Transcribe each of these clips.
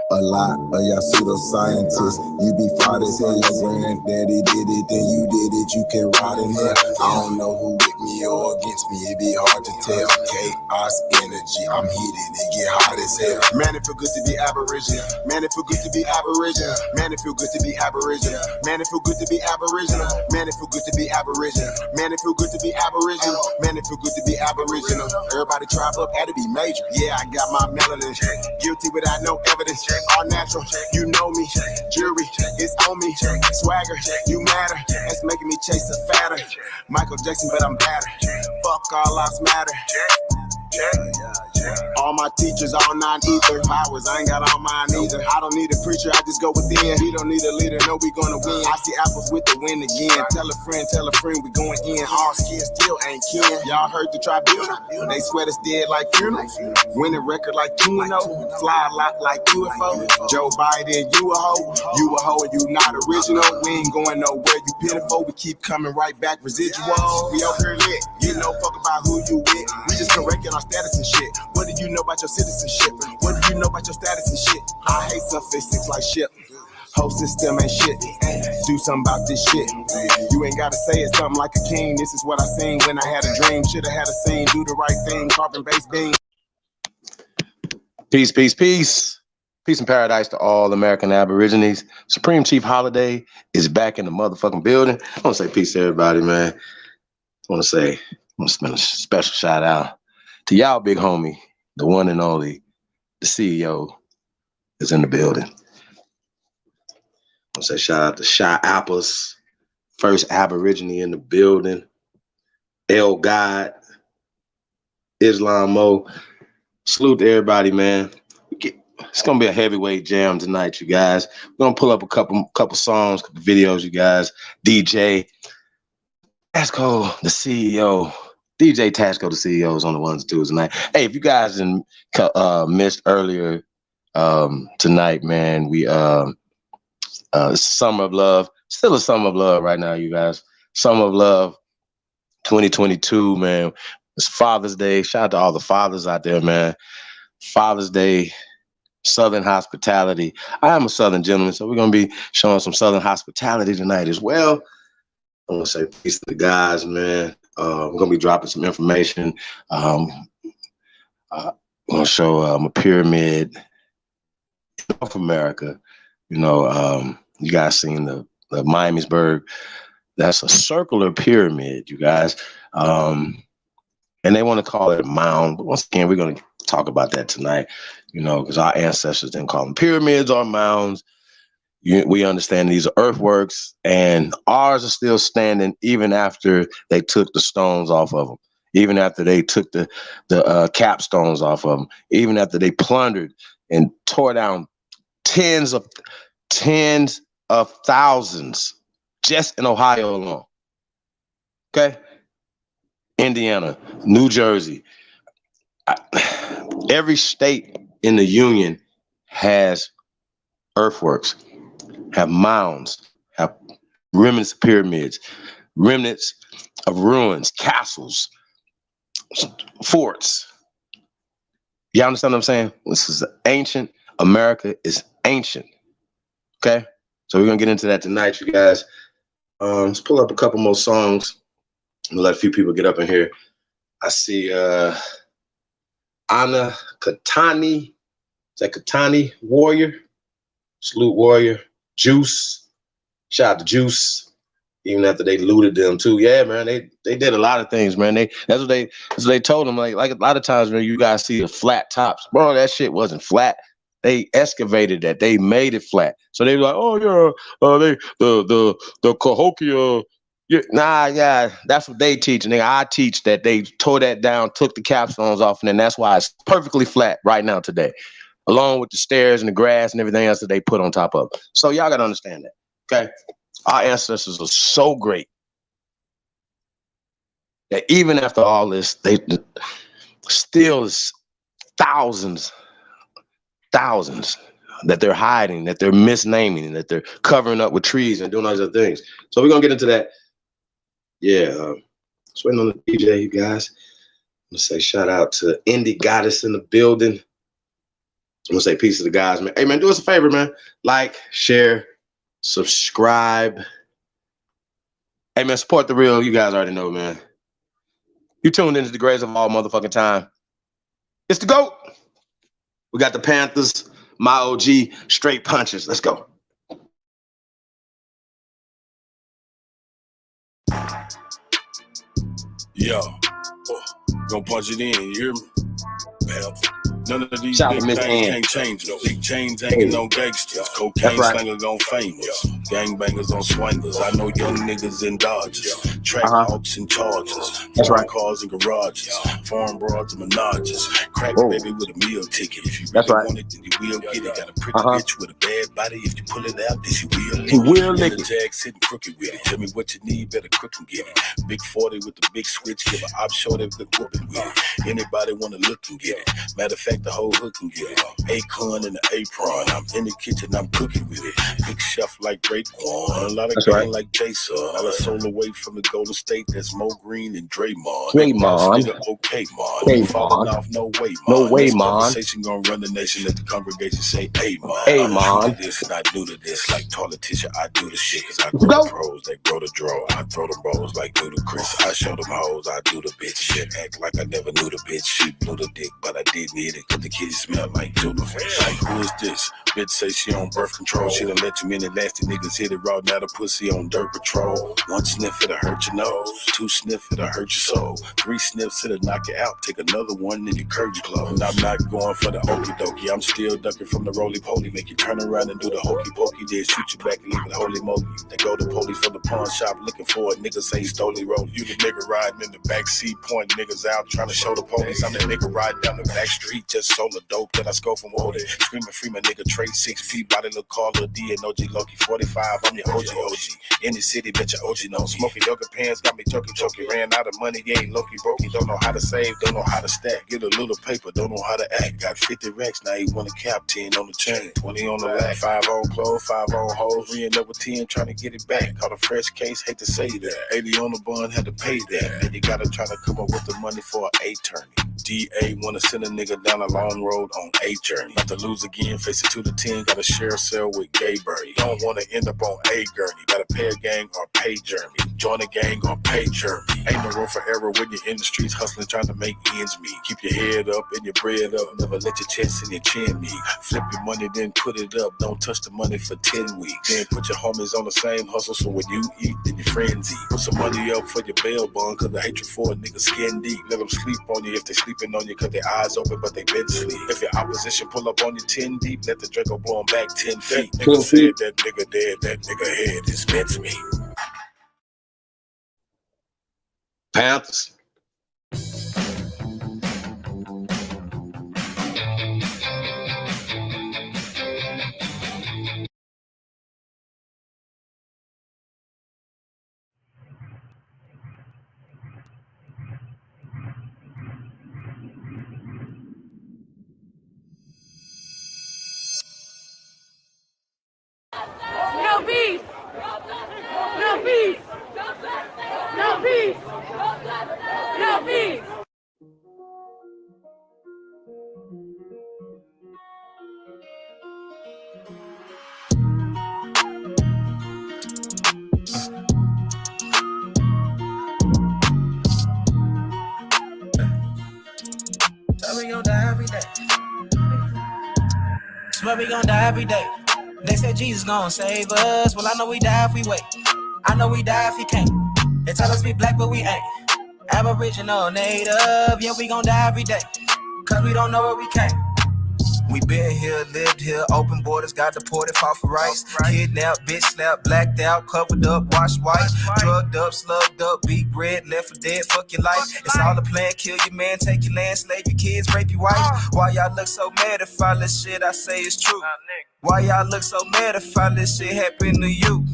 A lot of y'all pseudoscientists, you be fine as hell. Your granddaddy did it, then you did it. You can ride in here. I don't know who with me or against me. It be hard to tell. Chaos energy, I'm heated. It get hot as hell. Man, it feel good to be Aboriginal. Man, it feel good to be Aboriginal. Man, it feel good to be Aboriginal. Man, it feel good to be Aboriginal. Man, it feel good to be Aboriginal. Man, it feel good to be Aboriginal. Man, it feel good to be Aboriginal. Everybody tribe up had to be major. Yeah, I got my melanin. Guilty without no evidence. All natural, you know me. Jury, it's on me. Swagger, you matter. That's making me chase a fatter. Michael Jackson, but I'm better. Fuck all lives matter. All my teachers, all nine ether powers. I ain't got all mine either. I don't need a preacher, I just go within. We don't need a leader, no, we gonna win. I see apples with the win again. Tell a friend, we going in. All skin still ain't kin. Y'all heard the tribunal? They sweat us dead like funerals. Winning record like Keno. Fly a lot like UFO. Joe Biden, you a hoe. You a hoe and you not original. We ain't going nowhere, you pitiful. We keep coming right back, residual. We over here lit. You know fuck about who you with. We just correcting our status and shit. What do you know about your citizenship? What do you know about your status and shit? I hate suffixes like shit. Whole system ain't shit. Do something about this shit. You ain't gotta say it something like a king. This is what I seen when I had a dream. Should've had a scene. Do the right thing. Carbon-based beam. Peace, peace, peace. Peace and paradise to all American Aborigines. Supreme Chief Holiday is back in the motherfucking building. I want to say peace to everybody, man. I want to spend a special shout out to y'all big homie, the one and only, the CEO is in the building. I want to say shout out to Shy Apples, first Aborigine in the building, El God, Islam Mo. Salute to everybody, man. It's gonna be a heavyweight jam tonight, you guys. We're gonna pull up a couple songs, couple videos, you guys. DJ Tasco, the CEO. DJ Tasco, the CEO, is on the ones and twos tonight. Hey, if you guys missed earlier tonight, man, we Summer of Love, still a Summer of Love right now, you guys. Summer of Love 2022, man. It's Father's Day. Shout out to all the fathers out there, man. Father's Day, Southern hospitality. I am a Southern gentleman, so we're going to be showing some Southern hospitality tonight as well. I want to say peace to the guys, man. We're going to be dropping some information. I'm going to show a pyramid in North America. You know, you guys seen the Miamisburg. That's a circular pyramid, you guys. And they want to call it a mound. But once again, we're going to talk about that tonight, you know, because our ancestors didn't call them pyramids or mounds. We understand these are earthworks, and ours are still standing even after they took the stones off of them, even after they took the capstones off of them, even after they plundered and tore down tens of thousands just in Ohio alone. Okay? Indiana, New Jersey, every state in the Union has earthworks, have mounds, have remnants of pyramids, remnants of ruins, castles, forts. You understand what I'm saying? This is ancient. America is ancient. Okay? So we're going to get into that tonight, you guys. Let's pull up a couple more songs. I'm going to let a few people get up in here. I see Anna Katani. Is that Katani Warrior? Salute Warrior. Juice. Shout out to Juice. Even after they looted them too. Yeah, man, they did a lot of things, man. That's what they told them. Like a lot of times when you guys see the flat tops, bro, that shit wasn't flat. They excavated that. They made it flat. So they were like, oh yeah, the Cahokia. Yeah, that's what they teach. And I teach that they tore that down, took the capstones off, and then that's why it's perfectly flat right now today, along with the stairs and the grass and everything else that they put on top of it. So y'all got to understand that, okay? Our ancestors are so great that even after all this, they still thousands that they're hiding, that they're misnaming, that they're covering up with trees and doing all these other things. So we're going to get into that. Yeah, just waiting on the DJ, you guys. gonna say shout out to Indie Goddess in the building. I'm gonna say peace to the guys, man. Hey, man, do us a favor, man. Like, share, subscribe. Hey, man, support the real. You guys already know, man. You tuned into the greatest of all motherfucking time. It's the GOAT. We got the Panthers, my OG, straight punches. Let's go. Yo, gonna punch it in, you hear me? None of these Shout out big to Miss things Ann. can't change though. Big chains hanging on gangsters. Cocaine That's right. slingers on famous. Gangbangers on swingers. I know young niggas in Dodges. Track hawks and charges. That's Foreign right. cars and garages. Foreign broads and menages. Crack baby with a meal ticket. If you That's really right. want it, then you will get it. Got a pretty bitch with a bad body. If you pull it out, then she will lick She will it. lick And the jag sitting crooked with it. Tell me what you need, better crook and get it. Big 40 with the big switch. Give an op show that good whooping with it. Anybody wanna look and get it. Matter of fact, the whole hook and get it. Acorn and the apron. I'm in the kitchen, I'm cooking with it. Big chef like Raekwon. A lot of gang like Jason. All a soul away from the Golden State. That's Mo Green and Draymond. Okay, man. You falling off, no way, man. No way, this man. conversation gonna run the nation. Let the congregation say, hey, man. Hey, I'm man. true to this, not new to this. Like politician, I do the shit. Cause I grow the pros, they grow the draw. I throw them rolls like Ludacris. I show them hoes, I do the bitch shit. Act like I never knew the bitch. She blew the dick, but I did need it. Cause the kitties smell like tuna fish. Like, who is this? Bitch say she on birth control. She done let too many nasty niggas hit it raw. Now the pussy on dirt patrol. One sniff, it'll hurt your nose. Two sniff, it'll hurt your soul. Three sniffs, it'll knock you out. Take another one, and your curves close. And I'm not going for the okey dokey. I'm still ducking from the roly poly. Make you turn around and do the hokey pokey. Then shoot you back and leave it holy moly. They go to police for the pawn shop looking for it. Niggas say stoley road. You the nigga riding in the back seat, pointing niggas out, trying to show the police. I'm the nigga riding down the back street, just sold a dope that I score from Woody. Screaming free my nigga Trey 6P, body look call Lil D and OG Loki 45. I'm your OG. In the city, bet your OG know. Smoking yoga pants got me choking. Ran out of money, ain't Loki broke. He don't know how to save, don't know how to stack. Get a little paper, don't know how to act. Got 50 racks, now he want a cap, 10 on the chain, 20 on the lag. 5 on clothes, 5 on hoes, re up with 10, trying to get it back. Caught a fresh case, hate to say that. 80 on the bun, had to pay that. And you gotta try to come up with the money for an attorney. DA wanna send a nigga down a long road on a journey. Not to lose again, face it 2 to 10, gotta share a cell with Gayberg. You don't wanna end up on a gurney. Gotta pay a gang or pay Jeremy. Join a gang or pay Jeremy. Ain't no room for error when you're in the streets hustling, trying to make ends meet. Keep your head up and your bread up. Never let your chest and your chin meet. Flip your money, then put it up. Don't touch the money for 10 weeks. Then put your homies on the same hustle, so when you eat, then your friends eat. Put some money up for your bail bond, cause the hatred for a nigga skin deep. Let them sleep on you if they sleeping on you, cause their eyes open but they been sleep. If your opposition pull up on you 10 deep, let the Draco blow them back 10 feet. Nigga said that nigga dead, that nigga head is meant me. Panthers. No beef! No beef! No beef! No beef! So we gon' die every day. Swear we gon' die every day. They said Jesus gon' save us. Well, I know we die if we wait. I know we die if he can't. They tell us we black, but we ain't. Aboriginal, native, yeah, we gon' die every day. Cause we don't know where we came. We been here, lived here, open borders, got deported, fought for rights. Kidnapped, bitch slapped, blacked out, covered up, washed white. Drugged up, slugged up, beat bread, left for dead, fuck your life. It's all a plan, kill your man, take your land, slave your kids, rape your wife. Why y'all look so mad if all this shit I say is true? Why y'all look so mad if all this shit happened to you?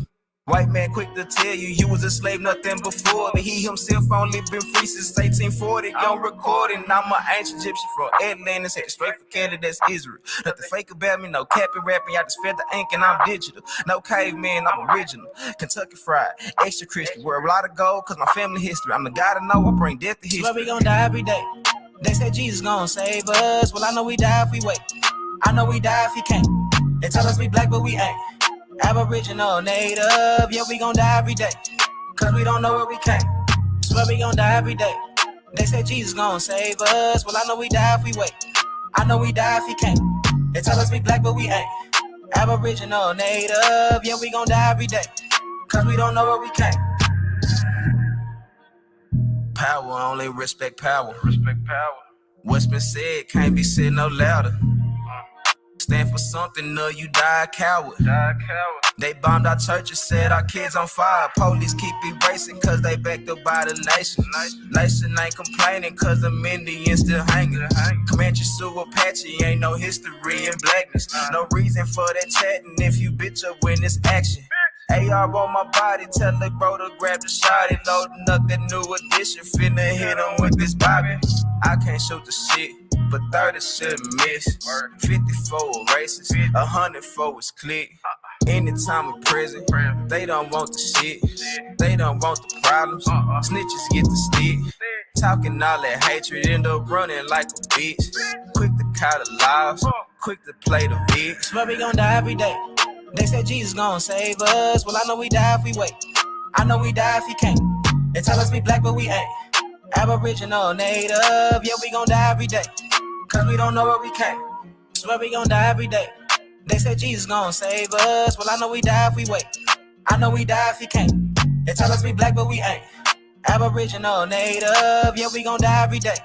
White man quick to tell you was a slave, nothing before. But he himself only been free since 1840. On recording, I'm an ancient Egyptian from Atlantis, headed straight for Canada, that's Israel. Nothing fake about me, no capping, rapping, I just fed the ink and I'm digital. No caveman, I'm original. Kentucky fried, extra crispy, wear a lot of gold cause my family history. I'm the guy to know, I bring death to history. Swear we gon' die every day. They said Jesus gon' save us. Well, I know we die if we wait. I know we die if he can't. They tell us we black, but we ain't. Aboriginal, native, yeah, we gon' die every day. Cause we don't know where we came. Swear we gon' die every day. They said Jesus gon' save us. Well, I know we die if we wait. I know we die if he can't. They tell us we black, but we ain't. Aboriginal, native, yeah, we gon' die every day. Cause we don't know where we came. Power, only respect power. Respect power. What's been said can't be said no louder. Stand for something, or you die a coward. They bombed our churches, set our kids on fire. Police keep erasing cause they backed up by the nation. Nation ain't complaining cause the Indians still hanging. Comanche, Sioux, Apache, ain't no history in blackness. No reason for that chatting if you bitch up when it's action. AR on my body, tell the bro to grab the shot and loading up that new edition. Finna hit him with this bobby. I can't shoot the shit, but 30 shouldn't miss. 54 races, 104 is click. Anytime in prison, they don't want the shit. They don't want the problems. Snitches get the stick. Talking all that hatred, end up running like a bitch. Quick to call the laws, quick to play the bitch. Swear we gon' die every day. They said Jesus gon' save us. Well, I know we die if we wait. I know we die if he can't. They tell us we black, but we ain't. Aboriginal, native, yeah, we gon' die every day. Cause we don't know where we came. Swear we gon' die every day. They said Jesus gon' save us. Well, I know we die if we wait. I know we die if he can't. They tell us we black, but we ain't. Aboriginal, native, yeah, we gon' die every day.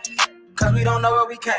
Cause we don't know where we came.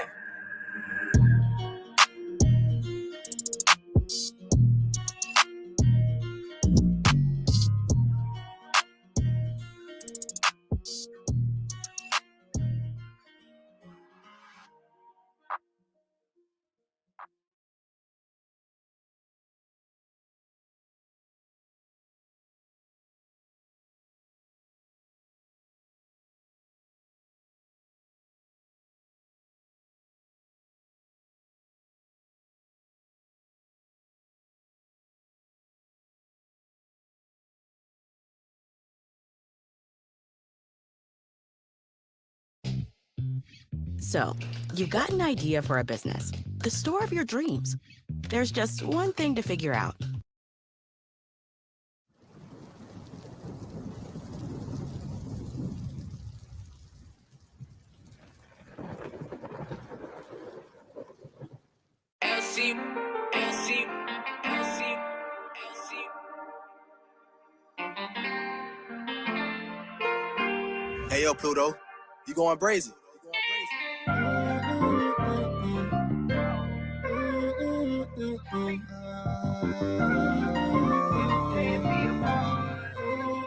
So, you've got an idea for a business, the store of your dreams. There's just one thing to figure out. Hey, yo, Pluto, you going brazen?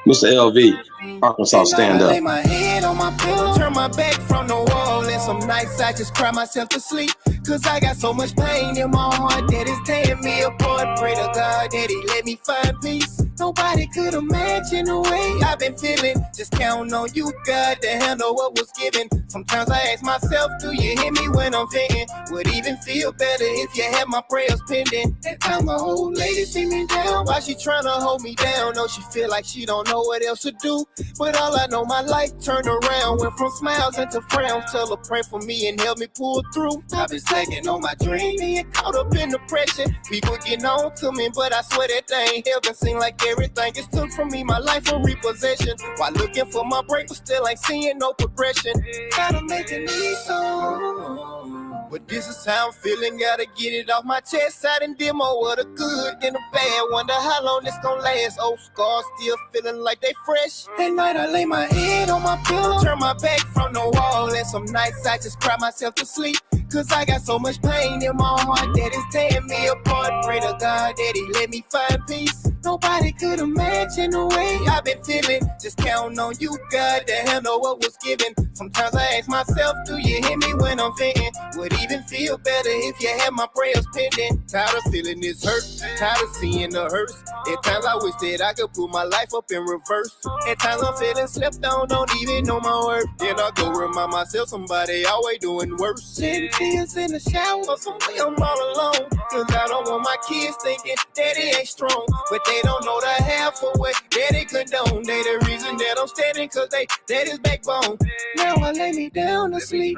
Mr. LV, Arkansas, stand up. Lay my head on my pillow, turn my back from the wall, and some nights I just cry myself to sleep. Cause I got so much pain in my heart that it's tearing me apart. Pray to God that he let me find peace. Nobody could imagine the way I've been feeling. Just counting on you, God, to handle what was given. Sometimes I ask myself, do you hear me when I'm venting? Would even feel better if you had my prayers pending. That time my old lady see me down, why she tryna hold me down? No, she feel like she don't know what else to do. But all I know, my life turned around, went from smiles into frowns. Tell her pray for me and help me pull through. I've been taking on my dream, being caught up in depression. People getting on to me, but I swear that they ain't helping. Seem like everything is took from me, my life a repossession. While looking for my break, but still ain't seeing no progression. Gotta make it need some. But this is how I'm feeling, gotta get it off my chest. I done did more of the good than the bad. Wonder how long this gon' last. Old scars still feeling like they fresh. At night I lay my head on my pillow, turn my back from the wall, and some nights I just cry myself to sleep. Cause I got so much pain in my heart that it's tearing me apart. Pray to God that he let me find peace. Nobody could imagine the way I've been feeling. Just counting on you, God, to handle what was given. Sometimes I ask myself, do you hear me when I'm venting? Would even feel better if you had my prayers pending. Tired of feeling this hurt, tired of seeing the hurts. At times I wish that I could put my life up in reverse. At times I'm feeling slept on, don't even know my worth. Then I go remind myself somebody always doing worse. Shedding tears in the shower, some way I'm all alone. Cause I don't want my kids thinking daddy ain't strong. But They don't know the half of what daddy condone. They the reason that I'm standing, cause they daddy's backbone. Now I lay me down to sleep.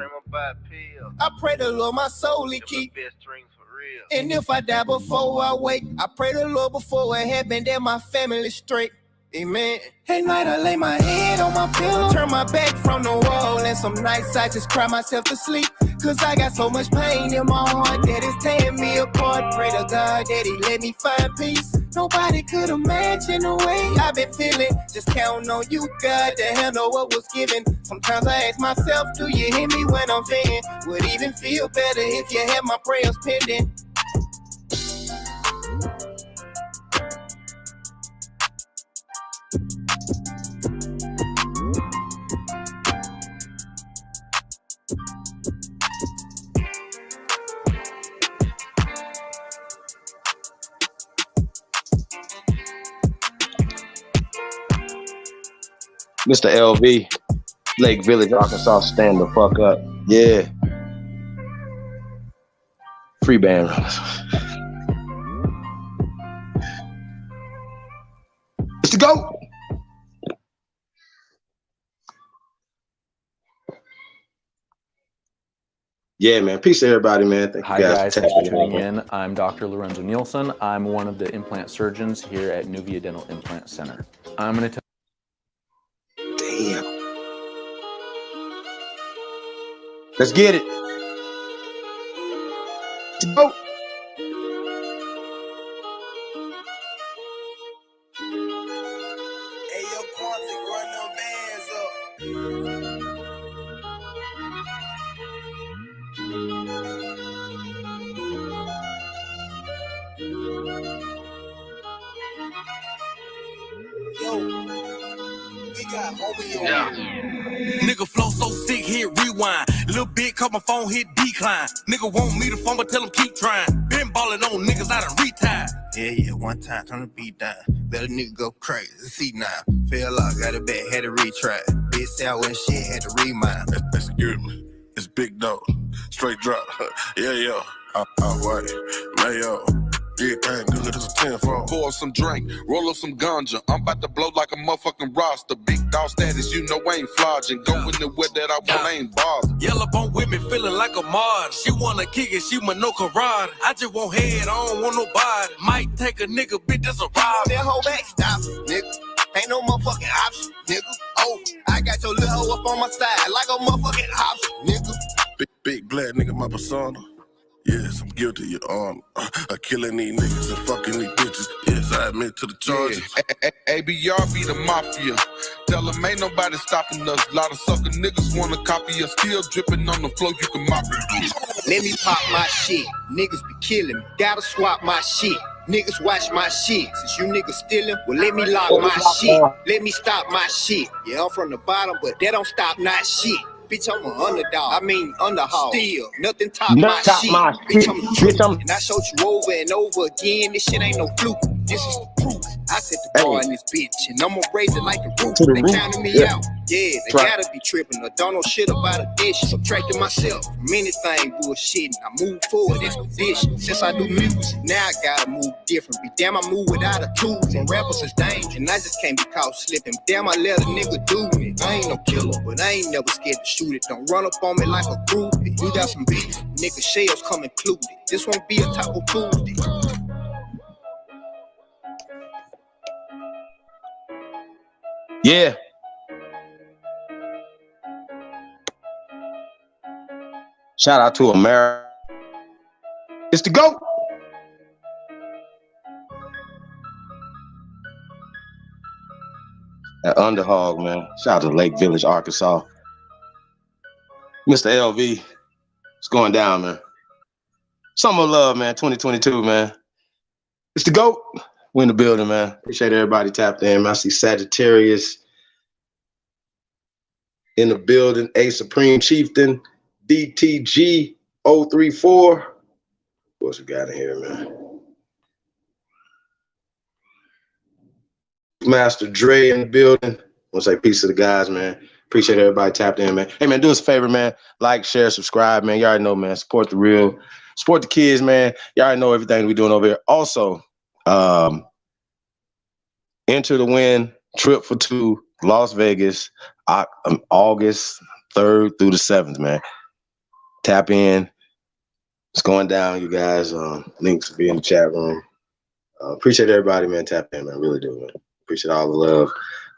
I pray the Lord my soul he keep. And if I die before I wake, I pray the Lord before it happen that my family straight. Amen. At night I lay my head on my pillow, turn my back from the wall, and some nights I just cry myself to sleep. Cause I got so much pain in my heart that it's tearing me apart. Pray to God that he let me find peace. Nobody could imagine the way I've been feeling. Just counting on you, God, to handle what was given. Sometimes I ask myself, do you hear me when I'm venting? Would even feel better if you had my prayers pending. Mr. LV, Lake Village, Arkansas, stand the fuck up. Yeah. Free band runners. It's the GOAT. Yeah, man. Peace to everybody, man. Thank you guys Hi, guys. Thanks for tuning in. I'm Dr. Lorenzo Nielsen. I'm one of the implant surgeons here at Nuvia Dental Implant Center. I'm going to tell. Damn. Let's get it. Let's go. Hey, yo, Quantic, run them bands up. Yo, we got homie on. Nigga flow so sick, hit rewind. Little bit, caught my phone, hit decline. Nigga want me to phone, but tell him keep trying. Been ballin' on niggas, I done retired. Yeah, one time, turn the beat down. Let a nigga go crazy, see now. Fell off, got it back, had to retry. Bitch sour and shit, had to remind. Excuse me, it's big dog, straight drop. Yeah. Alright, mayo. Everything good as a 10-4. Pour some drink, roll up some ganja. I'm about to blow like a motherfucking roster. Big dog status, you know I ain't flogging. Go in the way that I want, I ain't bothered. Yellow bone with me, feeling like a mod. She wanna kick it, she want no karate. I just want head, I don't want nobody. Might take a nigga, bitch, that's a ride. That whole back, stop, nigga. Ain't no motherfucking option, nigga. Oh, I got your little hoe up on my side like a motherfucking option, nigga. Big black nigga, my persona. Yes, I'm guilty, your honor. Of killing these niggas and fucking these bitches. Yes, I admit to the charges. ABR be the mafia. Tell them ain't nobody stopping us. Lot of sucker niggas wanna copy us. Still dripping on the floor, you can mop it. Let me pop my shit. Niggas be killing me. Gotta swap my shit. Niggas watch my shit. Since you niggas stealing, well, let me lock my shit. Let me stop my shit. Yeah, I'm from the bottom, but that don't stop not shit. Bitch, I'm an underdog. I mean, underhog. Still, nothing top my shit. Bitch, I'm the truth. And I showed you over and over again. This shit ain't no fluke. This is the proof. I set the bar in this bitch, and I'ma raise it like the roof. They counting me out. Yeah, they gotta be tripping. I don't know shit about addition. Subtracting myself from anything bullshitting. I move forward, it's condition. Since I do music, now I gotta move different. Be damn, I move without a tool. And rappers is dangerous, and I just can't be caught slipping. Damn, I let a nigga do me. I ain't no killer, but I ain't never scared to shoot it. Don't run up on me like a groupie. You got some beef, nigga, shells come included. This won't be a Taco Tuesday. Yeah. Shout out to America. It's the GOAT. That underhog, man. Shout out to Lake Village, Arkansas. Mr. LV, it's going down, man. Summer love, man. 2022, man. It's the GOAT. We in the building, man. Appreciate everybody tapped in, man. I see Sagittarius in the building. A Supreme Chieftain, DTG 034. What's we got in here, man? Master Dre in the building. I want to say peace to the guys, man. Appreciate everybody tapped in, man. Hey, man, do us a favor, man. Like, share, subscribe, man. You already know, man. Support the real. Support the kids, man. You already know everything we're doing over here. Also, Enter to Win trip for two, Las Vegas, August 3rd through the 7th, man. Tap in. It's going down, you guys. Links will be in the chat room. Appreciate everybody, man. Tap in, man. Really do, man. Appreciate all the love,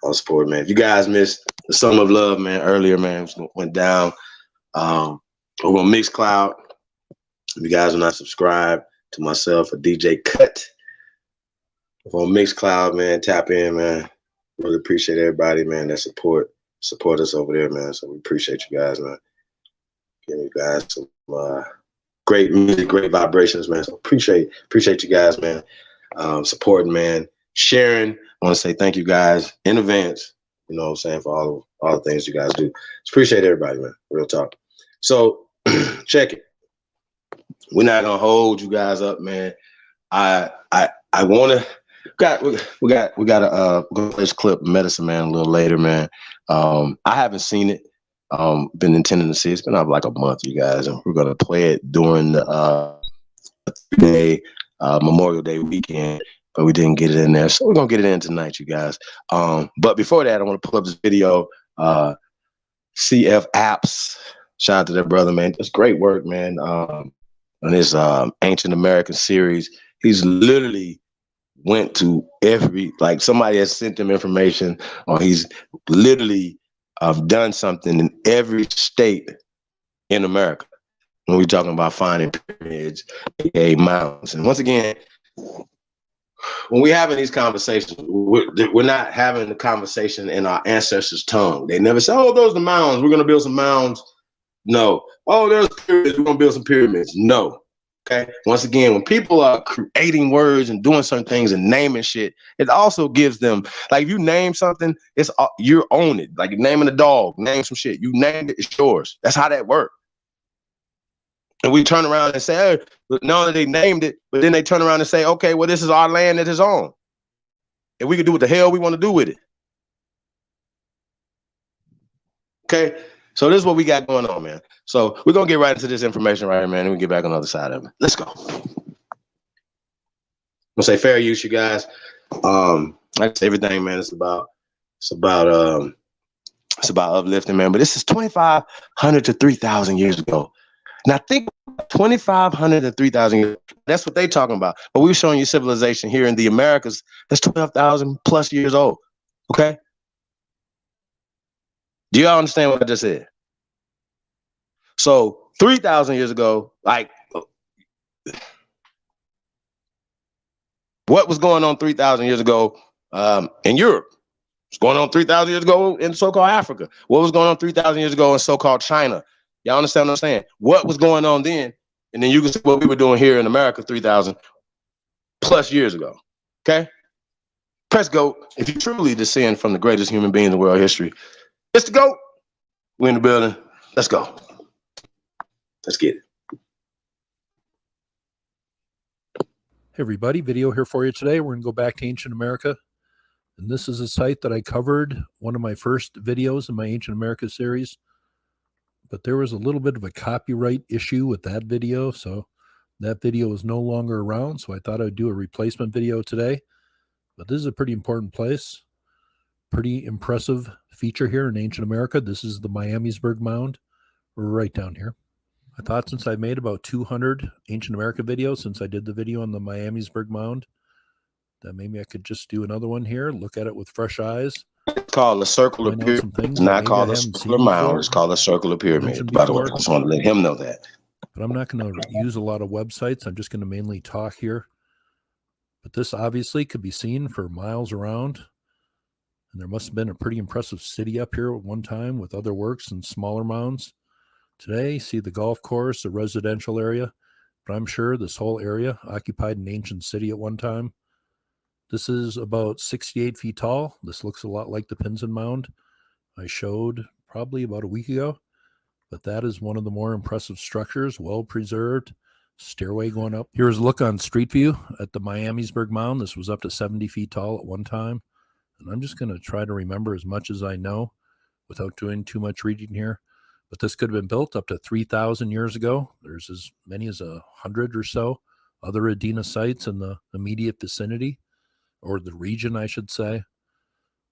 all the support, man. If you guys missed the Summer of Love, man, earlier, man, went down over on Mixcloud. If you guys are not subscribed to myself or DJ Cut on Mixcloud, man, tap in, man. Really appreciate everybody, man, that support us over there, man. So we appreciate you guys, man. Give you guys some great music, great vibrations, man. So appreciate you guys, man. Supporting, man. Sharing. I want to say thank you guys in advance, you know what I'm saying, for all the things you guys do. Just appreciate everybody, man. Real talk. So check it. We're not gonna hold you guys up, man. I wanna we got a go play this clip of Medicine Man a little later, man. I haven't seen it. Been intending to see it. It's been up like a month, you guys, and we're gonna play it during the 3-day Memorial Day weekend, but we didn't get it in there, so we're gonna get it in tonight, you guys. But before that, I want to pull up this video. CF Apps, shout out to that brother, man. It's great work, man. On his Ancient American series, he's literally went to every, like, somebody has sent him information, or he's literally done something in every state in America when we're talking about finding pyramids, aka mounds. And once again, when we're having these conversations, we're not having the conversation in our ancestors' tongue. They never say, oh, those are the mounds, we're going to build some mounds. No. Oh, there's pyramids, we're going to build some pyramids. No. Okay. Once again, when people are creating words and doing certain things and naming shit, it also gives them, like, if you name something, it's you own it. Like naming a dog, name some shit. You named it, it's yours. That's how that works. And we turn around and say, hey, no, that they named it, but then they turn around and say, okay, well, this is our land that is on. And we can do what the hell we want to do with it. Okay. So this is what we got going on, man. So we're going to get right into this information right here, man, and we get back on the other side of it. Let's go. I'm going to say fair use, you guys. Like everything, man, it's about uplifting, man. But this is 2,500 to 3,000 years ago. Now think 2,500 to 3,000 years. That's what they're talking about. But we're showing you civilization here in the Americas that's 12,000 plus years old. Okay? Do y'all understand what I just said? So 3,000 years ago, like, what was going on 3,000 years ago in Europe? What's going on 3,000 years ago in so-called Africa? What was going on 3,000 years ago in so-called China? Y'all understand what I'm saying? What was going on then? And then you can see what we were doing here in America 3,000 plus years ago. Okay? Press go if you truly descend from the greatest human being in world history. It's the GOAT. We're in the building. Let's go. Let's get it. Hey everybody, video here for you today. We're going to go back to Ancient America. And this is a site that I covered, one of my first videos in my Ancient America series. But there was a little bit of a copyright issue with that video, so that video is no longer around. So I thought I'd do a replacement video today. But this is a pretty important place. Pretty impressive feature here in Ancient America. This is the Miamisburg Mound. We're right down here. I thought since I've made about 200 Ancient America videos since I did the video on the Miamisburg Mound, that maybe I could just do another one here, look at it with fresh eyes. It's called a circular pyramid. It's not called a circular mound. It's called a circular pyramid. By the way, I just want to let him know that. But I'm not going to use a lot of websites. I'm just going to mainly talk here. But this obviously could be seen for miles around. And there must have been a pretty impressive city up here at one time with other works and smaller mounds. Today, see the golf course, the residential area. But I'm sure this whole area occupied an ancient city at one time. This is about 68 feet tall. This looks a lot like the Pinson Mound I showed probably about a week ago. But that is one of the more impressive structures, well preserved. Stairway going up. Here's a look on Street View at the Miamisburg Mound. This was up to 70 feet tall at one time. And I'm just going to try to remember as much as I know without doing too much reading here. But this could have been built up to 3,000 years ago. There's as many as 100 or so other Adena sites in the immediate vicinity. or the region, I should say.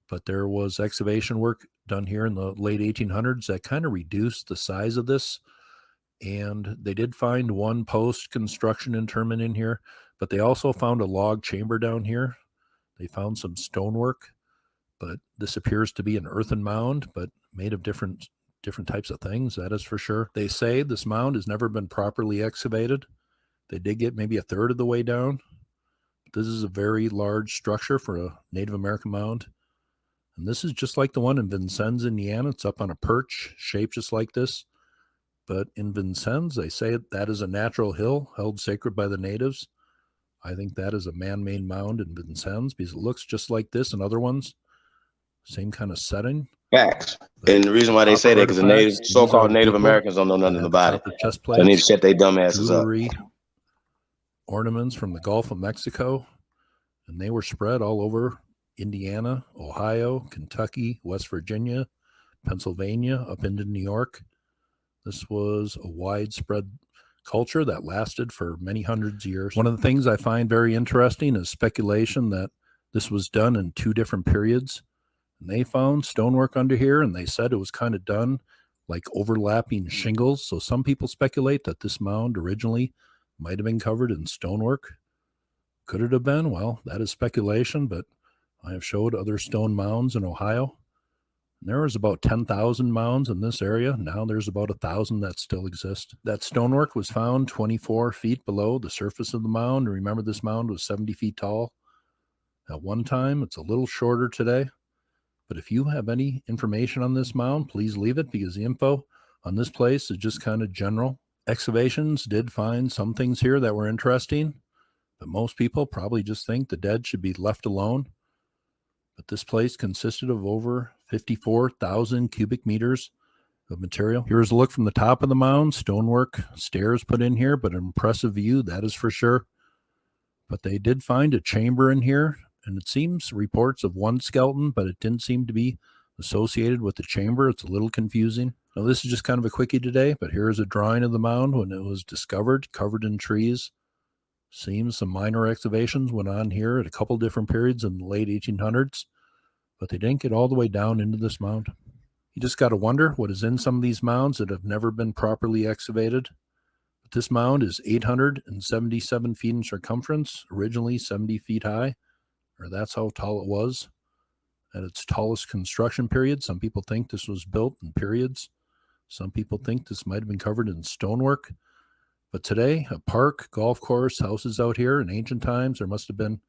But there was excavation work done here in the late 1800s that kind of reduced the size of this. And they did find one post-construction interment in here, but they also found a log chamber down here. They found some stonework, but this appears to be an earthen mound, but made of different types of things, that is for sure. They say this mound has never been properly excavated. They did get maybe a third of the way down. This is a very large structure for a Native American mound. And this is just like the one in Vincennes, Indiana. It's up on a perch, shaped just like this. But in Vincennes, they say that is a natural hill held sacred by the natives. I think that is a man-made mound in Vincennes because it looks just like this and other ones. Same kind of setting. Facts. And the reason why they say that because the native, so-called Native Americans don't know nothing about it. Chest So they need to plates, shut their dumb asses up. jewelry, ornaments from the Gulf of Mexico, and they were spread all over Indiana, Ohio, Kentucky, West Virginia, Pennsylvania, up into New York. This was a widespread culture that lasted for many hundreds of years. One of the things I find very interesting is speculation that this was done in two different periods. And they found stonework under here, and they said it was kind of done like overlapping shingles. So some people speculate that this mound originally might have been covered in stonework. Could it have been? Well, that is speculation, but I have showed other stone mounds in Ohio. And there was about 10,000 mounds in this area. Now there's about 1,000 that still exist. That stonework was found 24 feet below the surface of the mound. Remember, this mound was 70 feet tall at one time. It's a little shorter today. But if you have any information on this mound, please leave it, because the info on this place is just kind of general. Excavations did find some things here that were interesting, but most people probably just think the dead should be left alone. But this place consisted of over 54,000 cubic meters of material. Here's a look from the top of the mound. Stonework, stairs put in here, but an impressive view, that is for sure. But they did find a chamber in here, and it seems reports of one skeleton, but it didn't seem to be associated with the chamber. It's a little confusing. Now, this is just kind of a quickie today, but here's a drawing of the mound when it was discovered, covered in trees. Seems some minor excavations went on here at a couple different periods in the late 1800s, but they didn't get all the way down into this mound. You just got to wonder what is in some of these mounds that have never been properly excavated. But this mound is 877 feet in circumference, originally 70 feet high, or that's how tall it was at its tallest construction period. Some people think this was built in periods. Some people think this might have been covered in stonework. But today, a park, golf course, houses out here. In ancient times, there must have been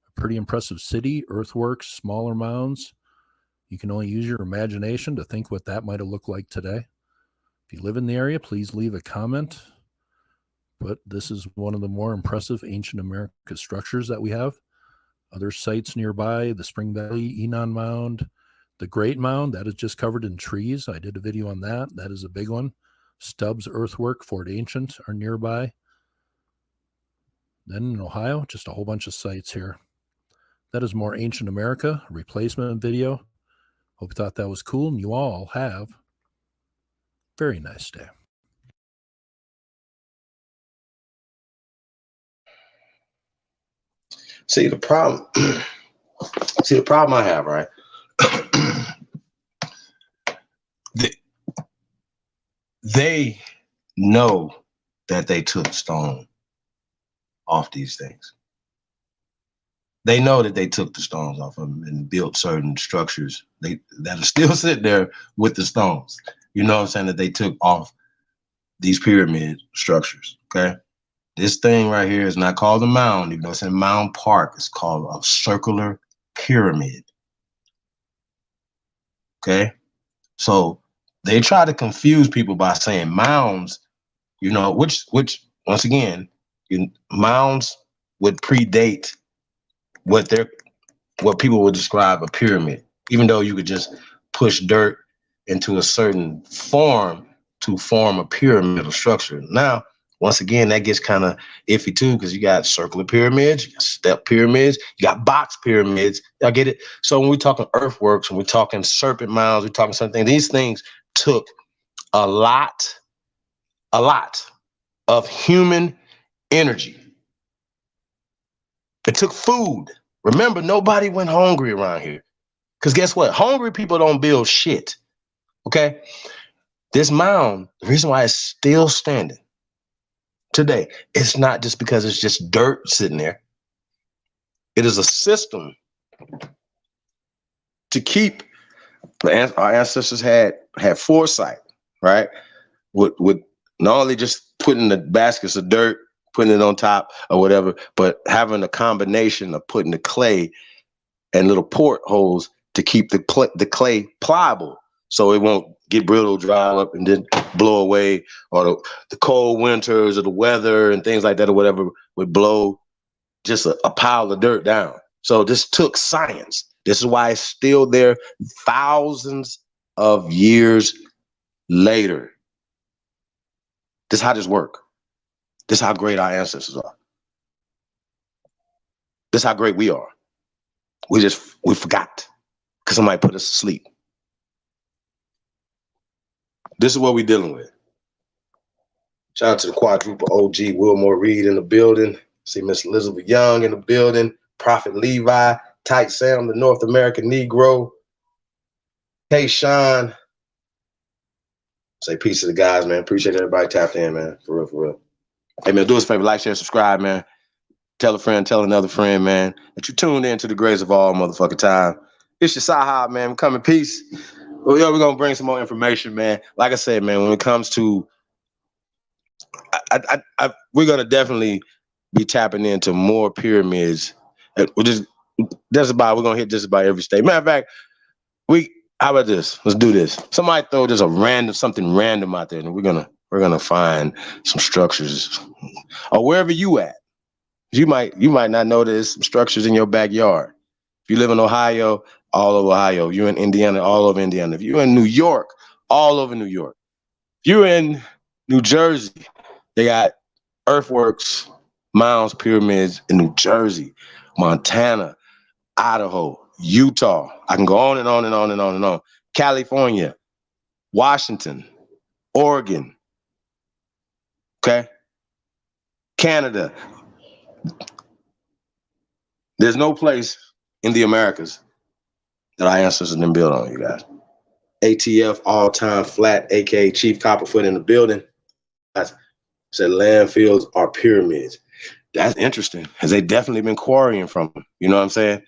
a pretty impressive city, earthworks, smaller mounds. You can only use your imagination to think what that might have looked like today. If you live in the area, please leave a comment. But this is one of the more impressive ancient American structures that we have. Other sites nearby, the Spring Valley Enon Mound, the Great Mound, that is just covered in trees. I did a video on that. That is a big one. Stubbs Earthwork, Fort Ancient are nearby. Then in Ohio, just a whole bunch of sites here. That is more Ancient America, a replacement video. Hope you thought that was cool, and you all have a very nice day. See the problem. The problem I have, right? They know that they took stone off these things. They know that they took the stones off of them and built certain structures that are still sitting there with the stones. You know what I'm saying? That they took off these pyramid structures. Okay. This thing right here is not called a mound, even though it's in Mound Park. It's called a circular pyramid. Okay. So they try to confuse people by saying mounds, you know, which once again, mounds would predate what people would describe a pyramid, even though you could just push dirt into a certain form to form a pyramidal structure. Now, once again, that gets kind of iffy too, because you got circular pyramids, you got step pyramids, you got box pyramids. Y'all get it? So when we're talking earthworks, when we're talking serpent mounds, we're talking something, these things took a lot of human energy. It took food. Remember, nobody went hungry around here. Because guess what? Hungry people don't build shit. Okay? This mound, the reason why it's still standing today, it's not just because it's just dirt sitting there. It is a system to keep. Our ancestors had foresight, right? With not only just putting the baskets of dirt, putting it on top or whatever, but having a combination of putting the clay and little portholes to keep the clay pliable, so it won't get brittle, dry up, and then blow away, or the cold winters or the weather and things like that or whatever would blow just a pile of dirt down. So this took science. This is why it's still there thousands of years later. This is how this works. This is how great our ancestors are. This is how great we are. We forgot because somebody put us to sleep. This is what we're dealing with. Shout out to the quadruple OG, Wilmore Reed in the building. See Miss Elizabeth Young in the building. Prophet Levi, Tight Sam, the North American Negro. Hey, Sean. Say peace to the guys, man. Appreciate everybody tapped in, man. For real, for real. Hey, man, do us a favor. Like, share, subscribe, man. Tell a friend, tell another friend, man, that you tuned in to the greatest of all motherfucking time. It's your Sahab, man. We come in peace. Well, yeah, we're going to bring some more information, man. Like I said, man, when it comes to, we're going to definitely be tapping into more pyramids. We're going to hit just about every state. Matter of fact, how about this? Let's do this. Somebody throw just something random out there, and we're gonna find some structures, or wherever you at. You might not know there's some structures in your backyard. If you live in Ohio, all over Ohio. If you're in Indiana, all over Indiana. If you're in New York, all over New York. If you're in New Jersey, they got earthworks, mounds, pyramids in New Jersey, Montana, Idaho, Utah. I can go on and on and on and on and on. California, Washington, Oregon, okay? Canada. There's no place in the Americas that our ancestors didn't build on, you guys. ATF, all-time flat, aka Chief Copperfoot in the building. Said landfills are pyramids. That's interesting, because they definitely been quarrying from them. You know what I'm saying?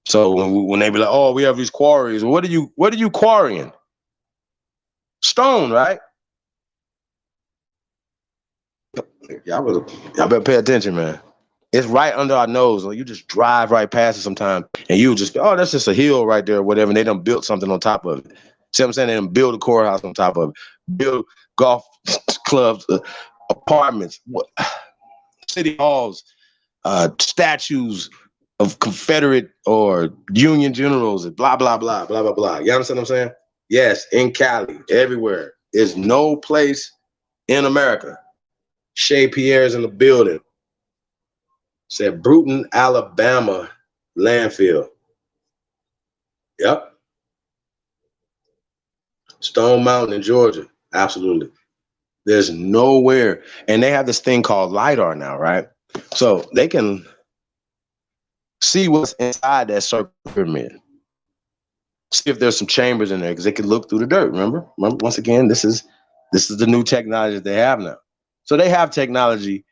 So when they be like, oh, we have these quarries, what are you quarrying? Stone, right? Y'all better pay attention, man. It's right under our nose. Like, you just drive right past it sometime, and you just, oh, that's just a hill right there or whatever, and they done built something on top of it. See what I'm saying? They done build a courthouse on top of it, build golf clubs, apartments, city halls, statues of Confederate or Union generals, and blah, blah, blah, blah, blah, blah. You understand what I'm saying? Yes, in Cali, everywhere. There's no place in America. Shea Pierre's in the building. Said Bruton, Alabama landfill. Yep. Stone Mountain in Georgia. Absolutely. There's nowhere. And they have this thing called LiDAR now, right? So they can see what's inside that circular pyramid. See if there's some chambers in there, because they can look through the dirt. Remember, once again, this is the new technology that they have now. So they have technology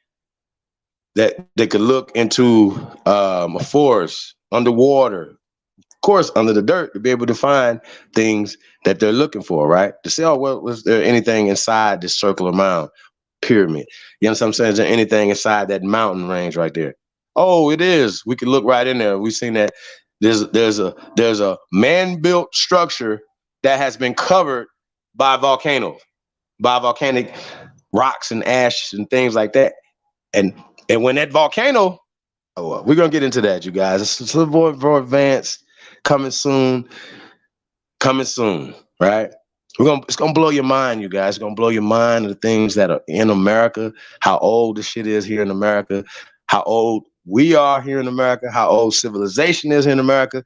that they could look into a forest, underwater, of course, under the dirt, to be able to find things that they're looking for, right? To say, oh, well, was there anything inside this circular mound pyramid? You know what I'm saying? Is there anything inside that mountain range right there? Oh, it is. We could look right in there. We've seen that there's a man-built structure that has been covered by volcanoes, by volcanic rocks and ash and things like that. And when that volcano, we're gonna get into that, you guys. It's a little more advanced, coming soon, right? It's gonna blow your mind, you guys. It's gonna blow your mind of the things that are in America, how old the shit is here in America, how old we are here in America, how old civilization is in America.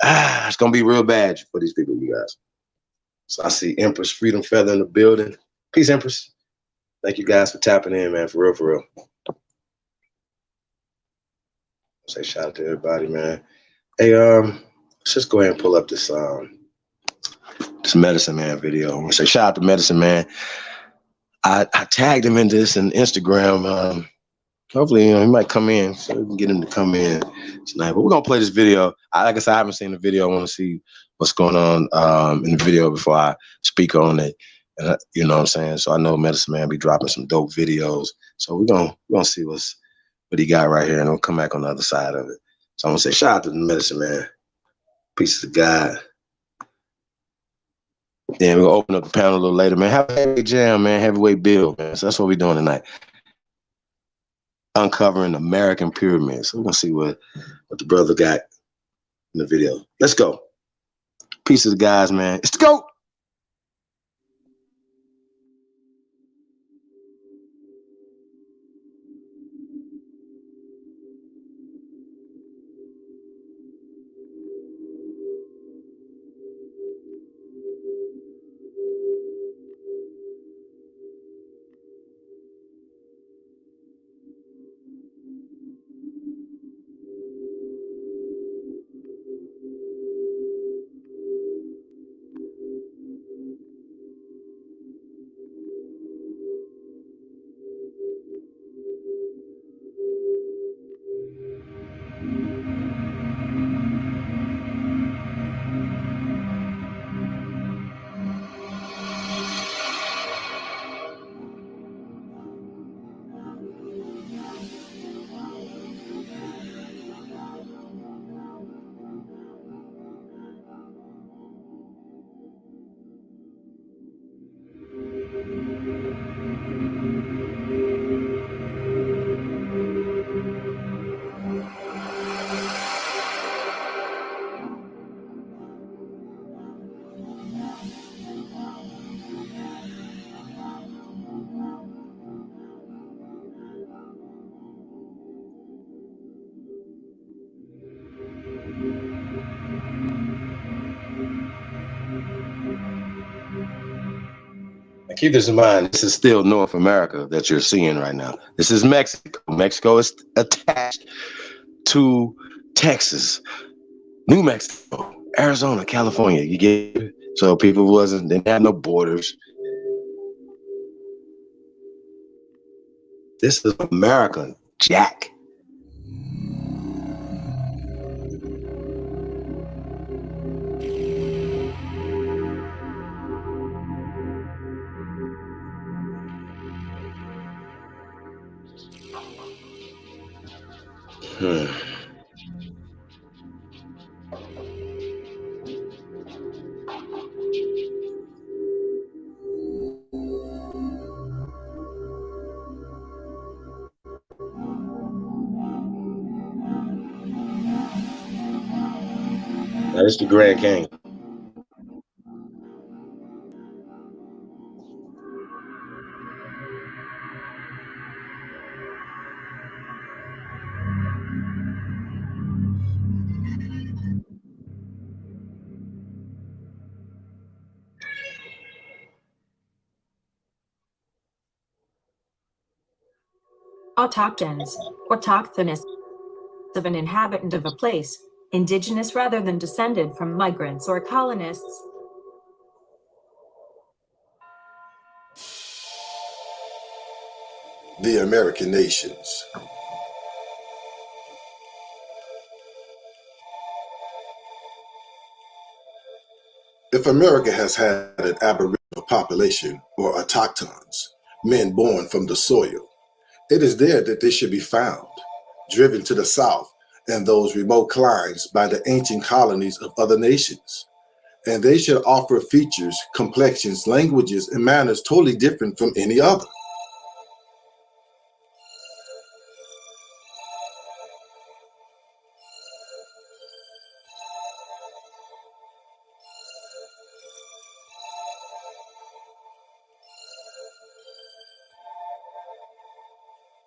It's gonna be real bad for these people, you guys. So I see Empress Freedom Feather in the building. Peace, Empress. Thank you guys for tapping in, man. For real, for real. Say shout out to everybody, man. Hey, let's just go ahead and pull up this this Medicine Man video. I'm gonna say shout out to Medicine Man. I tagged him in this in Instagram. Hopefully, he might come in, so we can get him to come in tonight. But we're gonna play this video. Like I said, I haven't seen the video. I want to see what's going on in the video before I speak on it. And you know what I'm saying? So I know Medicine Man be dropping some dope videos. So we're gonna see what he got right here, and we'll come back on the other side of it. So I'm gonna say shout out to the Medicine Man. Peace of God. Then we're gonna open up the panel a little later, man. Have a heavyweight jam, man. Heavyweight build, man. So that's what we're doing tonight. Uncovering American pyramids. So we're gonna see what the brother got in the video. Let's go. Peace to the guys, man. It's the GOAT. And keep this in mind, this is still North America that you're seeing right now. This is Mexico. Mexico is attached to Texas, New Mexico, Arizona, California. You get it? So people didn't have no borders. This is America, Jack. Now, this is the Grand Canyon. Autochtons, autochthonous of an inhabitant of a place, indigenous rather than descended from migrants or colonists. The American nations. If America has had an aboriginal population or autochtons, men born from the soil, it is there that they should be found, driven to the south and those remote climes by the ancient colonies of other nations. And they should offer features, complexions, languages, and manners totally different from any other.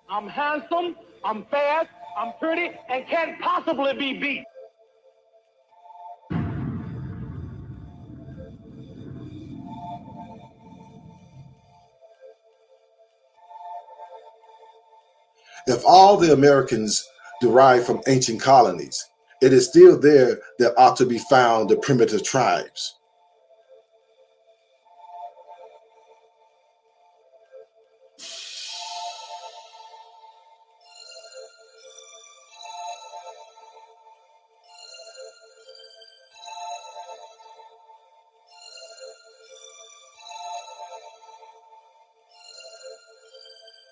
I'm handsome, I'm fast, I'm pretty, and can't possibly be beat. If all the Americans derived from ancient colonies. It is still there that ought to be found the primitive tribes.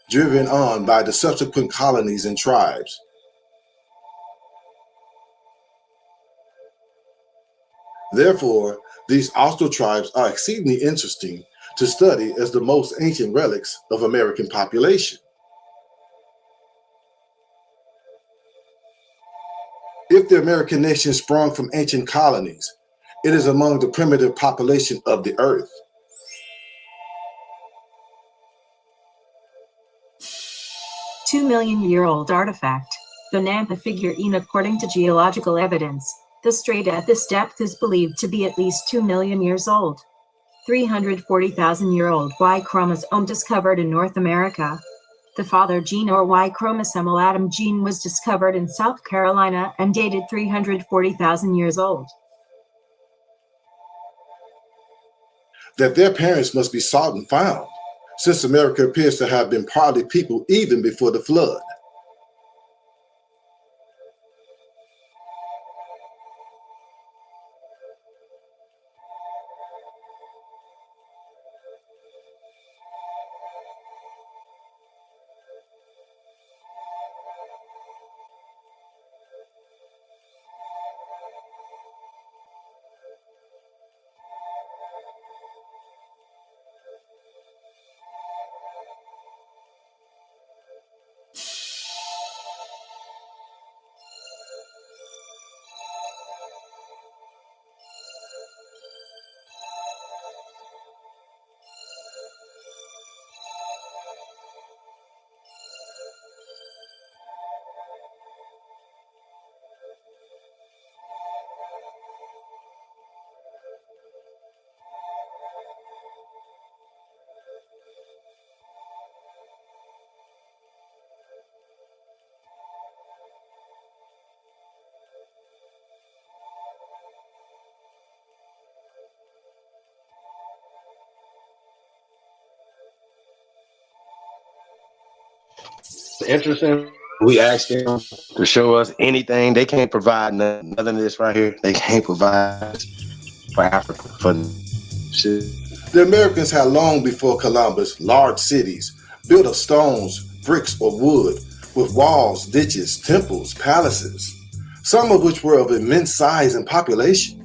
Driven on by the subsequent colonies and tribes. Therefore, these Austral tribes are exceedingly interesting to study as the most ancient relics of American population. If the American nation sprung from ancient colonies, it is among the primitive population of the earth. Two-million-year-old artifact. The Nampa figurine, according to geological evidence, the strait at this depth is believed to be at least 2 million years old. 340,000-year-old Y chromosome discovered in North America. The father gene or Y chromosomal Adam gene was discovered in South Carolina and dated 340,000 years old. That their parents must be sought and found, since America appears to have been partly people even before the flood. Interesting. We asked them to show us anything. They can't provide none of this right here. They can't provide for Africa. For shit. The Americans had long before Columbus large cities built of stones, bricks, or wood, with walls, ditches, temples, palaces, some of which were of immense size and population.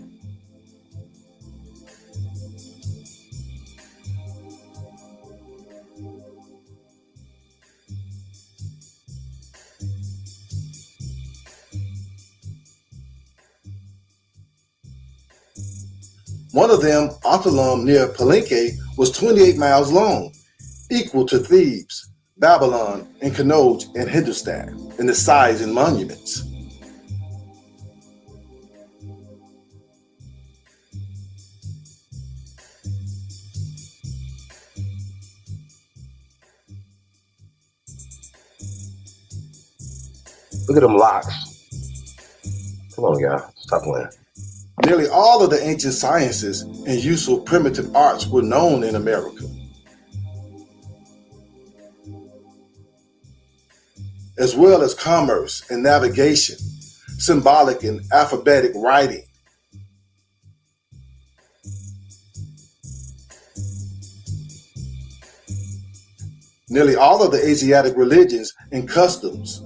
One of them, Othulum near Palenque, was 28 miles long, equal to Thebes, Babylon, and Kanoj and Hindustan in the size and monuments. Look at them locks. Come on, y'all. Stop playing. Nearly all of the ancient sciences and useful primitive arts were known in America, as well as commerce and navigation, symbolic and alphabetic writing. Nearly all of the Asiatic religions and customs.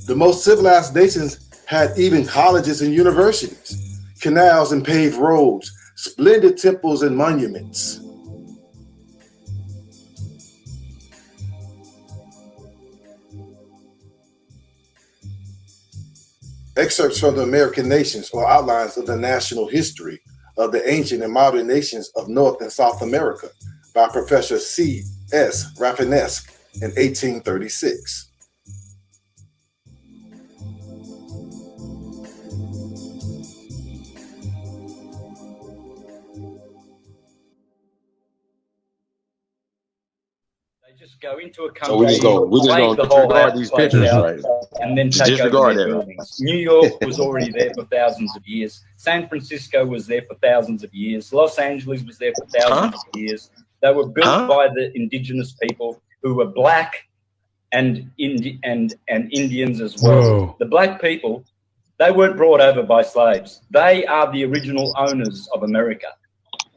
The most civilized nations had even colleges and universities, canals and paved roads, splendid temples and monuments. Excerpts from the American Nations or outlines of the national history of the ancient and modern nations of North and South America by Professor C.S. Rafinesque in 1836. just go into a So we country, just gonna the whole disregard these place pictures, out, right? and then Just take over disregard their that. buildings. New York was already there for thousands of years. San Francisco was there for thousands of years. Los Angeles was there for thousands of years. They were built by the indigenous people who were black and Indians as well. Whoa. The black people, they weren't brought over by slaves. They are the original owners of America.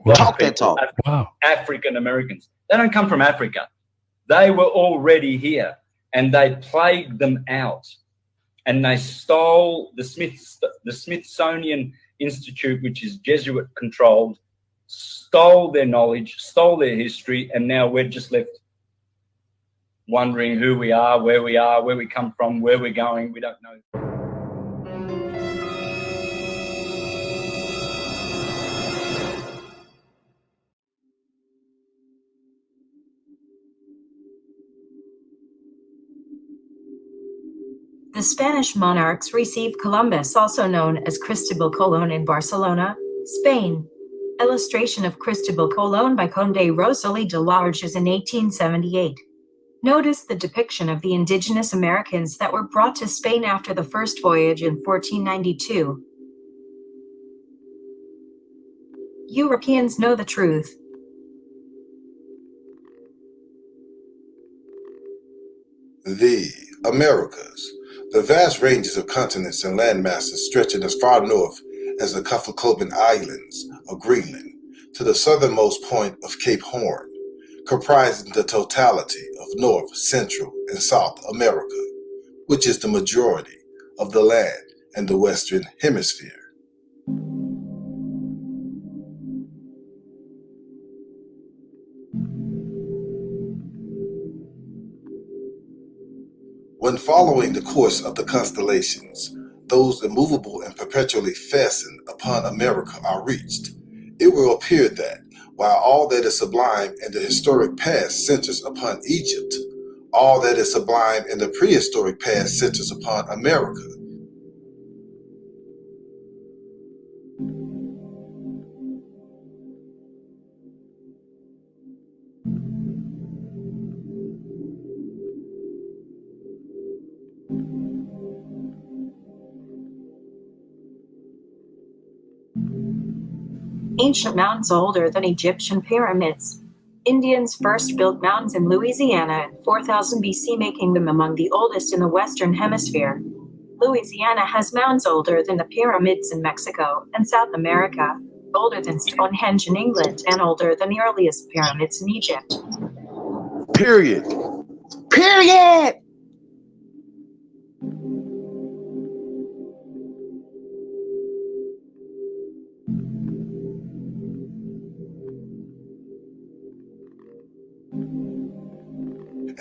Black people, African Americans. They don't come from Africa. They were already here, and they plagued them out. And they stole the Smithsonian Institute, which is Jesuit controlled, stole their knowledge, stole their history, and now we're just left wondering who we are, where we come from, where we're going. We don't know. The Spanish monarchs received Columbus, also known as Cristobal Colon, in Barcelona, Spain. Illustration of Cristobal Colon by Conde Rosalie de Larges in 1878. Notice the depiction of the indigenous Americans that were brought to Spain after the first voyage in 1492. Europeans know the truth. The Americas, the vast ranges of continents and landmasses stretching as far north as the Kuffelkoben Islands of Greenland to the southernmost point of Cape Horn, comprising the totality of North, Central, and South America, which is the majority of the land in the Western Hemisphere. When following the course of the constellations, those immovable and perpetually fastened upon America are reached, it will appear that, while all that is sublime in the historic past centers upon Egypt, all that is sublime in the prehistoric past centers upon America. Ancient mounds older than Egyptian pyramids. Indians first built mounds in Louisiana in 4000 BC, making them among the oldest in the Western Hemisphere. Louisiana has mounds older than the pyramids in Mexico and South America, older than Stonehenge in England, and older than the earliest pyramids in Egypt. Period. Period.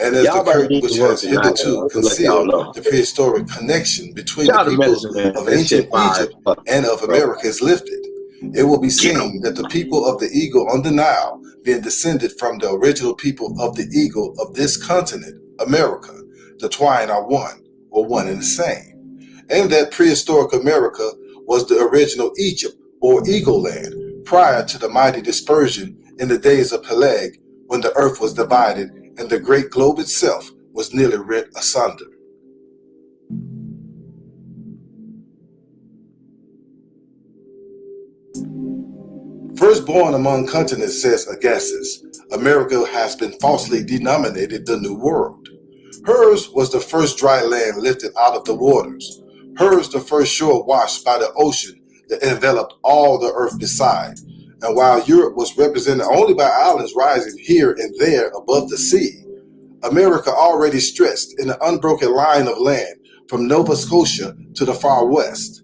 And as the curtain which has hitherto concealed the prehistoric connection between the peoples of ancient Egypt and of America is lifted, it will be seen that the people of the eagle on the Nile, being descended from the original people of the eagle of this continent, America, the twine are one, or one and the same, and that prehistoric America was the original Egypt, or Eagle Land, prior to the mighty dispersion in the days of Peleg, when the earth was divided and the great globe itself was nearly rent asunder. Firstborn among continents, says Agassiz, America has been falsely denominated the New World. Hers was the first dry land lifted out of the waters. Hers the first shore washed by the ocean that enveloped all the earth beside. And while Europe was represented only by islands rising here and there above the sea, America already stretched in an unbroken line of land from Nova Scotia to the far west.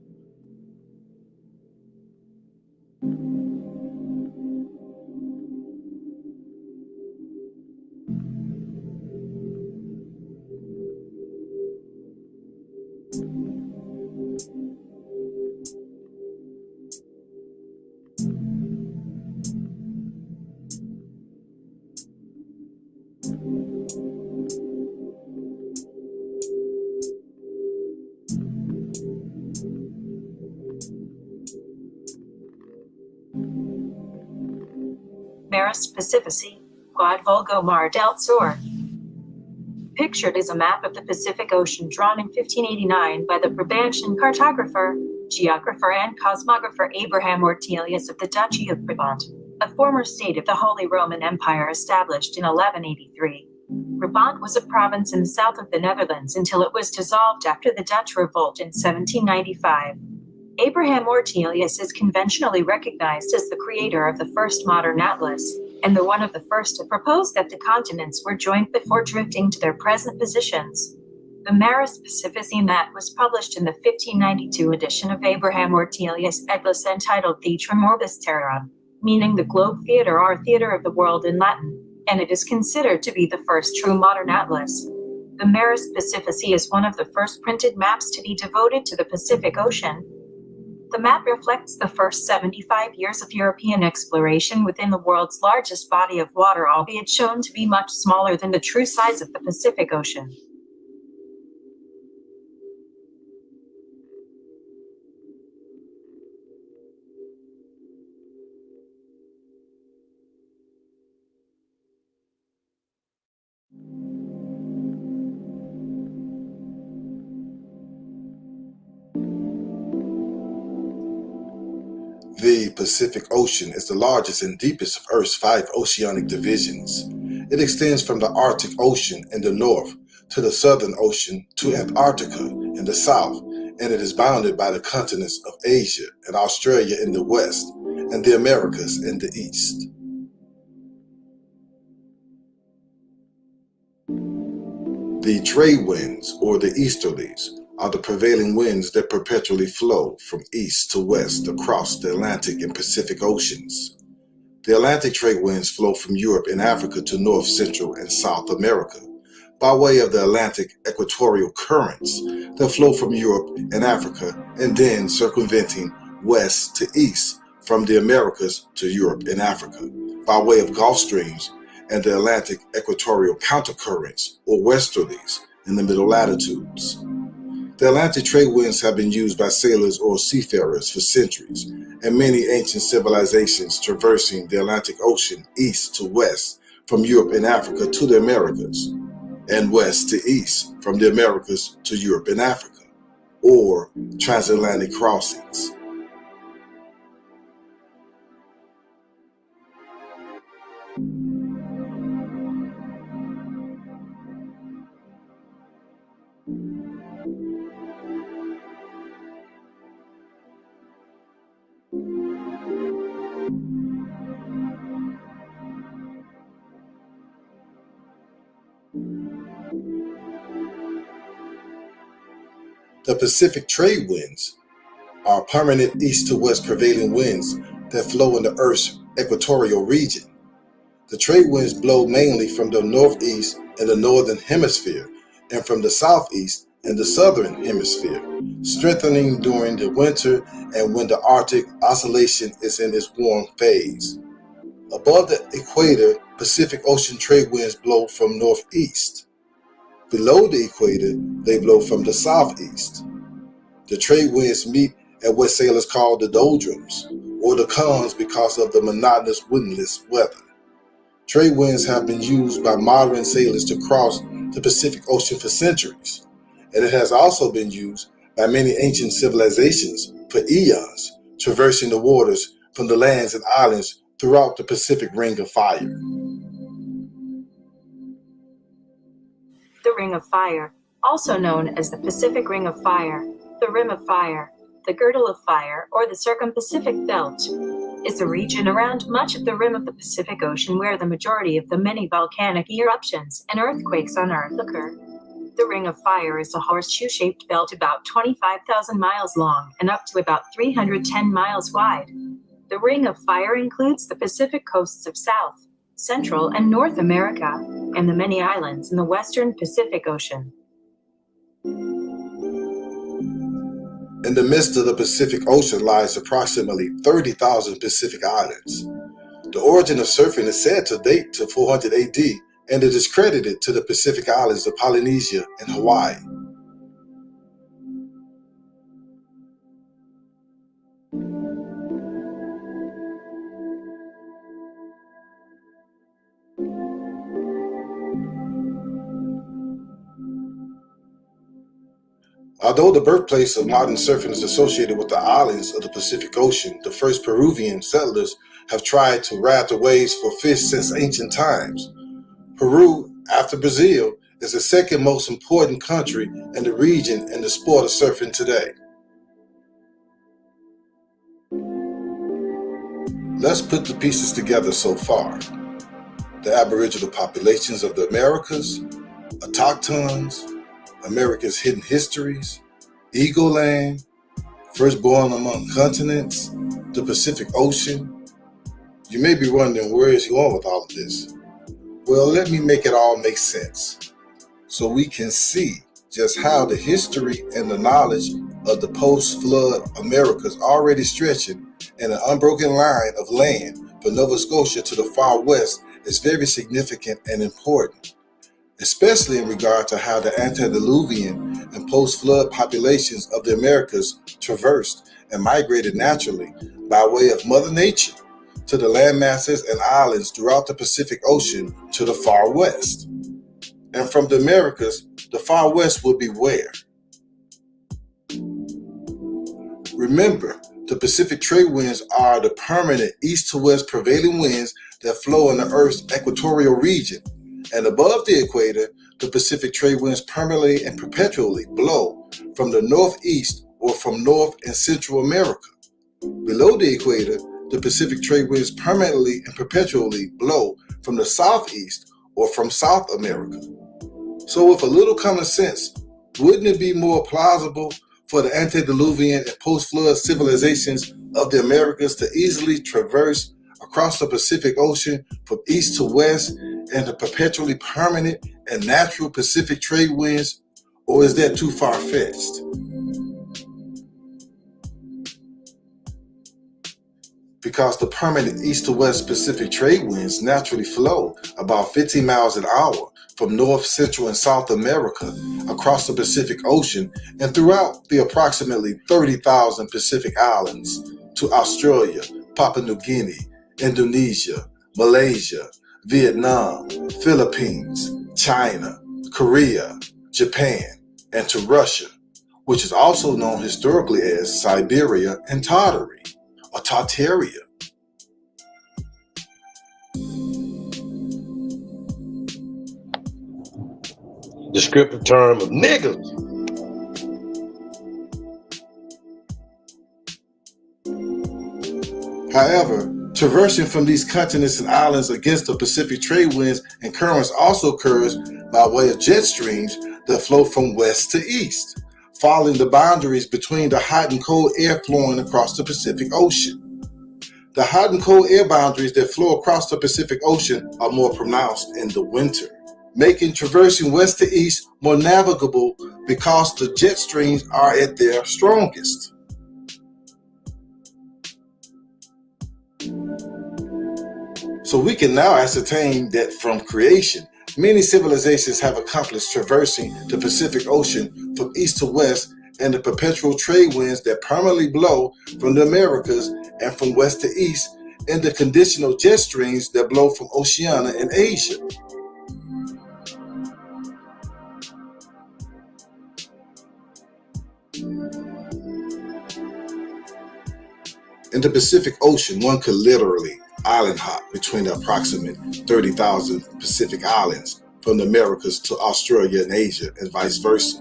Maris Pacifici, Quad Volgo Mar del Sur. Pictured is a map of the Pacific Ocean drawn in 1589 by the Brabantian cartographer, geographer, and cosmographer Abraham Ortelius of the Duchy of Brabant, a former state of the Holy Roman Empire established in 1183. Brabant was a province in the south of the Netherlands until it was dissolved after the Dutch revolt in 1795. Abraham Ortelius is conventionally recognized as the creator of the first modern atlas, and the one of the first to propose that the continents were joined before drifting to their present positions. The Maris Pacifici map was published in the 1592 edition of Abraham Ortelius' Atlas entitled Theatrum Orbis Terra, meaning the globe theater or theater of the world in Latin, and it is considered to be the first true modern atlas. The Maris Pacifici is one of the first printed maps to be devoted to the Pacific Ocean. The map reflects the first 75 years of European exploration within the world's largest body of water, albeit shown to be much smaller than the true size of the Pacific Ocean. The Pacific Ocean is the largest and deepest of Earth's 5 oceanic divisions. It extends from the Arctic Ocean in the north to the Southern Ocean to Antarctica in the south, and it is bounded by the continents of Asia and Australia in the west and the Americas in the east. The trade winds, or the easterlies, are the prevailing winds that perpetually flow from east to west across the Atlantic and Pacific Oceans. The Atlantic trade winds flow from Europe and Africa to North, Central, and South America by way of the Atlantic equatorial currents that flow from Europe and Africa and then circumventing west to east from the Americas to Europe and Africa by way of Gulf streams and the Atlantic equatorial countercurrents, or westerlies, in the middle latitudes. The Atlantic trade winds have been used by sailors or seafarers for centuries, and many ancient civilizations traversing the Atlantic Ocean east to west from Europe and Africa to the Americas, and west to east from the Americas to Europe and Africa, or transatlantic crossings. The Pacific trade winds are permanent east to west prevailing winds that flow in the Earth's equatorial region. The trade winds blow mainly from the northeast in the northern hemisphere and from the southeast in the southern hemisphere, strengthening during the winter and when the Arctic oscillation is in its warm phase. Above the equator, Pacific Ocean trade winds blow from northeast. Below the equator, they blow from the southeast. The trade winds meet at what sailors call the doldrums, or the cons, because of the monotonous windless weather. Trade winds have been used by modern sailors to cross the Pacific Ocean for centuries, and it has also been used by many ancient civilizations for eons, traversing the waters from the lands and islands throughout the Pacific Ring of Fire. The Ring of Fire, also known as the Pacific Ring of Fire, the Rim of Fire, the Girdle of Fire, or the Circum-Pacific Belt, is a region around much of the rim of the Pacific Ocean where the majority of the many volcanic eruptions and earthquakes on Earth occur. The Ring of Fire is a horseshoe-shaped belt about 25,000 miles long and up to about 310 miles wide. The Ring of Fire includes the Pacific coasts of South, Central, and North America, and the many islands in the western Pacific Ocean. In the midst of the Pacific Ocean lies approximately 30,000 Pacific islands. The origin of surfing is said to date to 400 AD, and it is credited to the Pacific Islands of Polynesia and Hawaii. Although the birthplace of modern surfing is associated with the islands of the Pacific Ocean, the first Peruvian settlers have tried to ride the waves for fish since ancient times. Peru, after Brazil, is the second most important country in the region in the sport of surfing today. Let's put the pieces together so far. The Aboriginal populations of the Americas, autochtons, America's hidden histories, Eagle Land, firstborn among continents, the Pacific Ocean. You may be wondering, where is he going with all of this? Well, let me make it all make sense so we can see just how the history and the knowledge of the post-flood Americas already stretching in an unbroken line of land from Nova Scotia to the far west is very significant and important, especially in regard to how the antediluvian and post-flood populations of the Americas traversed and migrated naturally by way of Mother Nature to the landmasses and islands throughout the Pacific Ocean to the far west. And from the Americas, the far west will be where? Remember, the Pacific trade winds are the permanent east to west prevailing winds that flow in the Earth's equatorial region. And above the equator, the Pacific trade winds permanently and perpetually blow from the northeast or from North and Central America. Below the equator, the Pacific trade winds permanently and perpetually blow from the southeast or from South America. So with a little common sense, wouldn't it be more plausible for the antediluvian and post-flood civilizations of the Americas to easily traverse across the Pacific Ocean from east to west and the perpetually permanent and natural Pacific trade winds? Or is that too far-fetched? Because the permanent east to west Pacific trade winds naturally flow about 15 miles an hour from North, Central, and South America across the Pacific Ocean and throughout the approximately 30,000 Pacific islands to Australia, Papua New Guinea, Indonesia, Malaysia, Vietnam, Philippines, China, Korea, Japan, and to Russia, which is also known historically as Siberia and Tartary, or Tartaria. Descriptive term of niggas. However, traversing from these continents and islands against the Pacific trade winds and currents also occurs by way of jet streams that flow from west to east, following the boundaries between the hot and cold air flowing across the Pacific Ocean. The hot and cold air boundaries that flow across the Pacific Ocean are more pronounced in the winter, making traversing west to east more navigable because the jet streams are at their strongest. So we can now ascertain that from creation, many civilizations have accomplished traversing the Pacific Ocean from east to west and the perpetual trade winds that permanently blow from the Americas and from west to east and the conditional jet streams that blow from Oceania and Asia. In the Pacific Ocean, one could literally island hop between the approximate 30,000 Pacific islands from the Americas to Australia and Asia and vice versa.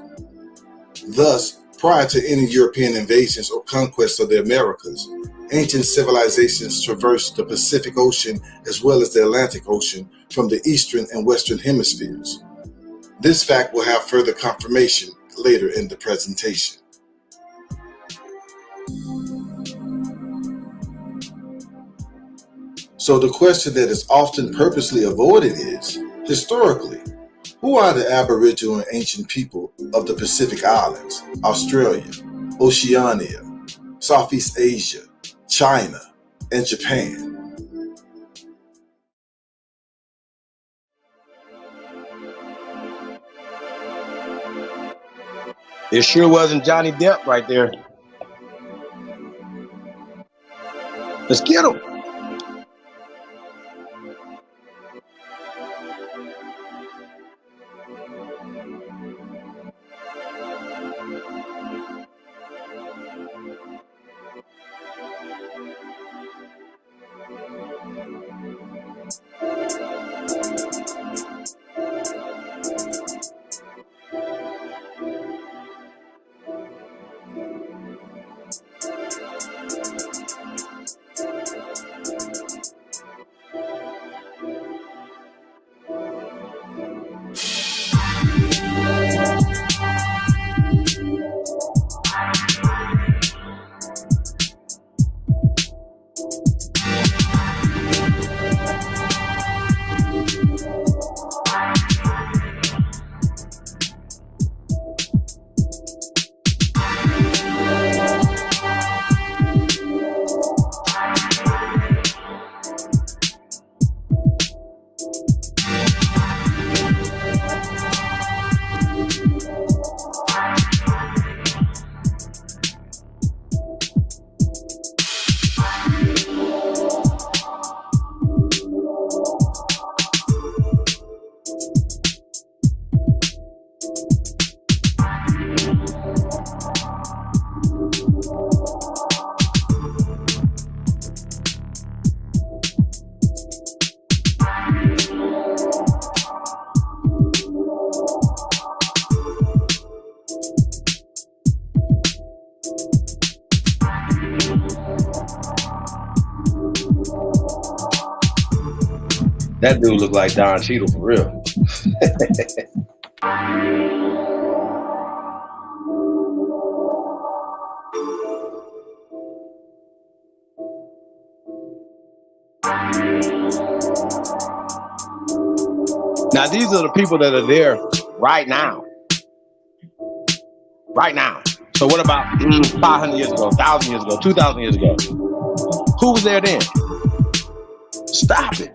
Thus, prior to any European invasions or conquests of the Americas, ancient civilizations traversed the Pacific Ocean as well as the Atlantic Ocean from the eastern and western hemispheres. This fact will have further confirmation later in the presentation. So the question that is often purposely avoided is, historically, who are the Aboriginal and ancient people of the Pacific Islands, Australia, Oceania, Southeast Asia, China, and Japan? It sure wasn't Johnny Depp right there. Let's get him. That dude look like Don Cheadle for real. Now, these are the people that are there right now. Right now. So what about 500 years ago, 1,000 years ago, 2,000 years ago? Who was there then? Stop it.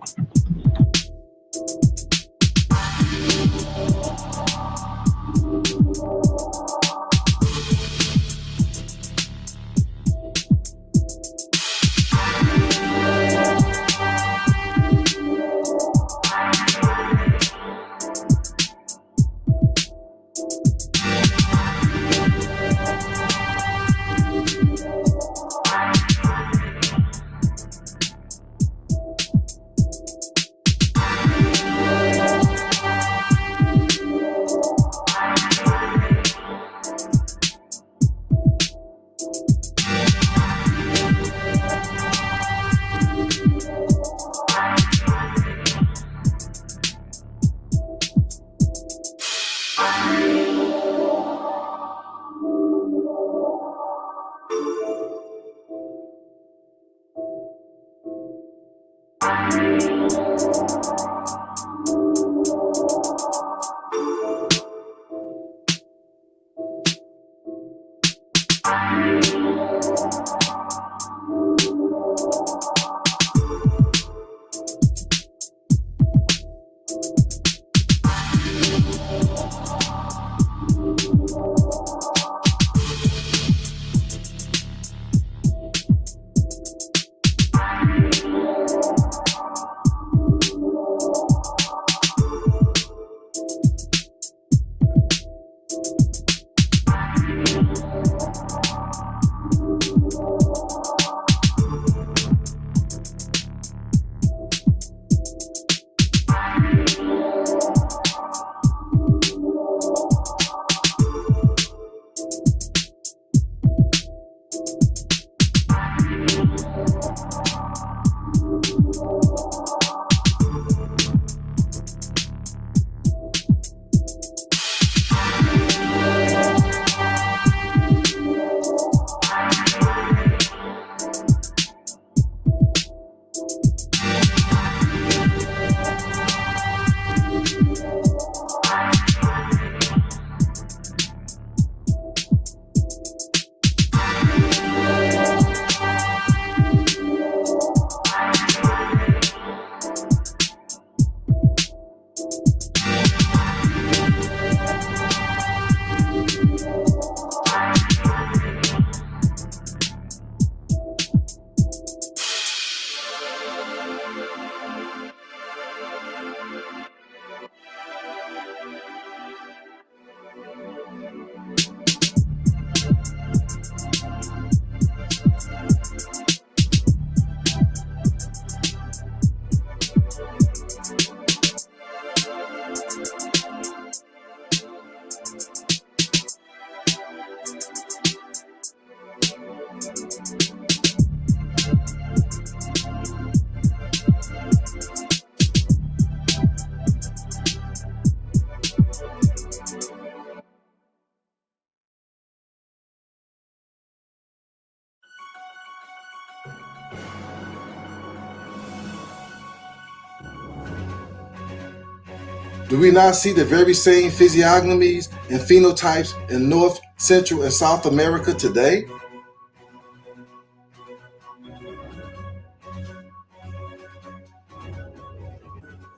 Do we not see the very same physiognomies and phenotypes in North, Central, and South America today?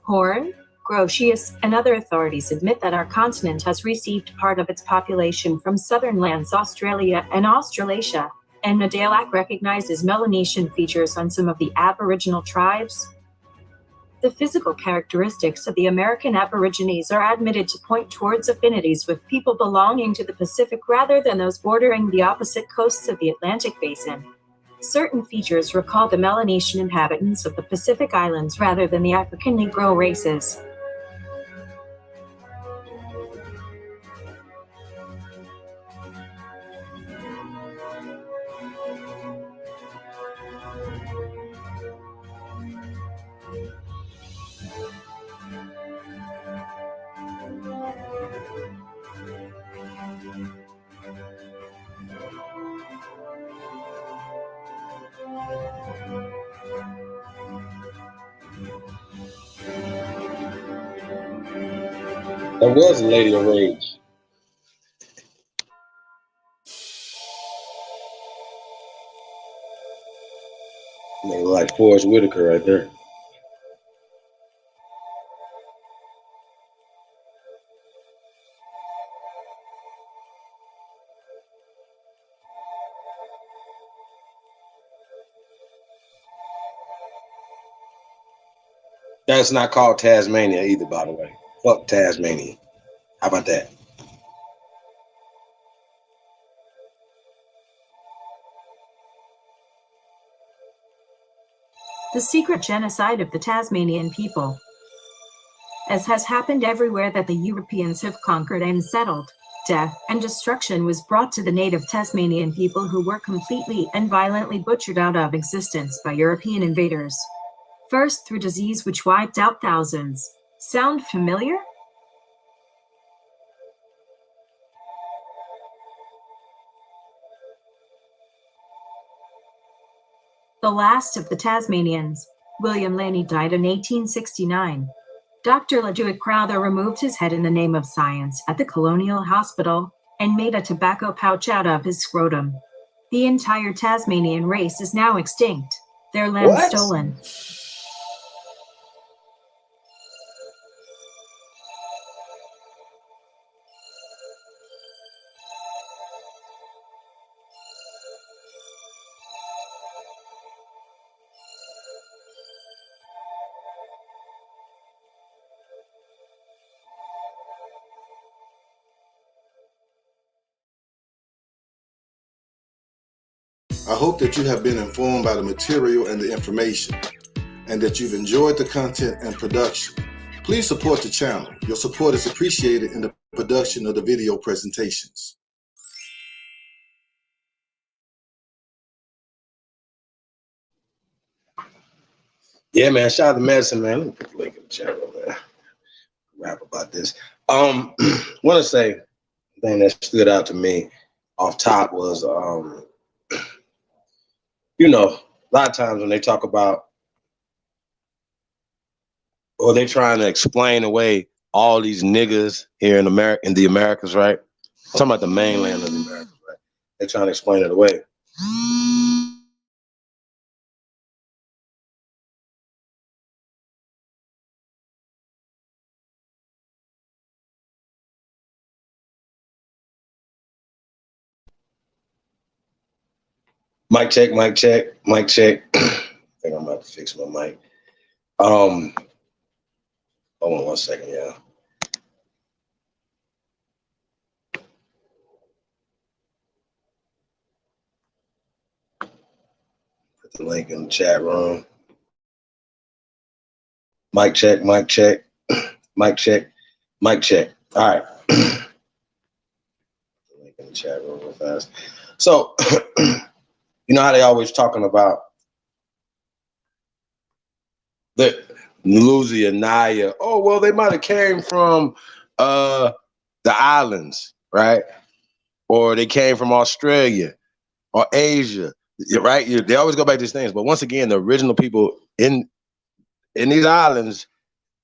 Horn, Grotius, and other authorities admit that our continent has received part of its population from southern lands Australia and Australasia, and Nadalak recognizes Melanesian features on some of the Aboriginal tribes. The physical characteristics of the American Aborigines are admitted to point towards affinities with people belonging to the Pacific rather than those bordering the opposite coasts of the Atlantic Basin. Certain features recall the Melanesian inhabitants of the Pacific Islands rather than the African Negro races. There was a Lady of Rage. Nigga like Forrest Whitaker right there. That's not called Tasmania either, by the way. Fuck Tasmania. How about that? The secret genocide of the Tasmanian people. As has happened everywhere that the Europeans have conquered and settled, death and destruction was brought to the native Tasmanian people who were completely and violently butchered out of existence by European invaders. First through disease which wiped out thousands. Sound familiar? The last of the Tasmanians, William Laney, died in 1869. Dr. Leduc Crowther removed his head in the name of science at the Colonial Hospital and made a tobacco pouch out of his scrotum. The entire Tasmanian race is now extinct. Their land stolen. I hope that you have been informed by the material and the information, and that you've enjoyed the content and production. Please support the channel. Your support is appreciated in the production of the video presentations. Yeah, man. Shout out to Medicine, man. Let me put the link in the chat room, man. Rap about this. Want to say the thing that stood out to me off top was, you know, a lot of times when they talk about, or they trying to explain away all these niggas here in America, in the Americas, right? I'm talking about the mainland of the Americas, right? They're trying to explain it away. Mic check, mic check, mic check. I think I'm about to fix my mic. Hold on 1 second, yeah. Put the link in the chat room. Mic check, mic check, mic check, mic check. All right. Link in the chat room real fast. So, you know how they always talking about the Louisiana? Oh, well, they might have came from the islands, right? Or they came from Australia or Asia, right? They always go back to these things. But once again, the original people in these islands,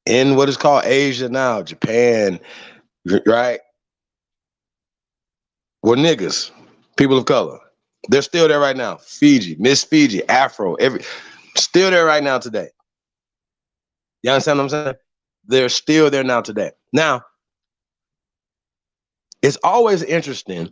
in what is called Asia now, Japan, right, were niggas, people of color. They're still there right now. Fiji, Miss Fiji, Afro, still there right now today. You understand what I'm saying? They're still there now today. Now, it's always interesting.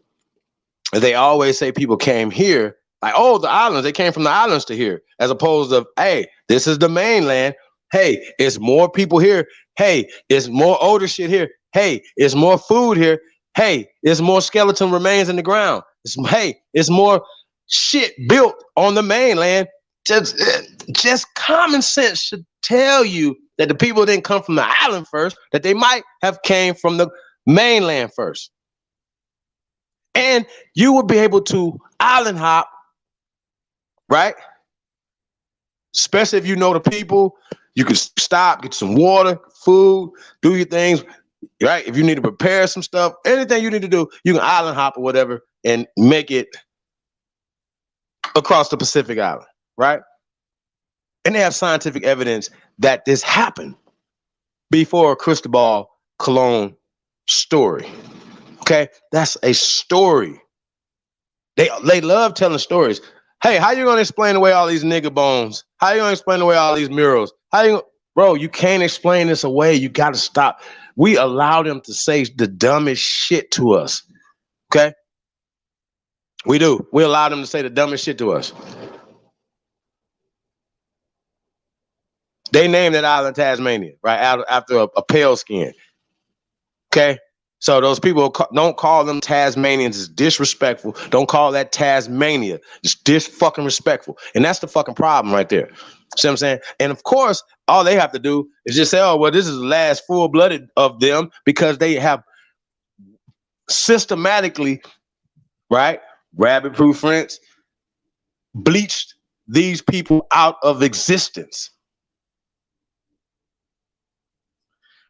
They always say people came here, like, oh, the islands, they came from the islands to here, as opposed to, hey, this is the mainland. Hey, it's more people here. Hey, it's more older shit here. Hey, it's more food here. Hey, it's more skeleton remains in the ground. It's more shit built on the mainland. Just common sense should tell you that the people didn't come from the island first, that they might have came from the mainland first. And you would be able to island hop, right? Especially if you know the people, you can stop, get some water, food, do your things, right? If you need to prepare some stuff, anything you need to do, you can island hop or whatever and make it across the Pacific Island, right? And they have scientific evidence that this happened before Cristobal Colon story. Okay, that's a story. They love telling stories. Hey, how you gonna explain away all these nigga bones? How you gonna explain away all these murals? Bro, you can't explain this away. You gotta stop. We allow them to say the dumbest shit to us. Okay? We do. We allow them to say the dumbest shit to us. They named that island Tasmania, right? After a pale skin. Okay? So those people don't call them Tasmanians. It's disrespectful. Don't call that Tasmania. It's fucking respectful. And that's the fucking problem right there. See what I'm saying? And of course, all they have to do is just say, oh, well, this is the last full-blooded of them because they have systematically, right, rabbit-proof French, bleached these people out of existence.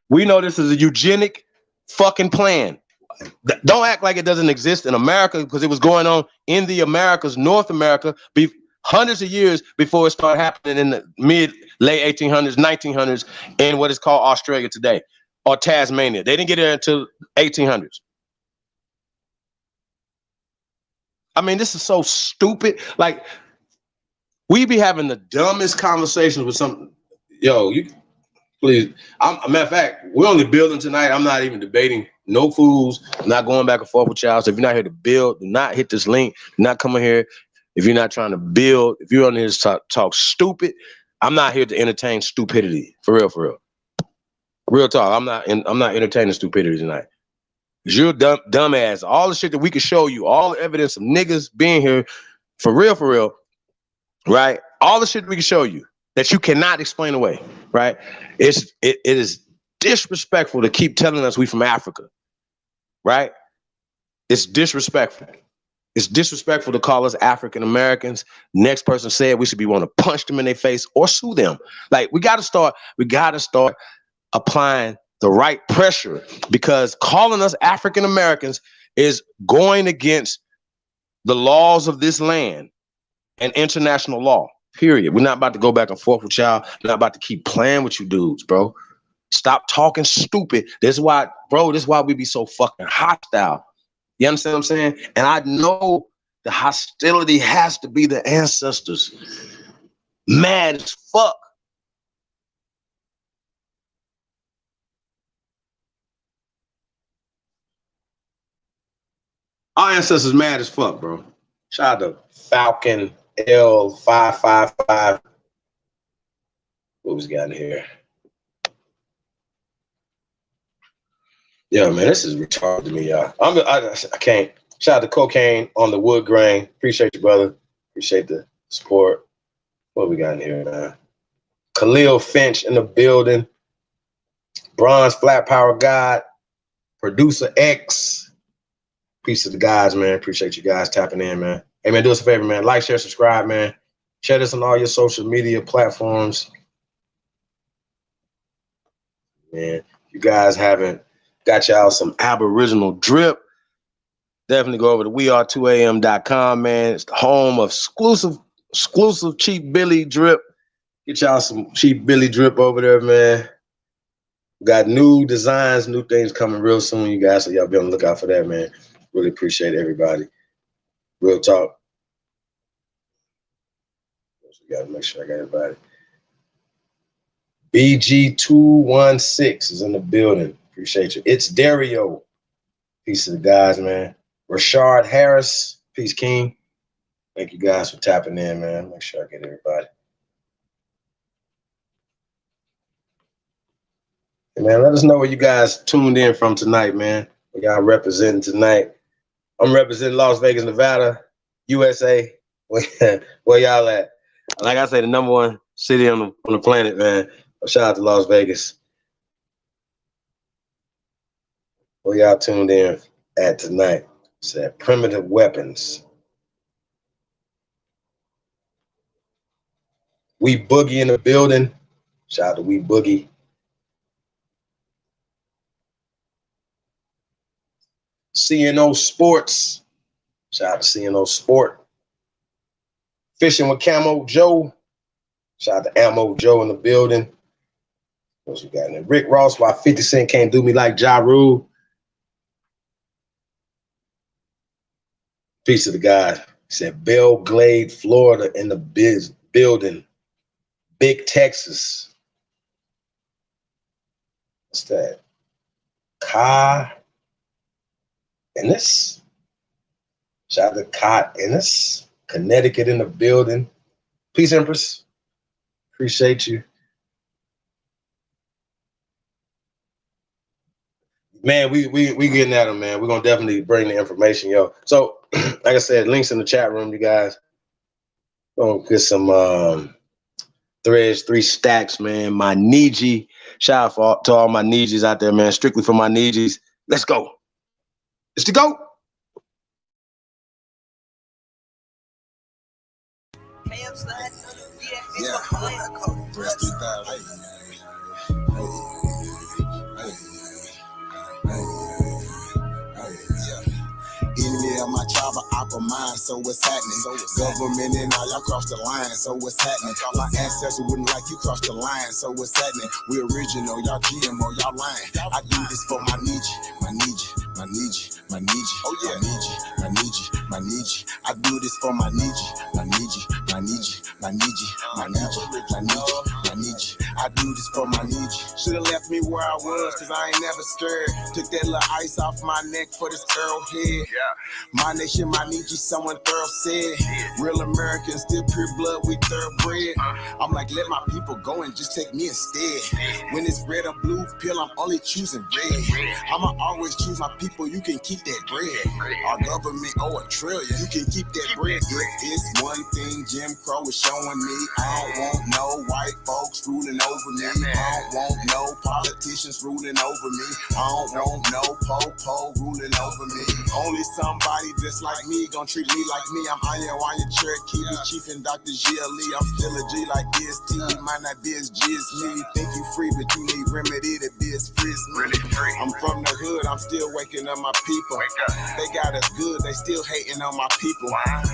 We know this is a eugenic fucking plan. Don't act like it doesn't exist in America because it was going on in the Americas, North America, hundreds of years before it started happening in the late 1800s, 1900s, in what is called Australia today, or Tasmania. They didn't get there until 1800s. I mean, this is so stupid. Like, we be having the dumbest conversations with some, you please. A matter of fact, we're only building tonight. I'm not even debating. No fools. I'm not going back and forth with y'all. So if you're not here to build, do not hit this link. Do not come in here. If you're not trying to build, if you're on here to talk stupid, I'm not here to entertain stupidity. For real, for real. Real talk. I'm not entertaining stupidity tonight. Because you're a dumbass. All the shit that we can show you, all the evidence of niggas being here, for real, right? All the shit we can show you that you cannot explain away, right? It is disrespectful to keep telling us we from Africa, right? It's disrespectful. It's disrespectful to call us African Americans. Next person said we should be wanting to punch them in their face or sue them. Like, we gotta start applying the right pressure, because calling us African Americans is going against the laws of this land and international law. Period. We're not about to go back and forth with y'all. We're not about to keep playing with you dudes, bro. Stop talking stupid. This is why we be so fucking hostile. You understand what I'm saying? And I know the hostility has to be the ancestors. Mad as fuck. Our ancestors mad as fuck, bro. Shout out to Falcon L555. What was got in here? Yeah, man, this is retarded to me, y'all. I can't. Shout out to Cocaine on the wood grain. Appreciate you, brother. Appreciate the support. What we got in here, man? Khalil Finch in the building. Bronze Flat Power God. Producer X. Peace to the guys, man. Appreciate you guys tapping in, man. Hey, man, do us a favor, man. Like, share, subscribe, man. Share this on all your social media platforms. Man, you guys haven't got y'all some Aboriginal drip, definitely go over to weare2am.com, man. It's the home of exclusive cheap Billy drip. Get y'all some cheap Billy drip over there, man. We got new designs, new things coming real soon, you guys, so y'all be on the lookout for that, man. Really appreciate everybody. Real talk. We gotta make sure I got everybody. BG216 is in the building. Appreciate you. It's Dario. Peace to the guys, man. Rashard Harris. Peace, King. Thank you guys for tapping in, man. Make sure I get everybody. Man, let us know where you guys tuned in from tonight, man. We y'all representing tonight. I'm representing Las Vegas, Nevada, USA. Where y'all at? Like I say, the number one city on the planet, man. Shout out to Las Vegas. Where y'all tuned in at tonight? Said primitive weapons. We Boogie in the building. Shout out to We Boogie. CNO Sports. Shout out to CNO Sport. Fishing with Camo Joe. Shout out to Ammo Joe in the building. What you got in there? Rick Ross, why 50 Cent can't do me like Ja Rule. Peace to the guy. He said Belle Glade, Florida in the building. Big Texas. What's that? Ka Ennis. Shout out to Ka Ennis. Connecticut in the building. Peace, Empress. Appreciate you. Man, we getting at them, man. We're gonna definitely bring the information, yo. So, like I said, links in the chat room, you guys. Gonna get some threads, 3 stacks, man. My Niji. Shout out to all my Nijis out there, man. Strictly for my Nijis. Let's go. It's the go. Enemy of my tribe, opera mind, so what's happening? Government and all y'all cross the line, so what's happening? My ancestors wouldn't like you cross the line, so what's happening? We original, y'all GMO, y'all lying. I do this for my Niji, my Niji, my Niji, my Niji, oh yeah, my Niji, my Niji. I do this for my Niji, my Niji, my Niji, my Niji, my Niji, my Niji, my Niji. I do this for my Niji. Should've left me where I was, cause I ain't never scared. Took that little ice off my neck for this arrowhead. My nation, my Niji, someone thorough said. Real Americans, still pure blood, we thoroughbred. I'm like, let my people go and just take me instead. When it's red or blue pill, I'm only choosing red. I'ma always choose my people, you can keep that bread. Our government owe $1 trillion, you can keep that bread. If it's one thing Jim Crow is showing me, I don't want no white folks ruling over me. I don't want no politicians ruling over me. I don't want no po-po ruling over me. Only somebody just like me gon' treat me like me. I'm Iron Cherokee, the Chief and Dr. G.L.E. I'm still a G like DST. Might not be as G as me. You think you free, but you need remedy to be as free as me. I'm from the hood, I'm still waking up my people. They got us good, they still hating on my people.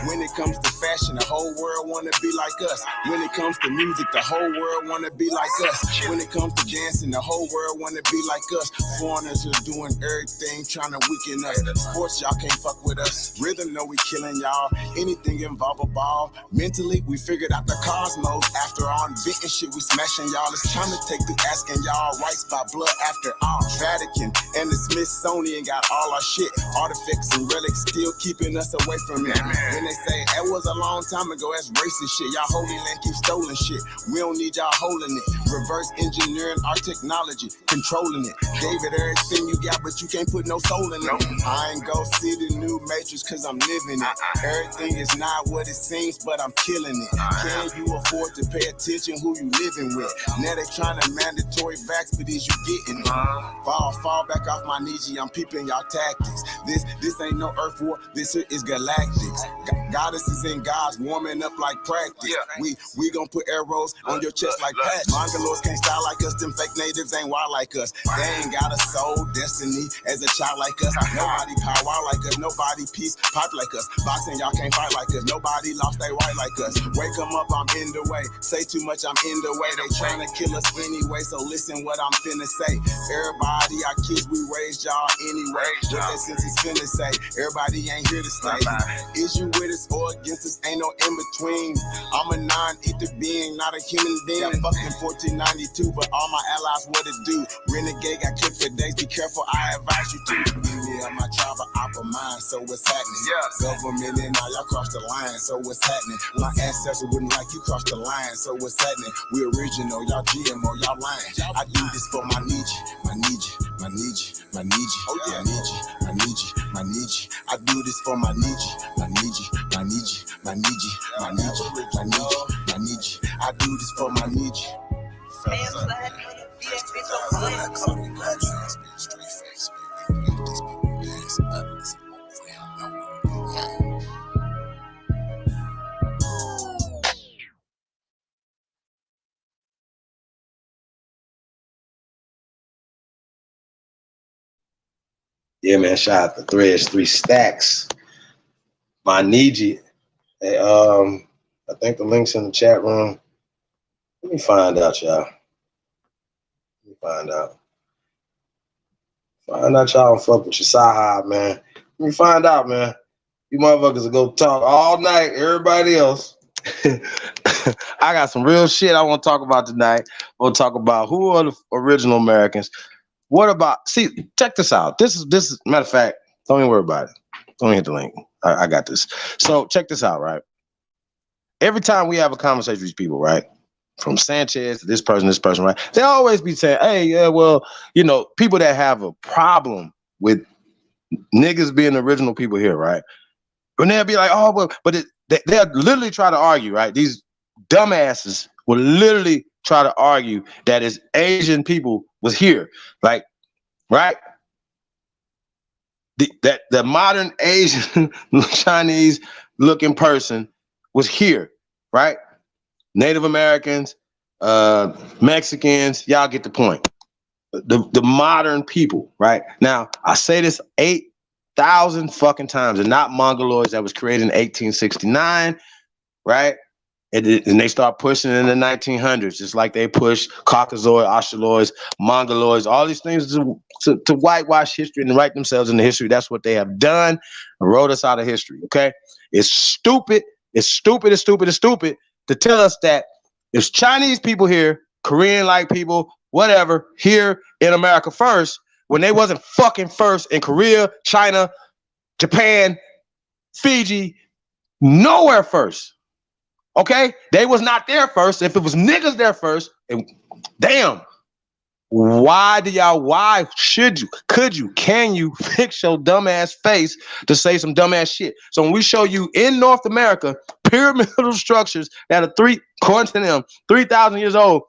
When it comes to fashion, the whole world wanna be like us. When it comes to music, the whole world wanna be like us. When it comes to dancing, the whole world wanna be like us. Foreigners are doing everything, trying to weaken us. Sports, y'all can't fuck with us. Rhythm, know we killing y'all. Anything involve a ball. Mentally, we figured out the cosmos. After all inventing shit, we smashing y'all. It's time to take through asking y'all rights by blood after all. Vatican and the Smithsonian got all our shit. Artifacts and relics still keeping us away from it. When they say that was a long time ago, that's racist shit. Y'all holy land keep stolen shit. We don't need y'all holding it. Reverse engineering our technology, controlling it. Gave it everything you got, but you can't put no soul in it. I ain't go see the new Matrix cause I'm living it. Everything is not what it seems, but I'm killing it. Can you afford to pay attention who you living with? Now they trying to mandatory vax, but is you getting it? Fall back off my Niji, I'm peeping y'all tactics. This ain't no earth war, this is galactics. Goddesses and gods warming up like practice. We gon' put arrows on your chest like patch. Mongoloids can't style like us, them fake natives ain't wild like us. They ain't got a soul, destiny as a child like us. Nobody power like us, nobody peace pipe like us. Boxing, y'all can't fight like us. Nobody lost they right like us. Wake them up, I'm in the way. Say too much, I'm in the way. They trying to kill us anyway, so listen what I'm finna say. Everybody, our kids, we raised y'all anyway. What that sense is finna say. Everybody ain't here to stay. Is you with us or against us? Ain't no in between. I'm a non-ether being, not a human being. I fucked in 1492, but all my allies what it do. Renegade got kicked for days. Be careful, I advise you to. Yeah, my tribe of opera for mine, so what's happening? Government and all, y'all crossed the line, so what's happening? My ancestors wouldn't like you crossed the line, so what's happening? We original, y'all GMO, y'all lying. I do this for my Nietzsche, my Nietzsche, my Nietzsche, my Nietzsche, oh yeah, Nietzsche, my Nietzsche, my Nietzsche. I do this for my Nietzsche, my Nietzsche, my Nietzsche, my Nietzsche, my Nietzsche, my Nietzsche, my Nietzsche. I do this for my Nietzsche. Yeah, man. Shout out to Threads 3 Stacks. My Niji. Hey, I think the link's in the chat room. Let me find out, y'all. Let me find out. Find out y'all don't fuck with your side, man. Let me find out, man. You motherfuckers will go talk all night, everybody else. I got some real shit I want to talk about tonight. We'll talk about who are the original Americans. What about, see, check this out. This is matter of fact, don't even worry about it. Don't even hit the link. I got this. So check this out, right? Every time we have a conversation with these people, right? From Sanchez to this person, right? They always be saying, hey, yeah, well, you know, people that have a problem with niggas being the original people here, right? And they'll be like, oh, well, but they'll literally try to argue, right? These dumbasses will literally try to argue that it's Asian people was here, like, right? The modern Asian Chinese looking person was here, right? Native Americans, Mexicans, y'all get the point. The modern people, right? Now, I say this 8,000 fucking times, and not Mongoloids that was created in 1869, right? And they start pushing in the 1900s, just like they push Caucasoid, Australoids, Mongoloids, all these things to whitewash history and write themselves into history. That's what they have done and wrote us out of history, okay? It's stupid. It's stupid. It's stupid. It's stupid to tell us that there's Chinese people here, Korean-like people, whatever, here in America first, when they wasn't fucking first in Korea, China, Japan, Fiji, nowhere first. Okay? They was not there first. If it was niggas there first, damn. Why should you, could you, can you fix your dumbass face to say some dumbass shit? So when we show you in North America, pyramidal structures that are according to them, 3,000 years old,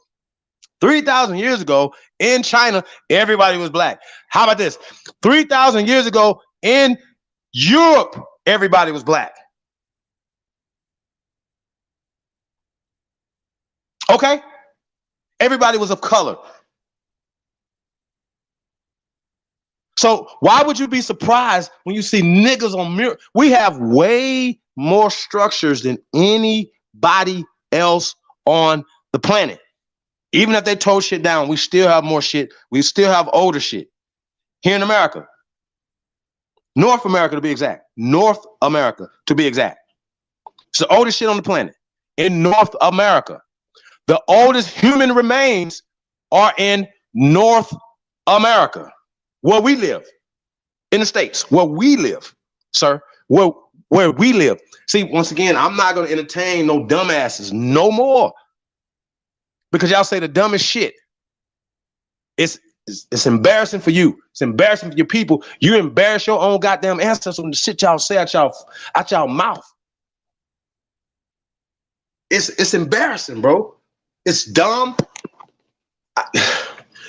3,000 years ago in China, everybody was black. How about this? 3,000 years ago in Europe, everybody was black. Okay? Everybody was of color. So why would you be surprised when you see niggas on mirror? We have way more structures than anybody else on the planet. Even if they tore shit down, we still have more shit. We still have older shit here in America. North America to be exact. North America to be exact. It's the oldest shit on the planet in North America. The oldest human remains are in North America, where we live, in the States, where we live, sir, where we live. See, once again, I'm not going to entertain no dumbasses no more because y'all say the dumbest shit. It's embarrassing for you. It's embarrassing for your people. You embarrass your own goddamn ancestors on the shit y'all say out y'all mouth. It's embarrassing, bro. It's dumb.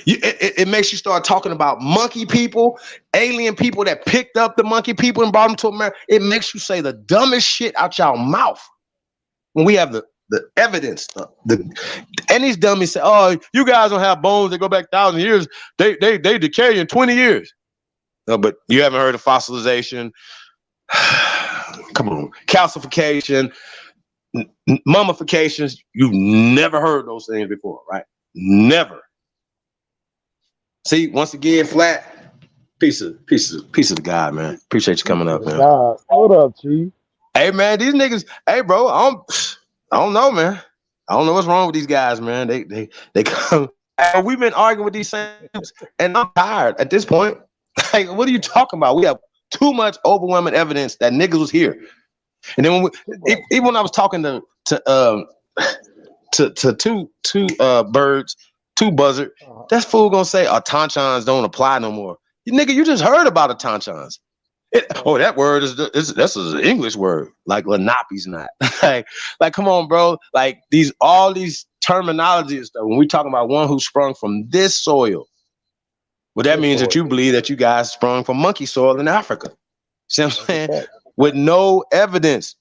It makes you start talking about monkey people, alien people that picked up the monkey people and brought them to America. It makes you say the dumbest shit out y'all mouth when we have the evidence. And these dummies say, "Oh, you guys don't have bones. They go back 1,000 years. They decay in 20 years." No, but you haven't heard of fossilization. Come on, calcification. Mummifications, you've never heard those things before, right? Never. See, once again, Flat, piece of the guy, man. Appreciate you coming up, man. Hold up, Chief. Hey, man, these niggas. Hey, bro, I don't know, man. I don't know what's wrong with these guys, man. They come. We've been arguing with these same dudes, and I'm tired at this point. Like, what are you talking about? We have too much overwhelming evidence that niggas was here. And then even when I was talking to two buzzard, that fool gonna say tauntaun's don't apply no more. Nigga, you just heard about tauntaun's. That word that's an English word. Like Lenape's not. like come on, bro. Like all these terminology and stuff. When we talking about one who sprung from this soil, well, that means that you believe that you guys sprung from monkey soil in Africa. See what I'm saying? With no evidence.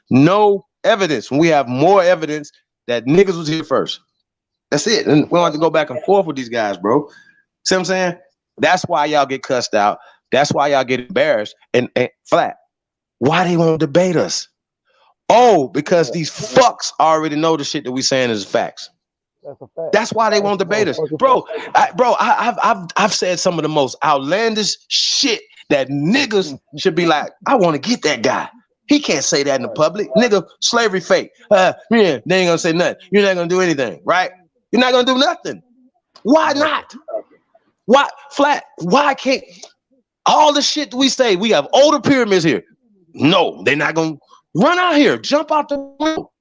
No evidence. When we have more evidence that niggas was here first. That's it. And we don't have to go back and forth with these guys, bro. See what I'm saying? That's why y'all get cussed out. That's why y'all get embarrassed and flat. Why they won't debate us? Oh, because these fucks already know the shit that we saying is facts. That's a fact. That's why they won't debate us, bro. I've said some of the most outlandish shit that niggas should be like, I want to get that guy. He can't say that in the public. Nigga, slavery fake. Yeah, they ain't gonna say nothing. You're not gonna do anything, right? You're not gonna do nothing. Why not? Why flat? Why can't all the shit we say? We have older pyramids here. No, they're not gonna run out here, jump out the window.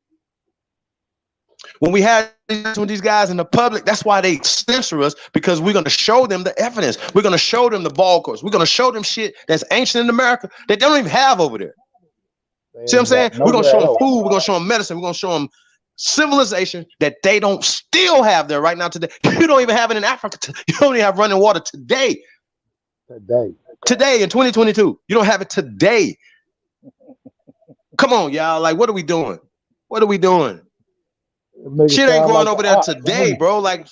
When we had with these guys in the public, that's why they censor us, because we're going to show them the evidence. We're going to show them the ball course. We're going to show them shit that's ancient in America that they don't even have over there. See what I'm saying? We're going to show them food. We're going to show them medicine. We're going to show them civilization that they don't still have there right now today. You don't even have it in Africa. You don't even have running water today. Today in 2022. You don't have it today. Come on, y'all. Like, what are we doing? What are we doing? Shit ain't going over there today, bro. Like,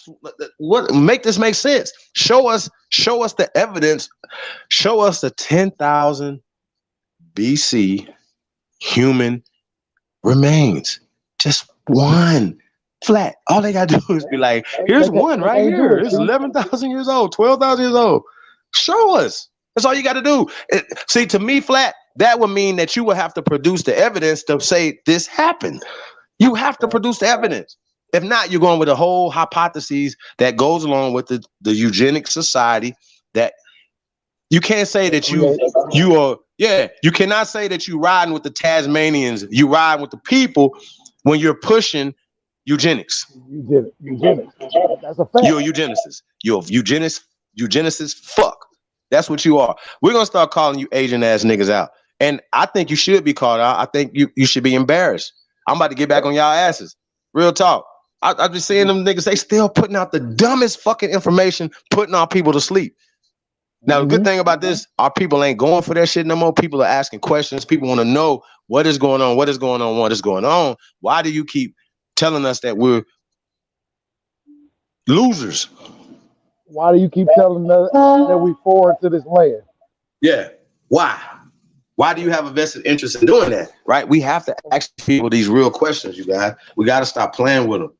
what? Make this make sense. Show us the evidence. Show us the 10,000 BC human remains. Just one flat. All they gotta do is be like, here's one right here. It's 11,000 years old, 12,000 years old. Show us. That's all you got to do. See, to me, flat, that would mean that you would have to produce the evidence to say this happened. You have to produce the evidence. If not, you're going with a whole hypothesis that goes along with the eugenic society that you can't say that you are, you cannot say that you riding with the Tasmanians, you ride with the people when you're pushing eugenics. Eugenics. That's a fact. You're a eugenicist. You're a eugenicist fuck. That's what you are. We're going to start calling you Asian ass niggas out. And I think you should be called out. I think you should be embarrassed. I'm about to get back on y'all asses. Real talk. I've been seeing them niggas, they still putting out the dumbest fucking information, putting our people to sleep. Now, the good thing about this, our people ain't going for that shit no more. People are asking questions. People want to know what is going on, what is going on, what is going on. Why do you keep telling us that we're losers? Why do you keep telling us that we foreign to this land? Yeah. Why? Why do you have a vested interest in doing that? Right? We have to ask people these real questions, you guys. We got to stop playing with them.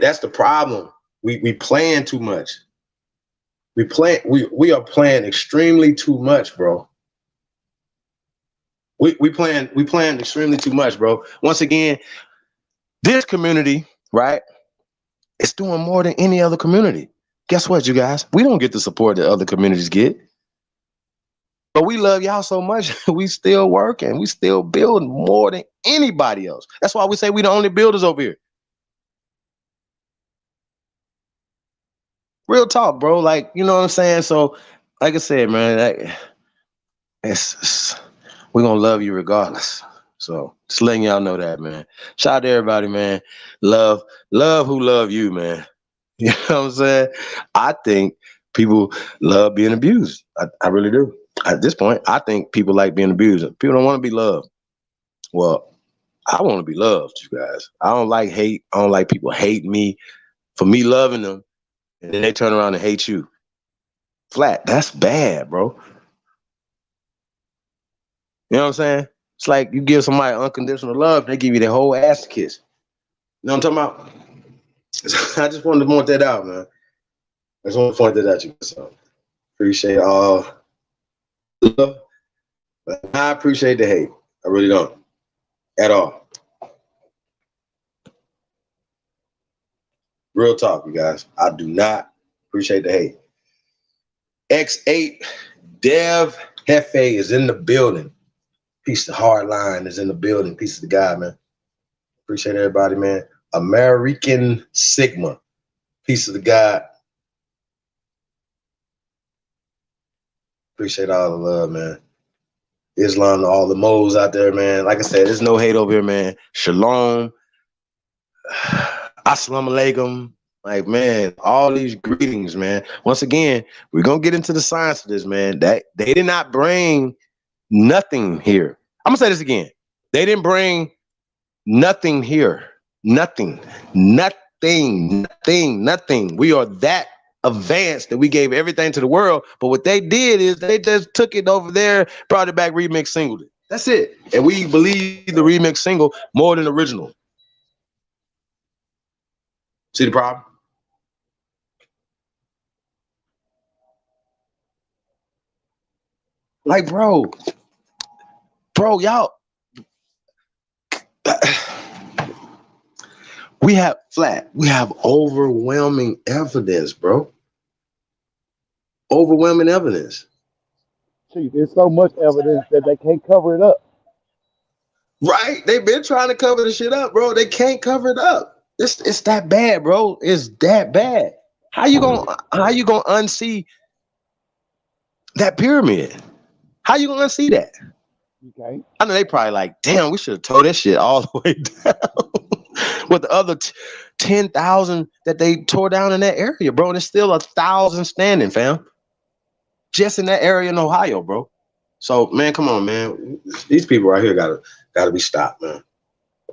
That's the problem. We playing too much. We are playing extremely too much, bro. We playing extremely too much, bro. Once again, this community, right, it's doing more than any other community. Guess what, you guys? We don't get the support that other communities get. But we love y'all so much, we still working. We still building more than anybody else. That's why we say we the only builders over here. Real talk, bro. Like, you know what I'm saying? So, like I said, man, we're going to love you regardless. So, just letting y'all know that, man. Shout out to everybody, man. Love who love you, man. You know what I'm saying? I think people love being abused. I really do. At this point, I think people like being abused. People don't want to be loved. Well, I want to be loved, you guys. I don't like hate. I don't like people hate me for me loving them, and then they turn around and hate you. Flat. That's bad, bro. You know what I'm saying? It's like you give somebody unconditional love, they give you their whole ass to kiss. You know what I'm talking about? I just wanted to point that out, man. I just want to point that out, you guys. So appreciate all love. I appreciate the hate. I really don't. At all. Real talk, you guys. I do not appreciate the hate. X8 Dev Hefe is in the building. Piece of Hardline is in the building. Piece of the guy, man. Appreciate everybody, man. American Sigma. Piece of the guy. Appreciate all the love, man. Islam to all the moles out there, man. Like I said, there's no hate over here, man. Shalom. Assalamu alaikum. Like, man, all these greetings, man. Once again, we're going to get into the science of this, man. That they did not bring nothing here. I'm going to say this again. They didn't bring nothing here. Nothing. We are that advanced that we gave everything to the world. But what they did is they just took it over there, brought it back, remix, singled it. That's it. And we believe the remix single more than the original. See the problem? Like, bro, y'all, we have overwhelming evidence, bro. Overwhelming evidence. See, there's so much evidence that they can't cover it up. Right? They've been trying to cover the shit up, bro. They can't cover it up. It's that bad, bro. It's that bad. How you gonna unsee that pyramid? How you gonna unsee that? Okay. I know they probably like, damn, we should have tore that shit all the way down. With the other 10,000 that they tore down in that area, bro. And there's still 1,000 standing, fam. Just in that area in Ohio, bro. So, man, come on, man. These people right here gotta be stopped, man.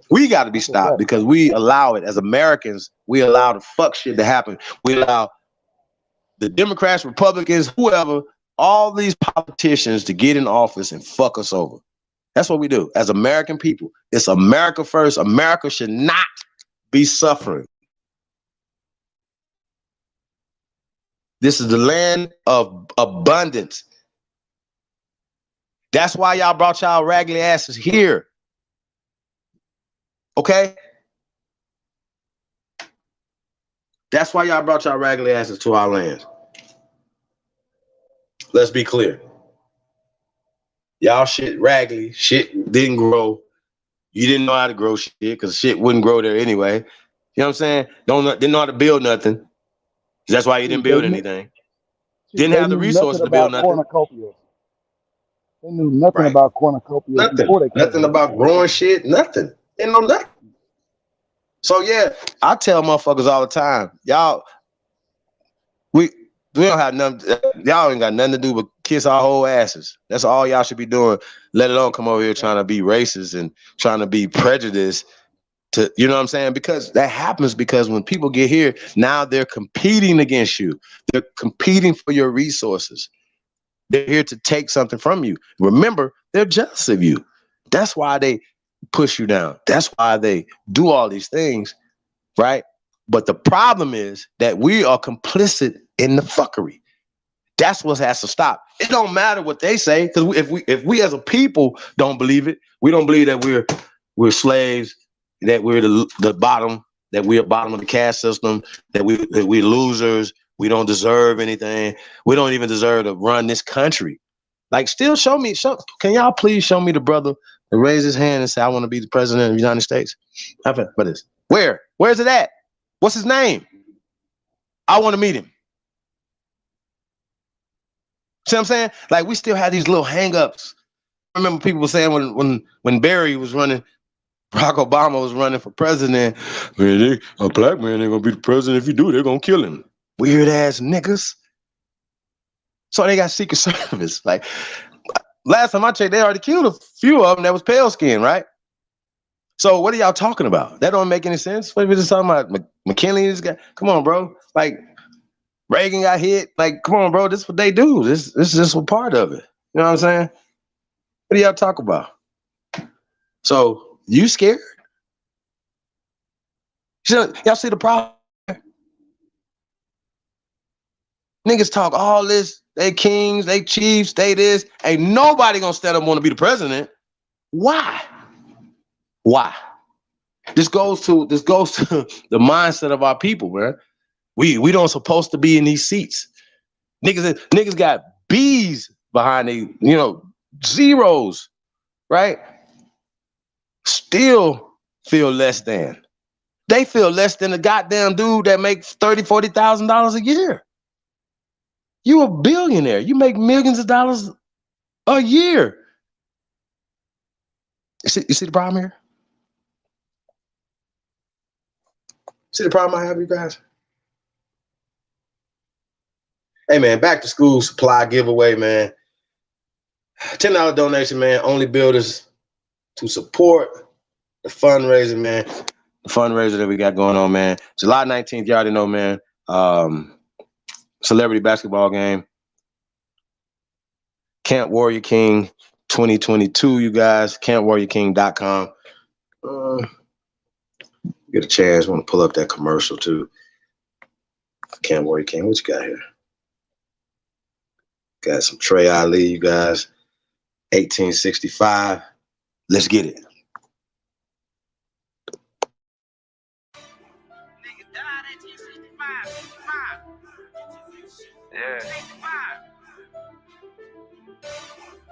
We gotta be stopped because we allow it as Americans. We allow the fuck shit to happen. We allow the Democrats, Republicans, whoever, all these politicians to get in office and fuck us over. That's what we do as American people. It's America first. America should not be suffering. This is the land of abundance. That's why y'all brought y'all raggedy asses here. Okay? That's why y'all brought y'all raggedy asses to our lands. Let's be clear. Y'all shit raggedy. Shit didn't grow. You didn't know how to grow shit because shit wouldn't grow there anyway. You know what I'm saying? Didn't know how to build nothing. That's why you didn't build anything. Didn't have the resources to build nothing. They knew nothing about cornucopias before they came. Nothing about growing shit. Nothing. They know nothing. So yeah, I tell motherfuckers all the time, y'all, we don't have nothing. Y'all ain't got nothing to do but kiss our whole asses. That's all y'all should be doing. Let alone come over here trying to be racist and trying to be prejudiced. To, you know what I'm saying? Because that happens because when people get here, now they're competing against you. They're competing for your resources. They're here to take something from you. Remember, they're jealous of you. That's why they push you down. That's why they do all these things, right? But the problem is that we are complicit in the fuckery. That's what has to stop. It don't matter what they say, because if we as a people don't believe it, we don't believe that we're slaves, that we're the bottom, that we're bottom of the caste system, that we're losers, we don't deserve anything, we don't even deserve to run this country. Like, still can y'all please show me the brother that raised his hand and say, I want to be the president of the United States? What is? Where's it at? What's his name? I want to meet him. See what I'm saying? Like, we still have these little hang-ups. I remember people were saying when Barry was running, Barack Obama was running for president, man, a black man ain't gonna be the president. If you do, they're gonna kill him. Weird ass niggas. So they got Secret Service. Like, last time I checked, they already killed a few of them that was pale skin, right? So what are y'all talking about? That don't make any sense. What are we just talking about? McKinley, this guy? Come on, bro. Like, Reagan got hit. Like, come on, bro. This is what they do. This is just a part of it. You know what I'm saying? What do y'all talk about? So you scared? Y'all see the problem? Niggas talk all this. They kings, they chiefs, they this. Ain't nobody gonna stand up and want to be the president. Why? Why? This goes to the mindset of our people, man. We don't supposed to be in these seats. Niggas got bees behind the, zeros, right? Still feel less than. They feel less than the goddamn dude that makes $30,000, $40,000 a year. You a billionaire. You make millions of dollars a year. You see the problem here? See the problem I have, you guys? Hey, man, back to school supply giveaway, man. $10 donation, man. Only builders to support the fundraiser, man. The fundraiser that we got going on, man. July 19th, you already know, man. Celebrity basketball game. Camp Warrior King 2022, you guys. CampWarriorKing.com. Get a chance. Want to pull up that commercial, too. Camp Warrior King. What you got here? Got some Trey Ali, you guys. 1865. Let's get it. Yeah.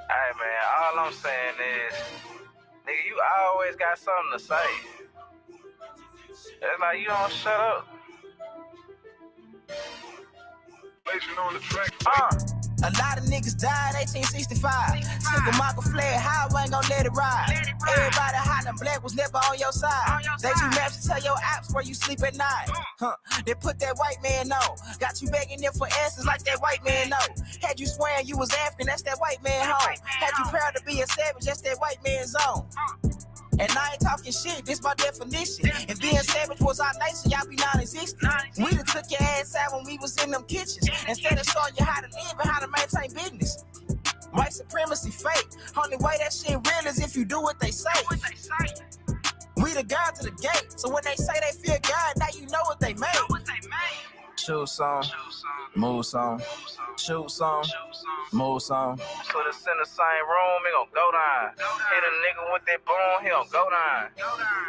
Hey, man, all I'm saying is, nigga, you always got something to say. It's like you don't shut up. On the track. A lot of niggas died 1865. Single Michael fled, how I ain't gon' let it ride. Everybody hot and black was never on your side. They do maps to tell your apps where you sleep at night. They put that white man on. Got you begging them for answers like that white man know. Had you swearing you was African, that's that white man home. Had you proud to be a savage, that's that white man's zone. And I ain't talking shit, this my definition. And being savage was our nature, y'all be non-existent. We done took your ass out when we was in them kitchens. Instead of showing you how to live and how to maintain business. White supremacy fake. Only way that shit real is if you do what they say. We the God to the gate. So when they say they fear God, now you know what they made. Shoot some, move some, shoot some, move some. Put us in the same room, it gon' go down. Hit a nigga with that boom, he gon' go down.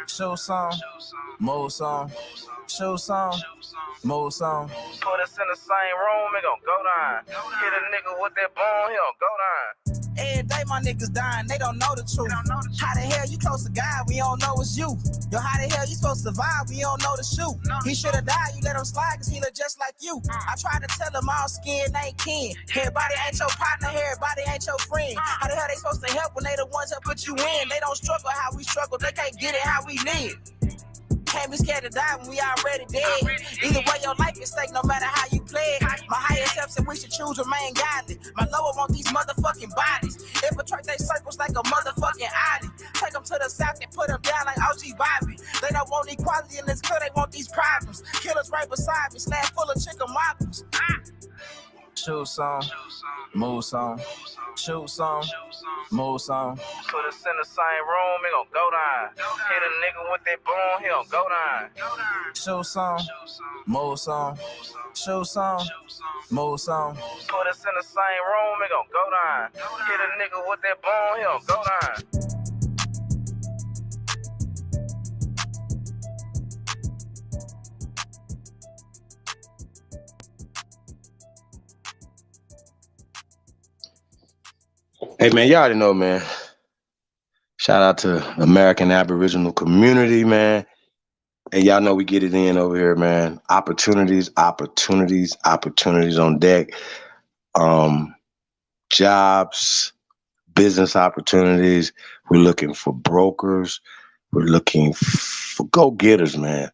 Shoot some, move some, shoot some, move some. Put us in the same room, it gon' go down. Hit a nigga with that boom, he gon' go down. Every day my niggas dying, they don't know the truth. How the hell you close to God, we don't know it's you. Yo, how the hell you supposed to survive, we don't know the shoot. He should've died, you let him slide, cause he look just like you. I tried to tell him all skin ain't kin. Everybody ain't your partner, everybody ain't your friend. How the hell they supposed to help when they the ones that put you in? They don't struggle how we struggle, they can't get it how we live. Can't be scared to die when we already dead. Either way, your life is stake no matter how you play it. My higher self said we should choose remain godly. My lower want these motherfucking bodies. Infiltrate they circles like a motherfucking Audi. Take them to the south and put them down like OG Bobby. They don't want equality in this club, they want these problems. Killers right beside me, slab full of chicken moppers. Shoot some, move some, shoot some, move some. Put us in the same room, it gon' go down. Hit a nigga with that boom, he gon' go down. Shoot some, move some, shoot some, move some. Put us in the same room, it gon' go down. Hit a nigga with that boom, he gon' go down. Hey, man, y'all already know, man. Shout out to American Aboriginal community, man. And y'all know we get it in over here, man. Opportunities on deck. Jobs, business opportunities. We're looking for brokers. We're looking for go-getters, man.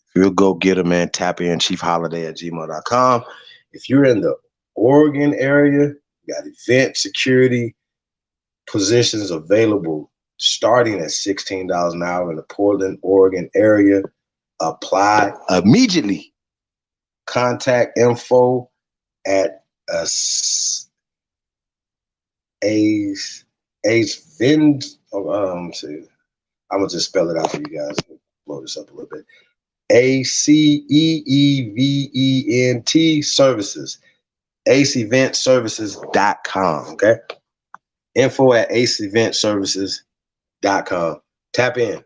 If you're a go-getter, man, tap in chiefholiday@gmail.com. If you're in the Oregon area, you got event security positions available starting at $16 an hour in the Portland, Oregon area. Apply immediately. Contact info at Vind. See, I'm gonna just spell it out for you guys. Blow this up a little bit. ACEEVENT services. AceEventServices.com. Okay. Info at AceEventServices.com. Tap in.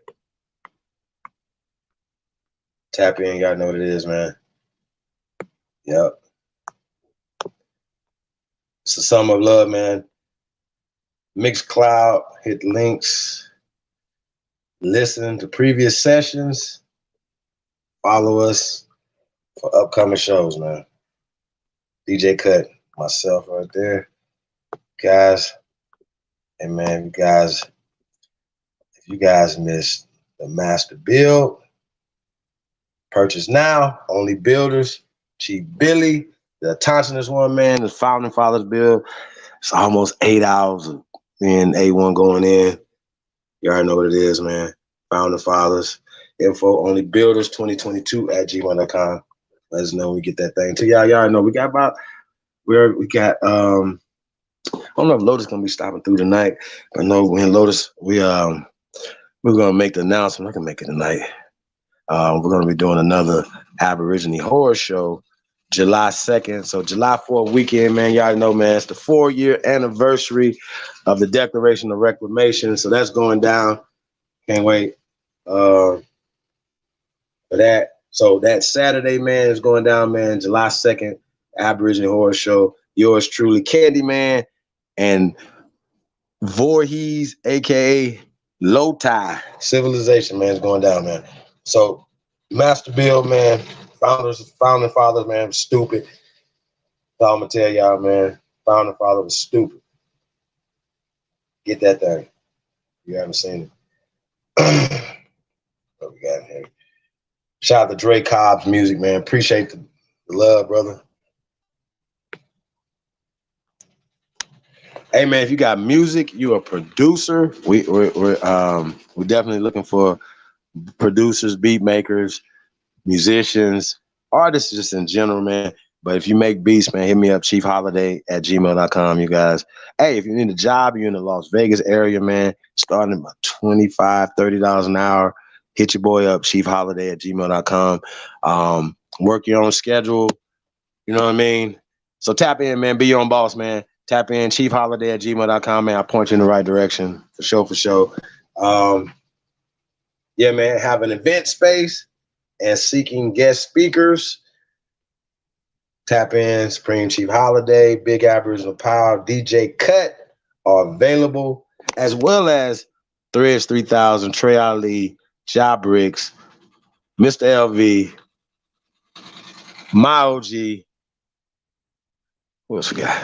Tap in. Y'all know what it is, man. Yep. It's a summer of love, man. Mixcloud, hit links, listen to previous sessions, follow us for upcoming shows, man. DJ Cut, myself right there. Guys, and man, if you guys missed the master build, purchase now, only builders, Chief Billy, the Thompsonist one, man, the Founding Fathers build. It's almost 8 hours of me and A1 going in. You already know what it is, man. Founding Fathers. Info only builders 2022 at gmail.com. Let us know when we get that thing to y'all. Y'all know we got I don't know if Lotus gonna be stopping through tonight, but I know when Lotus we're gonna make the announcement. I can make it tonight. We're gonna be doing another Aborigine horror show July 2nd. So July 4th weekend, man. Y'all know, man, it's the 4-year anniversary of the Declaration of Reclamation. So that's going down. Can't wait for that. So that Saturday, man, is going down, man. July 2nd, Aborigine horror show. Yours truly, Candyman and Voorhees, aka Low Tie Civilization, man, is going down, man. So Master Build, man, founding fathers, man, was stupid. So I'm gonna tell y'all, man, founding father was stupid. Get that thing. You haven't seen it. What we got here? Shout out to Dre Cobb's music, man. Appreciate the love, brother. Hey, man, if you got music, you a producer. We're definitely looking for producers, beat makers, musicians, artists just in general, man. But if you make beats, man, hit me up, chiefholiday@gmail.com, you guys. Hey, if you need a job, you're in the Las Vegas area, man, starting at about $25, $30 an hour, hit your boy up, chiefholiday@gmail.com. Work your own schedule, you know what I mean? So tap in, man, be your own boss, man. Tap in, chiefholiday@gmail.com, man. I'll point you in the right direction, for sure. Yeah, man, have an event space and seeking guest speakers. Tap in, Supreme Chief Holiday, Big Aboriginal Power, DJ Cut are available, as well as Threads 3000, Trey Ali, Ja Bricks, Mr. LV, my OG. What else we got?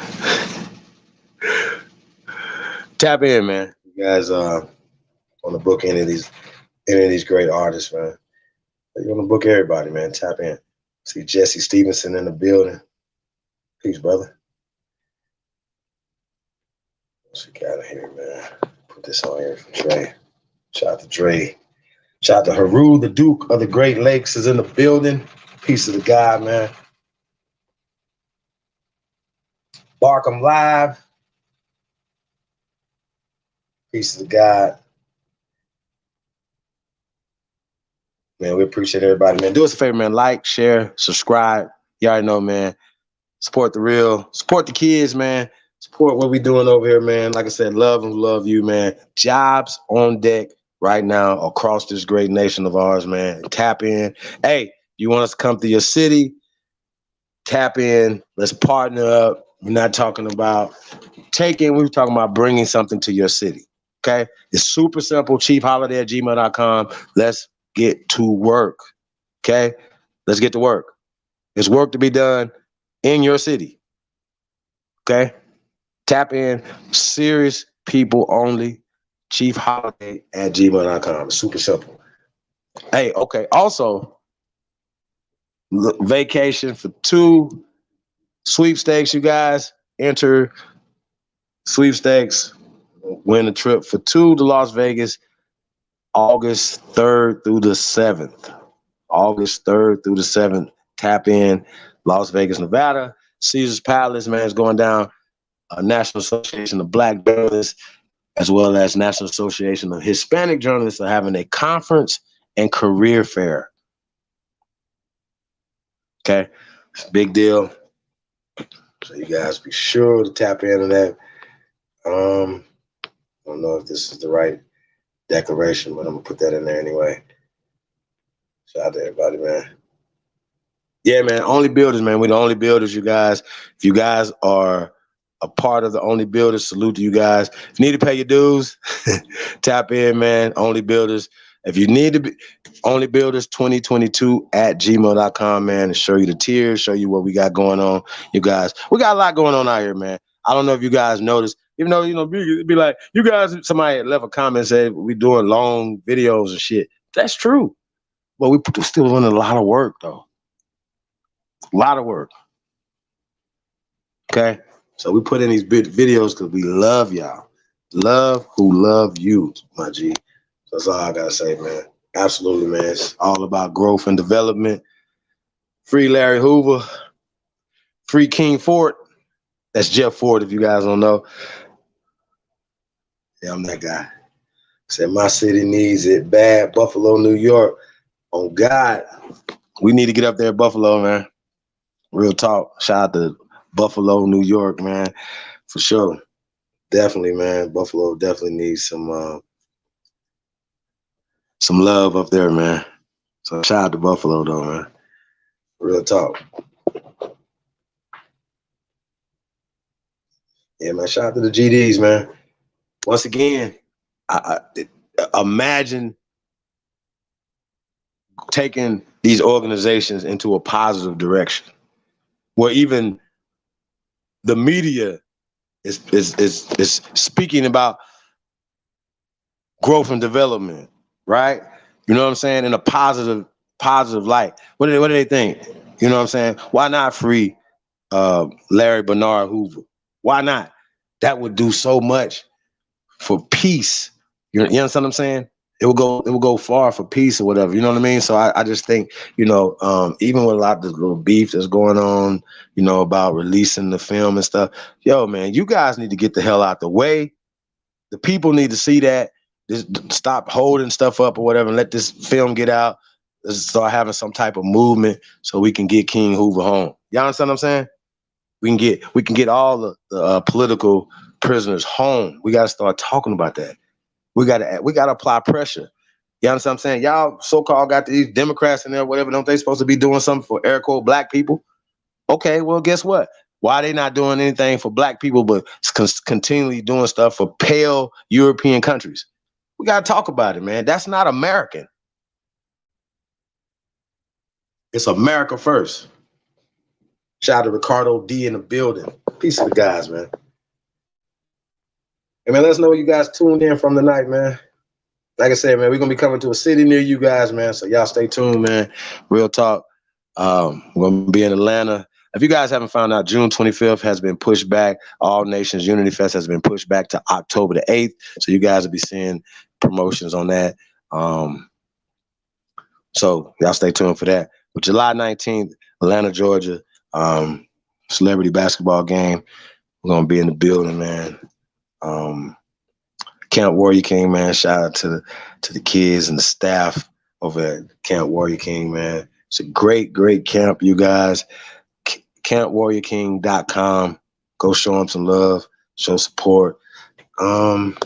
Tap in, man. You guys want to book any of these great artists, man. You want to book everybody, man. Tap in. See Jesse Stevenson in the building. Peace, brother. What's we got here, man? Put this on here for Dre. Shout out to Dre. Shout out to Haru, the Duke of the Great Lakes, is in the building. Peace of the God, man. Barkham Live. Peace of the God. Man, we appreciate everybody, man. Do us a favor, man. Like, share, subscribe. You already know, man. Support the real. Support the kids, man. Support what we doing over here, man. Like I said, love and love you, man. Jobs on deck right now across this great nation of ours, man. Tap in. Hey, you want us to come to your city? Tap in. Let's partner up. We're not talking about taking. We're talking about bringing something to your city. Okay? It's super simple. chiefholiday@gmail.com. Let's get to work. Okay? Let's get to work. There's work to be done in your city. Okay? Tap in. Serious people only. chiefholiday@gmail.com. Super simple. Hey, okay. Also, vacation for 2 sweepstakes, you guys. Enter sweepstakes. Win a trip for 2 to Las Vegas, August 3rd through the 7th. August 3rd through the 7th. Tap in. Las Vegas, Nevada. Caesar's Palace, man, is going down. National Association of Black Journalists, as well as National Association of Hispanic Journalists, are having a conference and career fair. Okay? It's a big deal. So you guys be sure to tap into that. I don't know if this is the right declaration, but I'm gonna put that in there anyway. Shout out to everybody, man. Yeah, man. Only builders, man. We're the only builders, you guys. If you guys are a part of the Only Builders. Salute to you guys. If you need to pay your dues, tap in, man. Only Builders. If you need to be Only Builders 2022 at gmail.com, man, and show you the tiers, show you what we got going on. You guys, we got a lot going on out here, man. I don't know if you guys noticed, even though, be like, you guys, somebody left a comment and said we doing long videos and shit. That's true. But we still doing a lot of work, though. A lot of work. Okay? So we put in these big videos because we love y'all. Love who love you, my G. So that's all I got to say, man. Absolutely, man. It's all about growth and development. Free Larry Hoover. Free King Ford. That's Jeff Ford, if you guys don't know. Yeah, I'm that guy. Said my city needs it bad. Buffalo, New York. On God. We need to get up there, Buffalo, man. Real talk. Shout out to Buffalo, New York, man. For sure. Definitely, man. Buffalo definitely needs some love up there, man. So shout out to Buffalo, though, man. Real talk. Yeah, man. Shout out to the GDs, man. Once again, I imagine taking these organizations into a positive direction, where even the media is speaking about growth and development, right? You know what I'm saying? In a positive light. What do they think? You know what I'm saying? Why not free Larry Bernard Hoover? Why not? That would do so much for peace. You understand what I'm saying? It will go far for peace or whatever. You know what I mean? So I just think, even with a lot of the little beef that's going on, about releasing the film and stuff, yo, man, you guys need to get the hell out the way. The people need to see that. Just stop holding stuff up or whatever and let this film get out. Let's start having some type of movement so we can get King Hoover home. Y'all understand what I'm saying? We can get all the political prisoners home. We got to start talking about that. We got to apply pressure. You understand what I'm saying? Y'all so-called got these Democrats in there, whatever. Don't they supposed to be doing something for air quote black people? Okay, well, guess what? Why are they not doing anything for black people but continually doing stuff for pale European countries? We got to talk about it, man. That's not American. It's America first. Shout out to Ricardo D in the building. Peace to the guys, man. Hey, man, let us know you guys tuned in from tonight, man. Like I said, man, we're going to be coming to a city near you guys, man. So y'all stay tuned, man. Real talk. We're going to be in Atlanta. If you guys haven't found out, June 25th has been pushed back. All Nations Unity Fest has been pushed back to October the 8th. So you guys will be seeing promotions on that. So y'all stay tuned for that. But July 19th, Atlanta, Georgia, celebrity basketball game. We're going to be in the building, man. Camp Warrior King, man. Shout out to the kids and the staff over at Camp Warrior King, man. It's a great, great camp, you guys. CampWarriorKing.com. Go show them some love, show support. Can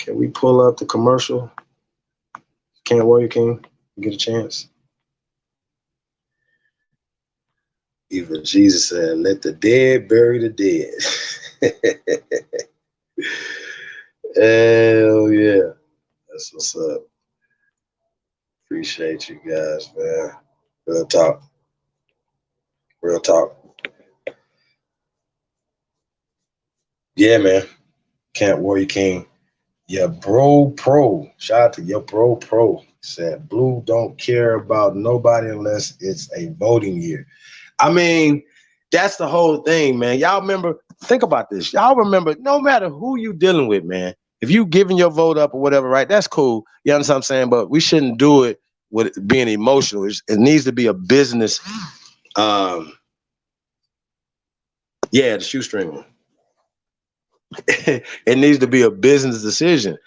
we pull up the commercial? Camp Warrior King, get a chance. Even Jesus said, let the dead bury the dead. Hell yeah. That's what's up. Appreciate you guys, man. Real talk. Real talk. Yeah, man. Camp Warrior King. Yeah, Bro Pro. Shout out to your Bro Pro. Said Blue don't care about nobody unless it's a voting year. I mean, that's the whole thing, man. Y'all remember, think about this. Y'all remember, no matter who you dealing with, man, if you giving your vote up or whatever, right, that's cool. You understand what I'm saying? But we shouldn't do it with being emotional. It needs to be a business. The shoestring one. It needs to be a business decision.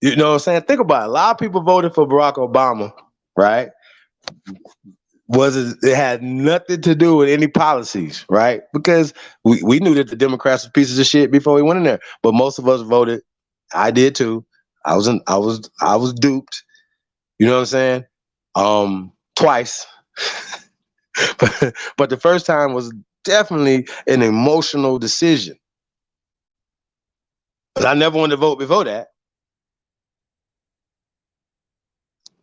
You know what I'm saying? Think about it. A lot of people voted for Barack Obama, right? It had nothing to do with any policies, right? Because we knew that the Democrats were pieces of shit before we went in there. But most of us voted. I did too. I was duped. You know what I'm saying? Twice. but the first time was definitely an emotional decision. But I never wanted to vote before that.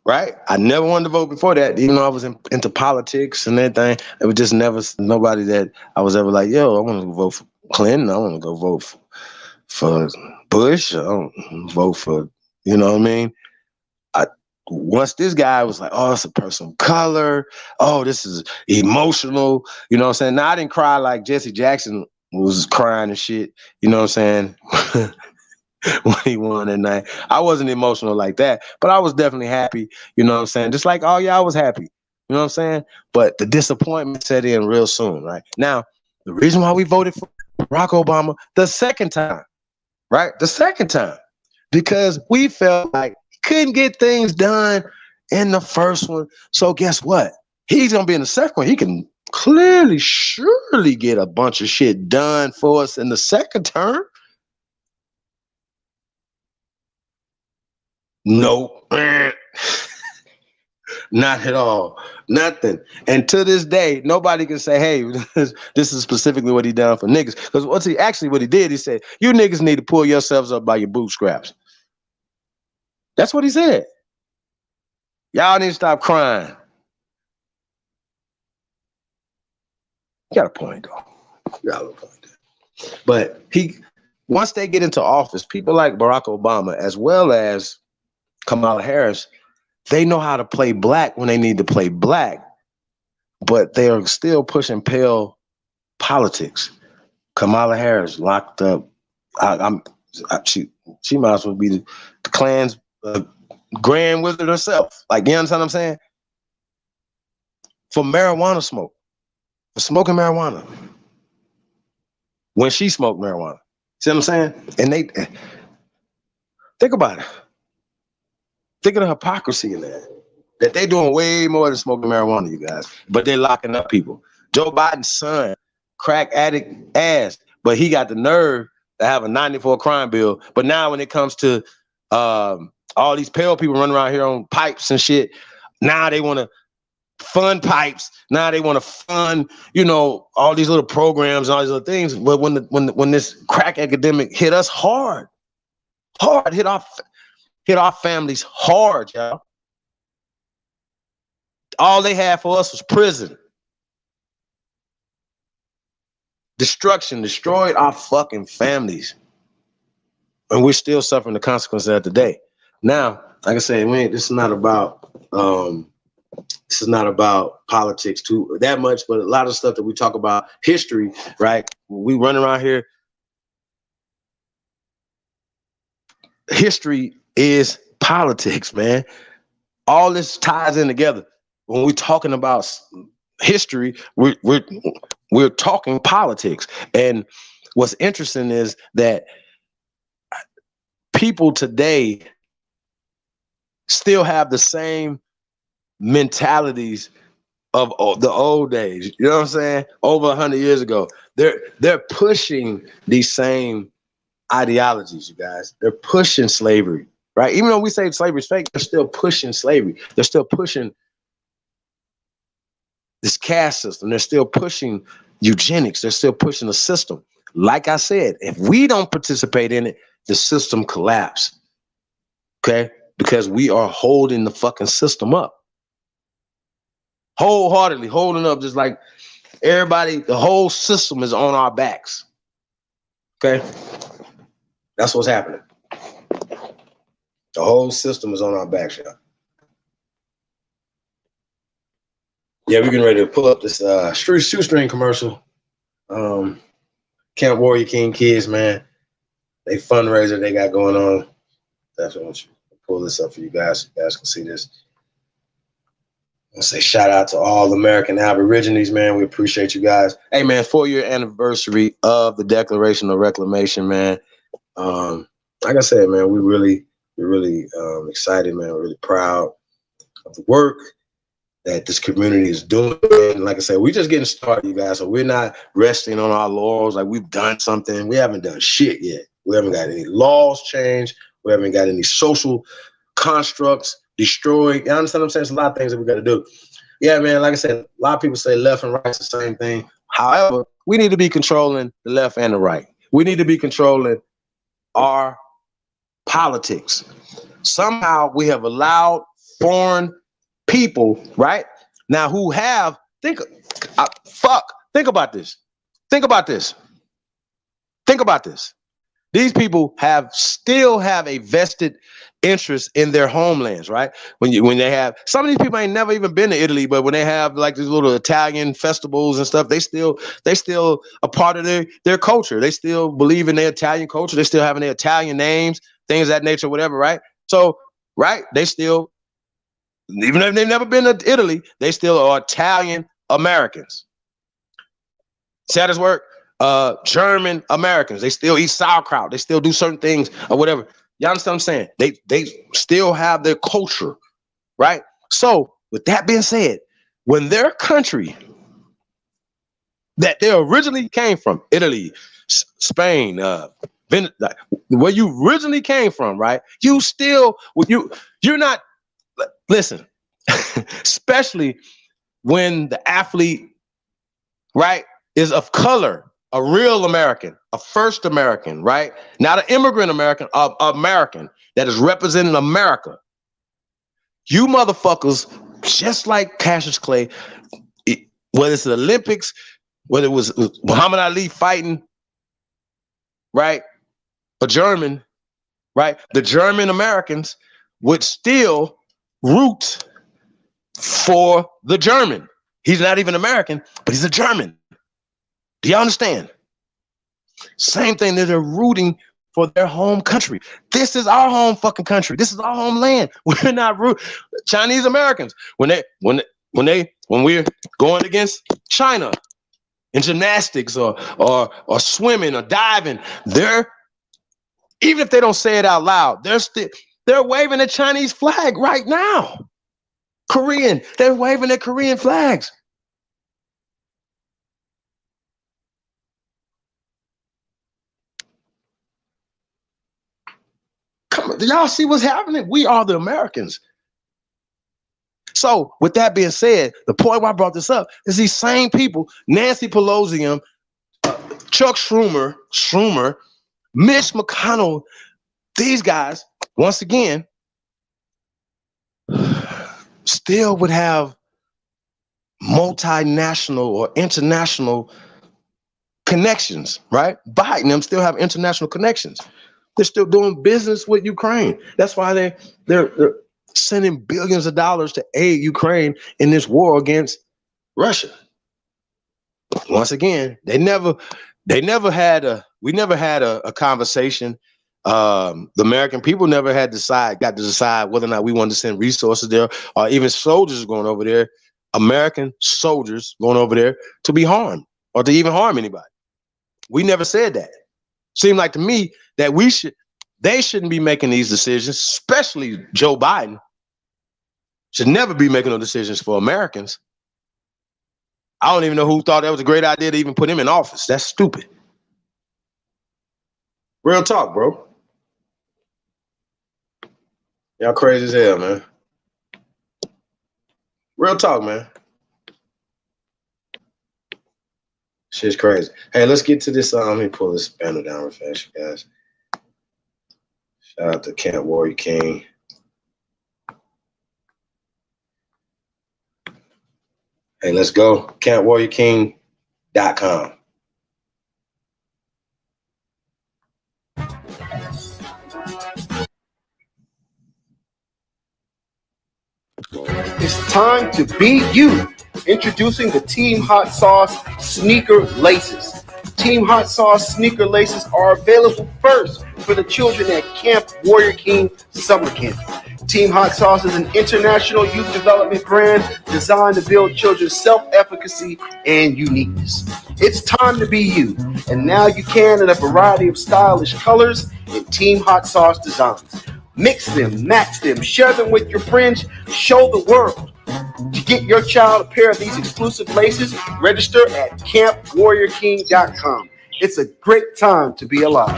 Right? I never wanted to vote before that, even though I was into politics and everything. It was just never nobody that I was ever like, yo, I want to vote for Clinton. I want to go vote for Bush. I don't vote for, you know what I mean? Once this guy was like, oh, it's a person of color. Oh, this is emotional. You know what I'm saying? Now, I didn't cry like Jesse Jackson was crying and shit. You know what I'm saying? When he won that night. I wasn't emotional like that, but I was definitely happy. You know what I'm saying? Just like, oh, yeah, I was happy. You know what I'm saying? But the disappointment set in real soon, right? Now, the reason why we voted for Barack Obama the second time, right? The second time, because we felt like couldn't get things done in the first one. So guess what? He's going to be in the second one. He can clearly, surely get a bunch of shit done for us in the second term. Nope. Not at all. Nothing. And to this day, nobody can say, hey, this is specifically what he done for niggas. Because what he did, he said, you niggas need to pull yourselves up by your bootstraps. That's what he said. Y'all need to stop crying. You got a point, though. You got a point. But once they get into office, people like Barack Obama, as well as Kamala Harris, they know how to play black when they need to play black, but they are still pushing pale politics. Kamala Harris locked up. She might as well be the Klan's grand wizard herself. Like, you understand what I'm saying? For marijuana smoke. For smoking marijuana. When she smoked marijuana. See what I'm saying? And they think about it. Think of the hypocrisy in that they're doing way more than smoking marijuana, you guys. But they're locking up people. Joe Biden's son, crack addict ass, but he got the nerve to have a 94 crime bill. But now when it comes to all these pale people running around here on pipes and shit, now they want to fund pipes. Now they want to fund, all these little programs and all these other things. But when this crack epidemic hit us hard, hit our families hard, y'all. All they had for us was prison. Destruction, destroyed our fucking families. And we're still suffering the consequences of that today. Now, like I said, this is not about politics too that much, but a lot of stuff that we talk about, history, right? We run around here. History is politics, man. All this ties in together. When we're talking about history, we're talking politics. And what's interesting is that people today still have the same mentalities of the old days. You know what I'm saying? Over 100 years ago, they're pushing these same ideologies, you guys. They're pushing slavery, right? Even though we say slavery is fake, they're still pushing slavery. They're still pushing this caste system. They're still pushing eugenics. They're still pushing the system. Like I said, if we don't participate in it, the system collapses. Okay? Because we are holding the fucking system up. Wholeheartedly holding up, just like everybody, the whole system is on our backs. Okay? That's what's happening. The whole system is on our backs, y'all. Yeah, we're getting ready to pull up this shoestring commercial. Camp Warrior King Kids, man. They fundraiser they got going on. Definitely want you to pull this up for you guys. You guys can see this. I want to say shout out to all American Aborigines, man. We appreciate you guys. Hey, man, 4-year anniversary of the Declaration of Reclamation, man. Like I said, man, we're really excited, man. We're really proud of the work that this community is doing. And like I said, we're just getting started, you guys. So we're not resting on our laurels like we've done something. We haven't done shit yet. We haven't got any laws changed. We haven't got any social constructs destroyed. You understand what I'm saying? There's a lot of things that we got to do. Yeah, man, like I said, a lot of people say left and right's the same thing. However, we need to be controlling the left and the right. We need to be controlling our politics. Somehow we have allowed foreign people, right? Now who have, think about this. Think about this. Think about this. These people still have a vested interest in their homelands, right? When they have, some of these people ain't never even been to Italy, but when they have like these little Italian festivals and stuff, they still a part of their culture. They still believe in their Italian culture. They still having their Italian names, things of that nature, whatever, right? So, right, they still, even if they've never been to Italy, they still are Italian Americans. See how this work? German Americans, they still eat sauerkraut. They still do certain things or whatever. You understand what I'm saying? They still have their culture, right? So with that being said, when their country that they originally came from, Italy, Spain, where you originally came from, right? You're not, listen, especially when the athlete, right, is of color, a real American, a first American, right? Not an immigrant American, American that is representing America. You motherfuckers, just like Cassius Clay, whether it's the Olympics, whether it was Muhammad Ali fighting, right, a German, right? The German Americans would still root for the German. He's not even American, but he's a German. Do y'all understand? Same thing that they're rooting for their home country. This is our home fucking country. This is our homeland. We're not Chinese Americans. When we're going against China in gymnastics or swimming or diving, even if they don't say it out loud, they're waving a Chinese flag right now. Korean, they're waving their Korean flags. Come on, do y'all see what's happening? We are the Americans. So with that being said, the point why I brought this up is these same people, Nancy Pelosi, Chuck Schumer, Mitch McConnell, these guys, once again, still would have multinational or international connections, right? Biden and them still have international connections. They're still doing business with Ukraine. That's why they're sending billions of dollars to aid Ukraine in this war against Russia. Once again, we never had a conversation. The American people never got to decide whether or not we wanted to send resources there, or even soldiers going over there, American soldiers going over there to be harmed or to even harm anybody. We never said that. Seemed like to me that they shouldn't be making these decisions, especially Joe Biden. Should never be making no decisions for Americans. I don't even know who thought that was a great idea to even put him in office. That's stupid. Real talk, bro. Y'all crazy as hell, man. Real talk, man. Shit's crazy. Hey, let's get to this. Let me pull this banner down real fast, you guys. Shout out to Camp Warrior King. Hey, let's go. CampWarriorKing.com. It's time to be you. Introducing the Team Hot Sauce Sneaker Laces. Team Hot Sauce Sneaker Laces are available first for the children at Camp Warrior King Summer Camp. Team Hot Sauce is an international youth development brand designed to build children's self-efficacy and uniqueness. It's time to be you, and now you can in a variety of stylish colors and Team Hot Sauce designs. Mix them, match them, share them with your friends, show the world. To get your child a pair of these exclusive laces, register at CampWarriorKing.com. It's a great time to be alive.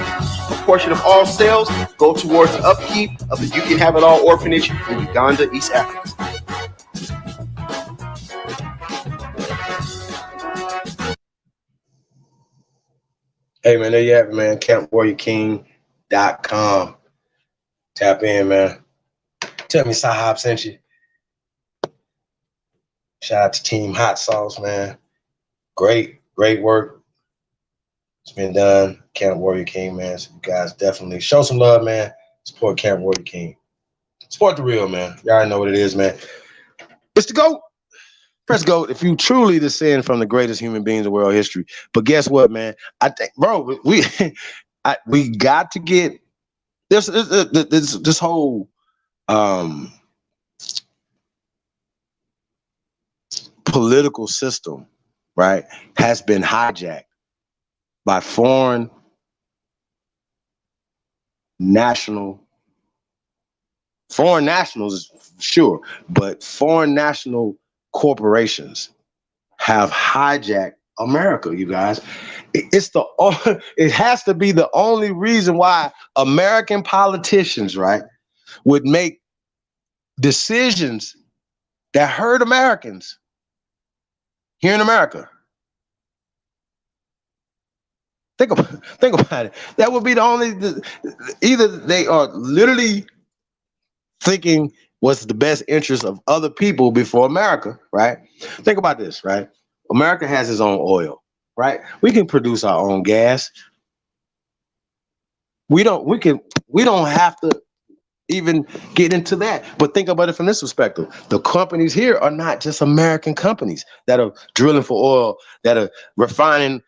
A portion of all sales go towards the upkeep of the You Can Have It All orphanage in Uganda, East Africa. Hey, man, there you have it, man. CampWarriorKing.com. Tap in, man. Tell me Sahab sent you. Shout out to Team Hot Sauce, man. Great work. It's been done. Camp Warrior King, man. So you guys definitely show some love, man. Support Camp Warrior King. Support the real, man. Y'all already know what it is, man. It's the GOAT. Press GOAT if you truly descend from the greatest human beings in world history. But guess what, man? I think, bro, we got to get this whole political system, right, has been hijacked by foreign nationals, sure, but foreign national corporations have hijacked America, you guys. It has to be the only reason why American politicians, right, would make decisions that hurt Americans here in America. Think about it. That would be the only, either they are literally thinking what's the best interest of other people before America, right? Think about this, right? America has its own oil, right? We can produce our own gas. We don't have to even get into that. But think about it from this perspective. The companies here are not just American companies that are drilling for oil, that are refining,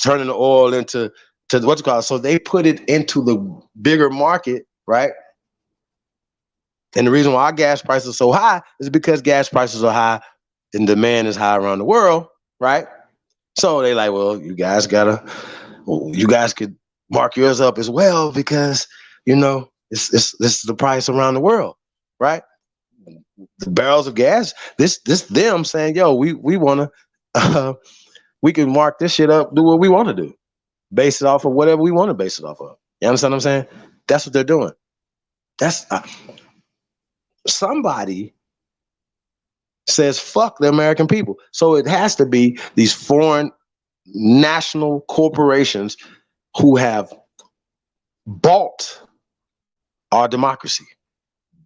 turning the oil into what you call it. So they put it into the bigger market, right? And the reason why our gas prices are so high is because gas prices are high and demand is high around the world, right? So they like, well, you guys could mark yours up as well because, you know, this is the price around the world, right? The barrels of gas, this them saying, yo, we want to, we can mark this shit up, do what we want to do, base it off of whatever we want to base it off of. You understand what I'm saying? That's what they're doing. That's somebody says fuck the American people. So it has to be these foreign national corporations who have bought our democracy,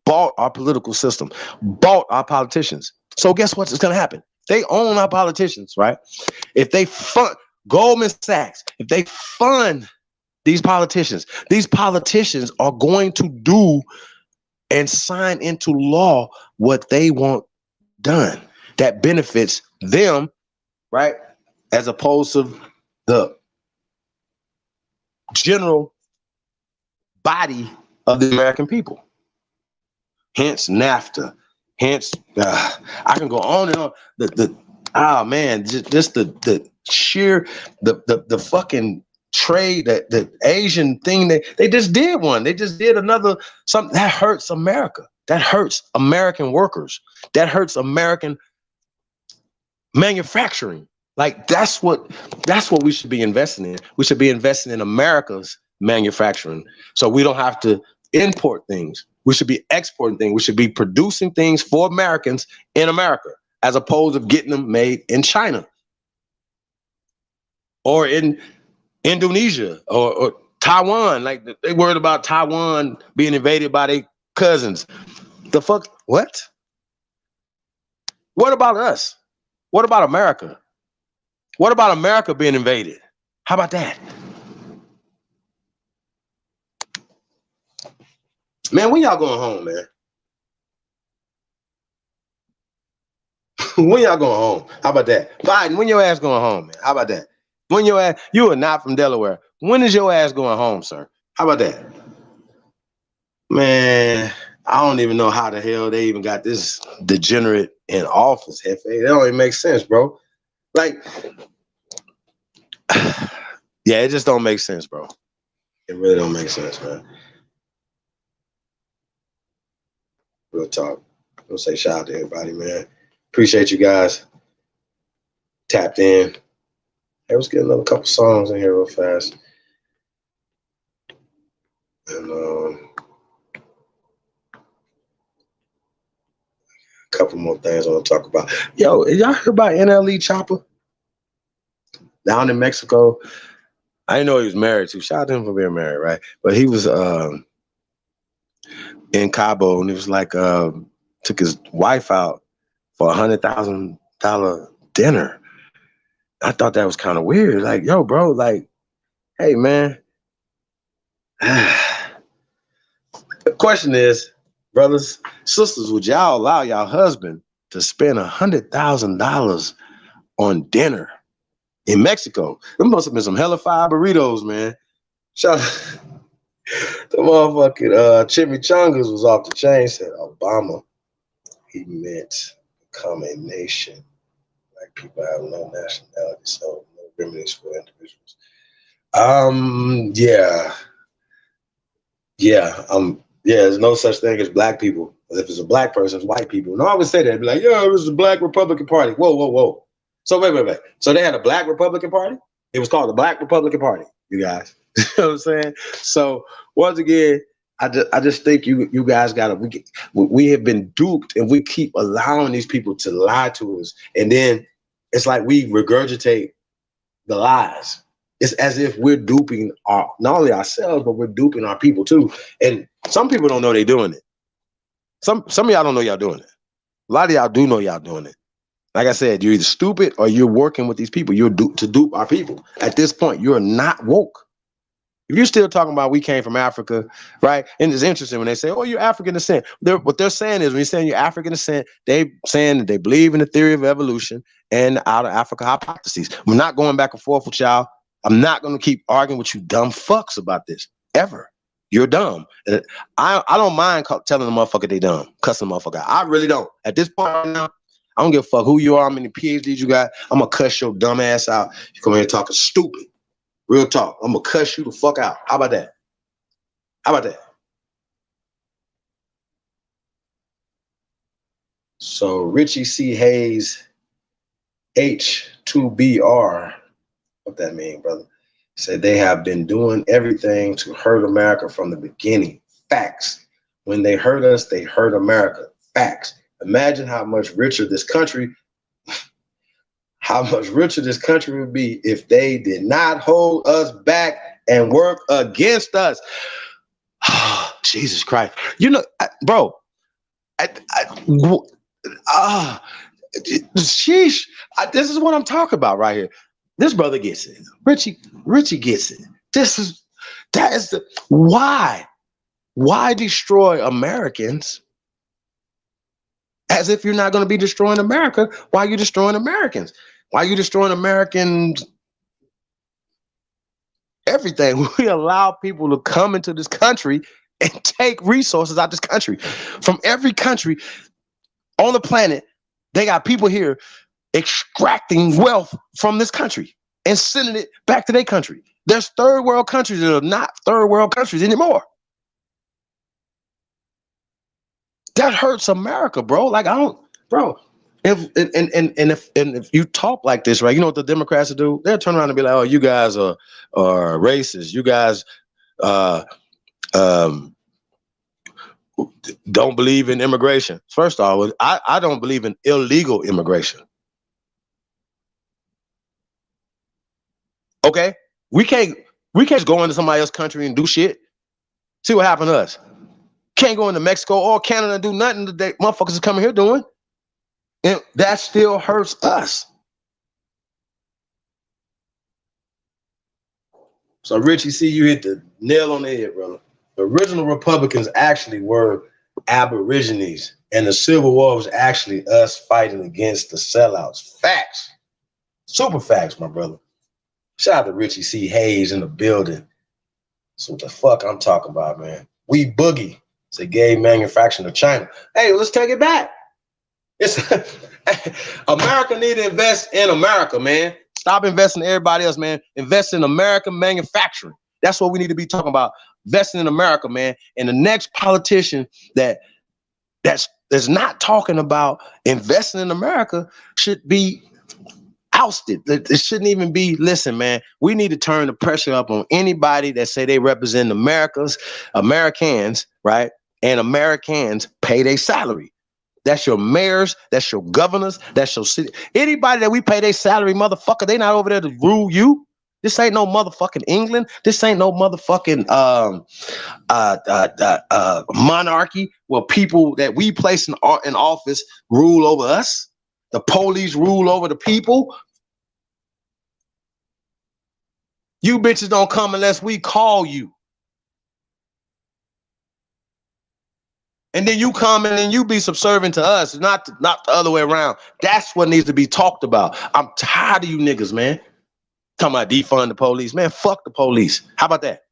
bought our political system, bought our politicians. So guess what's going to happen? They own our politicians, right? If they fund Goldman Sachs, if they fund these politicians are going to do and sign into law what they want done that benefits them, right? As opposed to the general body of the American people. Hence NAFTA. Hence, I can go on and on. Just the sheer the fucking trade, that the Asian thing, they just did one. They just did another something that hurts America. That hurts American workers. That hurts American manufacturing. Like that's what we should be investing in. We should be investing in America's manufacturing, so we don't have to import things. We should be exporting things. We should be producing things for Americans in America, as opposed to getting them made in China or in Indonesia or Taiwan. Like they worried about Taiwan being invaded by their cousins. The fuck? What? What about us? What about America? What about America being invaded? How about that? Man, when y'all going home, man? When y'all going home? How about that? Biden, when your ass going home, man? How about that? When your ass, you are not from Delaware. When is your ass going home, sir? How about that? Man, I don't even know how the hell they even got this degenerate in office, Hefe. That don't even make sense, bro. Like, yeah, it just don't make sense, bro. It really don't make sense, man. Real talk. I'll say shout out to everybody, man. Appreciate you guys. Tapped in. Hey, let's get another couple songs in here real fast. And a couple more things I want to talk about. Yo, y'all heard about NLE Chopper? Down in Mexico, I didn't know he was married too. Shout out to him for being married, right? But he was in Cabo, and he was like took his wife out for $100,000 dinner. I thought that was kind of weird. Like, yo, bro, like, hey, man. The question is, brothers, sisters, would y'all allow y'all husband to spend $100,000 on dinner in Mexico? There must have been some hella fire burritos, man. Shout out. The motherfucking chimichangas was off the chain. Said Obama, he meant become a nation. Like people have no nationality, so no remedies for individuals. There's no such thing as black people. If it's a black person, it's white people. And I always say that, be like, yo, it was the Black Republican Party. Whoa. So wait. So they had a Black Republican Party? It was called the Black Republican Party, you guys. You know what I'm saying? So once again, I just think you guys we have been duped, and we keep allowing these people to lie to us. And then it's like we regurgitate the lies. It's as if we're duping not only ourselves, but we're duping our people too. And some people don't know they're doing it. Some of y'all don't know y'all doing it. A lot of y'all do know y'all doing it. Like I said, you're either stupid or you're working with these people. You're to dupe our people. At this point, you're not woke. If you're still talking about we came from Africa, right? And it's interesting when they say, oh, you're African descent. What they're saying is when you're saying you're African descent, they saying that they believe in the theory of evolution and out of Africa hypotheses. I'm not going back and forth with y'all. I'm not going to keep arguing with you dumb fucks about this ever. You're dumb. And I don't mind telling the motherfucker they dumb, cussing the motherfucker out. I really don't. At this point right now, I don't give a fuck who you are, how many PhDs you got. I'm going to cuss your dumb ass out. You come here talking stupid. Real talk. I'm going to cuss you the fuck out. How about that? So Richie C. Hayes, H2BR, what that mean, brother? Said they have been doing everything to hurt America from the beginning. Facts. When they hurt us, they hurt America. Facts. Imagine how much richer this country would be if they did not hold us back and work against us. Jesus Christ. You know, bro, sheesh. This is what I'm talking about right here. This brother gets it. Richie gets it. That is the why. Why destroy Americans as if you're not going to be destroying America? Why are you destroying Americans? Why are you destroying Americans? Everything. We allow people to come into this country and take resources out of this country. From every country on the planet, they got people here extracting wealth from this country and sending it back to their country. There's third world countries that are not third world countries anymore. That hurts America, bro. Like if you talk like this, right? You know what the Democrats will do? They'll turn around and be like, "Oh, you guys are racist. You guys don't believe in immigration." First off, I don't believe in illegal immigration. Okay, we can't just go into somebody else's country and do shit. See what happened to us. Can't go into Mexico or Canada and do nothing that they motherfuckers is coming here doing. And that still hurts us. So Richie, see, you hit the nail on the head, brother. The original Republicans actually were Aborigines, and the Civil War was actually us fighting against the sellouts. Facts. Super facts, my brother. Shout out to Richie C. Hayes in the building. So what the fuck I'm talking about, man. We boogie. It's a gay manufacturing of China. Hey, let's take it back. It's America need to invest in America, man. Stop investing in everybody else, man. Invest in American manufacturing. That's what we need to be talking about. Investing in America, man. And the next politician that's not talking about investing in America should be ousted. It shouldn't even be. Listen, man, we need to turn the pressure up on anybody that say they represent Americans, right? And Americans pay their salary. That's your mayors, that's your governors, that's your city. Anybody that we pay their salary, motherfucker, they not over there to rule you. This ain't no motherfucking England. This ain't no motherfucking monarchy where people that we place in office rule over us. The police rule over the people. You bitches don't come unless we call you. And then you come and then you be subservient to us, not the other way around. That's what needs to be talked about. I'm tired of you niggas, man. Talking about defund the police. Man, fuck the police. How about that?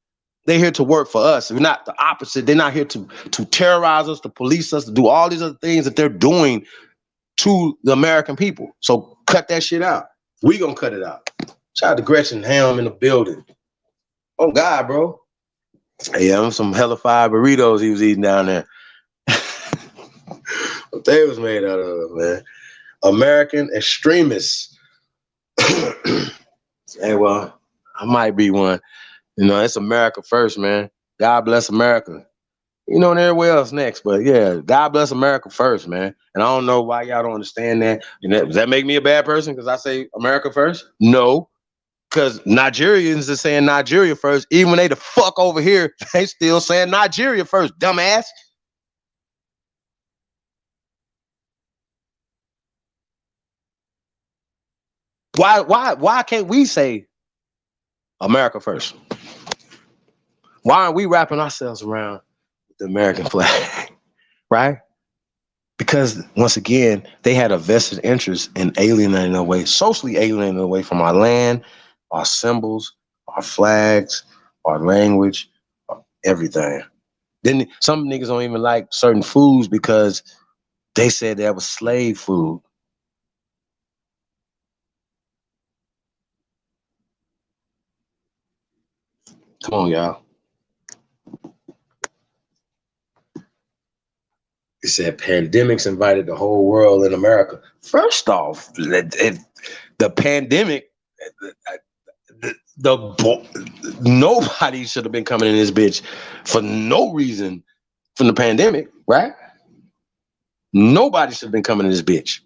They're here to work for us. We're not the opposite. They're not here to terrorize us, to police us, to do all these other things that they're doing to the American people. So cut that shit out. We gonna cut it out. Shout out to Gretchen Helm in the building. Oh God, bro. Hey, yeah, some hella fire burritos he was eating down there. What they was made out of, man. American extremists. Hey, well, I might be one. You know, it's America first, man. God bless America. You know, and everywhere else next. But yeah, God bless America first, man. And I don't know why y'all don't understand that. Does that make me a bad person because I say America first? No. Because Nigerians are saying Nigeria first. Even when they the fuck over here, they still saying Nigeria first, dumbass. Why can't we say America first? Why aren't we wrapping ourselves around the American flag, right? Because once again, they had a vested interest in alienating away, socially alienating away from our land, our symbols, our flags, our language, everything. Then some niggas don't even like certain foods because they said that was slave food. Come on, y'all. It said pandemics invited the whole world in America. First off, the pandemic, nobody should have been coming in this bitch for no reason from the pandemic, right? Nobody should have been coming in this bitch.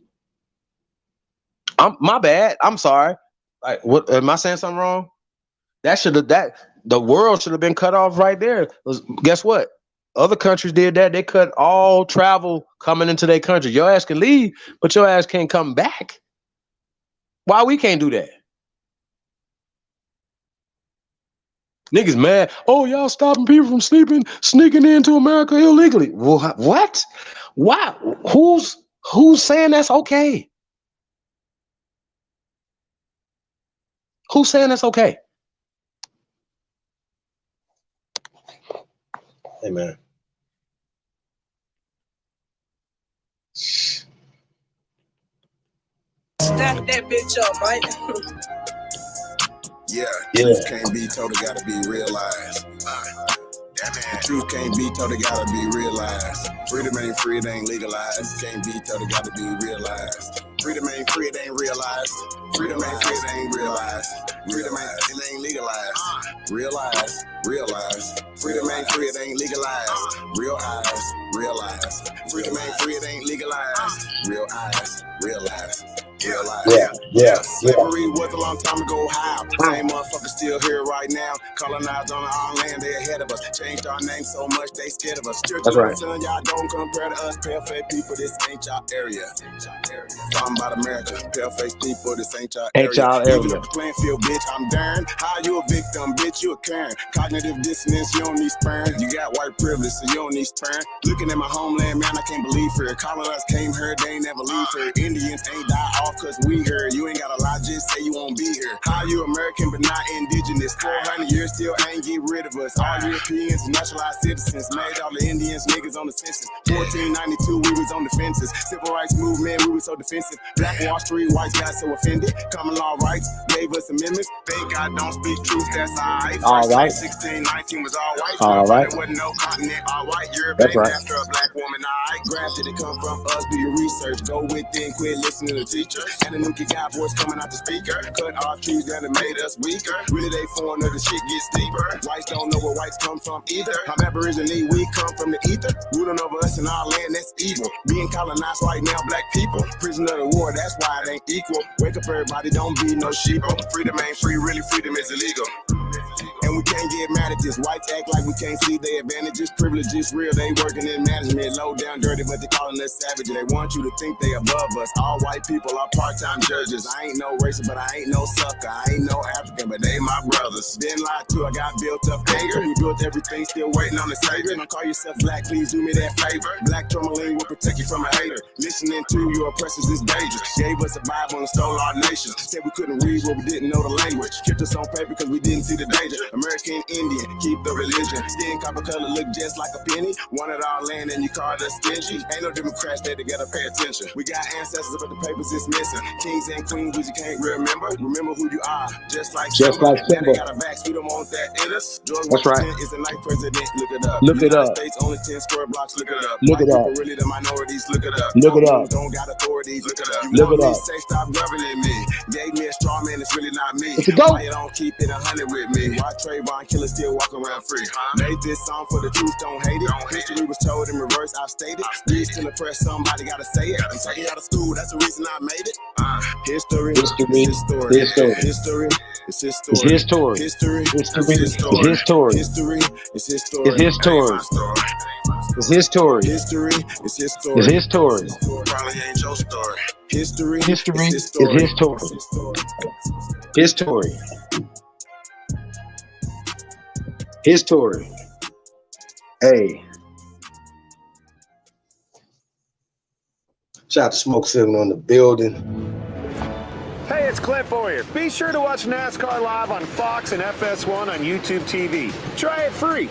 My bad. I'm sorry. Like, what am I saying something wrong? The world should have been cut off right there. Guess what? Other countries did that. They cut all travel coming into their country. Your ass can leave, but your ass can't come back. Why we can't do that? Niggas mad. Oh, y'all stopping people from sneaking into America illegally. Well, what? Why? Who's saying that's okay? Who's saying that's okay? Hey, man. Stack that bitch up, Mike. Yeah. Truth can't be told, it gotta be realized. The truth can't be told, it gotta be realized. Freedom ain't free, it ain't legalized. Can't be told, it gotta be realized. Freedom ain't free, it ain't realized. Freedom ain't free, it ain't realized. Freedom ain't legalized. Realize. Freedom ain't free, it ain't legalized. Realize. Freedom ain't free, it ain't legalized. Realize. Yeah. Slavery was a long time ago. How? Same motherfuckers still here right now. Colonized on our land, they ahead of us. Changed our name so much, they scared of us. That's right. Son, y'all don't compare to us. Pale face people, this ain't y'all area. Talking about America. Pale face people, this ain't y'all area. Even up the playing field, bitch, I'm darn. How you a victim, bitch, you a Karen. Cognitive dissonance, you don't need sperm. You got white privilege, so you don't need sperm. Looking at my homeland, man, I can't believe her. Colonized came here, they ain't never leave her. Indians ain't die off cause we here. You ain't gotta lie, just say you won't be here. How you American but not indigenous? 400 years still ain't get rid of us. All Europeans and naturalized citizens made all the Indians niggas on the census. 1492 we was on the fences. Civil rights movement, we was so defensive. Black Wall Street, whites got so offended. Common law rights gave us amendments. Thank God don't speak truth, that's alright. All right. 1619 was all white. All right. There wasn't no continent, all white. You're That's right. after a black woman, alright. Grafted, it come from us, do your research. Go within, quit listening to the teacher. preacher. And the new kid got voice coming out the speaker. Cut off trees that have made us weaker. Really they foreigner, the shit gets deeper. Whites don't know where whites come from either. I'm Aboriginal, we come from the ether. Ruling over us in our land, that's evil. Being colonized right now, black people. Prisoner of the war, that's why it ain't equal. Wake up everybody, don't be no sheeple. Freedom ain't free, really freedom is illegal. And we can't get mad at this. Whites act like we can't see their advantages. Privilege is real, they working in management. Low down dirty, but they calling us savage. They want you to think they above us. All white people are part-time judges. I ain't no racist, but I ain't no sucker. I ain't no African, but they my brothers. Been lied to, I got built up anger. We built everything, still waiting on the savior. Don't call yourself black, please do me that favor. Black tourmaline will protect you from a hater. Listening to your oppressors is dangerous. Gave us a Bible and stole our nation. Said we couldn't read, but we didn't know the language. Kept us on paper because we didn't see the danger. American Indian, keep the religion. Skin copper color look just like a penny. Wanted our land and you called us stingy. Ain't no Democrats, they together pay attention. We got ancestors, but the papers is missing. Kings and queens, we just can't remember. Remember who you are, just like Simba. Now they got a vax, we don't want that in us. George Washington is the ninth president, look it up. Look it United up. States only 10 square blocks, look it up. Look it White up. people really the minorities, look it up. Look it up. Don't got authorities, look it up. You Look want it me up. to say stop governing me. Gave me a straw man, it's really not me. Let's go. Why you don't keep it 100 with me? Why Trayvon killers still walk around free? Made this song for the truth, don't hate it. History was told in reverse, I've stated. Reads to the press, somebody gotta say it. I'm taking out of school, that's the reason I made it. History is his story. History is his story. It's his story. History is History his is story. his story. History is his story. It's his story. It's his story. History is his story. It's his story. Probably ain't your story. History History is his is story. his story. His story. His story. Hey. Shout out to Smoke Signal on the building. Hey, it's Clint for you. Be sure to watch NASCAR live on Fox and FS1 on YouTube TV. Try it free.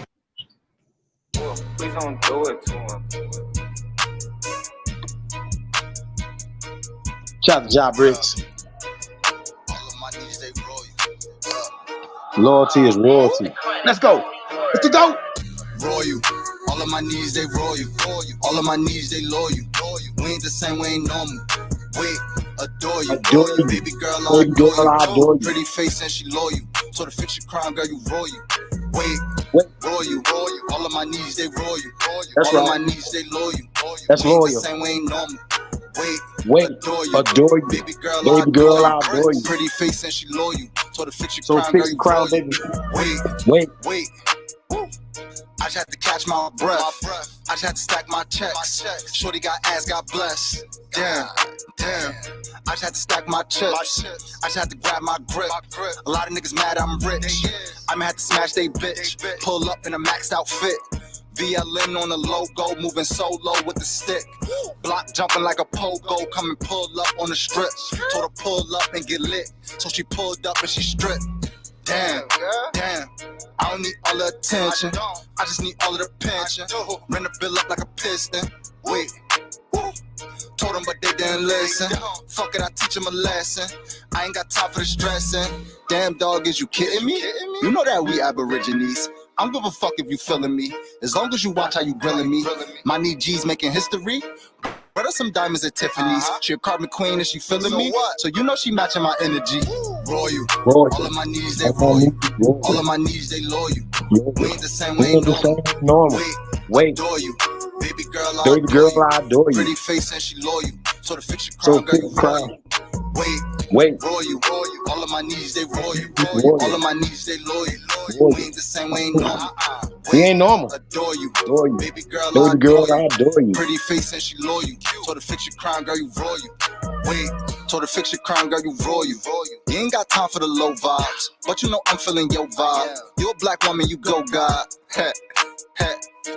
Well, please don't do it to him. Shout out to Job Bricks. Loyalty is royalty. Let's go. Let's go. Royal. All of my needs, they royal. All of my needs, they loyal. We ain't the same, we ain't normal. Wait, adore you. Baby girl, I adore you. Pretty face and she loyal. So to fix your crime, girl, you royal. Wait, royal. All of my needs, they royal. That's All right. of my needs, they loyal. That's we ain't loyal. the same, we ain't normal. Wait, adore you. Baby girl, I adore you. Pretty face and she loyal. So to fix your So crime, fix girl, the you crown, royal. baby. Wait. I just had to catch my breath. I just had to stack my checks. Shorty got ass, God bless. Damn. I just had to stack my chips. I just had to grab my grip. A lot of niggas mad I'm rich. I'ma have to smash they bitch. Pull up in a maxed out fit. VLN on the logo, moving solo with the stick. Block jumping like a pogo, come and pull up on the strip. Told her pull up and get lit. So she pulled up and she stripped. Damn. I don't need all the attention. I just need all of the pension. Ran the bill up like a piston. Wait. Told them, but they didn't listen. Fuck it, I teach them a lesson. I ain't got time for the stressing. Damn dog, is you kidding me? You know that we Aborigines. I don't give a fuck if you feeling me. As long as you watch how you grilling me. My knee G's making history. Brother, some diamonds at Tiffany's. She a carbon queen and she feeling me. So you know she matching my energy. Royal. All of my needs, they royal. All of my needs, they loyal. We ain't the same, we ain't normal. Wait. Adore you. Baby girl, I adore you. Pretty face and she loyal. So to fix your crown, girl, you royal. Wait. Royal. All of my needs, they royal. All of my needs, they loyal. We ain't the same, we ain't normal. We ain't normal. Adore you. Baby girl, I adore you. Pretty face and she loyal. So to fix your crown, girl, you royal. Wait, so to fix your crown, girl, you royal. You ain't got time for the low vibes, but you know I'm feeling your vibe. You a black woman, you go God.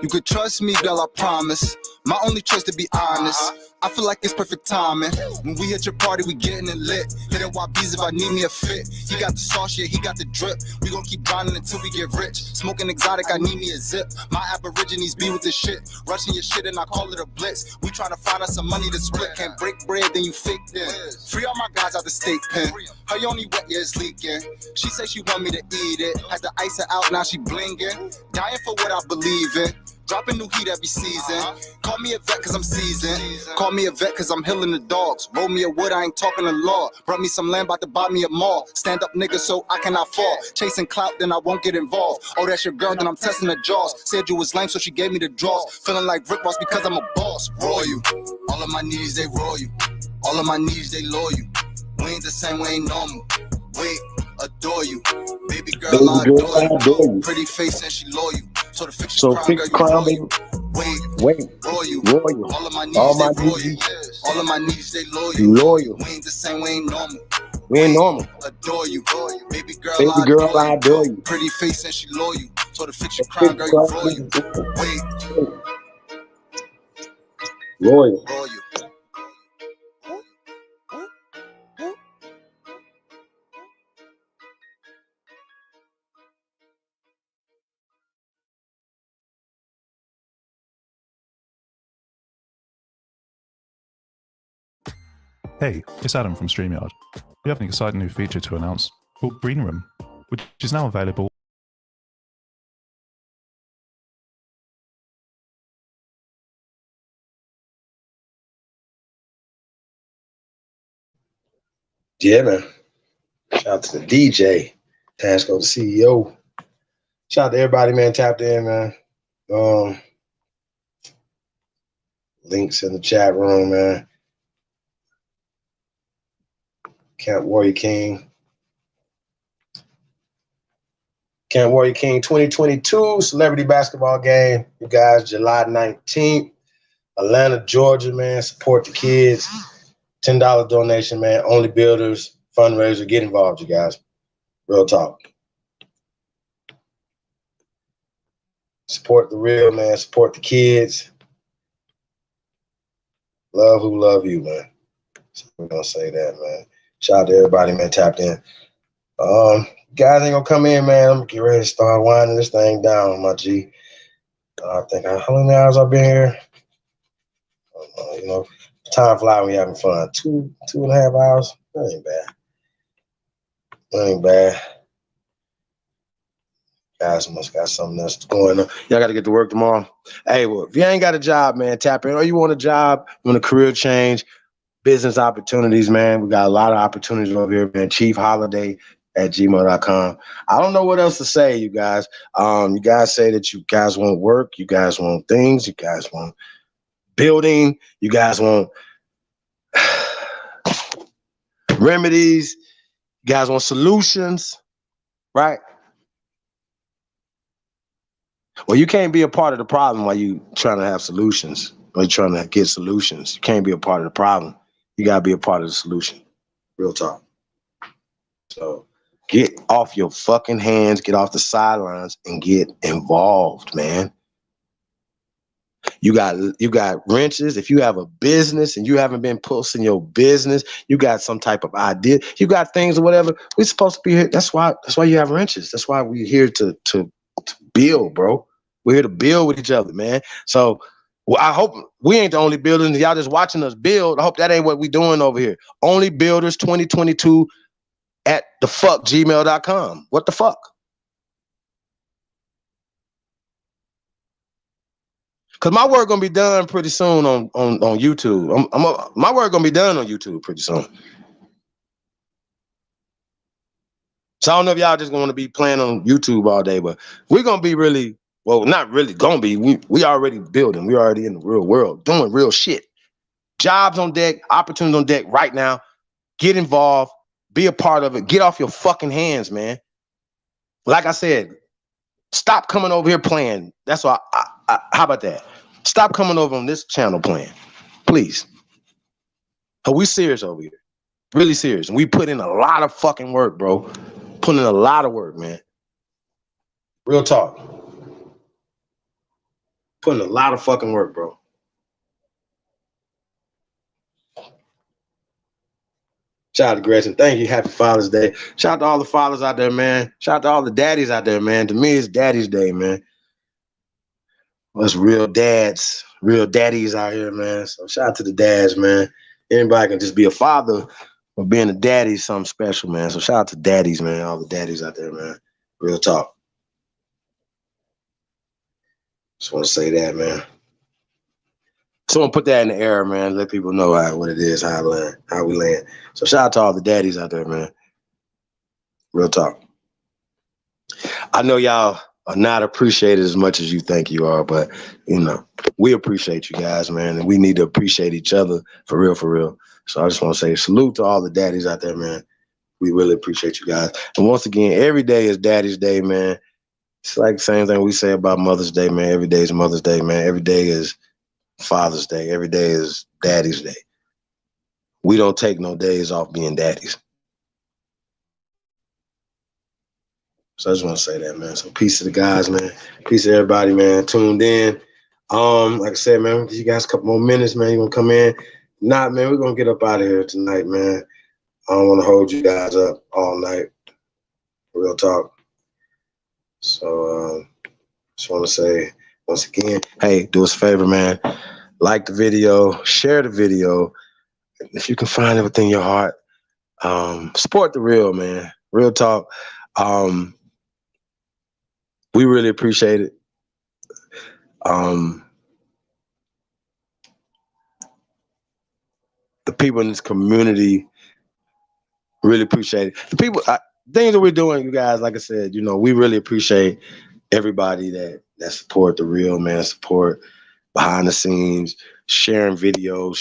You could trust me, girl, I promise. My only choice to be honest. I feel like it's perfect timing. When we hit your party, we getting it lit. Hitting YBs if I need me a fit. He got the sauce, yeah, he got the drip. We gon' keep grinding until we get rich. Smoking exotic, I need me a zip. My Aborigines be with this shit. Rushing your shit and I call it a blitz. We tryna find us some money to split. Can't break bread, then you fake then. Free all my guys out the state pen. Her only wet, yeah, it's leaking. She say she want me to eat it. Had to ice her out, now she blinging. Dying for what I believe in. Dropping new heat every season. Call me a vet cause I'm seasoned. Call me a vet cause I'm healing the dogs. Roll me a wood, I ain't talking the law. Brought me some land, about to buy me a mall. Stand up nigga so I cannot fall. Chasing clout, then I won't get involved. Oh, that's your girl, then I'm testing the jaws. Said you was lame, so she gave me the draws. Feeling like Rick Ross because I'm a boss. Roll you. All of my needs, they roll you. All of my needs, they loyal you. We ain't the same, we ain't normal. Wait, adore you. Baby girl, I adore you. Pretty face and she loyal. So the fix your crown, girl, you roll you. Wait, roll you. royal. All of my needs, All they my roll you. needs, All of my needs, they loyal. loyal. We ain't the same, we ain't normal. We ain't normal. Adore you. Baby girl, Baby I girl, adore I you. adore you. Pretty face and she loyal. So the fix your crown, girl, you roll you. Wait, Loyal. roll you. Hey, it's Adam from StreamYard. We have an exciting new feature to announce called Green Room, which is now available. Yeah, man. Shout out to the DJ, Tasco, the CEO. Shout out to everybody, man, tapped in, man. Links in the chat room, man. Camp Warrior King 2022 celebrity basketball game. You guys, July 19th, Atlanta, Georgia, man. Support the kids. $10 donation, man. Only builders, fundraiser. Get involved, you guys. Real talk. Support the real, man. Support the kids. Love who love you, man. So we're gonna say that, man. Shout out to everybody, man, tapped in. Guys ain't gonna come in, man. I'm gonna get ready to start winding this thing down, my G. I think how many hours I've been here? You know, time fly when you're having fun. 2.5 hours. That ain't bad. That ain't bad. Guys must got something else going on. Y'all got to get to work tomorrow. Hey, well, if you ain't got a job, man, tap in. Or you want a job, you want a career change, business opportunities, man. We got a lot of opportunities over here, man. chiefholiday@gmail.com. I don't know what else to say, you guys. You guys say that you guys want work. You guys want things. You guys want building. You guys want remedies. You guys want solutions, right? Well, you can't be a part of the problem while you trying to have solutions. Or you're trying to get solutions. You can't be a part of the problem. You gotta be a part of the solution. Real talk. So get off your fucking hands, get off the sidelines, and get involved, man. You got wrenches. If you have a business and you haven't been posting your business, you got some type of idea, you got things or whatever. We're supposed to be here. That's why you have wrenches. That's why we're here to build, bro. We're here to build with each other, man. So I hope we ain't the only builders. Y'all just watching us build. I hope that ain't what we doing over here. Only builders 2022 at gmail.com. What the fuck? Cause my work gonna be done pretty soon on YouTube. My work gonna be done on YouTube pretty soon. So I don't know if y'all just gonna be playing on YouTube all day, but we're gonna be really, well, not really gonna be. We already building. We already in the real world doing real shit. Jobs on deck, opportunities on deck right now. Get involved, be a part of it. Get off your fucking hands, man. Like I said, stop coming over here playing. That's why. How about that? Stop coming over on this channel playing, please. Cause we serious over here, really serious. And we put in a lot of fucking work, bro. Put in a lot of work, man. Real talk. Put in a lot of fucking work, bro. Shout out to Gretchen. Thank you. Happy Father's Day. Shout out to all the fathers out there, man. Shout out to all the daddies out there, man. To me, it's Daddy's Day, man. Us real dads, real daddies out here, man. So shout out to the dads, man. Anybody can just be a father, but being a daddy is something special, man. So shout out to daddies, man. All the daddies out there, man. Real talk. Just want to say that, man. Just want to put that in the air, man. Let people know what it is, how we land. So shout out to all the daddies out there, man. Real talk. I know y'all are not appreciated as much as you think you are, but we appreciate you guys, man, and we need to appreciate each other for real, for real. So I just want to say salute to all the daddies out there, man. We really appreciate you guys. And once again, every day is Daddy's Day, man. It's like the same thing we say about Mother's Day, man. Every day is Mother's Day, man. Every day is Father's Day. Every day is Daddy's Day. We don't take no days off being daddies. So I just want to say that, man. So peace to the guys, man. Peace to everybody, man. Tuned in. Like I said, man, give you guys a couple more minutes, man. You want to come in? Nah, man, we're going to get up out of here tonight, man. I don't want to hold you guys up all night. Real talk. So just want to say once again, hey, do us a favor, man. Like the video, share the video. If you can find it within your heart, support the real, man. Real talk. We really appreciate it. The people in this community really appreciate it. The people, things that we're doing, you guys, like I said, we really appreciate everybody that support the real, man, support behind the scenes, sharing videos,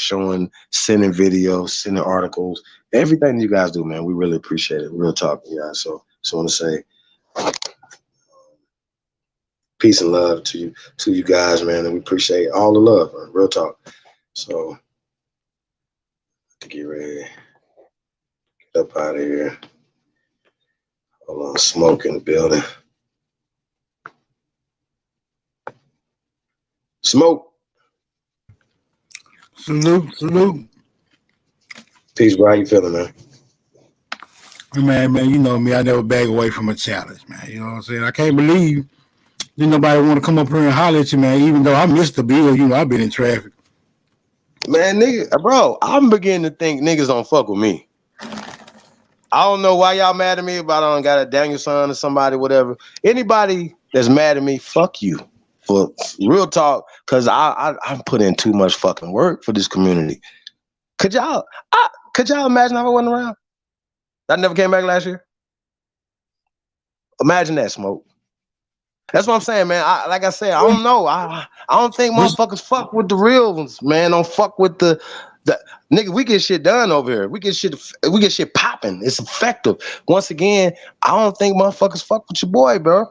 sending videos, sending articles, everything you guys do, man. We really appreciate it. Real talk, yeah. So just want to say peace and love to you guys, man, and we appreciate all the love, man. Real talk. So to get ready, get up out of here. Hold on, smoke in the building. Smoke. Salute. Peace, bro. How you feeling, man? Man, you know me. I never back away from a challenge, man. You know what I'm saying? I can't believe didn't nobody want to come up here and holler at you, man. Even though I missed the bill, I've been in traffic. Man, bro, I'm beginning to think niggas don't fuck with me. I don't know why y'all mad at me, but I don't got a Daniel son or somebody, whatever. Anybody that's mad at me, fuck you. For real talk, because I put in too much fucking work for this community. Could y'all imagine if I wasn't around? I never came back last year. Imagine that, Smoke. That's what I'm saying, man. Like I said, I don't know. I don't think motherfuckers fuck with the real ones, man. Don't fuck with the nigga. We get shit done over here. We get shit popping. It's effective. Once again, I don't think motherfuckers fuck with your boy, bro.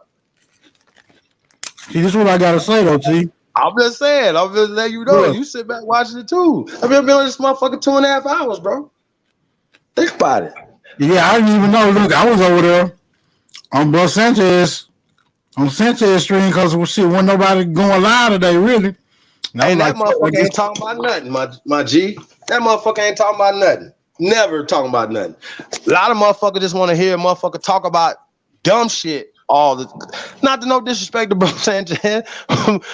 See, this is what I gotta say though, T. I'm just saying. I'm just letting you know. Yeah. You sit back watching it too. I've been on this motherfucker 2.5 hours, bro. Think about it. Yeah, I didn't even know. Look, I was over there on Bus Sanchez. On Sanchez stream because wasn't nobody going live today, really. And that motherfucker ain't talking about nothing, my G. That motherfucker ain't talking about nothing. Never talking about nothing. A lot of motherfuckers just want to hear a motherfucker talk about dumb shit all the. Not to no disrespect to Bro Sanchez, but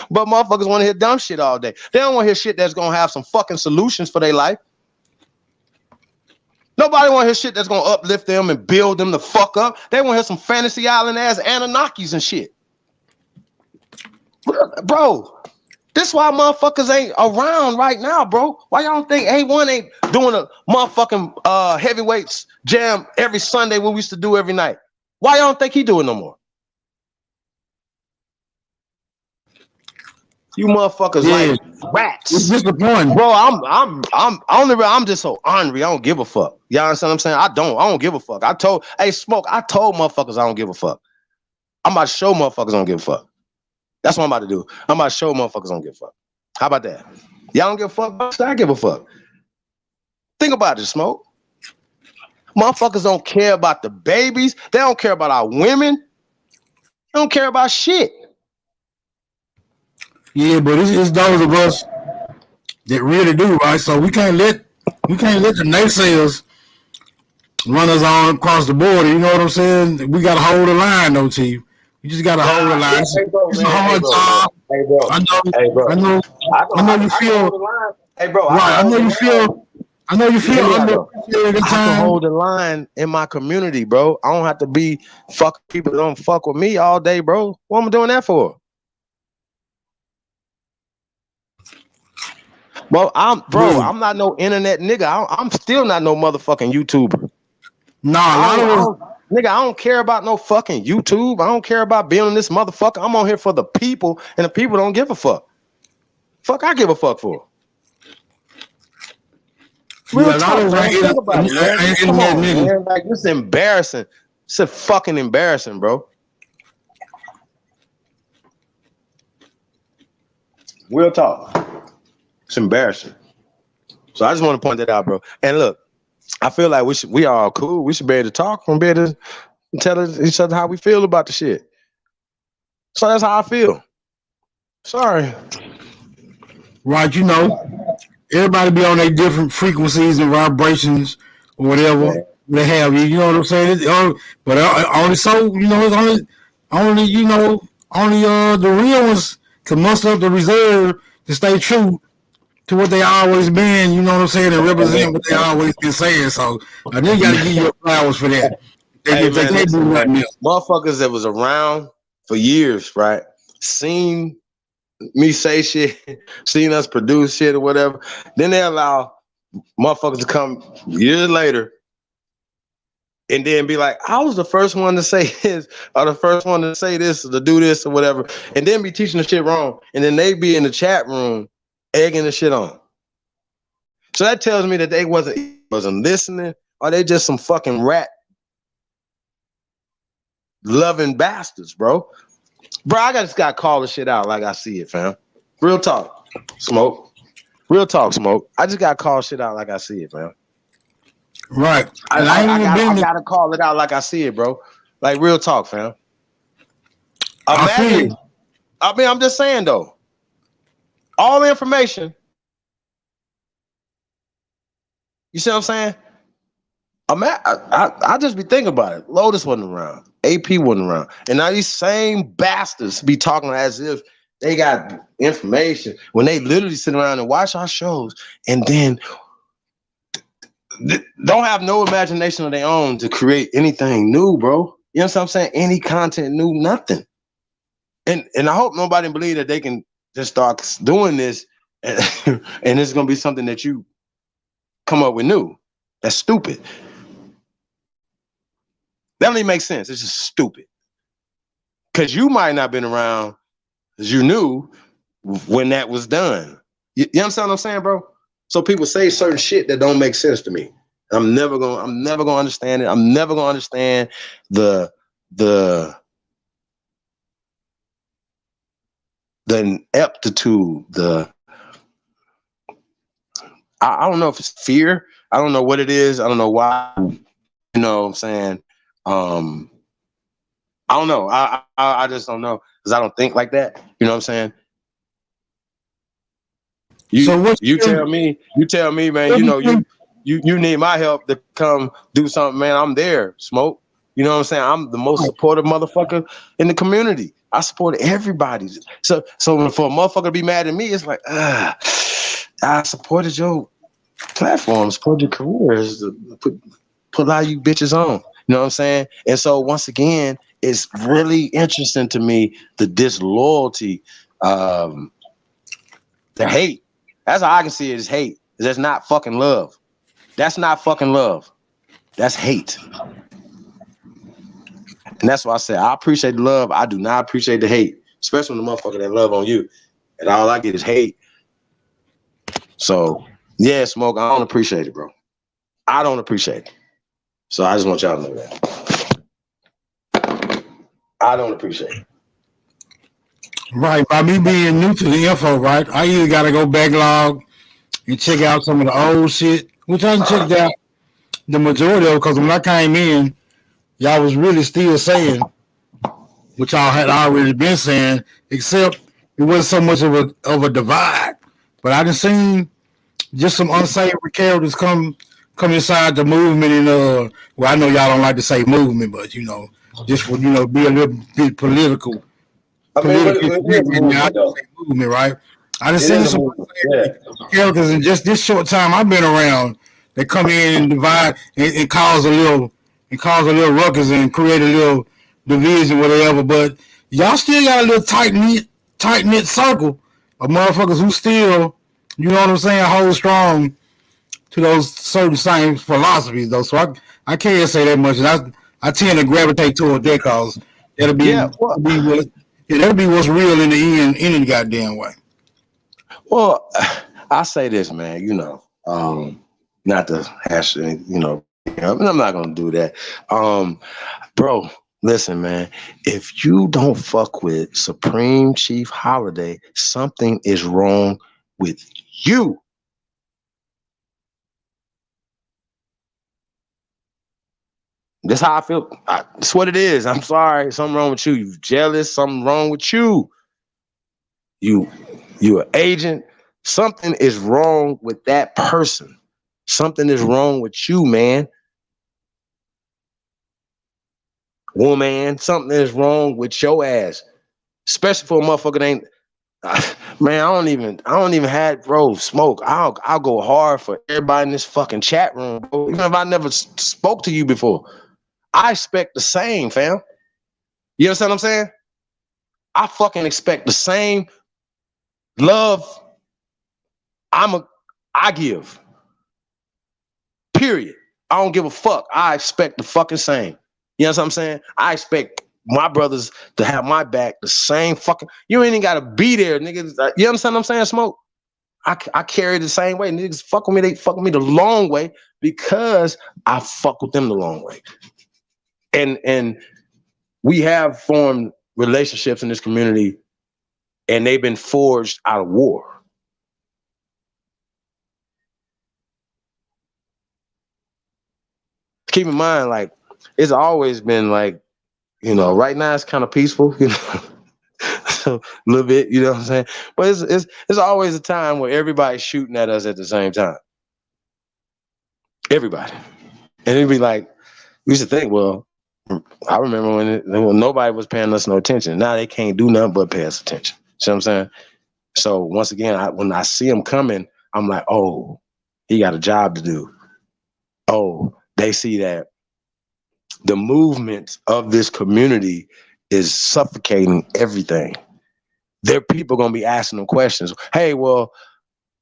motherfuckers want to hear dumb shit all day. They don't want to hear shit that's gonna have some fucking solutions for their life. Nobody want to hear shit that's going to uplift them and build them the fuck up. They want to hear some fantasy island ass Anunnakis and shit. Bro, this is why motherfuckers ain't around right now, bro. Why y'all don't think A1 ain't doing a motherfucking heavyweights jam every Sunday we used to do every night? Why y'all don't think he doing no more? You motherfuckers like rats. It's disappointing, bro. I'm just so ornery. I don't give a fuck. Y'all understand what I'm saying? I don't give a fuck. I told motherfuckers I don't give a fuck. I'm about to show motherfuckers I don't give a fuck. That's what I'm about to do. I'm about to show motherfuckers I don't give a fuck. How about that? Y'all don't give a fuck? I give a fuck. Think about it, Smoke. Motherfuckers don't care about the babies. They don't care about our women. They don't care about shit. Yeah, but it's those of us that really do, right? So we can't let the naysayers run us on across the border. You know what I'm saying? We gotta hold the line, though, T. We just gotta hold the line. It's a hard job. Hey, bro. I know you feel. Hey, bro. Right. I know you feel. I can hold the line in my community, bro. I don't have to be fuck people that don't fuck with me all day, bro. What am I doing that for? Well, I'm not no internet nigga. I'm still not no motherfucking YouTuber. Nigga, I don't care about no fucking YouTube. I don't care about being on this motherfucker. I'm on here for the people, and the people don't give a fuck. Fuck, I give a fuck for. Real talk, man. Think about it, man. Come on, man. Like, this is embarrassing. It's a fucking embarrassing, bro. Real talk. It's embarrassing. So I just want to point that out, bro. And look, I feel like we are all cool. We should be able to talk and be able to tell each other how we feel about the shit. So that's how I feel. Sorry. Right, you know, everybody be on their different frequencies and vibrations or whatever they have. You know what I'm saying? But only so, you know, it's only you know, only the real ones can muster up the reserve to stay true to what they always been. You know what I'm saying? And represent what they always been saying. So I think you got to give you flowers for that. Motherfuckers that was around for years, right? Seen me say shit, seen us produce shit or whatever. Then they allow motherfuckers to come years later and then be like, I was the first one to say this, or the first one to say this, or to do this, or whatever, and then be teaching the shit wrong. And then they be in the chat room egging the shit on. So that tells me that they wasn't listening, or they just some fucking rat loving bastards, bro. Bro, I just gotta call the shit out like I see it, fam. Real talk, Smoke. Real talk, Smoke. I just gotta call shit out like I see it, fam. Right. I gotta call it out like I see it, bro. Like, real talk, fam. Imagine, I'm just saying though. All the information. You see what I'm saying? I just be thinking about it. Lotus wasn't around. AP wasn't around. And now these same bastards be talking as if they got information when they literally sit around and watch our shows and then don't have no imagination of their own to create anything new, bro. You know what I'm saying? Any content new, nothing. And I hope nobody believe that they can just start doing this and it's going to be something that you come up with new. That's stupid. That don't even make sense. It's just stupid. Because you might not have been around as you knew when that was done. You understand what I'm saying, bro? So people say certain shit that don't make sense to me. I'm never gonna understand it. I'm never gonna understand the aptitude, I don't know if it's fear. I don't know what it is. I don't know why. You know what I'm saying? I don't know. I just don't know because I don't think like that. You know what I'm saying? You tell me, man. You know, you need my help to come do something, man. I'm there, Smoke. You know what I'm saying? I'm the most supportive motherfucker in the community. I support everybody. So for a motherfucker to be mad at me, it's like, I supported your platform, supported your careers, to put a lot of you bitches on. You know what I'm saying? And so once again, it's really interesting to me, the disloyalty, the hate. That's how I can see it, is hate. That's not fucking love. That's not fucking love. That's hate. And that's why I say I appreciate the love. I do not appreciate the hate, especially when the motherfucker that love on you. And all I get is hate. So, yeah, Smoke, I don't appreciate it, bro. I don't appreciate it. So I just want y'all to know that. I don't appreciate it. Right. By me being new to the info, right, I either got to go backlog and check out some of the old shit, which I checked out the majority of, because when I came in, y'all was really still saying what y'all had already been saying, except it wasn't so much of a divide. But I just seen just some unsavory characters come inside the movement, and well, I know y'all don't like to say movement, but you know, just for, you know, be a little bit political. Movement, right? I just seen some characters in just this short time I've been around that come in and divide and cause a little ruckus and create a little division, whatever. But y'all still got a little tight knit circle of motherfuckers who still You know what I'm saying? Hold strong to those certain same philosophies, though. So I can't say that much. And I tend to gravitate toward that because that'll Yeah, that'll be what's real in the end, any goddamn way. Well, I say this, man. Not to hash, I'm not gonna do that. Bro, listen, man. If you don't fuck with Supreme Chief Holiday, something is wrong with you. That's how I feel. That's what it is. I'm sorry. Something wrong with you. You jealous. Something wrong with you. You an agent. Something is wrong with that person. Something is wrong with you, man. Woman, something is wrong with your ass. Especially for a motherfucker that ain't. Man, I don't even have, bro, smoke. I'll go hard for everybody in this fucking chat room, bro. Even if I never spoke to you before. I expect the same, fam. You understand what I'm saying? I fucking expect the same love I give. Period. I don't give a fuck. I expect the fucking same. You know what I'm saying? I expect my brothers to have my back the same fucking. You ain't even gotta be there, niggas. You understand what I'm saying, Smoke? I carry the same way. Niggas fuck with me, they fuck with me the long way because I fuck with them the long way. And we have formed relationships in this community, and they've been forged out of war. Keep in mind, like, it's always been like, right now it's kind of peaceful, a little bit, you know what I'm saying? But it's always a time where everybody's shooting at us at the same time. Everybody. And it'd be like, we used to think, well, I remember when nobody was paying us no attention. Now they can't do nothing but pay us attention. See what I'm saying? So once again, when I see him coming, I'm like, oh, he got a job to do. Oh, they see that the movement of this community is suffocating everything. There are people going to be asking them questions. Hey, well,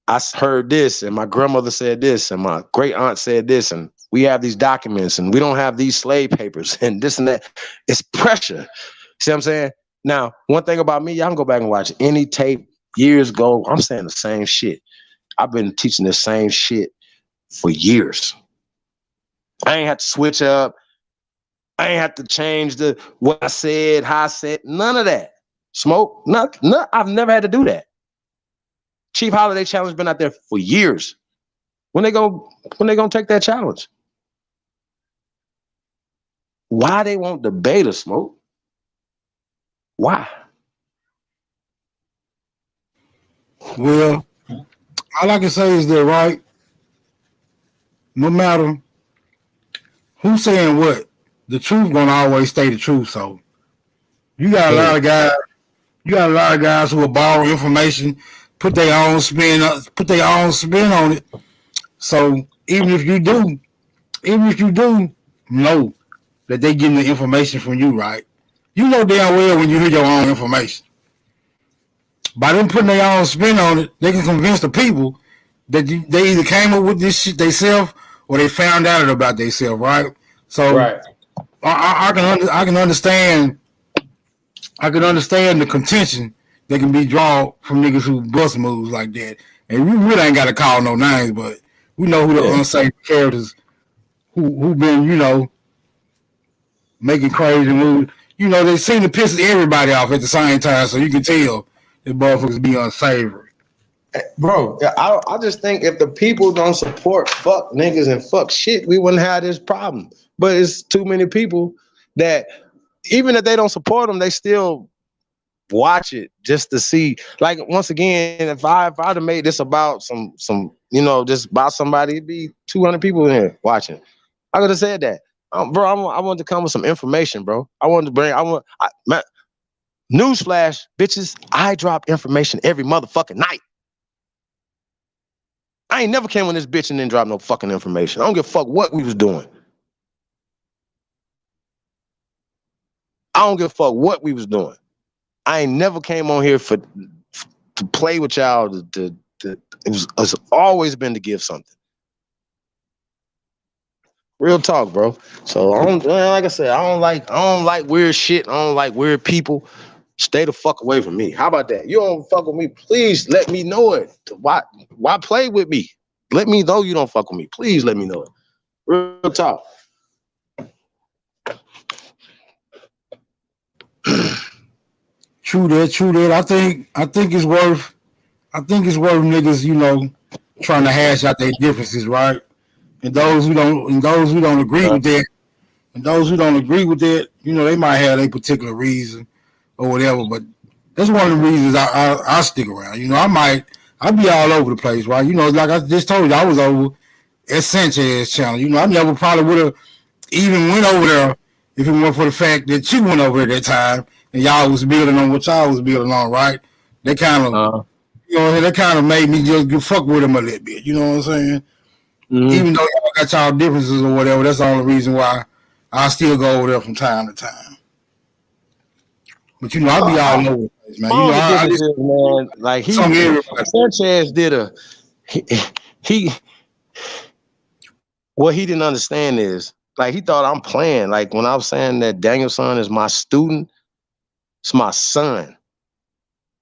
I heard this, and my grandmother said this, and my great aunt said this, and we have these documents, and we don't have these slave papers, and this and that. It's pressure. See what I'm saying? Now, one thing about me, y'all can go back and watch any tape years ago. I'm saying the same shit. I've been teaching the same shit for years. I ain't had to switch up. I ain't have to change what I said, how I said, none of that. Smoke, I've never had to do that. Chief Holiday Challenge been out there for years. When they gonna take that challenge? Why they won't debate us, Smoke? Why? Well, all I can say is that, right, no matter who's saying what, the truth gonna always stay the truth. So you got a lot of guys who will borrow information, put their own spin on it. So even if you do know that they getting the information from you, right? You know damn well when you hear your own information. By them putting their own spin on it, they can convince the people that they either came up with this shit themselves or they found out about themselves, right? So right. I can understand the contention that can be drawn from niggas who bust moves like that. And we really ain't got to call no names, but we know who the unsafe characters who been, making crazy moves. They seem to piss everybody off at the same time, so you can tell that motherfuckers be unsavory. Bro, I just think if the people don't support fuck niggas and fuck shit, we wouldn't have this problem. But it's too many people that, even if they don't support them, they still watch it just to see. Like, once again, if I'd have made this about some just about somebody, it'd be 200 people in here watching. I could have said that. Bro, I wanted to come with some information, bro. Newsflash, bitches, I drop information every motherfucking night. I ain't never came on this bitch and then dropped no fucking information. I don't give a fuck what we was doing. I don't give a fuck what we was doing. I ain't never came on here to play with y'all, to it's always been to give something. Real talk, bro. So I don't, like I said, I don't like weird shit. I don't like weird people. Stay the fuck away from me. How about that? You don't fuck with me, please let me know it. Why play with me? Let me know you don't fuck with me. Please let me know it. Real talk. True that. I think it's worth niggas, trying to hash out their differences, right? And those who don't agree with that, they might have a particular reason or whatever. But that's one of the reasons I stick around. I'll be all over the place, right? Like I just told you, I was over at Sanchez channel. I never probably would have even went over there if it weren't for the fact that you went over at that time and y'all was building on what y'all was building on, right? They kind of, that kind of made me just fuck with them a little bit. You know what I'm saying? Mm-hmm. Even though y'all got y'all differences or whatever, that's the only reason why I still go over there from time to time. But I'll be all over the place, man. Man, like Sanchez did he what he didn't understand is, like, he thought I'm playing. Like, when I was saying that Daniel's son is my student, it's my son.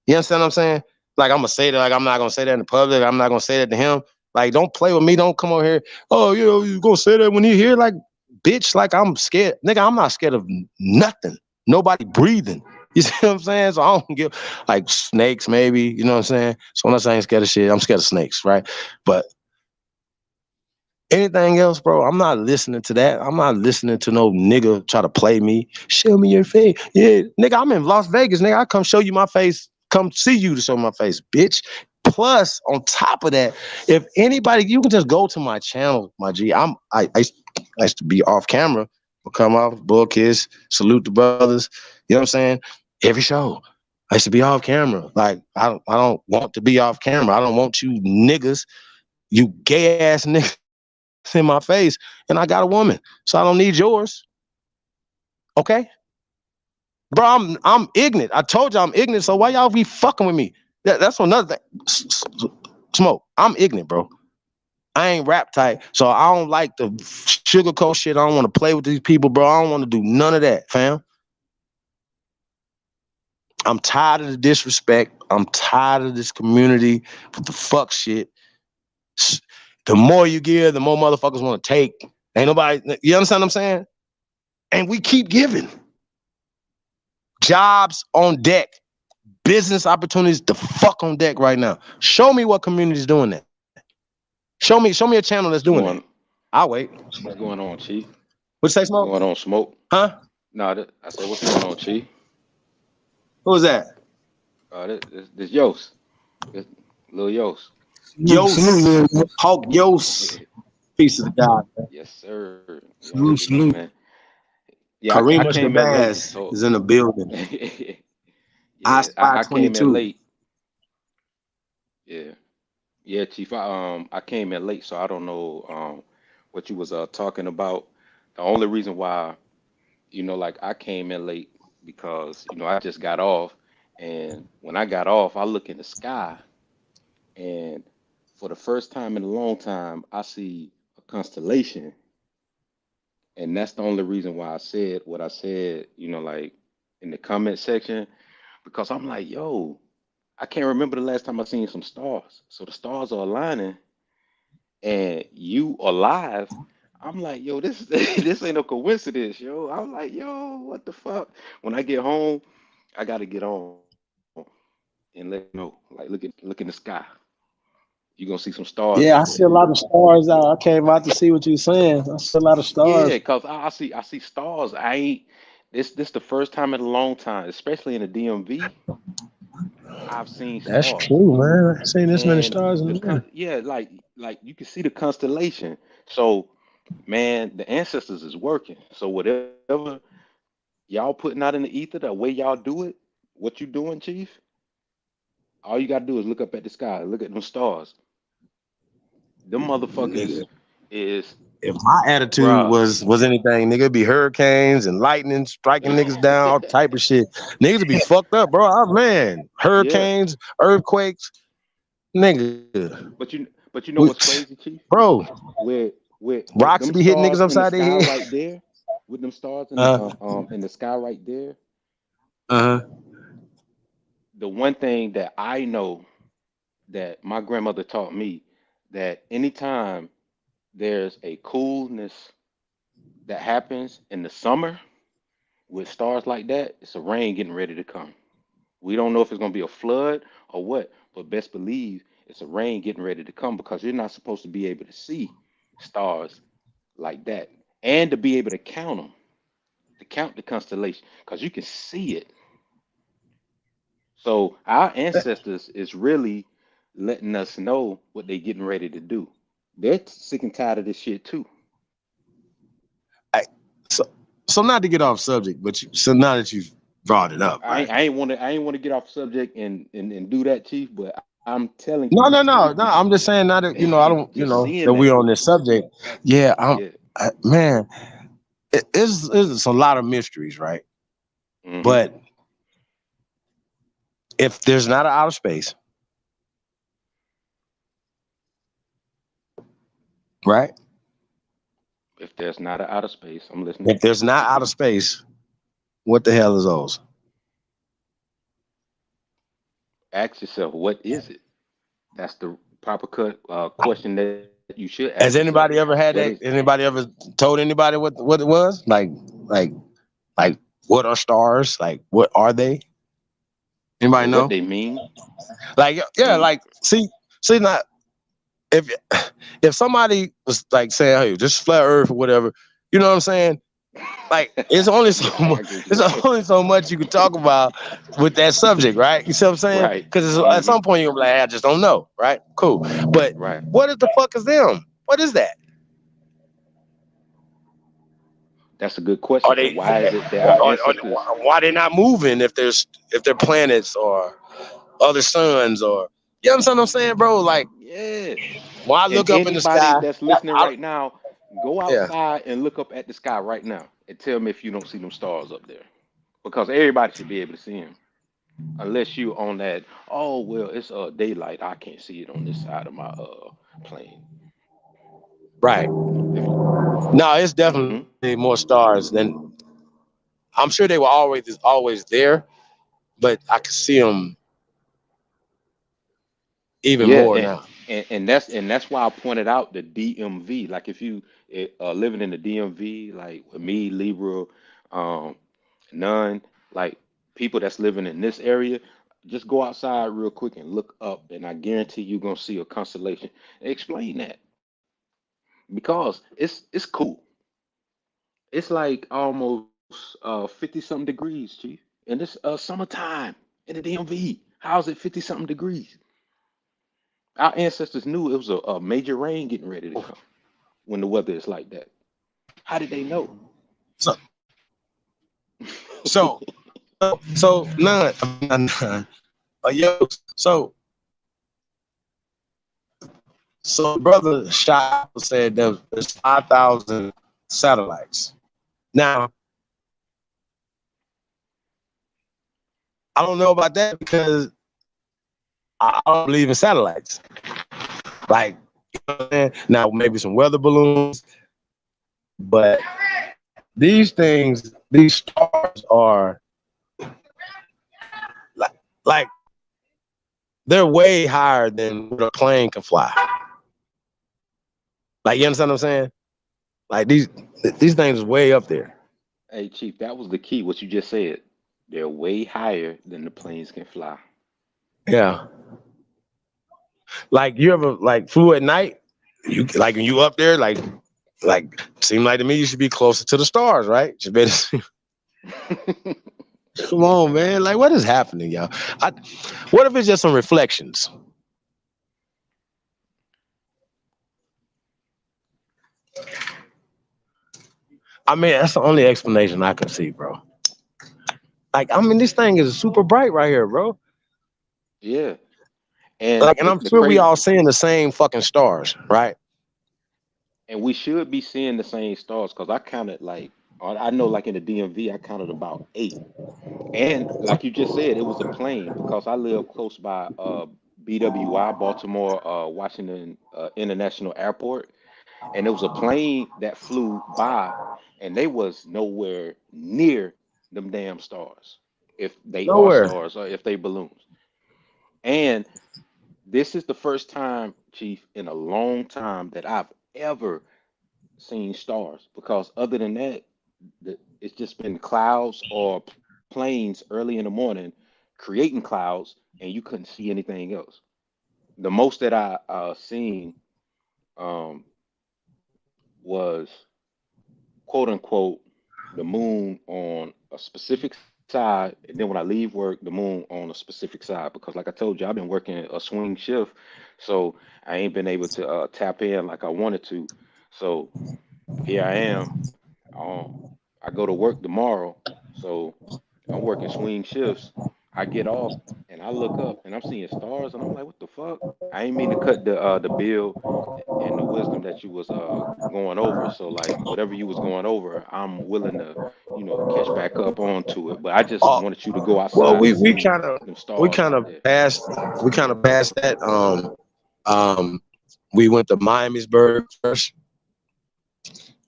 You understand what I'm saying? Like, I'm gonna say that, like, I'm not gonna say that in the public. I'm not gonna say that to him. Like, don't play with me. Don't come over here. Oh, you gonna say that when he here? Like, bitch, like, I'm scared. Nigga, I'm not scared of nothing. Nobody breathing. You see what I'm saying? So I don't give, like, snakes maybe, you know what I'm saying? So when I ain't scared of shit, I'm scared of snakes, right? But anything else, bro, I'm not listening to that. I'm not listening to no nigga try to play me. Show me your face. Yeah, nigga, I'm in Las Vegas, nigga. I come show you my face. Come see you to show my face, bitch. Plus, on top of that, if anybody, you can just go to my channel, my G. I used to be off camera, but come off, bull kiss, salute the brothers. You know what I'm saying? Every show, I used to be off camera. Like, I don't want to be off camera. I don't want you niggas, you gay ass niggas in my face, and I got a woman, so I don't need yours. Okay, bro, I'm ignorant. I told you I'm ignorant. So why y'all be fucking with me? That's another thing. Smoke. I'm ignorant, bro. I ain't rap type, so I don't like the sugarcoat shit. I don't want to play with these people, bro. I don't want to do none of that, fam. I'm tired of the disrespect. I'm tired of this community with the fuck shit. The more you give, the more motherfuckers want to take. Ain't nobody, you understand what I'm saying? And we keep giving. Jobs on deck. Business opportunities the fuck on deck right now. Show me what community's doing that. Show me a channel that's doing that. I'll wait. What's going on, Chief? What's that, Smoke? What's going on, Smoke? Huh? No, I said, what's going on, Chief? Who's that? This Yost. This Lil Yost. Yost. Hulk Yost. Piece of the God. Man. Yes, sir. Salute. Man. Yeah, Kareem I came in late, so is in the building. yeah, I came 22. in late. Yeah, Chief. I came in late, so I don't know what you was talking about. The only reason why, like, I came in late because I just got off, and when I got off, I look in the sky, and for the first time in a long time, I see a constellation, and that's the only reason why I said what I said. Like, in the comment section, because I'm like, yo, I can't remember the last time I seen some stars. So the stars are aligning, and you alive. I'm like, yo, this this ain't no coincidence, yo. I'm like, yo, what the fuck? When I get home, I gotta get on and let you know. Like, look in the sky. You're gonna see some stars. Yeah, I see a lot of stars out. I came out to see what you're saying. I see a lot of stars. Yeah, cause I see stars. I ain't this the first time in a long time, especially in the DMV. I've seen stars. That's true, man. I've seen this many And stars in the yeah, like you can see the constellation. So, man, the ancestors is working. So whatever y'all putting out in the ether, the way y'all do it, what you doing, Chief? All you gotta do is look up at the sky, look at them stars. Them motherfuckers is. If my attitude was anything, nigga, it'd be hurricanes and lightning striking niggas down, all type of shit. Niggas would be fucked up, bro. Man, hurricanes, earthquakes. nigga. But you know what's crazy, Chief? Bro, With rocks them be hitting niggas stars in the upside their sky head. right there, with them stars in the sky right there. Uh-huh. The one thing that I know that my grandmother taught me, that anytime there's a coolness that happens in the summer with stars like that, it's a rain getting ready to come. We don't know if it's going to be a flood or what, but best believe it's a rain getting ready to come, because you're not supposed to be able to see stars like that and to be able to count them, to count the constellation, because you can see it. So our ancestors is really letting us know what they're getting ready to do. They're sick and tired of this shit too. So not to get off subject, but so now that you've brought it up, right? I ain't want to get off subject and do that, Chief. But I'm telling No. you, I'm just saying now that I don't, just seeing that we're that. on this subject. Yeah, man, it's a lot of mysteries, right? Mm-hmm. But if there's not an outer space, right? If there's not an outer space, I'm listening. If there's not outer space, what the hell is those? Ask yourself, what is it? That's the proper question that you should ask Has yourself. anybody ever had What that? is it? Anybody ever told anybody what it was? Like what are stars? Like what are they? Anybody Or know? what they mean? Like yeah, Mm. like see not if somebody was like saying, hey, just flat earth or whatever, you know what I'm saying? Like it's only so much, only so much you can talk about with that subject, right? You see what I'm saying? Right. Because at some point you'll be like, I just don't know, right? Cool. But what is the fuck is them? What is that? That's a good question. So why is it that our ancestors? Why they not moving if they're planets or other suns or you understand what I'm saying, bro? Like Yeah. when I And look up in the anybody sky, that's listening right now, go outside and look up at the sky right now and tell me if you don't see them stars up there. Because everybody should be able to see them. Unless you on that, oh well, it's daylight. I can't see it on this side of my plane. right? No, it's definitely more stars than I'm sure they were always there, but I could see them even more now. And that's why I pointed out the DMV. Like if you living in the DMV, like with me, Libra, none, like people that's living in this area, just go outside real quick and look up, and I guarantee you're gonna see a constellation. Explain that, because it's cool. It's like almost 50 something degrees, Chief, and it's summertime in the DMV. How's it 50 something degrees? Our ancestors knew it was a major rain getting ready to come when the weather is like that. How did they know? So none. Yo, so brother Shah said there's 5,000 satellites. Now I don't know about that because I don't believe in satellites. Like, you know what I'm saying? Now maybe some weather balloons, but these things, these stars are like they're way higher than what a plane can fly. Like, you understand what I'm saying? Like these things is way up there. Hey, Chief, that was the key. What you just said. They're way higher than the planes can fly. Yeah. Like you ever like flew at night? You like when you up there, like seem like to me you should be closer to the stars, right? You better see. Come on, man. Like what is happening, y'all? What if it's just some reflections? I mean, that's the only explanation I can see, bro. Like, I mean, this thing is super bright right here, bro. Yeah. And like, and I'm sure we all seeing the same fucking stars, right? And we should be seeing the same stars, because I counted I know like in the DMV I counted about 8. And like you just said, it was a plane, because I live close by BWI, Baltimore Washington International Airport, and there was a plane that flew by, and they was nowhere near them damn stars, if they are Nowhere. stars or if they balloons. And this is the first time, Chief, in a long time that I've ever seen stars. Because other than that, it's just been clouds or planes early in the morning creating clouds, and you couldn't see anything else. The most that I seen um, was quote unquote the moon on a specific side, and then when I leave work, the moon on a specific side. Because like I told you, I've been working a swing shift, so I ain't been able to tap in like I wanted to. So here I am. Um, I go to work tomorrow, so I'm working swing shifts. I get off and I look up and I'm seeing stars, and I'm like, what the fuck? I ain't mean to cut the bill and the wisdom that you was going over. So like whatever you was going over, I'm willing to, catch back up onto it. But I just wanted you to go Well, outside we and we see kind of them we stars kind out of there. passed that. Um, we went to Miamisburg first,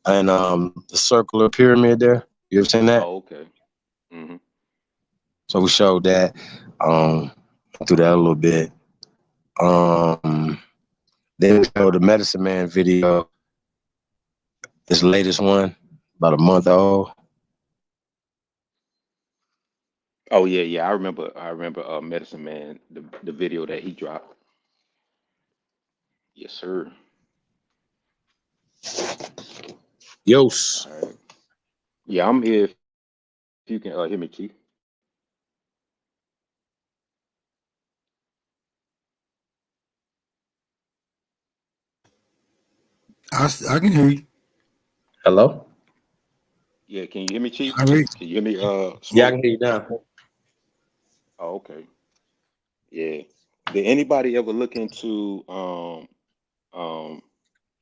and the circular pyramid there. You ever seen that? Oh, okay. Hmm. So we showed that. Through that a little bit. Then we showed the Medicine Man video. This latest one, about a month old. Oh yeah, yeah. I remember Medicine Man, the video that he dropped. Yes, sir. Yos. All right. Yeah, I'm here. If you can hear me, Chief. I can hear you. Hello? Yeah, can you hear me, Chief? I mean, Can you hear me, Yeah, I Smoke? can hear you now. Oh, okay. Yeah. Did anybody ever look into um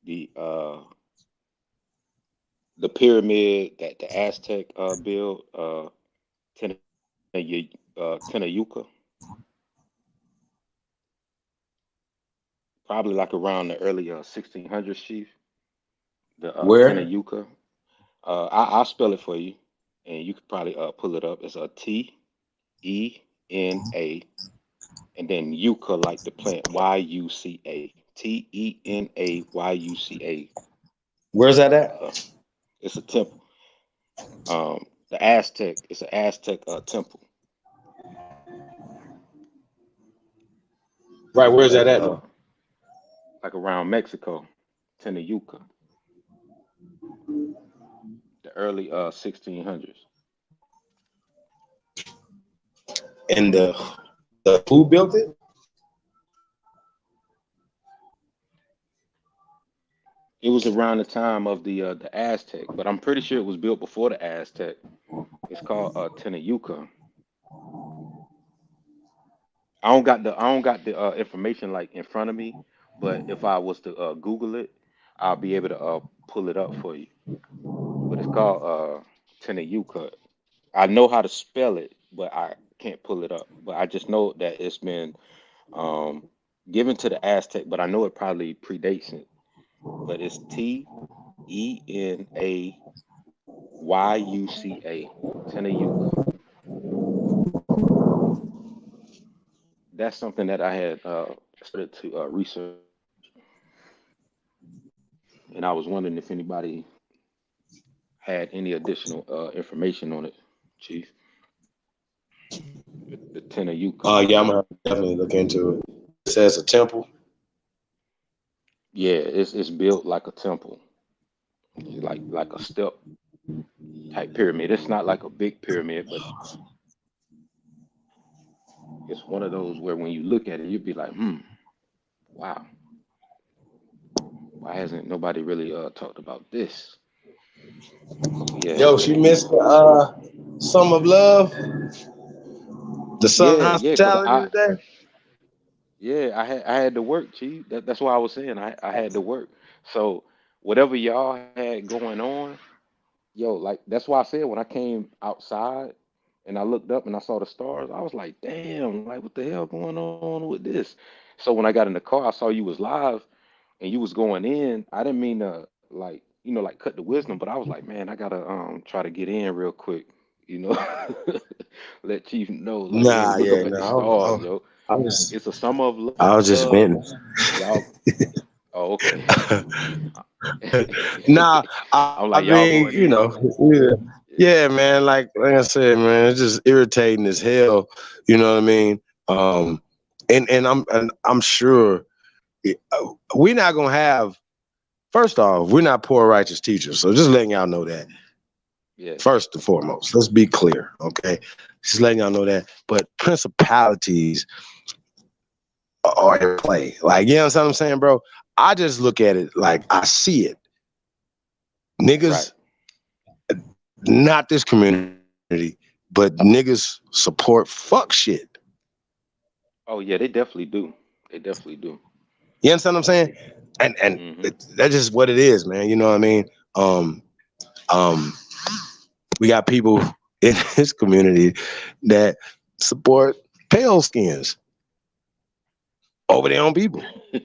the uh the pyramid that the Aztec built Tenayuca? Probably like around the early 1600s, Chief. The Where? Tenayuca. I'll spell it for you, and you could probably pull it up. It's a Tena, and then Yucca like the plant, Yucca. Tenayuca. Where's that at? Uh, it's a temple. The Aztec. It's an Aztec temple. Right, where's that Like at though? like around Mexico, Tenayuca, the early 1600s. And the who built it? It was around the time of the Aztec, but I'm pretty sure it was built before the Aztec. It's called Tenayuca. I don't got the information like in front of me, but if I was to Google it, I'll be able to pull it up for you. But it's called Tenayuca. I know how to spell it, but I can't pull it up. But I just know that it's been um, given to the Aztec, but I know it probably predates it. But it's Tenayuca. Tenayuca. That's something that I had started to research, and I was wondering if anybody had any additional information on it, Chief. The Tenayuca. Yeah, I'm gonna definitely look into it. It says a temple. Yeah, it's built like a temple, like a step type pyramid. It's not like a big pyramid, but it's one of those where when you look at it, you'd be like, wow, why hasn't nobody really talked about this? Yeah, Yo, she missed the Summer of Love, the Sun yeah, cause Hospitality today. I had to work, Chief. That's why I was saying I had to work. So whatever y'all had going on, yo, like that's why I said when I came outside, and I looked up and I saw the stars. I was like, damn, like what the hell going on with this? So when I got in the car, I saw you was live and you was going in. I didn't mean to like, like cut the wisdom, but I was like, man, I gotta try to get in real quick, you know, let Chief know, like, man, Nah, look yeah, up at the no, stars, yo. I was It's a summer of I was just love. venting. Y'all, oh, okay. Nah, I'm I like, y'all mean, going in. yeah, yeah, man. Like I said, man, it's just irritating as hell. You know what I mean? And I'm sure we're not gonna have. First off, we're not poor righteous teachers, so just letting y'all know that. Yeah. First and foremost, let's be clear, okay? Just letting y'all know that. But principalities are in play. Like, you know what I'm saying, bro? I just look at it like I see it. Niggas, not this community, but niggas support fuck shit. Oh yeah, they definitely do. They definitely do. You understand what I'm saying? And that's just what it is, man. You know what I mean? Um, um, we got people in this community that support pale skins over their own people.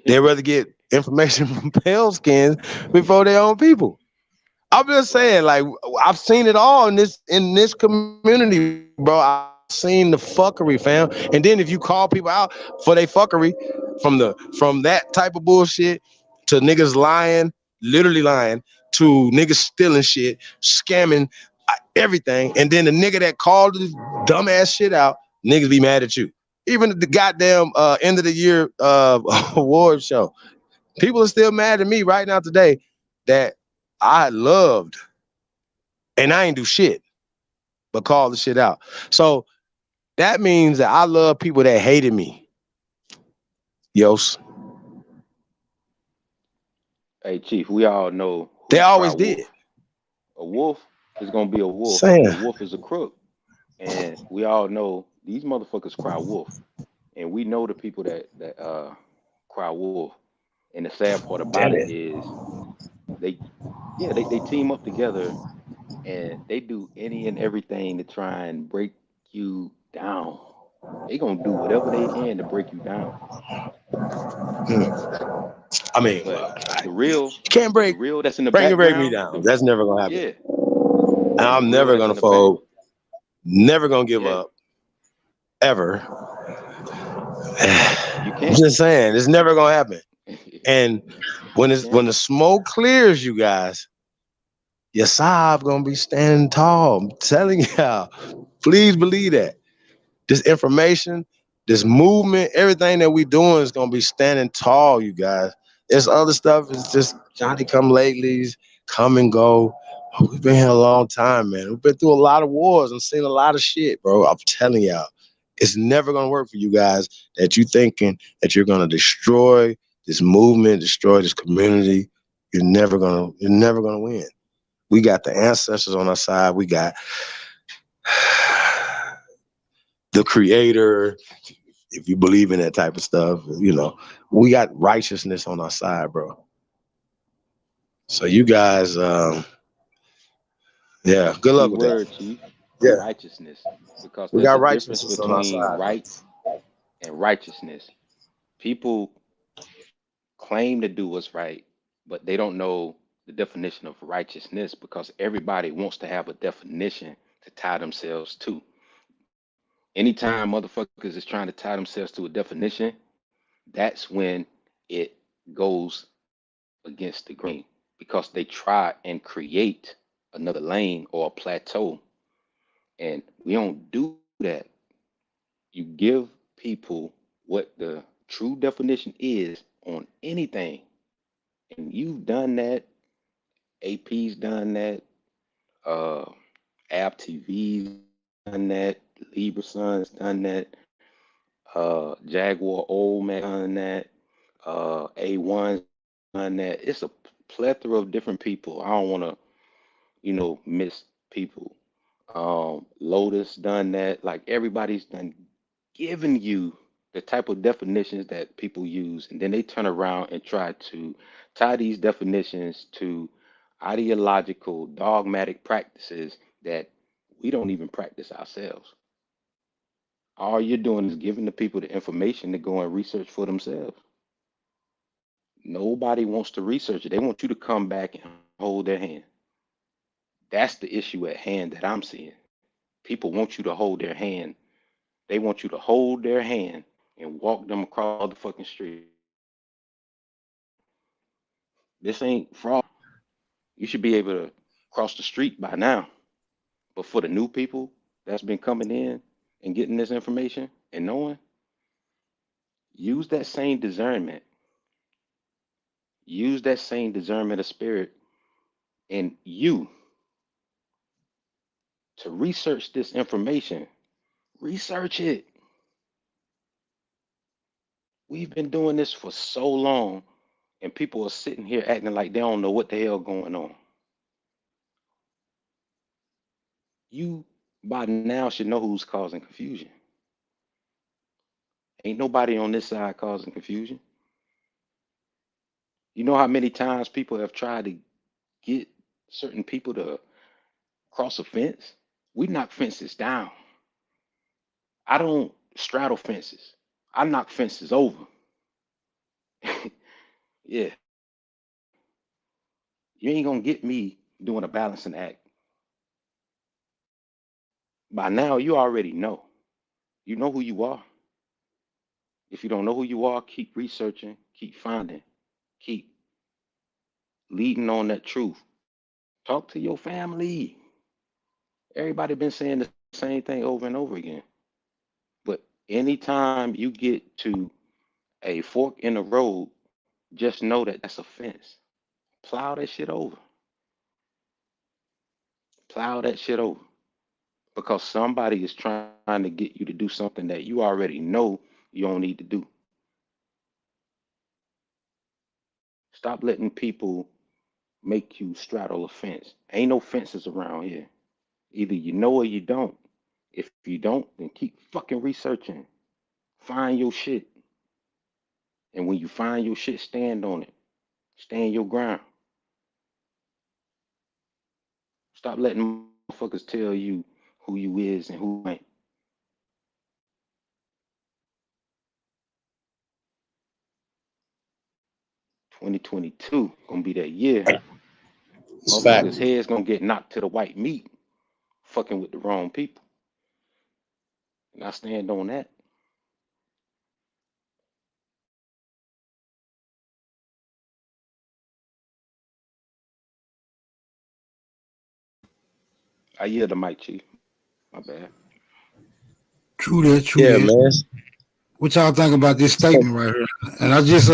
They'd rather get information from pale skins before their own people. I'm just saying, like, I've seen it all in this community, bro. I've seen the fuckery, fam. And then if you call people out for their fuckery, from that type of bullshit to niggas lying, literally lying, to niggas stealing shit, scamming everything, and then the nigga that called this dumbass shit out, niggas be mad at you. Even at the goddamn end of the year award show, people are still mad at me right now today that I loved and I ain't do shit but call the shit out. So that means that I love people that hated me. Yos. Hey Chief, we all know They who cry always wolf. did. A wolf is gonna be a wolf, and Saying. a wolf is a crook. And we all know these motherfuckers cry wolf. And we know the people that cry wolf. And the sad part about Damn it it. is they they team up together and they do any and everything to try and break you down. They gonna do whatever they can to break you down. I mean, But the you real, can't the break real that's in the break me background, down. That's never gonna happen. yeah, And the I'm real never that's gonna in the back, fold, never gonna give yeah, up, ever. you I'm can't. just saying, it's never gonna happen. And when You when can't. the smoke clears, you guys, your side gonna be standing tall. I'm telling y'all, please believe that. This information, this movement, everything that we doing is gonna be standing tall, you guys. There's other stuff, it's just Johnny come latelys, come and go. We've been here a long time, man. We've been through a lot of wars and seen a lot of shit, bro. I'm telling y'all, it's never gonna work for you guys that you thinking that you're gonna destroy this movement, destroy this community. You're never gonna win. We got the ancestors on our side. We got the creator, if you believe in that type of stuff, we got righteousness on our side, bro. So you guys, yeah, good Key luck with that. word, Chief, Yeah, righteousness, because we there's a got difference righteousness on our between side. right and righteousness. People claim to do what's right, but they don't know the definition of righteousness because everybody wants to have a definition to tie themselves to. Anytime motherfuckers is trying to tie themselves to a definition, that's when it goes against the grain because they try and create another lane or a plateau. And we don't do that. You give people what the true definition is on anything. And you've done that. AP's done that. Uh, App TV's done that. Libra Sun's done that. Jaguar Old Man done that. A1's done that. It's a plethora of different people. I don't want to, miss people. Lotus done that. Like everybody's done given you the type of definitions that people use, and then they turn around and try to tie these definitions to ideological, dogmatic practices that We don't even practice ourselves. All you're doing is giving the people the information to go and research for themselves. Nobody wants to research it. They want you to come back and hold their hand. That's the issue at hand that I'm seeing. People want you to hold their hand. They want you to hold their hand and walk them across the fucking street. This ain't fraud. You should be able to cross the street by now. But for the new people that's been coming in and getting this information and knowing, use that same discernment. Use that same discernment of spirit in you to research this information. Research it. We've been doing this for so long, and people are sitting here acting like they don't know what the hell going on. You by now should know who's causing confusion. Ain't nobody on this side causing confusion. You know how many times people have tried to get certain people to cross a fence? We knock fences down. I don't straddle fences. I knock fences over. Yeah. You ain't gonna get me doing a balancing act. By now, you already know. You know who you are. If you don't know who you are, keep researching, keep finding, keep leading on that truth. Talk to your family. Everybody been saying the same thing over and over again. But anytime you get to a fork in the road, just know that that's a fence. Plow that shit over. Plow that shit over. Because somebody is trying to get you to do something that you already know you don't need to do. Stop letting people make you straddle a fence. Ain't no fences around here. Either you know or you don't. If you don't, then keep fucking researching. Find your shit. And when you find your shit, stand on it. Stand your ground. Stop letting motherfuckers tell you who you is and who ain't. "2022 gonna be that year. It's fact. Motherfuckers' heads gonna get knocked to the white meat, fucking with the wrong people. And I stand on that. I yield the mic, Chief. My bad. True that, true Yeah, that. man. What y'all think about this statement right here? And I just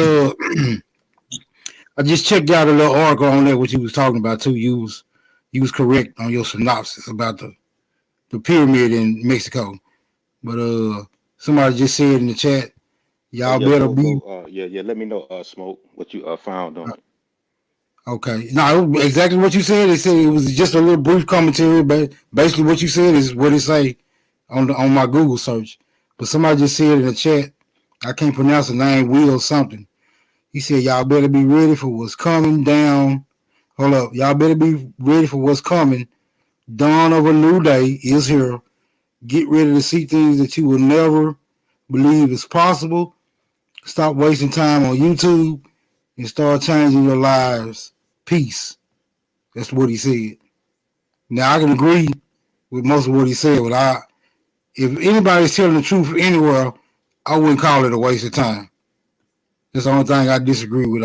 I just checked out a little article on that what you was talking about too. You was correct on your synopsis about the pyramid in Mexico. But somebody just said in the chat, Oh y'all yeah, better be yeah. Let me know, Smoke, what you found on it. okay. No, exactly what you said. They said it was just a little brief commentary, but basically what you said is what it say on my Google search. But somebody just said in the chat, I can't pronounce the name, Will something. He said, y'all better be ready for what's coming down. Hold up. Y'all better be ready for what's coming. Dawn of a new day is here. Get ready to see things that you will never believe is possible. Stop wasting time on YouTube and start changing your lives. Peace. That's what he said. Now I can agree with most of what he said, but if anybody's telling the truth anywhere, I wouldn't call it a waste of time. That's the only thing I disagree with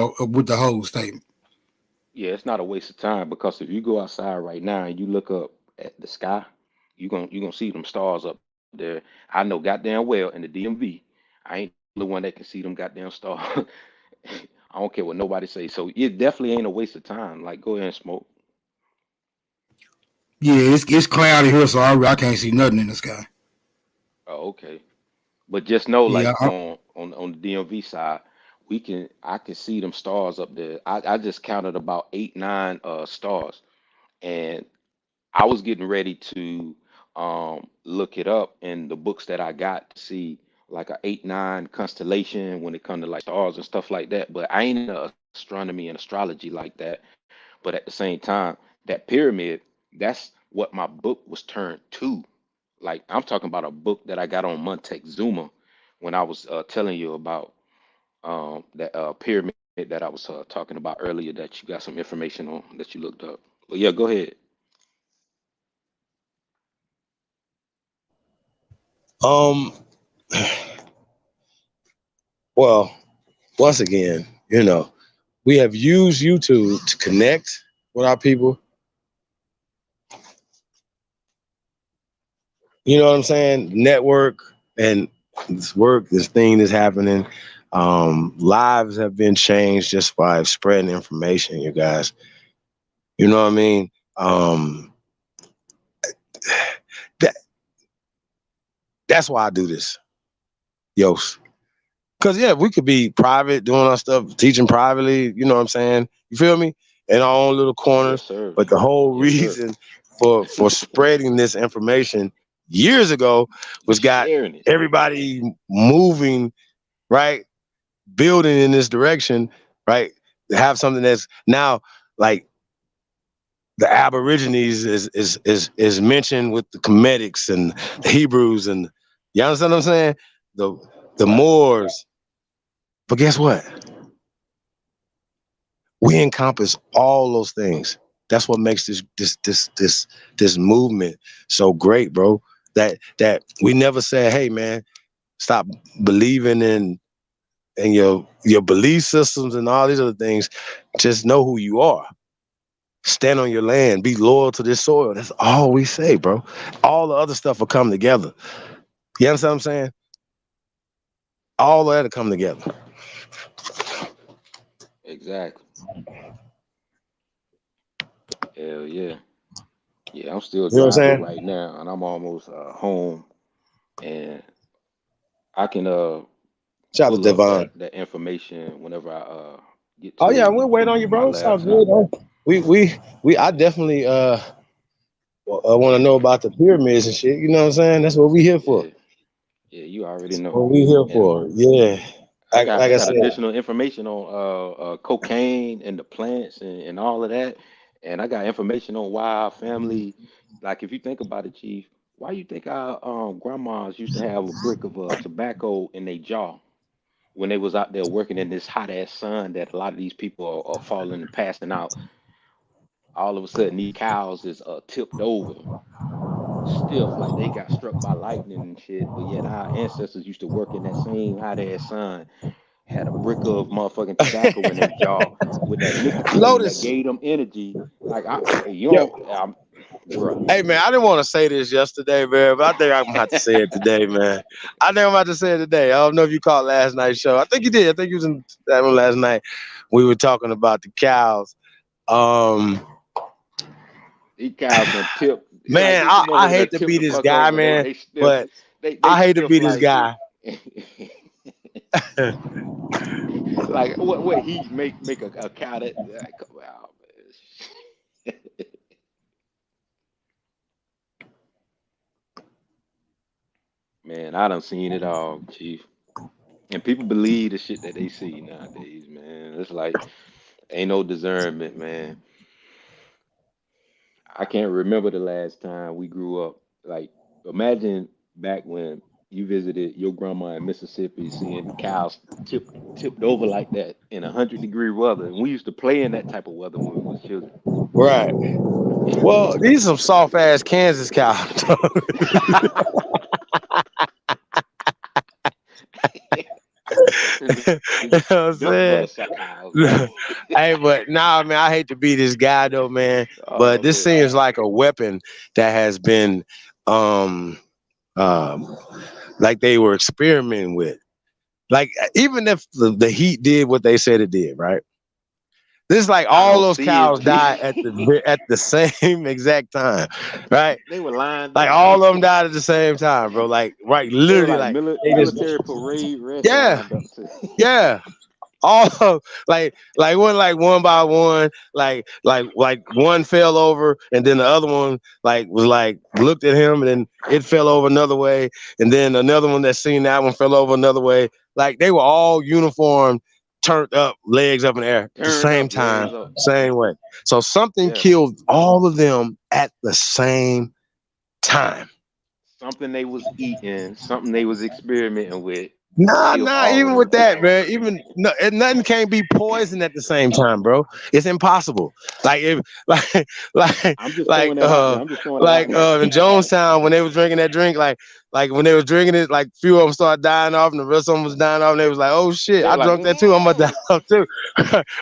the whole statement. Yeah, it's not a waste of time because if you go outside right now and you look up at the sky, you gonna see them stars up there. I know goddamn well in the DMV, I ain't the one that can see them goddamn stars. I don't care what nobody say. So it definitely ain't a waste of time. Like, go ahead and smoke. Yeah, it's cloudy here, so I can't see nothing in the sky. Oh, okay. But just know, Yeah, like on the DMV side, I can see them stars up there. I just counted about 8, 9 stars, and I was getting ready to look it up in the books that I got to see like a 8, 9 constellation when it comes to like stars and stuff like that. But I ain't into astronomy and astrology like that. But at the same time, that pyramid, that's what my book was turned to. Like I'm talking about a book that I got on Montezuma when I was telling you about that pyramid that I was talking about earlier that you got some information on that you looked up. But yeah, go ahead. Well, once again, we have used YouTube to connect with our people. You know what I'm saying? Network and this thing is happening. Lives have been changed just by spreading information, you guys. You know what I mean? That's why I do this, Yos. Because, yeah, we could be private, doing our stuff, teaching privately, you know what I'm saying? You feel me? In our own little corners. Yes, sir. But the whole Yes, sir. reason for spreading this information years ago was got Sharing it. everybody moving, right? Building in this direction, right? To have something that's now like the Aborigines is mentioned with the Comedics and the Hebrews, and you understand what I'm saying? The Moors. But guess what? We encompass all those things. That's what makes this movement so great, bro. That we never said, hey man, stop believing in your belief systems and all these other things. Just know who you are. Stand on your land. Be loyal to this soil. That's all we say, bro. All the other stuff will come together. You understand what I'm saying? All of that will come together. Exactly. Hell yeah. Yeah, I'm still You know what I'm driving saying? right now, and I'm almost home, and I can Shout out to pull up Devon. that information whenever I get Oh yeah, to we'll wait on you, my bro. It's all laptop. good. I definitely want to know about the pyramids and shit. You know what I'm saying? That's what we here for. Yeah, you already know. What we here And for? Yeah. I Like I got said. additional information on cocaine and the plants and all of that, and I got information on why our family, like if you think about it, Chief, why you think our grandmas used to have a brick of tobacco in their jaw when they was out there working in this hot ass sun that a lot of these people are falling and passing out. All of a sudden, these cows is tipped over, stiff, like they got struck by lightning and shit. But yet our ancestors used to work in that same hot ass sun, had a brick of motherfucking tobacco in their jaw with that nicotine that Lotus. gave them energy. Like bruh. Hey man, I didn't want to say this yesterday, man, but I think I'm gonna have to say it today, man. I think I'm about to say it today. I don't know if you caught last night's show. I think you did. I think you was in that one last night. We were talking about the cows. These cows done tip. Man, Like these I motherfuckers hate that to tip be the this fuck guy, over. man, They stiff. but They I hate to stiff be this like guy. like what he make a cow that come out, man. Man, I done seen it all, Chief. And people believe the shit that they see nowadays, man. It's like ain't no discernment, man. I can't remember the last time we grew up. Like, imagine back when you visited your grandma in Mississippi, seeing cows tipped over like that in 100-degree weather. And we used to play in that type of weather when we was children. Right. Well, these are some soft ass Kansas cows. You know what I'm saying? Hey, but nah, man, I hate to be this guy though, man. But this seems like a weapon that has been like they were experimenting with. Like even if the heat did what they said it did, right? This is like all those cows died at the same exact time, right? They were lined like up. all of them died at the same time, bro. Like right, They were literally, like like they just military parade rest yeah, lined up too. yeah. All of one by one, like one fell over, and then the other one was looked at him, and then it fell over another way, and then another one that seen that one fell over another way. Like they were all uniform turned up, legs up in the air, the same time, legs up. same way. So something killed all of them at the same time. Something they was eating, something they was experimenting with. Nah, even with that, man, nothing can't be poison at the same time, bro. It's impossible. Like if I'm just throwing that out there. I'm just throwing that out there. in Jonestown when they was drinking that drink, like when they was drinking it, like few of them started dying off, and the rest of them was dying off, and they was like, "Oh shit, I drunk that too. I'm gonna die off too."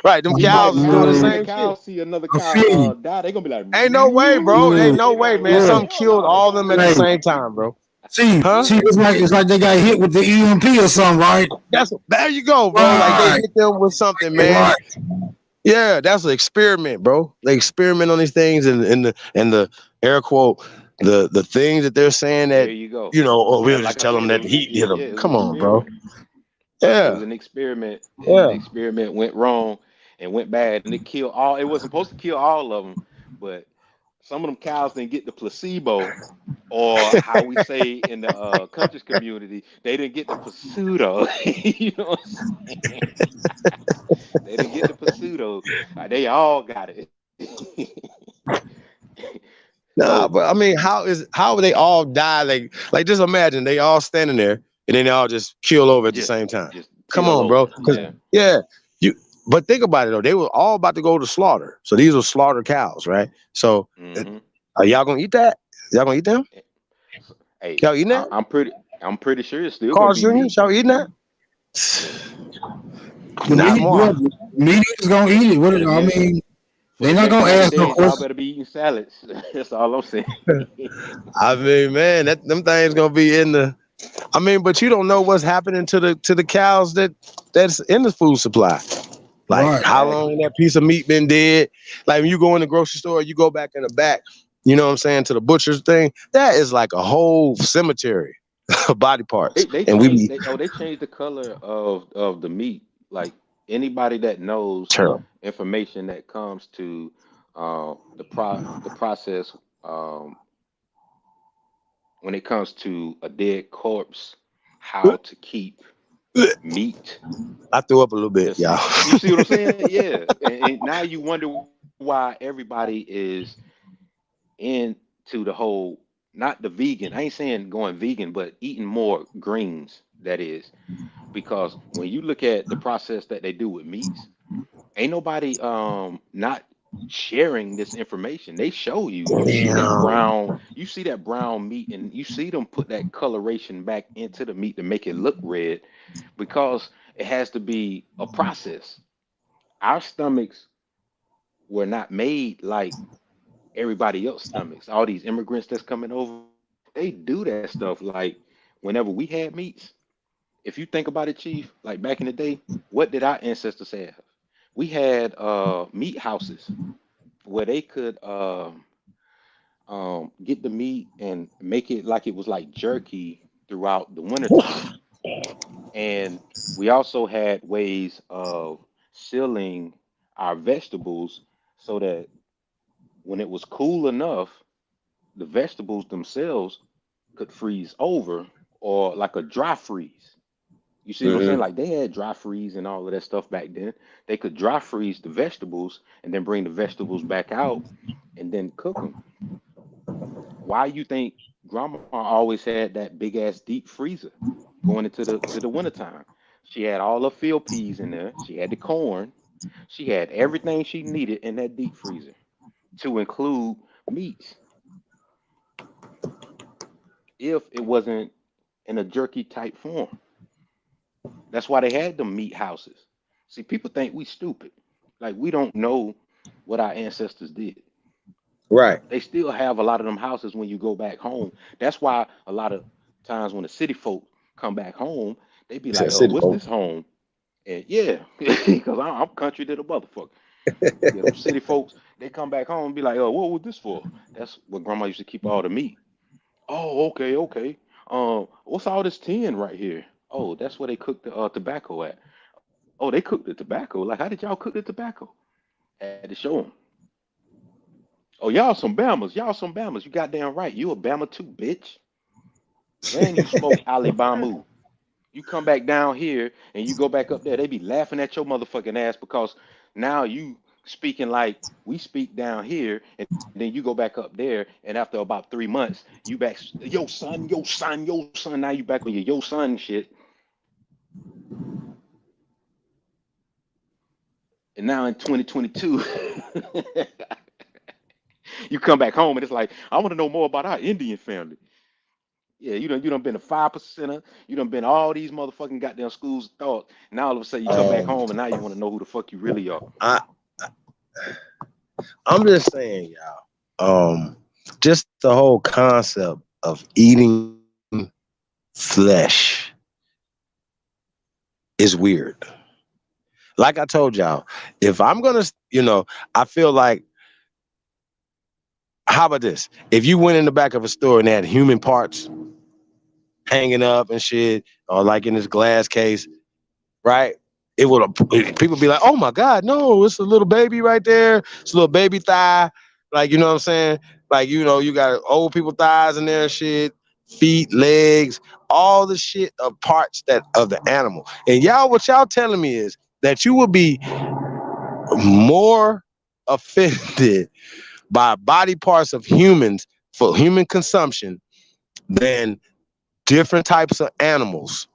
Right? Them cows is doing the same shit. See another cow die, they gonna be like, "Ain't no way, bro. Ain't no way, man. Something killed all of them at the same time, bro." See, it's like they got hit with the EMP or something, right? There you go, bro. Right. Like they hit them with something, man. Right. Yeah, that's an experiment, bro. They experiment on these things, and the air quote the things that they're saying that there you go. We'll just tell them that the heat hit them. Come on, bro. Yeah, it was an experiment. Yeah, and the experiment went wrong and went bad, and it killed all. It was supposed to kill all of them, but some of them cows didn't get the placebo, or how we say in the country's community, they didn't get the pseudo. You know what I'm saying? They didn't get the pseudo. They all got it. Nah, but I mean, how would they all die? Like just imagine they all standing there and then they all just kill over at the same time. Come on, bro. But think about it though. They were all about to go to slaughter. So these were slaughter cows, right? So are y'all gonna eat that? Y'all gonna eat them? Hey, y'all eating that? I'm pretty sure it's still Carl gonna be Jr., meat. y'all eating that? Not more. Meat is gonna eat it. What I mean, they're not gonna ask no Y'all questions. better be eating salads. That's all I'm saying. I mean, man, them things gonna be in the. I mean, but you don't know what's happening to the cows that's in the food supply. Like how long that piece of meat been dead. Like when you go in the grocery store, you go back in the back. You know what I'm saying, to the butcher's thing. That is like a whole cemetery of body parts. They changed the color of the meat. Like anybody that knows information that comes to the process when it comes to a dead corpse, how to keep meat. I threw up a little bit, y'all. You see what I'm saying? Yeah. And now you wonder why everybody is into the whole, not the vegan. I ain't saying going vegan, but eating more greens, that is. Because when you look at the process that they do with meats, ain't nobody not sharing this information. They show you. You see that brown meat, and you see them put that coloration back into the meat to make it look red, because it has to be a process. Our stomachs were not made like everybody else's stomachs. All these immigrants that's coming over, they do that stuff. Like whenever we had meats, if you think about it, Chief, like back in the day, what did our ancestors have? We had meat houses where they could get the meat and make it like it was like jerky throughout the wintertime. And we also had ways of sealing our vegetables so that when it was cool enough, the vegetables themselves could freeze over, or like a dry freeze. You see what I'm saying? Like they had dry freeze and all of that stuff back then. They could dry freeze the vegetables and then bring the vegetables back out and then cook them. Why you think grandma always had that big ass deep freezer going into the wintertime? She had all her field peas in there. She had the corn. She had everything she needed in that deep freezer, to include meats, if it wasn't in a jerky type form. That's why they had them meat houses. See, people think we stupid. Like we don't know what our ancestors did. Right. They still have a lot of them houses when you go back home. That's why a lot of times when the city folk come back home, they be like, "Oh, what's this home?" And yeah, because I'm country to the motherfucker. Yeah, them city folks, they come back home and be like, "Oh, what was this for?" That's what grandma used to keep all the meat. Oh, okay. What's all this tin right here? Oh, that's where they cook the tobacco at. Oh, they cooked the tobacco. Like, how did y'all cook the tobacco? Had to show them. Oh, y'all some Bamas. You goddamn right. You a Bama too, bitch. And you smoke Alabama. You come back down here and you go back up there, they be laughing at your motherfucking ass because now you speaking like we speak down here, and then you go back up there, and after about 3 months, you back, yo son, yo son, yo son. Now you back on your yo son shit. And now in 2022, you come back home and it's like, I want to know more about our Indian family. Yeah, you done been a 5%er. You done been all these motherfucking goddamn schools of thought. Now all of a sudden you come back home and now you want to know who the fuck you really are. I'm just saying, y'all. Just the whole concept of eating flesh is weird. Like I told y'all, if I'm gonna, I feel like, how about this? If you went in the back of a store and they had human parts hanging up and shit, or like in this glass case, right? It would, people be like, oh my God, no, it's a little baby right there. It's a little baby thigh. Like, you know what I'm saying? Like, you got old people thighs in there and shit, feet, legs, all the shit of parts of the animal. And what y'all telling me is that you would be more offended by body parts of humans for human consumption than different types of animals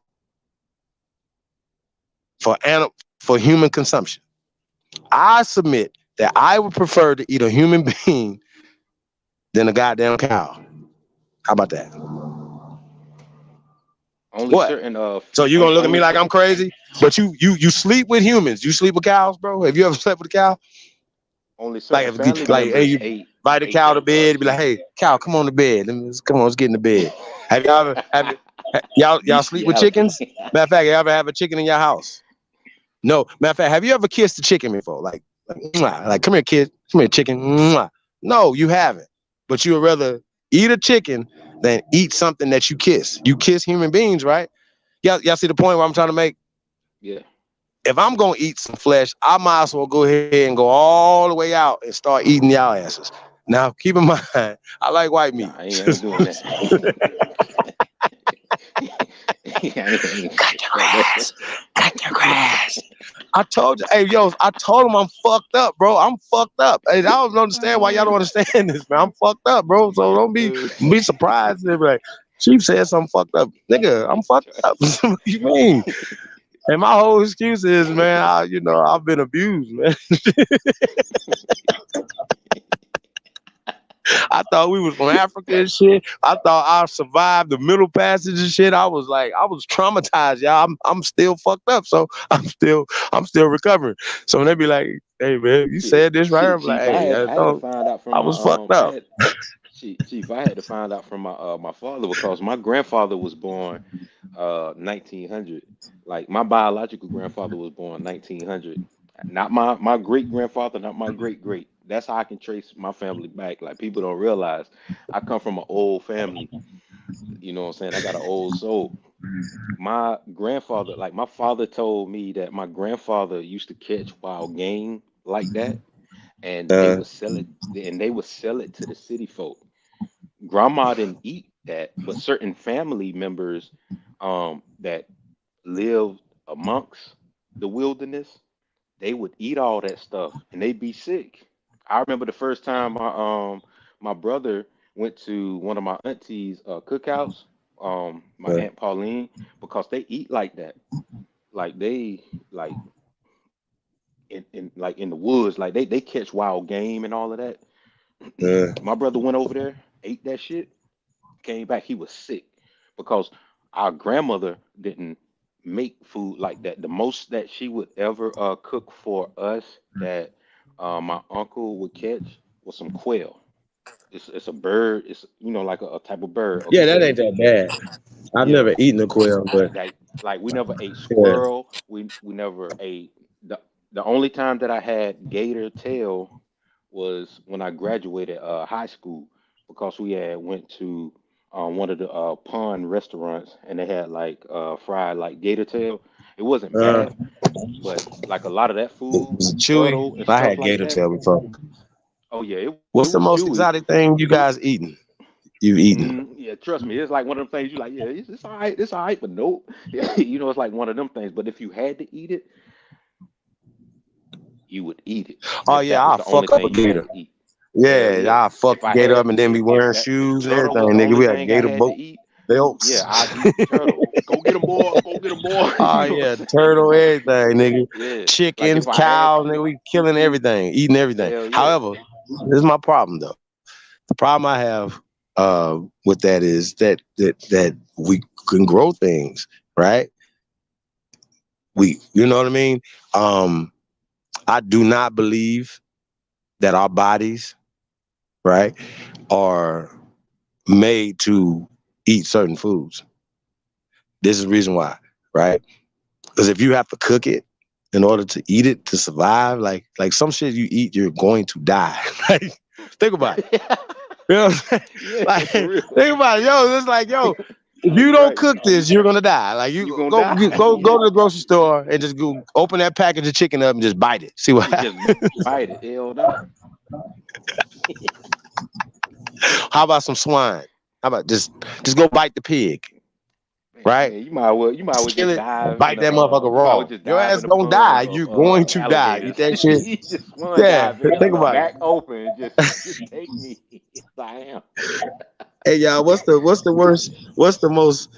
for human consumption. I submit that I would prefer to eat a human being than a goddamn cow. How about that? Only what? certain So you gonna look at me like I'm crazy? But you sleep with humans. You sleep with cows, bro? Have you ever slept with a cow? Only certain family Like, hey, members you ate invite a cow to that bed, be like, hey, cow, come on to bed. Come on, let's get in the bed. Have y'all sleep with chickens? Matter of fact, you ever have a chicken in your house? No. Matter of fact, have you ever kissed a chicken before? Like come here, kid. Come here, chicken. Mwah. No, you haven't. But you would rather eat a chicken than eat something that you kiss. You kiss human beings, right? Y'all see the point where I'm trying to make? Yeah. If I'm gonna eat some flesh, I might as well go ahead and go all the way out and start eating y'all asses. Now, keep in mind, I like white meat. I ain't doing that. Cut your grass. Cut your grass. I told you, hey, I told him I'm fucked up, bro. I'm fucked up. Hey, I don't understand why y'all don't understand this, man. I'm fucked up, bro. So don't be surprised. They're like, Chief said something fucked up. Nigga, I'm fucked up. What do you mean? And my whole excuse is, man, I've been abused, man. I thought we was from Africa and shit. I thought I survived the Middle Passage and shit. I was traumatized, y'all. I'm still fucked up, so I'm still recovering. So when they be like, "Hey man, you said this right," I'm like, Chief, "Hey, I had to find out from I was fucked up." Chief, I had to find out from my father because my grandfather was born 1900. Like my biological grandfather was born 1900. Not my great grandfather, not my great. That's how I can trace my family back. Like people don't realize I come from an old family. You know what I'm saying? I got an old soul. My grandfather, like my father told me that my grandfather used to catch wild game like that, and they would sell it, to the city folk. Grandma didn't eat that, but certain family members that lived amongst the wilderness, they would eat all that stuff and they'd be sick. I remember the first time my brother went to one of my auntie's cookouts, my aunt Pauline, because they eat like that. Like they like in the woods, like they catch wild game and all of that. My brother went over there, ate that shit, came back, he was sick because our grandmother didn't make food like that. The most that she would ever cook for us that my uncle would catch was some quail. It's a bird. It's like a type of bird. Okay, Yeah, so that ain't that bad. I've yeah, never eaten a quail, but like we never ate yeah. squirrel. We never ate the only time that I had gator tail was when I graduated high school because we had went to one of the pond restaurants and they had like fried like gator tail. It wasn't bad, but like a lot of that food, Was it chewy? turtle and I stuff had like gator that. tail before. Oh yeah, it What's the was most chewy. exotic thing you guys eaten? You've eaten? Yeah, trust me, it's like one of them things you like, yeah, it's all right, it's all right, but nope. You know, it's like one of them things. But if you had to eat it, you would eat it. Oh If yeah, that was I'll the only fuck up a thing you had gator. to eat. Hell Yeah, yeah. I'll fuck If the I gator had up and then be if wearing that shoes and turtle was everything. the Nigga, only we had thing I gator had to boat eat, belts. yeah, I'd eat the turtle. Go get him, boy. Go get him, boy. Oh You know yeah, what I'm saying? turtle, Like, everything, nigga. yeah. Like Chickens, if I had cows, to, nigga, we killing everything, eating everything. hell yeah. However, this is my problem though. The problem I have with that is that we can grow things, right? You know what I mean? I do not believe that our bodies, right, are made to eat certain foods. This is the reason why, right? Because if you have to cook it in order to eat it to survive, like some shit you eat, you're going to die. Like, think about it. You know what I'm saying? Yeah, Like, for real. think about it. Yo, it's like, yo, if you don't cook this, you're gonna die. Like, You you gonna go die. go to the grocery store and just go open that package of chicken up and just bite it. See what Just happens. bite it. Hell no. How about some swine? How about just go bite the pig, right? Man, you might well Kill just it, dive in bite the that motherfucker you might well raw. just Your dive ass in the don't bums die. of You're going to die. alligators. Eat that shit. You just one Yeah, dive in think there, about it. back open, and just take me as I am. Hey y'all, what's the worst? What's the most?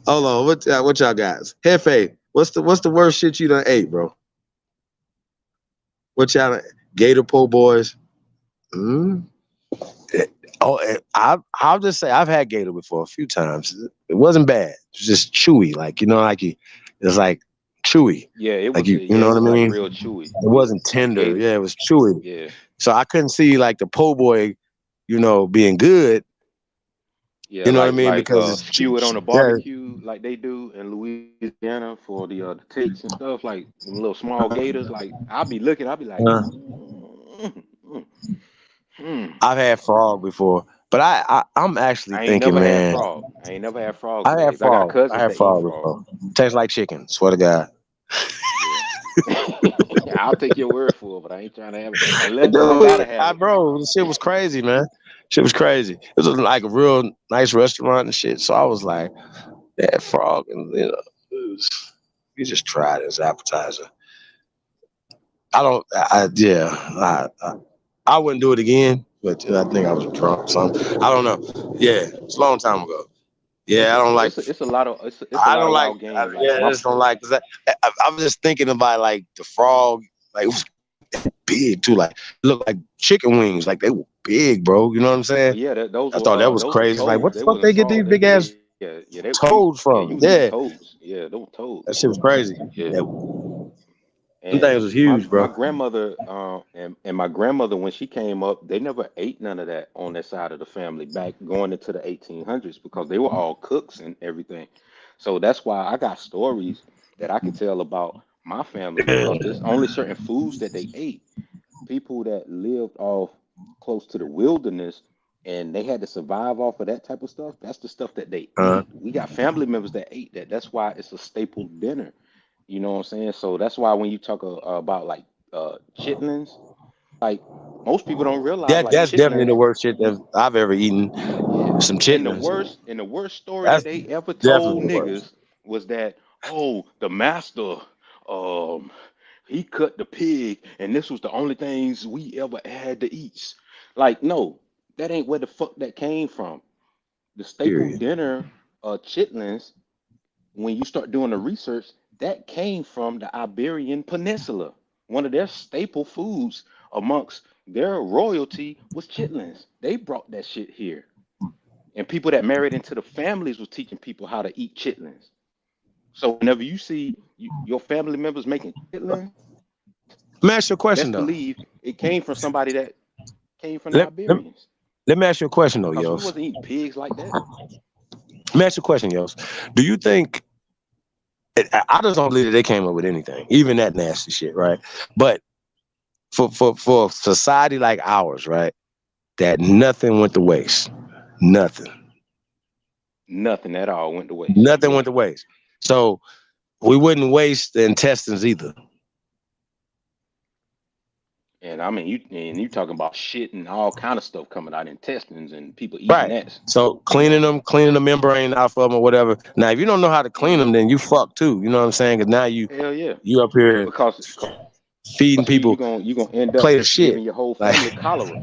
Hold on, what y'all guys? Hefe, what's the worst shit you done ate, bro? What y'all Gator po' boys? I'll just say I've had gator before a few times. It wasn't bad. It was just chewy, like it's like chewy. Yeah, it Like was you know it what I was like mean? real chewy. It wasn't tender. Gator. Yeah, it was chewy. Yeah. So I couldn't see like the po' boy, being good. Yeah, You know what I mean? Because it's skew it on a yeah. barbecue like they do in Louisiana for the takes and stuff, like them little small gators. Like I'll be like, I've had frog before, but I'm actually I ain't thinking, never had man. frog. I ain't never had frog's I had legs. I got frog. I cousins had that eat frog frog. before. Tastes like chicken. Swear to God. I'll take your word for it, but I ain't trying to have it unless I gotta Dude, have it. bro, the shit was crazy, man. Shit was crazy. It was like a real nice restaurant and shit. So I was like, that frog, and you just try it as appetizer. I wouldn't do it again, but I think I was drunk. So I don't know. Yeah, it's a long time ago. Yeah, I don't like. It's a lot of it's a I lot don't of like. wild game. Like I just don't like because I was just thinking about like the frog, like it was big too, like it looked like chicken wings, like they were big, bro. You know what I'm saying? yeah, I thought that was those were crazy. Like, what toads. the They fuck they wasn't get these frogs. big ass toads You from? was eating Yeah, toads. Yeah, those toads. that shit was crazy. Yeah. Yeah, them And things was my huge, bro. grandmother and my grandmother when she came up, they never ate none of that on that side of the family back going into the 1800s because they were all cooks and everything. So that's why I got stories that I could tell about my family because there's only certain foods that they ate. People that lived off close to the wilderness and they had to survive off of that type of stuff. That's the stuff that they ate. We got family members that ate that. That's why it's a staple dinner. You know what I'm saying? So that's why when you talk about like chitlins, like most people don't realize like That's definitely chitlins. the worst shit that I've ever eaten. Yeah. Some And chitlins. the worst story that That's they ever told definitely the worst. niggas was that, oh, the master, um, he cut the pig, and this was the only things we ever had to eat. Like, no, that ain't where the fuck that came from. The staple Period. dinner, chitlins, when you start doing the research, that came from the Iberian Peninsula. One of their staple foods amongst their royalty was chitlins. They brought that shit here. And people that married into the families was teaching people how to eat chitlins. So whenever you see your family members making chitlins, Let me ask you a question best though. believe it came from somebody that came from the Let, let, Iberians. let me ask you a question though, Because we Yos. wasn't eating pigs like that. Let me ask you a question, Yos. Do you think I just don't believe that they came up with anything, even that nasty shit, right? But for a society like ours, right, that nothing went to waste. Nothing. Nothing at all went to waste. Nothing went to waste. So we wouldn't waste the intestines either. And I mean, you talking about shit and all kind of stuff coming out, intestines and people eating Right. that. So cleaning the membrane off of them or whatever. Now, if you don't know how to clean them, then you fuck too. You know what I'm saying? Because now Hell yeah. you up here Because feeding people you're gonna end up plate of shit. giving your whole family cholera.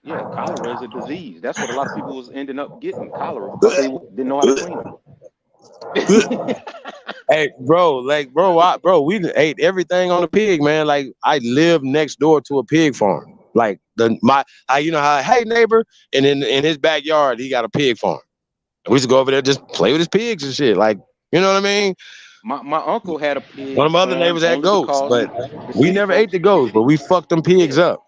Yeah, cholera is a disease. That's what a lot of people was ending up getting, cholera, because they didn't know how to clean them. Hey, bro, we ate everything on the pig, man. Like, I live next door to a pig farm. Like you know how, hey neighbor, and in his backyard he got a pig farm. And we used to go over there just play with his pigs and shit. Like, you know what I mean? My uncle had a pig One of my other farm neighbors had only goats, because but the we city never ate folks the goats, but we fucked them pigs up.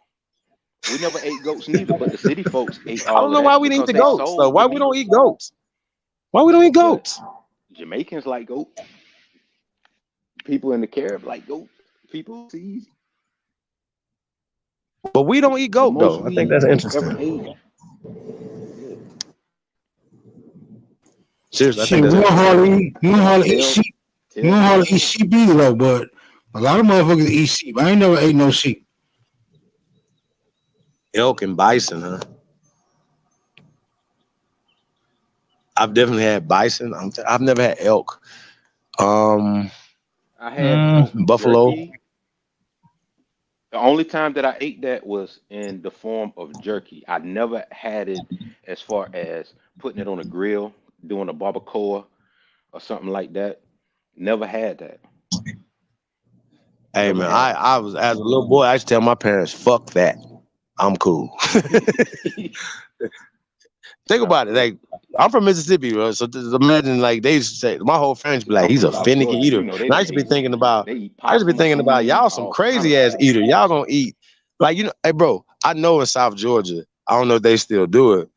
we never ate goats neither, but the city folks ate I all don't of know why that we didn't eat because the they goats though. sold Why the we meat. don't eat goats? Why we don't eat goats? Jamaicans like goat. People in the Caribbean like goat. People see. But we don't eat The goat most though. I think that's we ever interesting. ate. Seriously, I Shit, think we that's don't interesting. hardly eat sheep. We don't hardly eat sheep either, though. But a lot of motherfuckers eat sheep. I ain't never ate no sheep. Elk and bison, huh? I've definitely had bison. I've never had elk. I had Buffalo. jerky. The only time that I ate that was in the form of jerky. I never had it as far as putting it on a grill, doing a barbacoa or something like that. Never had that. Hey Never man, had it. I was, as a little boy, I used to tell my parents, "Fuck that, I'm cool." Think about it. Like, I'm from Mississippi, bro. So just imagine, like, they used to say, my whole friends be like, I'm "He's from a South finicky Georgia. eater." You know, And I used to be thinking about, they eat possum, y'all coon, some all kind of crazy ass stuff. eater. Y'all gonna eat, like, you know, hey bro, I know in South Georgia, I don't know if they still do it,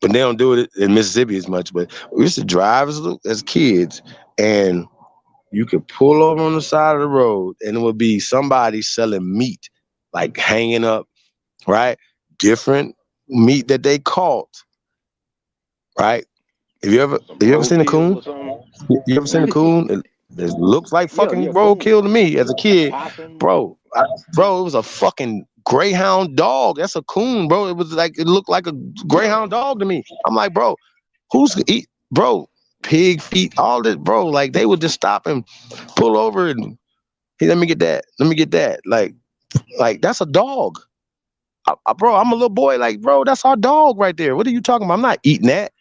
but they don't do it in Mississippi as much. But we used to drive as kids, and you could pull over on the side of the road, and it would be somebody selling meat, like hanging up, right? Different meat that they caught, right? Have you ever seen a Roadkill coon? or something. You ever seen a coon? It looks like Yeah, fucking coon. roadkill to me as a kid, Possum. bro. Bro, it was a fucking greyhound dog. That's a coon, bro. It looked like a greyhound dog to me. I'm like, bro, who's gonna eat, bro? Pig feet, all this, bro. Like, they would just stop and pull over and, hey, let me get that. Let me get that. Like that's a dog. Bro, I'm a little boy. Like, bro, that's our dog right there. What are you talking about? I'm not eating that.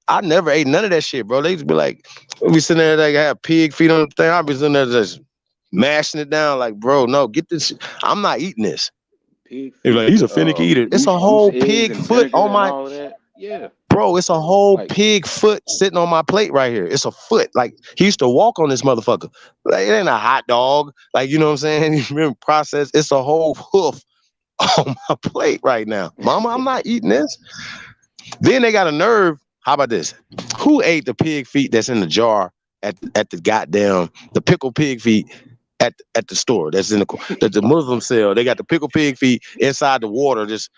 I never ate none of that shit, bro. They used to be like, we sitting there, like, have pig feet on the thing. I be sitting there just mashing it down. Like, bro, no, get this. I'm not eating this. Pig They're feet like, he's a with finicky eater. It's a loose whole eggs pig and foot vinegar on and my, all of that. Yeah. bro. It's a whole Like, pig foot sitting on my plate right here. It's a foot. Like, he used to walk on this motherfucker. Like, it ain't a hot dog. Like, you know what I'm saying? He's been processed. It's a whole hoof on my plate right now. Mama, I'm not eating this. Then they got a nerve. How about this? Who ate the pig feet that's in the jar at the goddamn the pickled pig feet at the store that's in the Muslim sell? They got the pickled pig feet inside the water. Just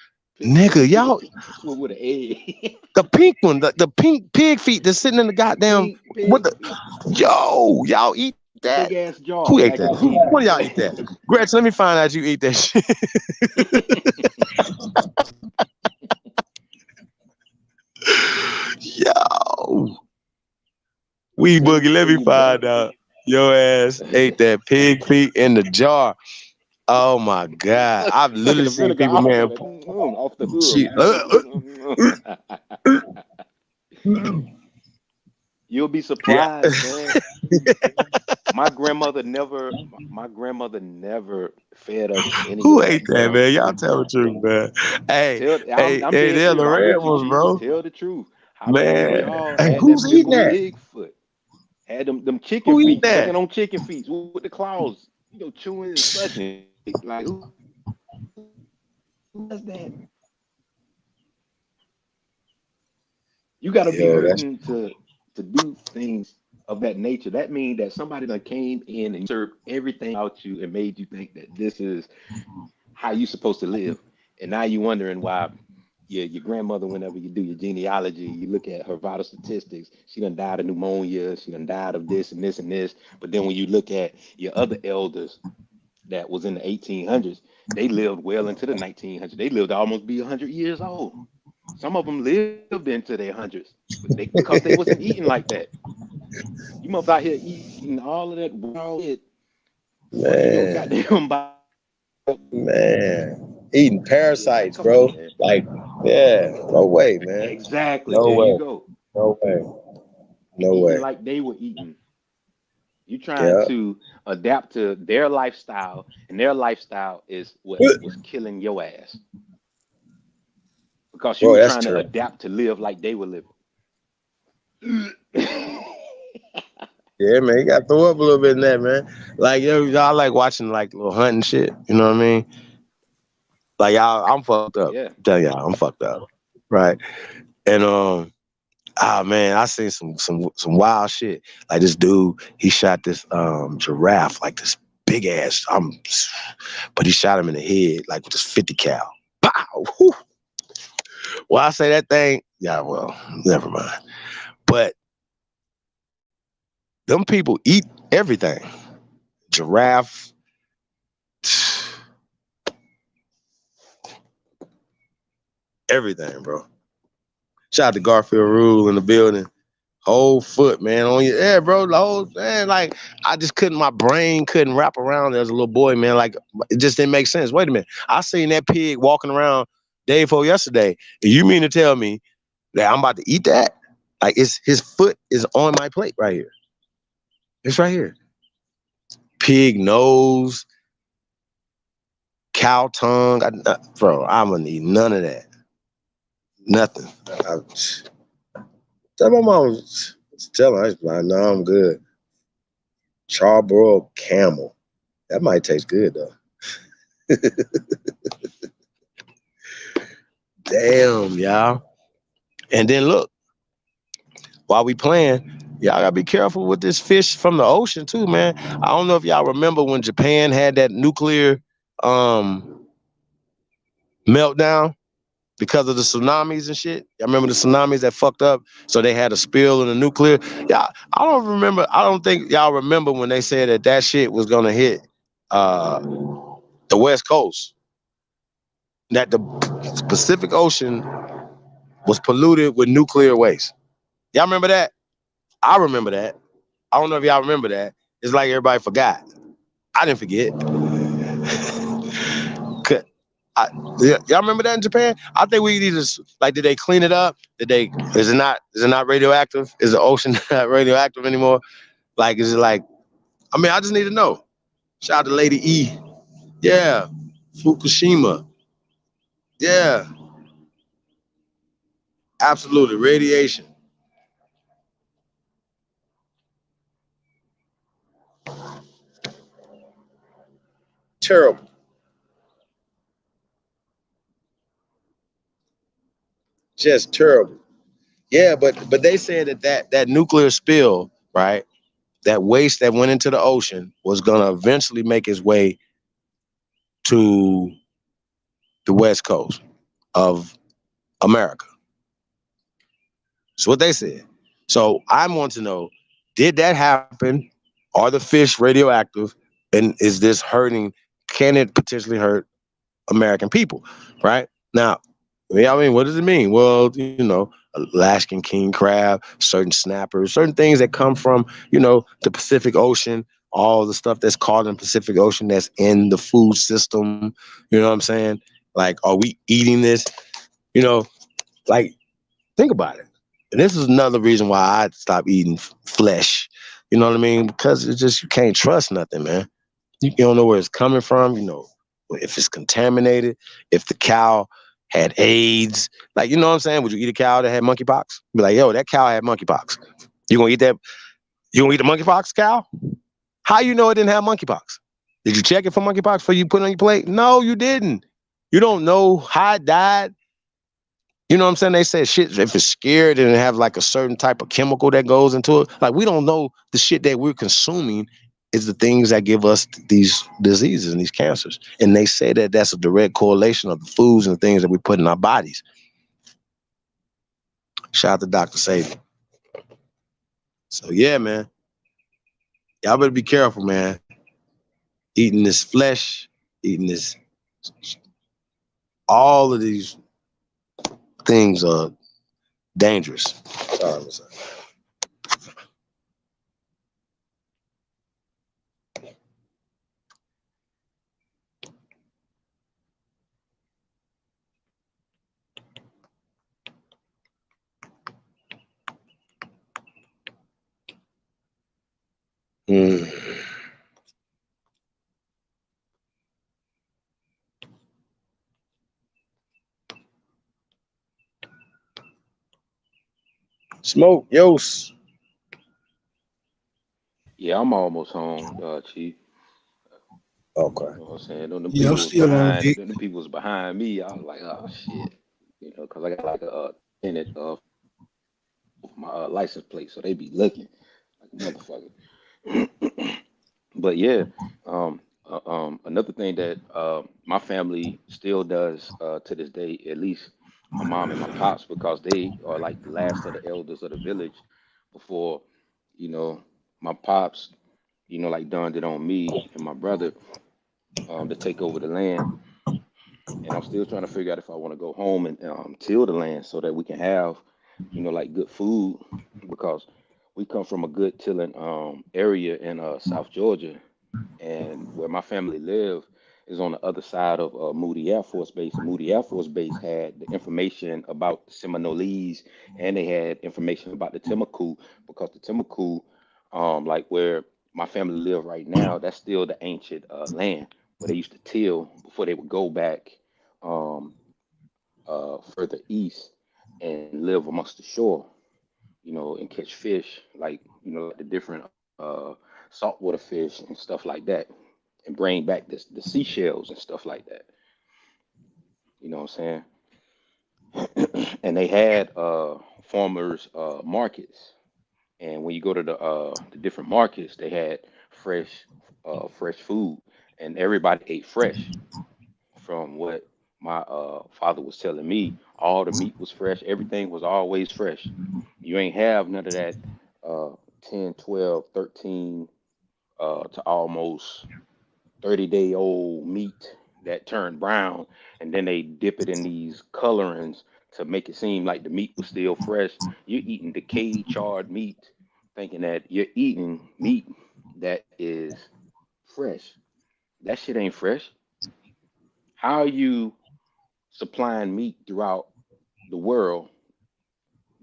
nigga, y'all. with an egg. The pink one, the pink pig feet that's sitting in the goddamn what the y'all eat that? Big ass jar Who ate like that? a can. One of y'all eat that? Gretchen, let me find out you eat that shit. Yo, Wee Boogie, let me find out your ass ate that pig feet in the jar. Oh my God, I've Sucking literally the seen vinegar people, off man. of it. Off the hood. You'll be surprised, man. My grandmother never fed us any Who of ate that, that, bro. man? Y'all tell the truth, man. Hey, I'm hey, dead they're the serious. I'm red with you, ones, Jesus. bro. Tell the truth. How many of Man, y'all hey, had that who's eating pickled that? pig foot? Had them chicken Who eat feet, that? sucking on chicken feet with the claws, chewing and sucking. Like, who does that? You got to be Yo, that's hurting to do things of that nature. That means that somebody done came in and served everything out you and made you think that this is how you supposed to live. And now you wondering why your grandmother, whenever you do your genealogy, you look at her vital statistics, she done died of pneumonia, she done died of this and this and this. But then when you look at your other elders, that was in the 1800s, they lived well into the 1900s. They lived to almost be 100 years old. Some of them lived into their hundreds, but because they wasn't eating like that. You must out here eating all of that wild shit for your Man, goddamn body. man, eating Yeah, like parasites, come on, bro. man. Like, yeah, no way, man. Exactly. No There you way. go. No way. No Eating way. like they were eating. You trying Yeah. to adapt to their lifestyle, and their lifestyle is what was killing your ass because you Bro, were that's trying to terrible. adapt to live like they were living. Yeah, man, you got to throw up a little bit in that, man. Like, yo, I like watching like little hunting shit. You know what I mean? Like, I'm fucked up. Yeah. I'm telling y'all, I'm fucked up. Right. And man, I seen some wild shit. Like this dude, he shot this giraffe, like this big ass. But he shot him in the head, like with this 50 cal. Pow! Whew. Well, I say that thing. Yeah, well, never mind. But them people eat everything. Giraffe. Everything, bro. Shout out to Garfield Rule in the building. Whole foot, man, on your yeah, bro. The whole man, like I just couldn't. My brain couldn't wrap around it as a little boy, man. Like it just didn't make sense. Wait a minute, I seen that pig walking around day before yesterday. And you mean to tell me that I'm about to eat that? Like it's his foot is on my plate right here. It's right here. Pig nose, cow tongue. Bro, I'm gonna eat none of that. Nothing. Tell my mom. Tell her I was like, no, I'm good. Charbroiled camel. That might taste good though. Damn, y'all. And then look, while we playing, y'all gotta be careful with this fish from the ocean too, man. I don't know if y'all remember when Japan had that nuclear meltdown because of the tsunamis and shit. Y'all remember the tsunamis that fucked up? So they had a spill in the nuclear. Yeah, I don't remember. I don't think y'all remember when they said that that shit was gonna hit the West Coast. That the Pacific Ocean was polluted with nuclear waste. Y'all remember that? I remember that. I don't know if y'all remember that. It's like everybody forgot. I didn't forget. Y'all remember that in Japan? I think we need to like. Did they clean it up? Is it not radioactive? Is the ocean not radioactive anymore? Like, is it like? I mean, I just need to know. Shout out to Lady E. Yeah, Fukushima. Yeah, absolutely. Radiation. Terrible. Just terrible. Yeah, but they said that nuclear spill, right? That waste that went into the ocean was gonna eventually make its way to the West Coast of America. That's what they said. So I want to know, did that happen? Are the fish radioactive? And is this hurting? Can it potentially hurt American people? Right? Now, I mean, what does it mean? Well, Alaskan king crab, certain snappers, certain things that come from, the Pacific Ocean, all the stuff that's caught in the Pacific Ocean that's in the food system. You know what I'm saying? Like, are we eating this? Like, think about it. And this is another reason why I stopped eating flesh. You know what I mean? Because it's just, you can't trust nothing, man. You don't know where it's coming from. If it's contaminated, if the cow had AIDS. Like, you know what I'm saying? Would you eat a cow that had monkeypox? Be like, yo, that cow had monkeypox. You gonna eat that? You gonna eat the monkeypox cow? How you know it didn't have monkeypox? Did you check it for monkeypox before you put it on your plate? No, you didn't. You don't know how it died. You know what I'm saying? They said shit, if it's scared and it have like a certain type of chemical that goes into it. Like, we don't know the shit that we're consuming is the things that give us these diseases and these cancers. And they say that that's a direct correlation of the foods and things that we put in our bodies. Shout out to Dr. Sadie. So yeah, man. Y'all better be careful, man. eating this flesh, eating this, all of these things are dangerous. Sorry, I'm sorry. Smoke, Yos. Yeah, I'm almost home, Chief. Okay. You know what I'm saying? Them Yeah, I'm people was still on behind. dick. Them people was behind me. I was like, oh shit, you know, because I got like a tenant of my license plate, so they be looking like a motherfucker. But yeah, another thing that my family still does to this day, at least my mom and my pops, because they are like the last of the elders of the village. Before, you know, my pops, you know, like donned it on me and my brother to take over the land. And I'm still trying to figure out if I want to go home and till the land so that we can have, you know, like good food, because we come from a good tilling area in South Georgia, and where my family live is on the other side of Moody Air Force Base. And Moody Air Force Base had the information about the Seminolese, and they had information about the Timaku, because the Timaku, like where my family live right now, that's still the ancient land where they used to till before they would go back um, further east and live amongst the shore, you know, and catch fish, like, you know, like the different saltwater fish and stuff like that, and bring back the seashells and stuff like that. You know what I'm saying? And they had farmers markets, and when you go to the different markets, they had fresh fresh food, and everybody ate fresh. From what my father was telling me, all the meat was fresh, everything was always fresh. You ain't have none of that uh 10, 12, 13 to almost 30-day-old meat that turned brown, and then they dip it in these colorings to make it seem like the meat was still fresh. You're eating decayed, charred meat, thinking that you're eating meat that is fresh. That shit ain't fresh. How are you supplying meat throughout the world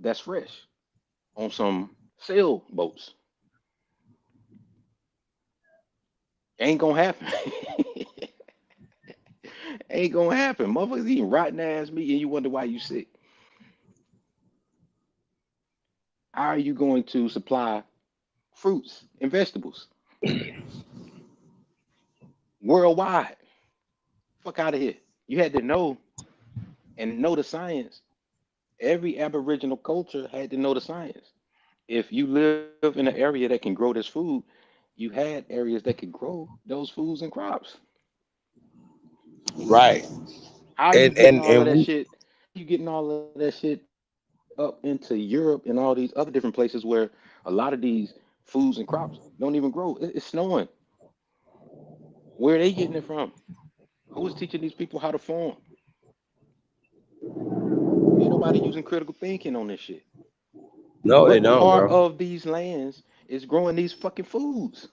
that's fresh on some sailboats? Ain't gonna happen. Ain't gonna happen. Motherfuckers eating rotten ass meat and you wonder why you sick. How are you going to supply fruits and vegetables worldwide? Fuck out of here. You had to know and know the science. Every Aboriginal culture had to know the science. If you live in an area that can grow this food, you had areas that could grow those foods and crops. Right. How are you getting all of And that we, shit? You getting all of that shit up into Europe and all these other different places where a lot of these foods and crops don't even grow. It's snowing. Where are they getting it from? Who is teaching these people how to farm? Ain't nobody using critical thinking on this shit. no, they What don't, part bro. of these lands is growing these fucking foods?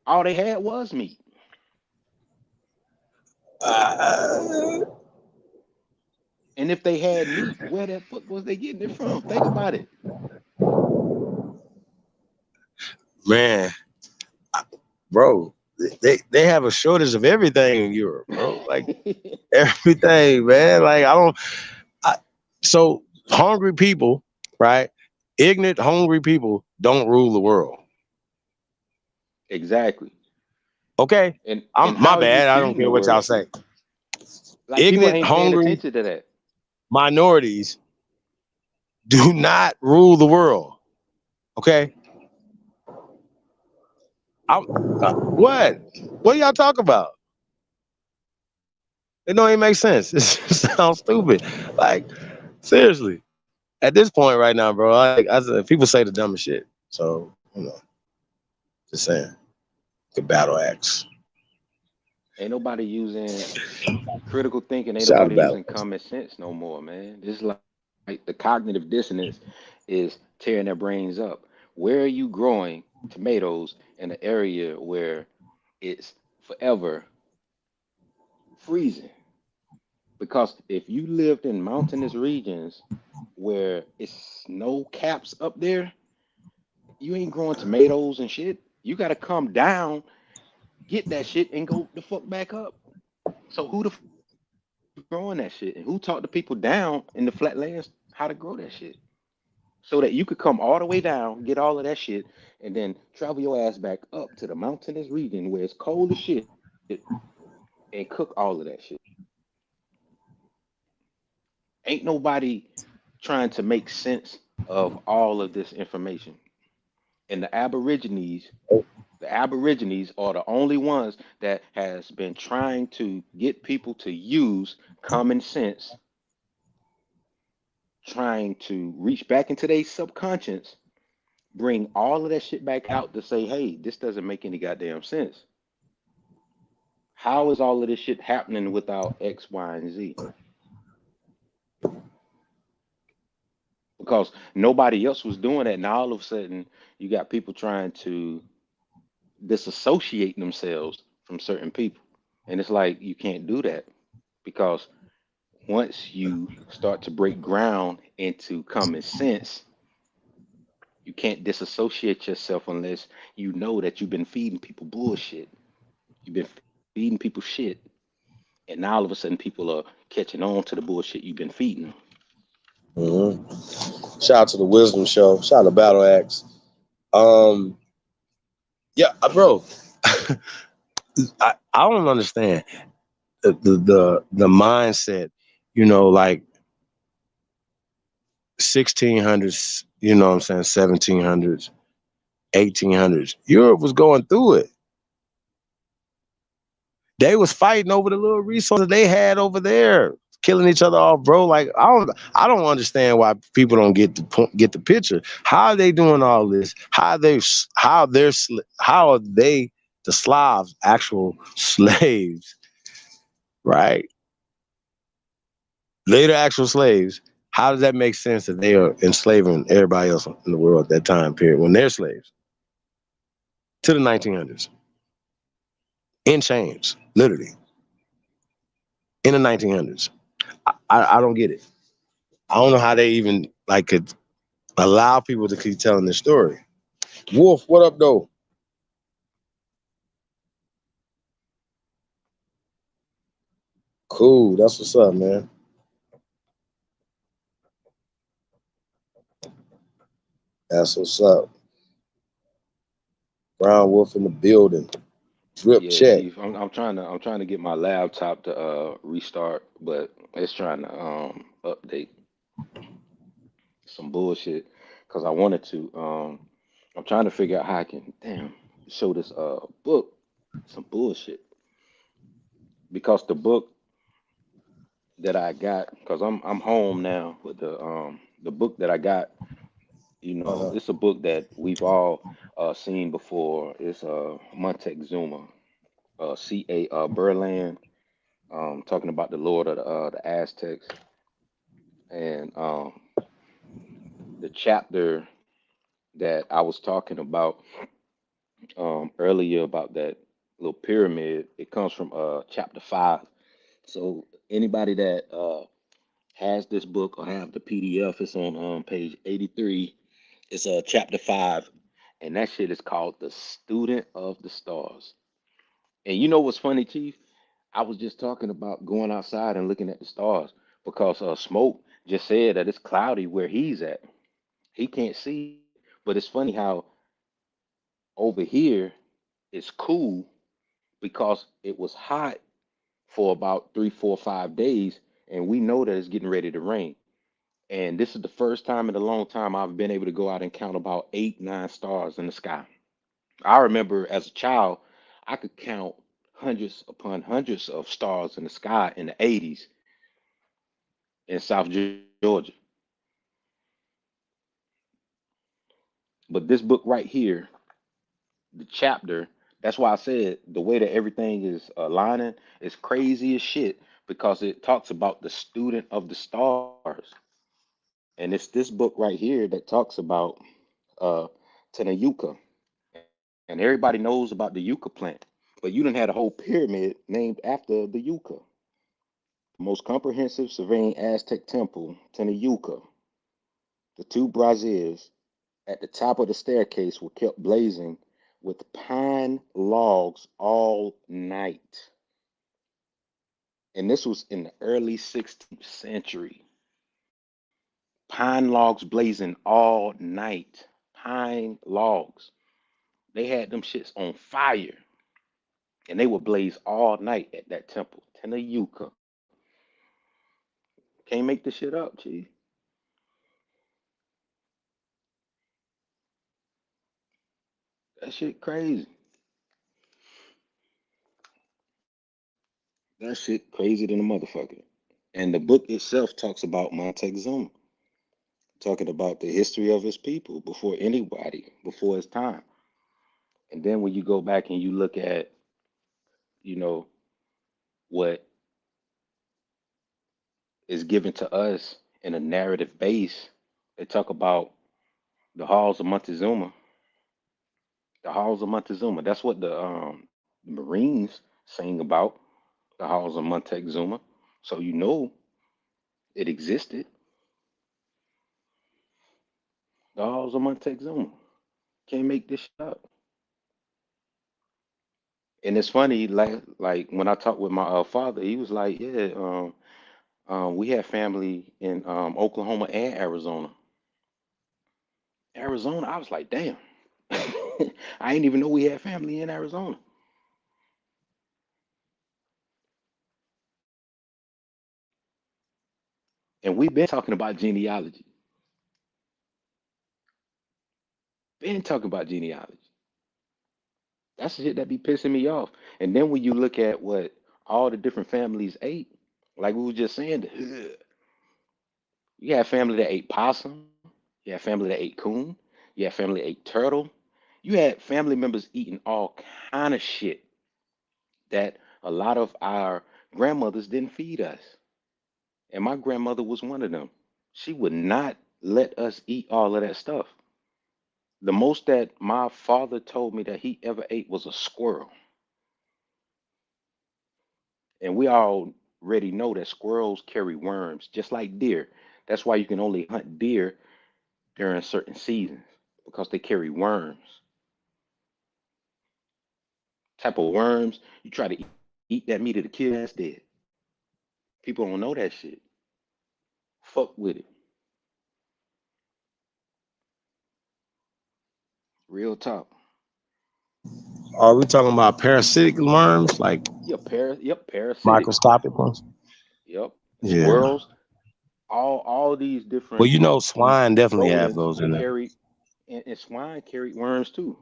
All they had was meat. And if they had meat, where the fuck was they getting it from? Think about it. Man, bro, they have a shortage of everything in Europe, bro. Like everything, man. Like so hungry people, right? Ignorant, hungry people don't rule the world. Exactly. Okay, And I'm my how are you bad. I don't feeding care the what y'all world? say. Like people Ignorant, ain't paying hungry attention to that. minorities do not rule the world. Okay, I'm what? What y'all talk about? It don't even make sense. It sounds stupid. Like seriously, at this point right now, bro, people say the dumbest shit. So you know, just saying. The battle axe. Ain't nobody using critical thinking. Ain't Shout out nobody battle. using common sense no more, man. This is like the cognitive dissonance is tearing their brains up. Where are you growing tomatoes in an area where it's forever freezing? Because if you lived in mountainous regions where it's snow caps up there, you ain't growing tomatoes and shit. You got to come down, get that shit, and go the fuck back up. So who the fuck is growing that shit, and who taught the people down in the flatlands how to grow that shit, so that you could come all the way down, get all of that shit, and then travel your ass back up to the mountainous region where it's cold as shit, and cook all of that shit. Ain't nobody trying to make sense of all of this information. And the Aborigines are the only ones that has been trying to get people to use common sense, trying to reach back into their subconscious, bring all of that shit back out to say, hey, this doesn't make any goddamn sense. How is all of this shit happening without X, Y, and Z? Because nobody else was doing that. Now all of a sudden, you got people trying to disassociate themselves from certain people. And it's like, you can't do that because once you start to break ground into common sense, you can't disassociate yourself unless you know that you've been feeding people bullshit. You've been feeding people shit. And now all of a sudden people are catching on to the bullshit you've been feeding them. Shout out to the Wisdom Show. Shout out to Battle Axe. Yeah, bro. I don't understand the mindset. Like 1600s. You know what I'm saying? 1700s, 1800s. Europe was going through it. They was fighting over the little resources they had over there, killing each other off, bro. Like I don't understand why people don't get the picture. How are they doing all this? How are they the Slavs actual slaves, right? Later actual slaves. How does that make sense that they are enslaving everybody else in the world at that time period when they're slaves? To the 1900s, in chains, literally in the 1900s. I don't get it. I don't know how they even could allow people to keep telling this story. Wolf, what up, though? Cool, that's what's up, man. That's what's up. Brown Wolf in the building. Drip Yeah, check. Chief. I'm trying to get my laptop to restart, but it's trying to update some bullshit because I wanted to. I'm trying to figure out how I can show this book some bullshit because the book that I got, because I'm home now, but the book that I got, it's a book that we've all seen before. It's Montezuma, C.A. Berland, talking about the Lord of the Aztecs, and the chapter that I was talking about earlier about that little pyramid. It comes from chapter 5. So anybody that has this book or have the PDF, it's on page 83. It's chapter 5, and that shit is called The Student of the Stars. And you know what's funny, Chief? I was just talking about going outside and looking at the stars because Smoke just said that it's cloudy where he's at. He can't see, but it's funny how over here it's cool because it was hot for about 3, 4, 5 days, and we know that it's getting ready to rain. And this is the first time in a long time I've been able to go out and count about 8, 9 stars in the sky. I remember as a child, I could count hundreds upon hundreds of stars in the sky in the 80s in South Georgia. But this book right here, the chapter, That's why I said the way that everything is aligning is crazy as shit because it talks about the student of the stars. And it's this book right here that talks about uh Tanayuka. And everybody knows about the yucca plant. But you done had a whole pyramid named after the yucca. The most comprehensive surveying Aztec temple, Tanayuka. The two braziers at the top of the staircase were kept blazing with pine logs all night. And this was in the early 16th century. Pine logs blazing all night. Pine logs. They had them shits on fire. And they would blaze all night at that temple. Tanayuka. Can't make this shit up, G. That shit crazy. That shit crazy than a motherfucker. And the book itself talks about Montezuma, talking about the history of his people before anybody, before his time. And then when you go back and you look at, you know, what is given to us in a narrative base, they talk about the halls of Montezuma. The halls of Montezuma. That's what the Marines sing about, the halls of Montezuma. So you know it existed. The halls of Montezuma. Can't make this shit up. And it's funny, like when I talked with my father, he was like, "Yeah, we have family in Oklahoma and Arizona." Arizona, I was like, "Damn, I didn't even know we had family in Arizona." And we've been talking about genealogy. Been talking about genealogy. That's the shit that be pissing me off. And then when you look at what all the different families ate, like we were just saying, you had family that ate possum, you had family that ate coon, you had family that ate turtle, you had family members eating all kind of shit that a lot of our grandmothers didn't feed us. And my grandmother was one of them. She would not let us eat all of that stuff. The most that my father told me that he ever ate was a squirrel. And we already know that squirrels carry worms, just like deer. That's why you can only hunt deer during certain seasons because they carry worms. Type of worms you try to eat that meat of the kid that's dead. People don't know that shit. Fuck with it. Real talk. Are we talking about parasitic worms, like Yep, parasitic. microscopic ones? Yep, Yeah. squirrels. All these Well, different you know, swine definitely have rodents those in there. carry, and swine carry worms too.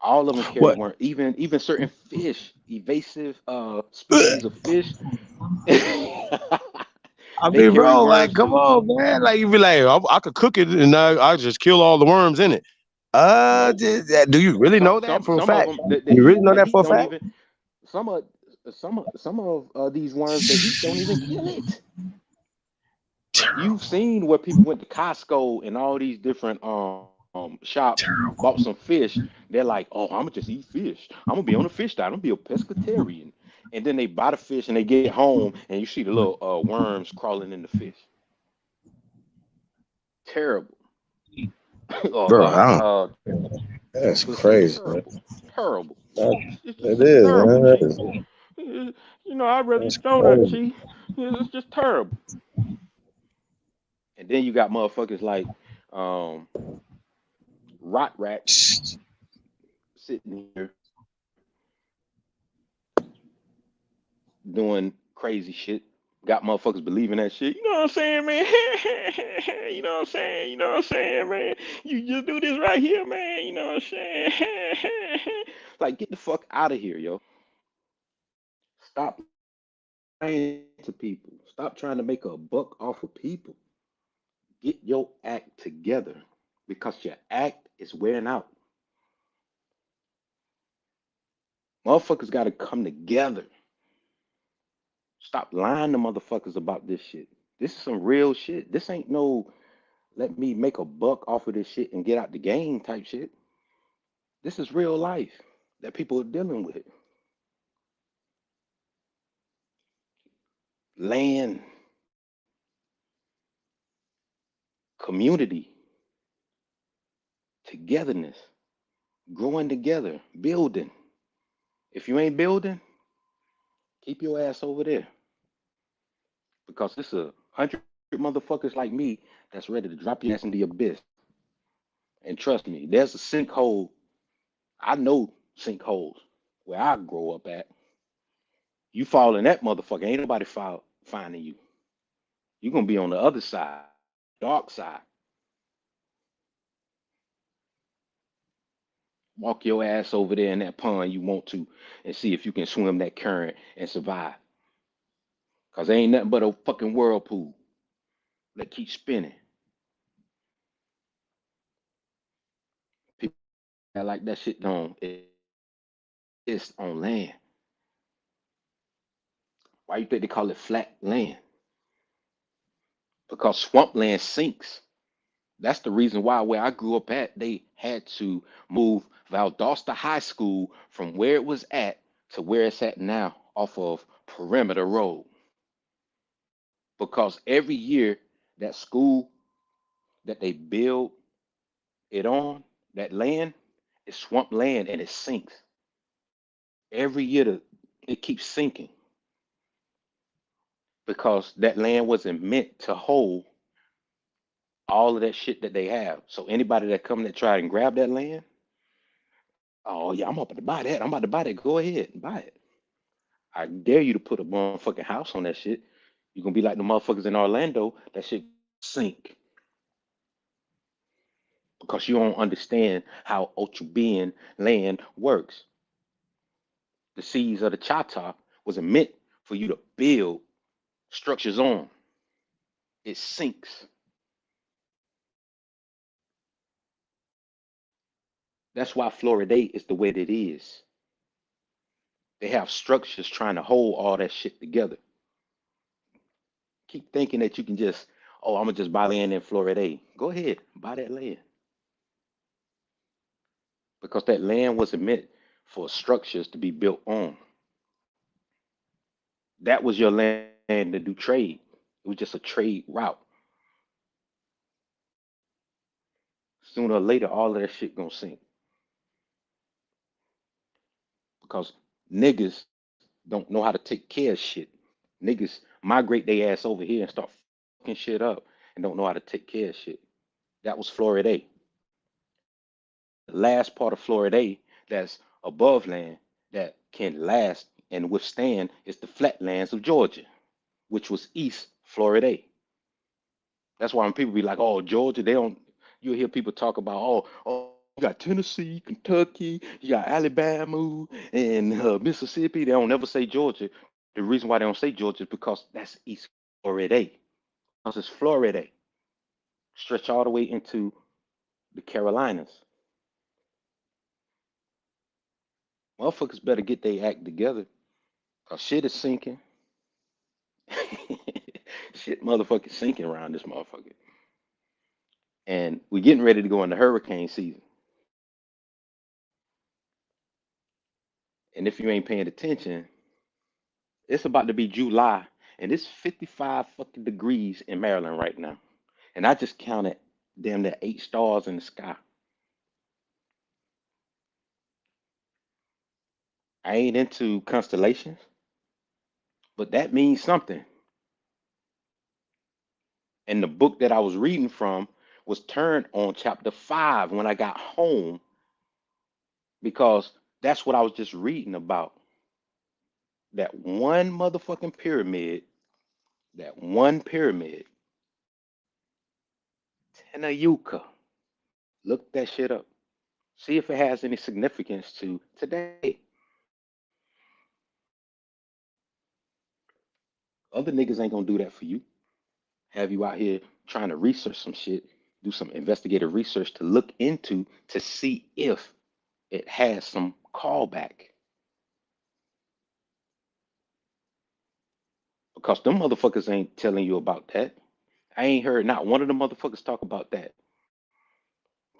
All of them carry What? worms. Even certain fish, evasive species of fish, they I mean, carry bro, like, worms come too. on, man. Like, you be like, I could cook it and I just kill all the worms in it. No, Do you really some know that some for a some of fact? them the You really heat know the that heat for a don't fact? even some of these worms, the heat don't even kill it. You've seen where people went to Costco and all these different shops, bought some fish. They're like, "Oh, I'm gonna just eat fish. I'm gonna be on a fish diet. I'm gonna be a pescatarian." And then they buy the fish and they get home and you see the little worms crawling in the fish. Terrible. Bro, I don't. Uh, That's pussy, crazy, man. terrible, terrible. It's It just is, terrible, man. That G. is, I'd rather that's eat donut, crazy. G. It's just terrible. And then you got motherfuckers like um, rot rats sitting here doing crazy shit. Got motherfuckers believing that shit. You know what I'm saying, man? You know what I'm saying? You know what I'm saying, man? You just do this right here, man. You know what I'm saying? Like, get the fuck out of here, yo. Stop lying to people. Stop trying to make a buck off of people. Get your act together because your act is wearing out. Motherfuckers got to come together. Stop lying to motherfuckers about this shit. This is some real shit. This ain't no let me make a buck off of this shit and get out the game type shit. This is real life that people are dealing with. Land, community, togetherness, growing together, building. If you ain't building, keep your ass over there. Because it's 100 motherfuckers like me that's ready to drop your ass into the abyss. And trust me, there's a sinkhole. I know sinkholes where I grow up at. You fall in that motherfucker, ain't nobody finding you. You're gonna be on the other side, dark side. Walk your ass over there in that pond you want to and see if you can swim that current and survive. Cause there ain't nothing but a fucking whirlpool that keeps spinning. People act like that shit don't exist on land. Why you think they call it flat land? Because swampland sinks. That's the reason why where I grew up at, they had to move Valdosta High School from where it was at to where it's at now off of Perimeter Road. Because every year that school that they build it on, that land is swamp land and it sinks. Every year it keeps sinking because that land wasn't meant to hold all of that shit that they have. So anybody that come and try and grab that land, oh yeah, I'm about to buy that. I'm about to buy that. Go ahead and buy it. I dare you to put a motherfucking house on that shit. You're gonna be like the motherfuckers in Orlando, that shit sink. Because you don't understand how Ochubian land works. The seas of the Chata wasn't meant for you to build structures on. It sinks. That's why Florida is the way that it is. They have structures trying to hold all that shit together. Keep thinking that you can just, oh, I'm gonna just buy land in Florida. Go ahead, buy that land. Because that land wasn't meant for structures to be built on. That was your land to do trade. It was just a trade route. Sooner or later, all of that shit gonna sink. Because niggas don't know how to take care of shit. Niggas migrate their ass over here and start fucking shit up and don't know how to take care of shit. That was Florida. The last part of Florida that's above land that can last and withstand is the flatlands of Georgia, which was East Florida. That's why when people be like, oh, Georgia, they don't, you'll hear people talk about, oh, you got Tennessee, Kentucky, you got Alabama, and Mississippi. They don't never say Georgia. The reason why they don't say Georgia is because that's East Florida. Because it's Florida. Stretch all the way into the Carolinas. Motherfuckers better get their act together. Because shit is sinking. Shit motherfucking sinking around this motherfucker. And we're getting ready to go into hurricane season. And if you ain't paying attention, it's about to be July, and it's 55 fucking degrees in Maryland right now. And I just counted damn near 8 stars in the sky. I ain't into constellations, but that means something. And the book that I was reading from was turned on chapter 5 when I got home because that's what I was just reading about. That one motherfucking pyramid, Tenayuka. Look that shit up. See if it has any significance to today. Other niggas ain't gonna do that for you. Have you out here trying to research some shit, do some investigative research to look into to see if it has some callback. because them motherfuckers ain't telling you about that. I ain't heard not one of the motherfuckers talk about that.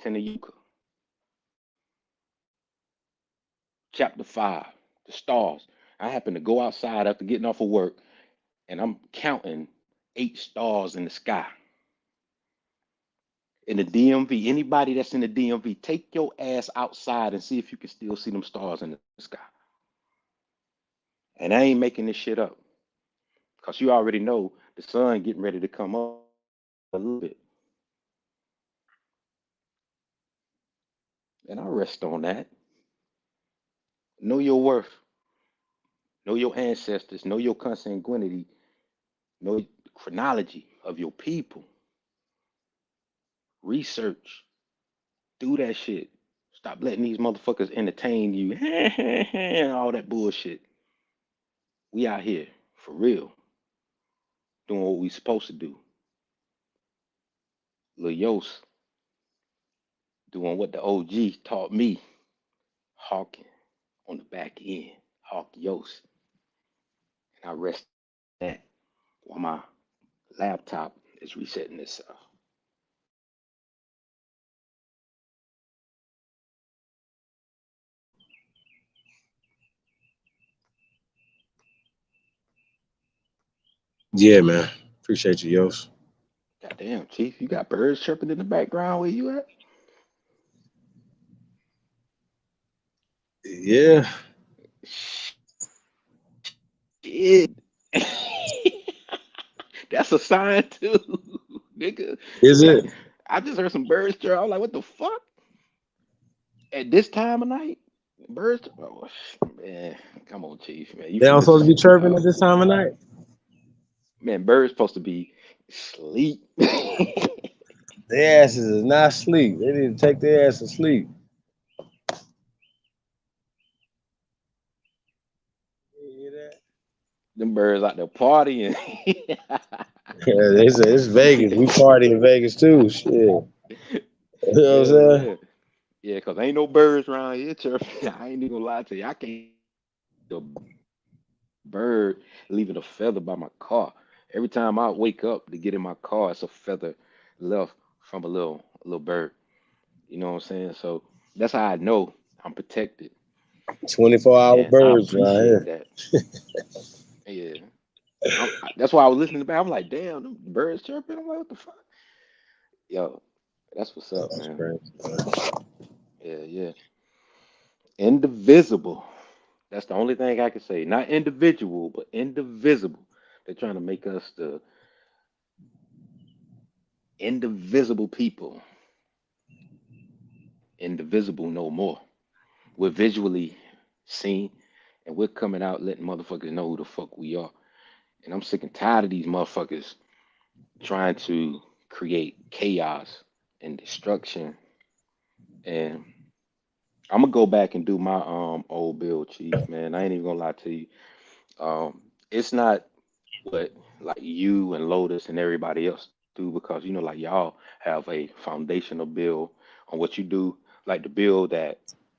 Tenayuka, chapter 5, the stars. I happened to go outside after getting off of work, and I'm counting 8 stars in the sky. In the DMV, anybody that's in the DMV, take your ass outside and see if you can still see them stars in the sky. And I ain't making this shit up, because you already know the sun getting ready to come up a little bit. And I rest on that. Know your worth. Know your ancestors. Know your consanguinity. Know the chronology of your people. Research. Do that shit. Stop letting these motherfuckers entertain you and all that bullshit. We out here for real, doing what we supposed to do. Lil Yos doing what the OG taught me, hawking on the back end, hawk Yos. And I rest that while my laptop is resetting itself. Yeah, man. Appreciate you, Yos. Goddamn, Chief, you got birds chirping in the background. Where you at? Yeah. Shit. That's a sign too, nigga. Is Like, it? I just heard some birds chirp. I was like, what the fuck? At this time of night? Birds? Oh, man. Come on, Chief, man. You They don't from supposed to be Mississippi, chirping at dog. this time of night? Man, birds supposed to be sleep. Their asses is not sleep. They need to take their ass to sleep. Them birds out there partying. Yeah, they say it's Vegas. We party in Vegas too. Shit. You know what I'm Hell saying? yeah. Yeah, because ain't no birds around here chirping. I ain't even gonna lie to you. I can't see a bird leaving a feather by my car. Every time I wake up to get in my car, it's a feather left from a little bird. You know what I'm saying? So that's how I know I'm protected. 24-hour And I birds right appreciate here. that. Yeah. That's why I was listening to. I'm like, damn, them birds chirping. I'm like, what the fuck? Yo, that's what's up, That's man. crazy. Yeah, yeah. Indivisible. That's the only thing I can say. Not individual, but indivisible. They're trying to make us the indivisible people. Indivisible no more. We're visually seen, and we're coming out letting motherfuckers know who the fuck we are. And I'm sick and tired of these motherfuckers trying to create chaos and destruction. And I'm gonna go back and do my old bill, Chief, man. I ain't even gonna lie to you. It's not what like you and Lotus and everybody else do, because like y'all have a foundational bill on what you do. Like the bill that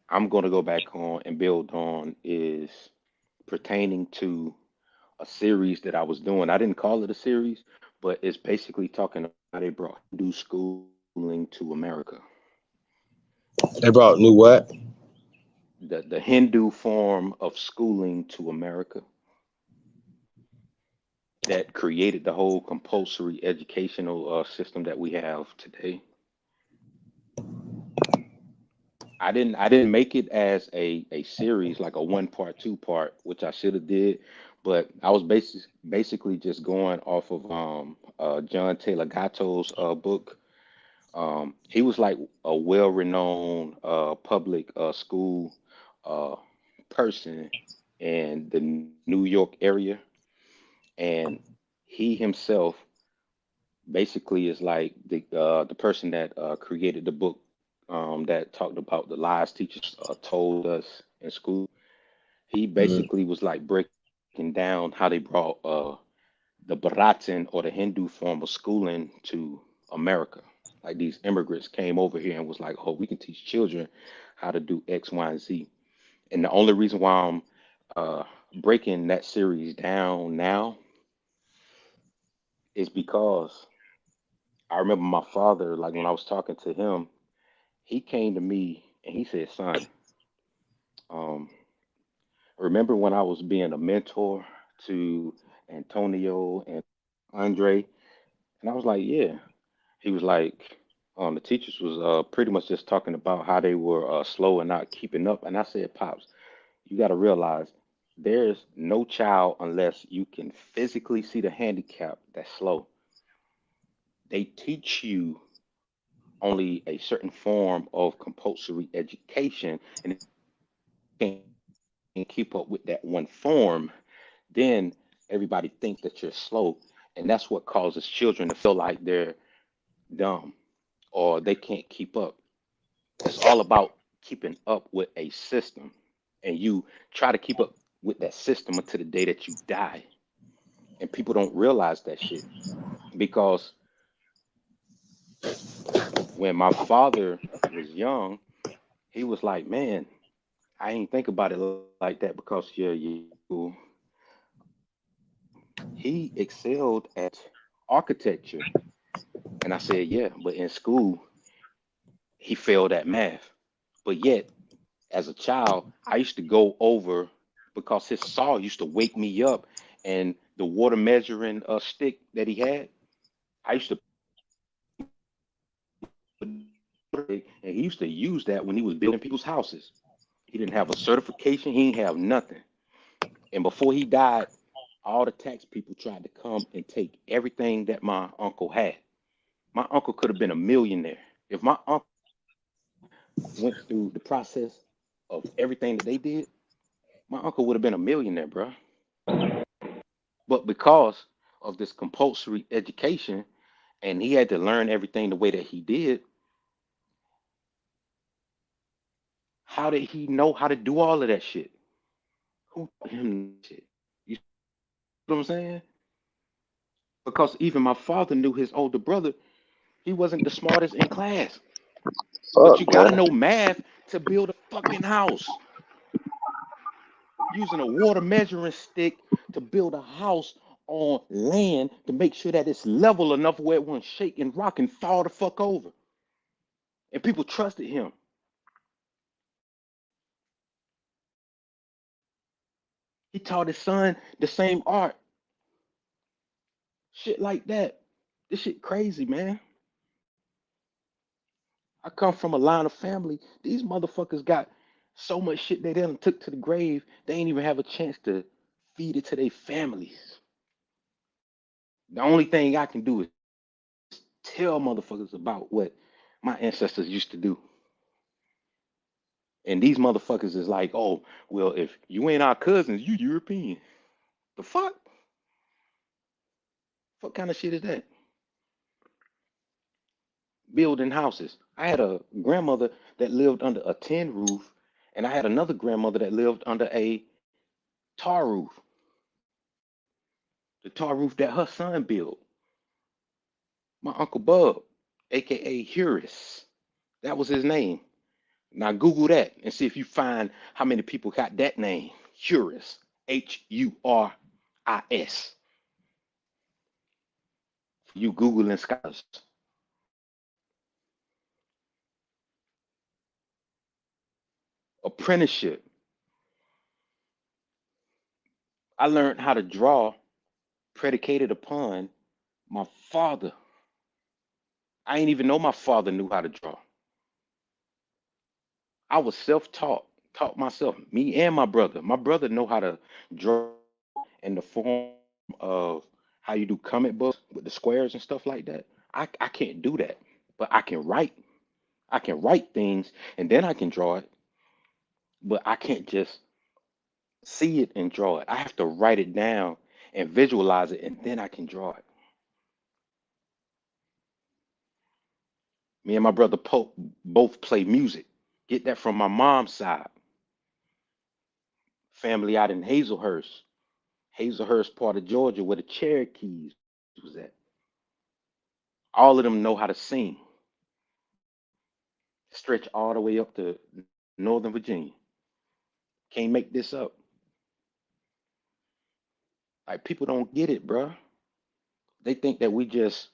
I'm gonna go back on and build on is pertaining to a series that I was doing. I didn't call it a series, but it's basically talking about how they brought Hindu schooling to America. They brought new what? The Hindu form of schooling to America that created the whole compulsory educational system that we have today. I didn't make it as a series like a 1 part, 2 part, which I should have did, but I was basically just going off of John Taylor Gatto's book. He was like a well-renowned public school uh, person in the New York area, and he himself basically is like the person that created the book that talked about the lies teachers told us in school. He Mhm. basically was like breaking down how they brought the Bharatan or the Hindu form of schooling to America. Like these immigrants came over here and was like, "Oh, we can teach children how to do X, Y, and Z." And the only reason why I'm breaking that series down now It's because I remember my father, like when I was talking to him, he came to me and he said, "Son, um, remember when I was being a mentor to Antonio and Andre?" And I was like, "Yeah." He was like, the teachers was pretty much just talking about how they were slow and not keeping up. And I said, "Pops, you got to realize there's no child unless you can physically see the handicap that's slow. They teach you only a certain form of compulsory education, and if you can't keep up with that one form, then everybody thinks that you're slow, and that's what causes children to feel like they're dumb or they can't keep up. It's all about keeping up with a system, and you try to keep up with that system until the day that you die. And people don't realize that shit because when my father was young, he was like, "Man, I ain't think about it like that because he excelled at architecture." And I said, "Yeah, but in school, he failed at math. But yet, as a child, I used to go over because his saw used to wake me up and the water measuring stick that he had, I used to and he used to use that when he was building people's houses. He didn't have a certification, he didn't have nothing. And before he died, all the tax people tried to come and take everything that my uncle had. My uncle could have been a millionaire. If my uncle went through the process of everything that they did, my uncle would have been a millionaire, bro. But because of this compulsory education, and he had to learn everything the way that he did, how did he know how to do all of that shit? Who taught him that shit? You see what I'm saying? Because even my father knew his older brother, he wasn't the smartest in class. But Fuck, you gotta man. know math to build a fucking house. Using a water measuring stick to build a house on land to make sure that it's level enough where it won't shake and rock and fall the fuck over. And people trusted him. He taught his son the same art. Shit like that. This shit crazy, man. I come from a line of family. These motherfuckers got so much shit they done took to the grave, they ain't even have a chance to feed it to their families. The only thing I can do is tell motherfuckers about what my ancestors used to do. And these motherfuckers is like, "Oh, well, if you ain't our cousins, you European." The fuck? What kind of shit is that? Building houses. I had a grandmother that lived under a tin roof, and I had another grandmother that lived under a tar roof. The tar roof that her son built. My Uncle Bub, aka Huris. That was his name. Now Google that and see if you find how many people got that name. Huris. Huris. You Googling scholars. Apprenticeship. I learned how to draw predicated upon my father. I ain't even know my father knew how to draw. I was self-taught, taught myself, me and my brother. My brother know how to draw in the form of how you do comic books with the squares and stuff like that. I can't do that, but I can write. I can write things and then I can draw it, but I can't just see it and draw it. I have to write it down and visualize it and then I can draw it. Me and my brother Pope both play music. Get that from my mom's side. Family out in Hazelhurst. Hazelhurst part of Georgia where the Cherokees was at. All of them know how to sing. Stretch all the way up to Northern Virginia. Can't make this up. Like people don't get it, bruh. They think that we just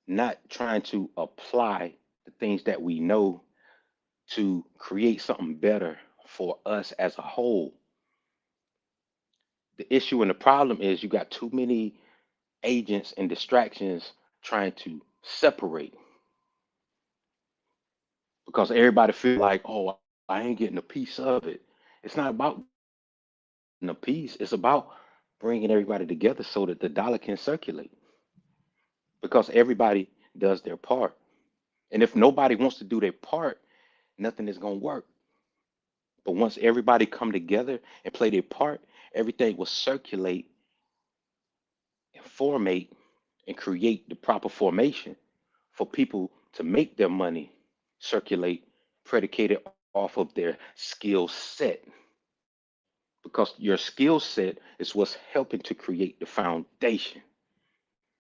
not trying to apply the things that we know to create something better for us as a whole. The issue and the problem is you got too many agents and distractions trying to separate because everybody feel like, oh, I ain't getting a piece of it. It's not about getting a piece. It's about bringing everybody together so that the dollar can circulate because everybody does their part. And if nobody wants to do their part, nothing is going to work. But once everybody come together and play their part, everything will circulate and formate and create the proper formation for people to make their money circulate predicated off of their skill set. Because your skill set is what's helping to create the foundation,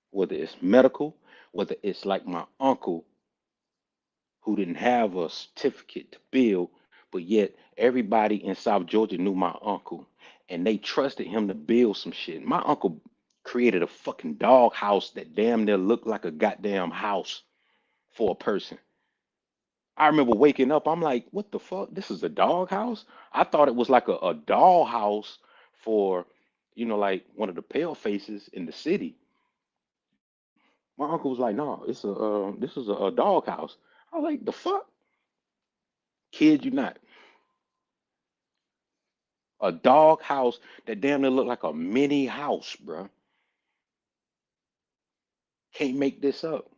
whether it's medical, whether it's like my uncle who didn't have a certificate to build, but yet everybody in South Georgia knew my uncle and they trusted him to build some shit. My uncle created a fucking dog house that damn near looked like a goddamn house for a person. I remember waking up, I'm like, what the fuck? This is a dog house? I thought it was like a doll house for, like one of the pale faces in the city. My uncle was like, no, this is a dog house. I was like, the fuck? Kid you not. A dog house that damn near looked like a mini house, bruh. Can't make this up.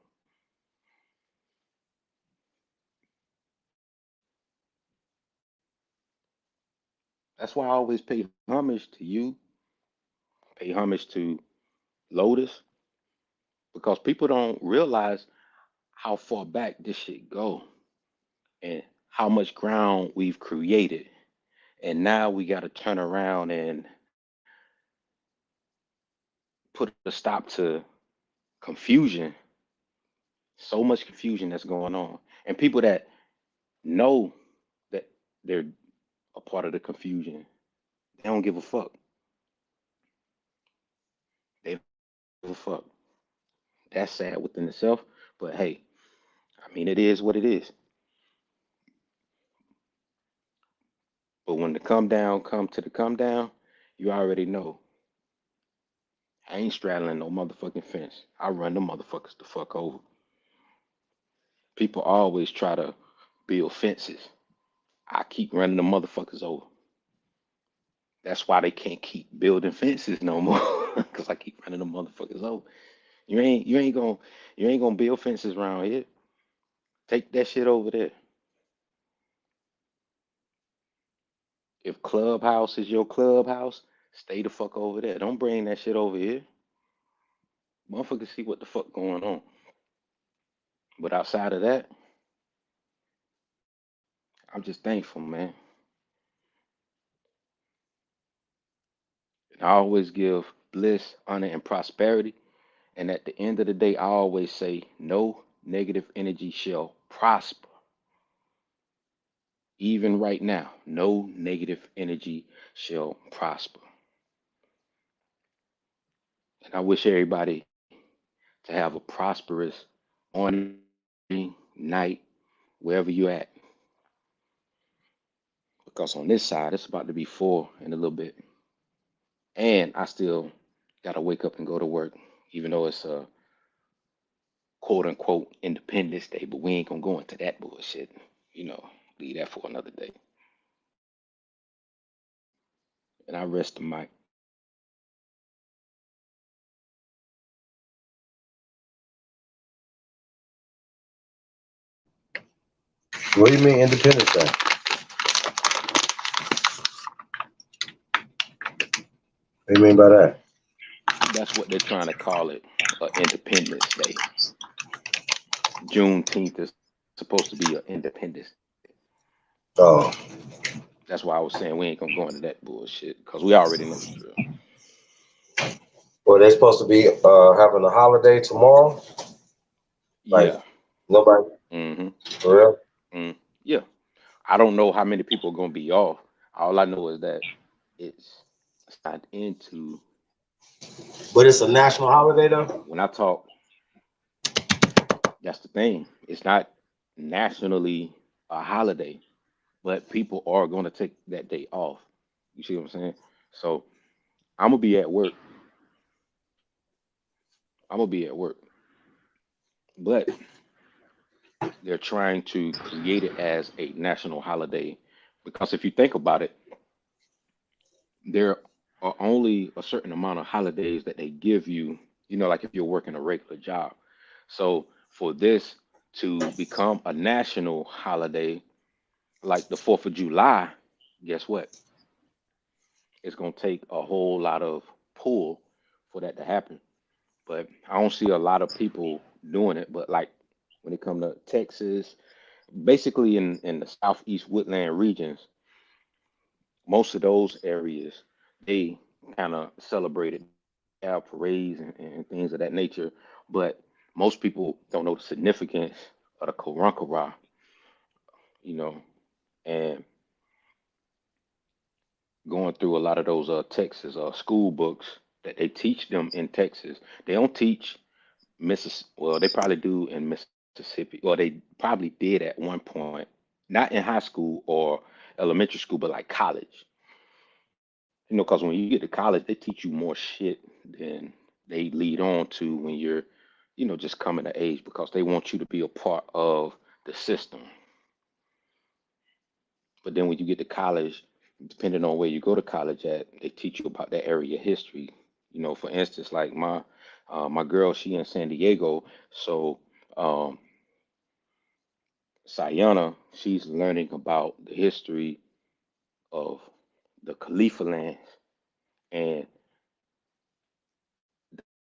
That's why I always pay homage to you, pay homage to Lotus, because people don't realize how far back this shit go and how much ground we've created. And now we got to turn around and put a stop to confusion. So much confusion that's going on. And people that know that they're a part of the confusion, they don't give a fuck. They don't give a fuck. That's sad within itself. But hey, I mean, it is what it is. But when the come down come to the come down, you already know. I ain't straddling no motherfucking fence. I run the motherfuckers the fuck over. People always try to build fences. I keep running the motherfuckers over. That's why they can't keep building fences no more. Cause I keep running the motherfuckers over. You ain't gonna build fences around here. Take that shit over there. If Clubhouse is your clubhouse, stay the fuck over there. Don't bring that shit over here. Motherfuckers see what the fuck going on. But outside of that, I'm just thankful, man. And I always give bliss, honor, and prosperity. And at the end of the day, I always say, no negative energy shall prosper. Even right now, no negative energy shall prosper. And I wish everybody to have a prosperous morning, night, wherever you're at. Because on this side, it's about to be 4 in a little bit. And I still got to wake up and go to work, even though it's a quote unquote Independence Day, but we ain't going to go into that bullshit. Leave that for another day. And I rest the mic. What do you mean Independence Day? What do you mean by that? That's what they're trying to call it, Independence Day. Juneteenth is supposed to be an Independence Day. Oh. That's why I was saying we ain't gonna go into that bullshit because we already know the drill. Well, they're supposed to be having a holiday tomorrow. Yeah. Nobody. Mm-hmm. For real? Yeah. I don't know how many people are gonna be off. All I know is that it's not into But it's a national holiday though. When I talk, that's the thing. It's not nationally a holiday, but people are going to take that day off. You see what I'm saying? So I'm gonna be at work. I'm gonna be at work, but they're trying to create it as a national holiday because if you think about it, there are only a certain amount of holidays that they give you, like if you're working a regular job. So for this to become a national holiday, like the 4th of July, guess what? It's going to take a whole lot of pull for that to happen. But I don't see a lot of people doing it. But like when it comes to Texas, basically in the southeast woodland regions, most of those areas, they kind of celebrate it, have parades and things of that nature. But most people don't know the significance of the Karunkara, you know, and going through a lot of those Texas school books that they teach them in Texas. They don't teach Mississippi. Well, they probably do in Mississippi, or they probably did at one point, not in high school or elementary school, but like college. Because when you get to college, they teach you more shit than they lead on to when you're, just coming to age because they want you to be a part of the system. But then when you get to college, depending on where you go to college at, they teach you about that area history. For instance, like my girl, she in San Diego, so Sayana, she's learning about the history of the Khalifa lands and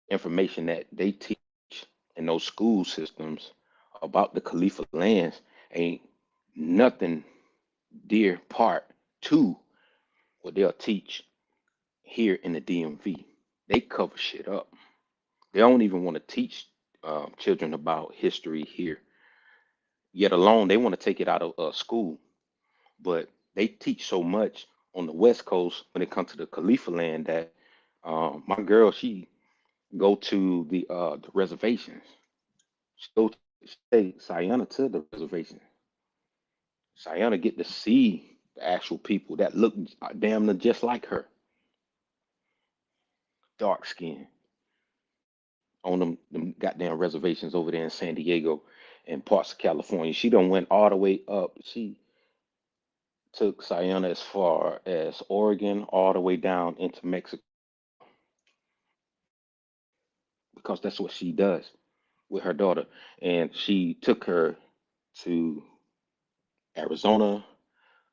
information that they teach in those school systems about the Khalifa lands ain't nothing dear part to what they'll teach here in the DMV. They cover shit up. They don't even want to teach children about history here, yet alone they want to take it out of school. But they teach so much on the West Coast when it comes to the Khalifa land that my girl, she go to the reservations. She go she take Sayana to the reservation. Sayana get to see the actual people that look damn near just like her, dark skin, on them goddamn reservations over there in San Diego and parts of California. She done went all the way up. She took Sayana as far as Oregon, all the way down into Mexico, because that's what she does with her daughter. And she took her to Arizona,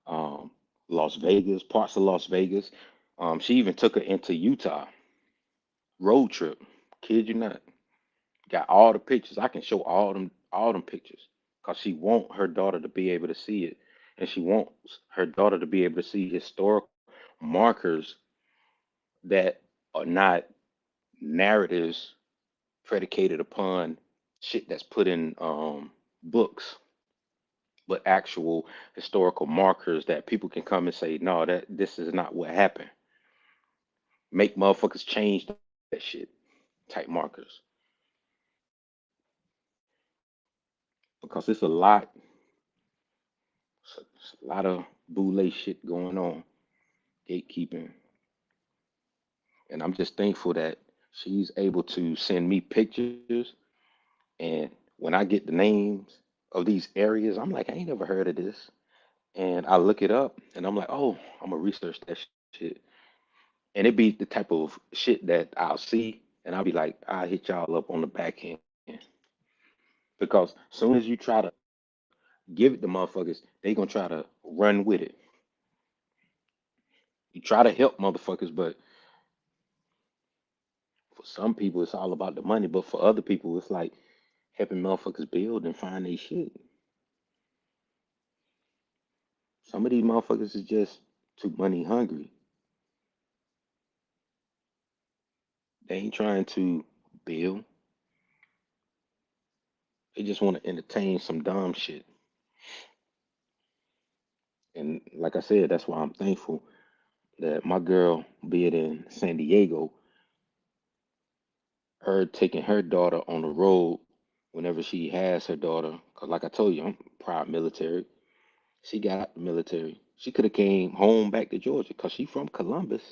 um, Las Vegas, parts of Las Vegas. She even took her into Utah, road trip. Kid you not. Got all the pictures. I can show all them pictures because she want her daughter to be able to see it, and she wants her daughter to be able to see historical markers that are not narratives predicated upon shit that's put in books, but actual historical markers that people can come and say, no, that this is not what happened. Make motherfuckers change that shit type markers because it's a lot of boule shit going on, gatekeeping, and I'm just thankful that she's able to send me pictures. And when I get the names of these areas, I'm like, I ain't never heard of this. And I look it up and I'm like, oh, I'm gonna research that shit. And it be the type of shit that I'll see and I'll be like, I'll hit y'all up on the back end. Because soon as you try to give it to motherfuckers, they gonna try to run with it. You try to help motherfuckers, but for some people it's all about the money. But for other people, it's like helping motherfuckers build and find their shit. Some of these motherfuckers is just too money hungry. They ain't trying to build. They just want to entertain some dumb shit. And like I said, that's why I'm thankful that my girl, be it in San Diego, her taking her daughter on the road whenever she has her daughter. Cause like I told you, I'm proud military. She got out the military. She could have came home back to Georgia because she from Columbus.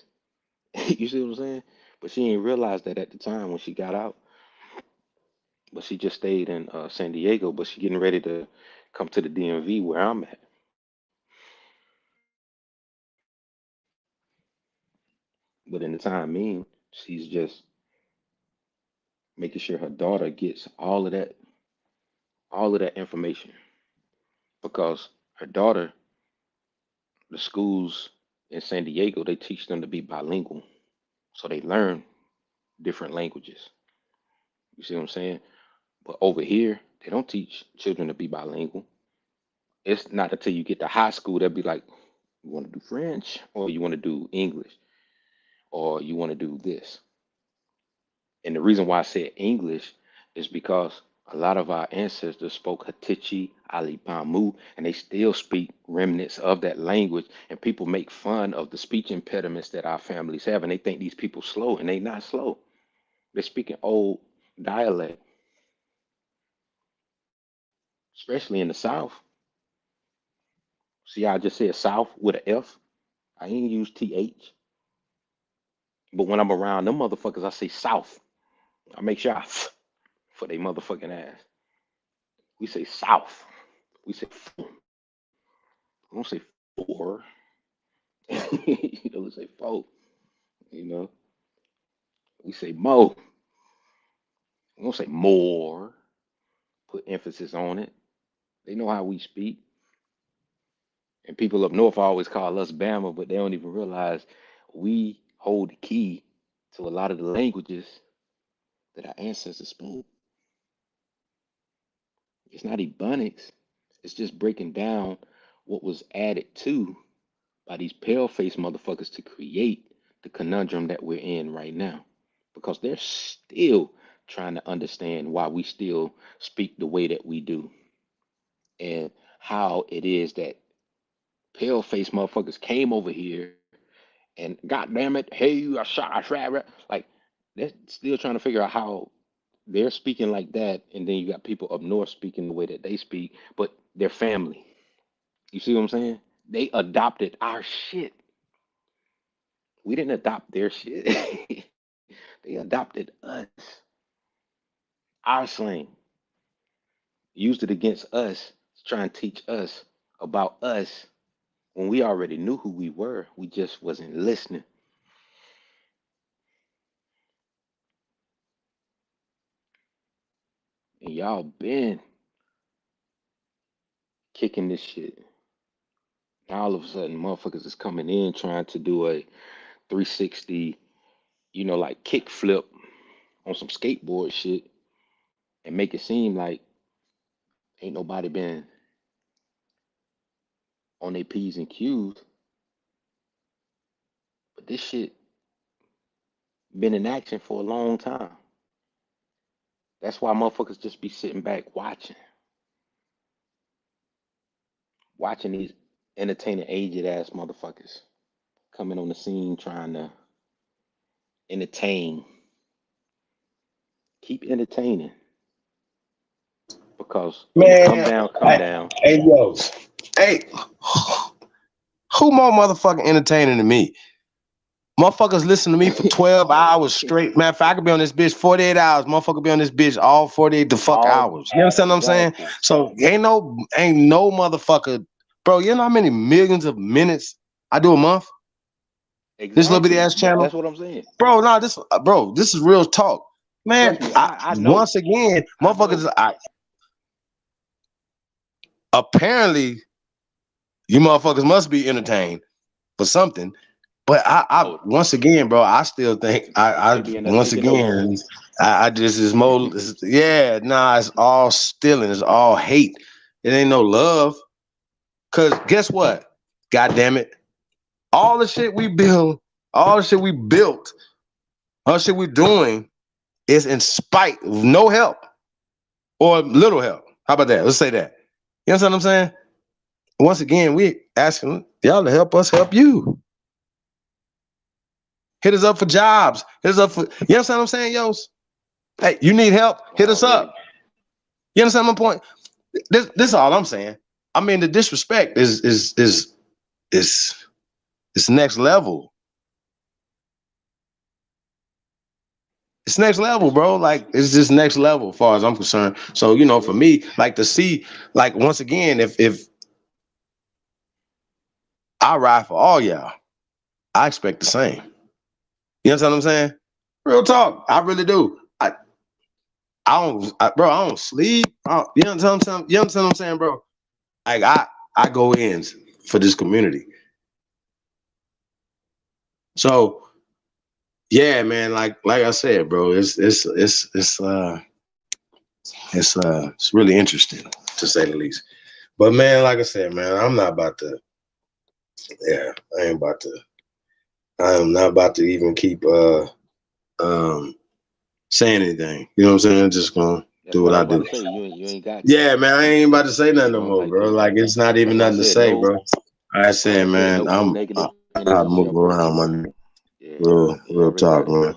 You see what I'm saying? But she didn't realize that at the time when she got out. But she just stayed in San Diego. But she getting ready to come to the DMV where I'm at. But in the time being, she's just making sure her daughter gets all of that information because her daughter, the schools in San Diego, they teach them to be bilingual, so they learn different languages. You see what I'm saying? But over here, they don't teach children to be bilingual. It's not until you get to high school they'll be like, you want to do French or you want to do English or you want to do this. And the reason why I said English is because a lot of our ancestors spoke Hatichi, Alipamu, and they still speak remnants of that language. And people make fun of the speech impediments that our families have, and they think these people slow, and they not slow. They're speaking old dialect, especially in the South. See, I just said South with an F. I ain't use TH. But when I'm around them motherfuckers, I say South. I make sure I for they motherfucking ass. We say South. We say we don't say four. You know, we say four. You know, we say mo. We don't say more. Put emphasis on it. They know how we speak. And people up north always call us Bama, but they don't even realize we hold the key to a lot of the languages that our ancestors spoke. It's not Ebonics. It's just breaking down what was added to by these pale-faced motherfuckers to create the conundrum that we're in right now. Because they're still trying to understand why we still speak the way that we do and how it is that pale-faced motherfuckers came over here and goddamn it, hey, I shot, like they're still trying to figure out how they're speaking like that, and then you got people up north speaking the way that they speak, but they're family. You see what I'm saying? They adopted our shit. We didn't adopt their shit. They adopted us, our slang, used it against us to try and teach us about us when we already knew who we were. We just wasn't listening. And y'all been kicking this shit. Now all of a sudden, motherfuckers is coming in trying to do a 360, like kick flip on some skateboard shit and make it seem like ain't nobody been on their P's and Q's. But this shit been in action for a long time. That's why motherfuckers just be sitting back watching these entertaining aged ass motherfuckers coming on the scene trying to entertain. Keep entertaining. Because when you come down, come down. Hey, yo. Hey, who more motherfucking entertaining than me? Motherfuckers listen to me for 12 hours straight. Matter of fact, I could be on this bitch 48 hours. Motherfucker be on this bitch all 48 the fuck hours. You understand what I'm saying? So ain't no motherfucker. Bro, you know how many millions of minutes I do a month? Exactly. This little bitty ass channel. That's what I'm saying. Bro, nah, this is real talk. Man, I know. Once again, motherfuckers, apparently you motherfuckers must be entertained for something. But I once again, bro, I still think I just is more it's all stealing, it's all hate. It ain't no love. Cause guess what? God damn it. All the shit we built, all the shit we built, all the shit we're doing is in spite of no help or little help. How about that? Let's say that. You understand what I'm saying? Once again, we asking y'all to help us help you. Hit us up for jobs. Hit us up for, you understand what I'm saying, Yos? Hey, you need help? Hit us up. You understand my point? This is all I'm saying. I mean, the disrespect is next level. It's next level, bro. Like, it's just next level as far as I'm concerned. So, you know, for me, like to see, like, once again, if I ride for all y'all, I expect the same. You understand what I'm saying? Real talk. I really do. I don't sleep. You understand what I'm saying? You understand what I'm saying, bro? Like, I go in for this community. So, yeah, man, like I said, bro, it's really interesting, to say the least. But man, like I said, man, I'm not about to. Yeah, I am not about to even keep saying anything. You know what I'm saying? I'm just gonna do what I do. You ain't got. Yeah, man, I ain't about to say nothing no more, bro. Like, it's not even nothing to say, bro. I said, man, I'm move around, man. Real talk, man.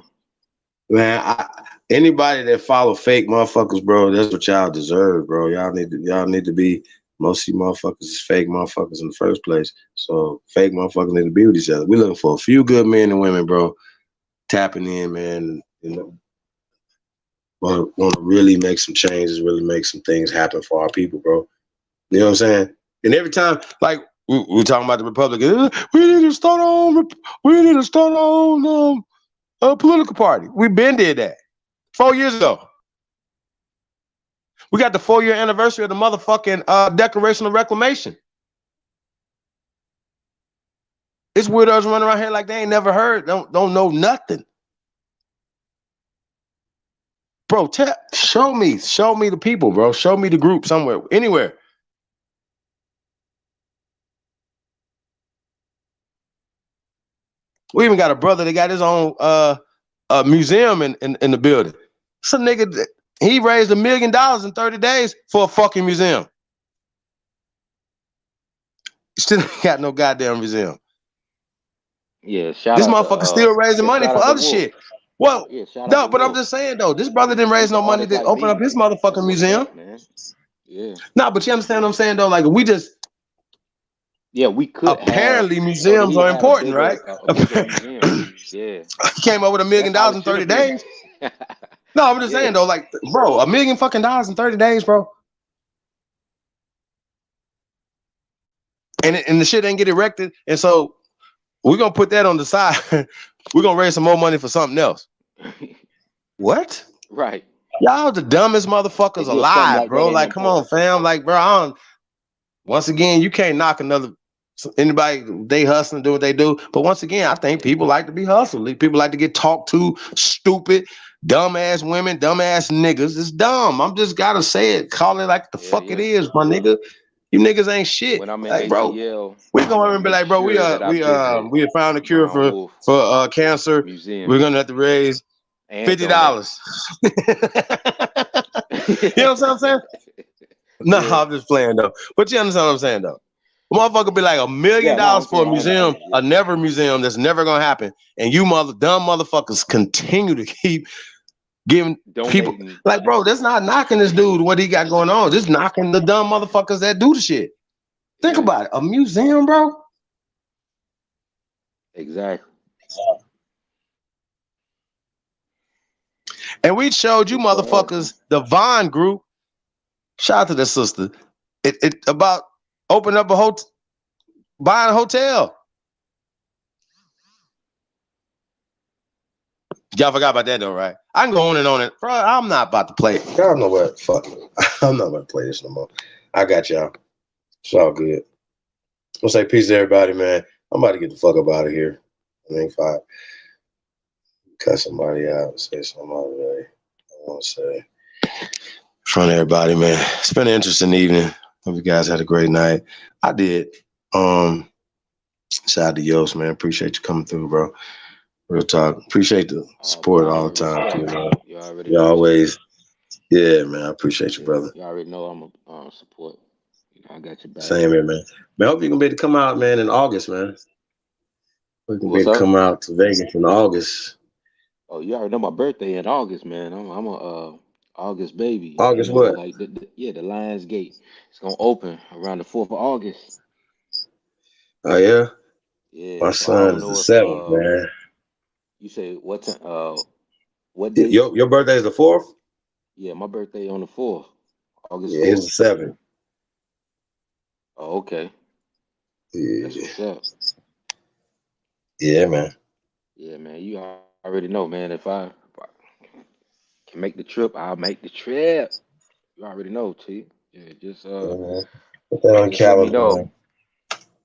Man, anybody that follow fake motherfuckers, bro, that's what y'all deserve, bro. Y'all need to be. Most of you motherfuckers is fake motherfuckers in the first place. So fake motherfuckers need to be with each other. We're looking for a few good men and women, bro, tapping in, man. You know, want to really make some changes, really make some things happen for our people, bro. You know what I'm saying? And every time, like we're talking about the Republicans, we need to start on a political party. We've been did that 4 years ago. We got the 4-year anniversary of the motherfucking Declaration of Reclamation. It's weirdos running around here like they ain't never heard, don't know nothing. Bro, show me the people, bro. Show me the group somewhere, anywhere. We even got a brother that got his own museum in the building. Some nigga, he raised $1 million in 30 days for a fucking museum. Still ain't got no goddamn museum. Yeah, this motherfucker still raising money for other shit. Well, no, but I'm just saying though, this brother didn't raise no money to open up his motherfucking museum. Yeah. No, but you understand what I'm saying though? Like, we just we could apparently museums are important, right? A bigger museum. Yeah. He came up with $1 million in 30 days. No, I'm just saying though, like, bro, $1 million fucking in 30 days, bro. And the shit ain't get erected, and so we're gonna put that on the side. We're gonna raise some more money for something else. What? Right. Y'all the dumbest motherfuckers alive, bro. Like, come on, fam. Like, bro, once again, you can't knock anybody. They hustling, do what they do. But once again, I think people like to be hustled. People like to get talked to. Stupid, dumbass women, dumbass niggas. It's dumb. I'm just gotta say it. Call it like the fuck it is, my nigga. You niggas ain't shit. When I'm in like, bro, ATL, we gonna be like, bro, we have found a cure for cancer. Museum. We're gonna have to raise $50. You know what I'm saying? No, I'm just playing though. But you understand what I'm saying though? A motherfucker be like $1 million for a museum, a never museum that's never gonna happen, and you dumb motherfuckers continue to keep giving people like, bro, that's not knocking this dude what he got going on. Just knocking the dumb motherfuckers that do the shit. Think about it, a museum, bro. Exactly. And we showed you motherfuckers the Vaughn group. Shout out to that sister. It about opening up a hotel, buying a hotel. Y'all forgot about that though, right? I can go on and on it. Bro, I'm not about to play. Y'all know what? Fuck it. I'm not about to play this no more. I got y'all. It's all good. I'll say peace to everybody, man. I'm about to get the fuck up out of here. I mean, if I cut somebody out, say something out of there, I want to say in front of everybody, man. It's been an interesting evening. Hope you guys had a great night. I did. Shout out to Yost, man. Appreciate you coming through, bro. Real talk. Appreciate the support all the time, too, man. You always, yeah, man. I appreciate you, brother. You already know I'm a support. You know, I got your back. Same here, man. Man, I hope you can be able to come out, man, in August, man. We can be able to come out to Vegas in August. Oh, you already know my birthday in August, man. I'm a August baby, and August you know, what? like the Lions Gate. It's gonna open around the 4th of August. Oh yeah. Yeah, My so I son don't is the know if 7th, man. you say what time, what date? Your birthday is the 4th? Yeah, my birthday on the 4th, August Yeah, it's 4th. the 7th. Oh, okay. That's Yeah. what's up. Yeah, man. Yeah, man. You already know, man. If I can make the trip, I'll make the trip. You already know, T. Yeah, Put that on just let me calendar, know. man.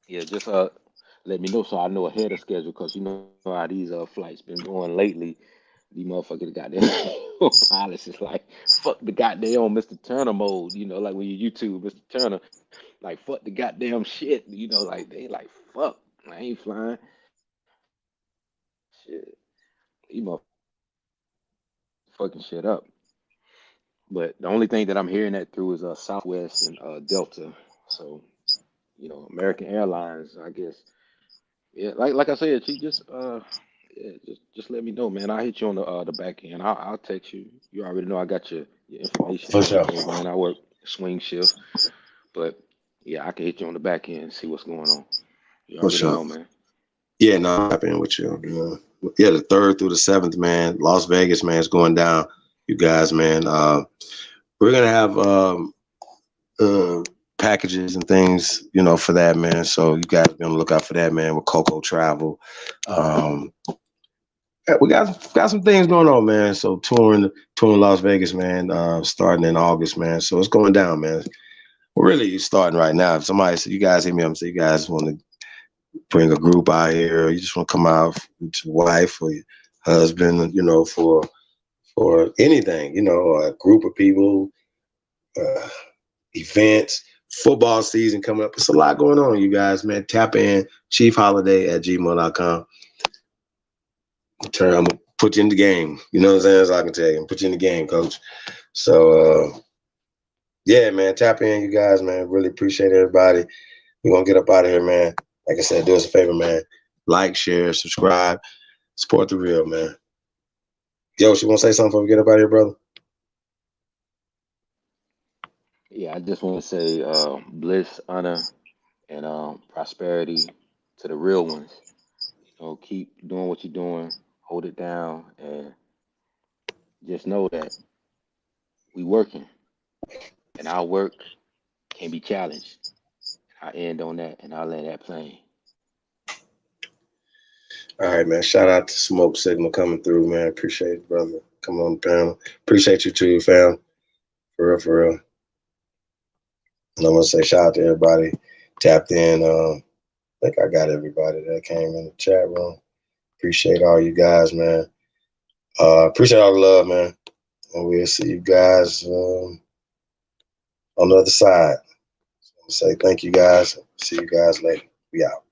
Yeah, just let me know so I know ahead of schedule, because you know how these flights been going lately. These motherfuckers got their pilots is like fuck the goddamn Mr. Turner mode, you know, like when you YouTube Mr. Turner, like fuck the goddamn shit, you know, like they like fuck, I ain't flying. Shit. These motherfucking fucking shit up. But the only thing that I'm hearing that through is Southwest and Delta. So, you know, American Airlines, I guess. Yeah, like I said, she just yeah, just let me know, man. I'll hit you on the back end. I'll text you. You already know I got your information For and sure. everything, man. I work swing shift. But yeah, I can hit you on the back end and see what's going on. You For already sure. know, man. Yeah, no, I'm happy with you. Yeah, the 3rd through the 7th, man. Las Vegas, man, is going down. You guys, man. We're gonna have packages and things, you know, for that, man. So you guys be on the lookout for that, man, with Coco Travel. Yeah, we got some things going on, man. So touring Las Vegas, man, starting in August, man. So it's going down, man. We're really starting right now. If somebody said, you guys hit me up and say you guys want to bring a group out here, or you just want to come out with your wife or your husband, you know, for anything, you know, a group of people, events, football season coming up. It's a lot going on, you guys, man. Tap in chiefholiday@gmail.com. I'm gonna put you in the game. You know what I'm saying? So I can tell you, put you in the game, coach. So yeah, man, tap in, you guys, man. Really appreciate everybody. We're gonna get up out of here, man. Like I said, do us a favor, man. Like, share, subscribe, support the real, man. Yo, you want to say something before we get up out of here, brother? Yeah, I just want to say bliss, honor, and prosperity to the real ones. You know, keep doing what you're doing, hold it down, and just know that we working, and our work can be challenged. I end on that, and I'll land that plane. All right, man. Shout out to Smoke Signal coming through, man. Appreciate it, brother. Coming on the panel. Appreciate you too, fam. For real, for real. And I want to say shout out to everybody tapped in. I think I got everybody that came in the chat room. Appreciate all you guys, man. Appreciate all the love, man. And we'll see you guys on the other side. So say thank you, guys. See you guys later. We out.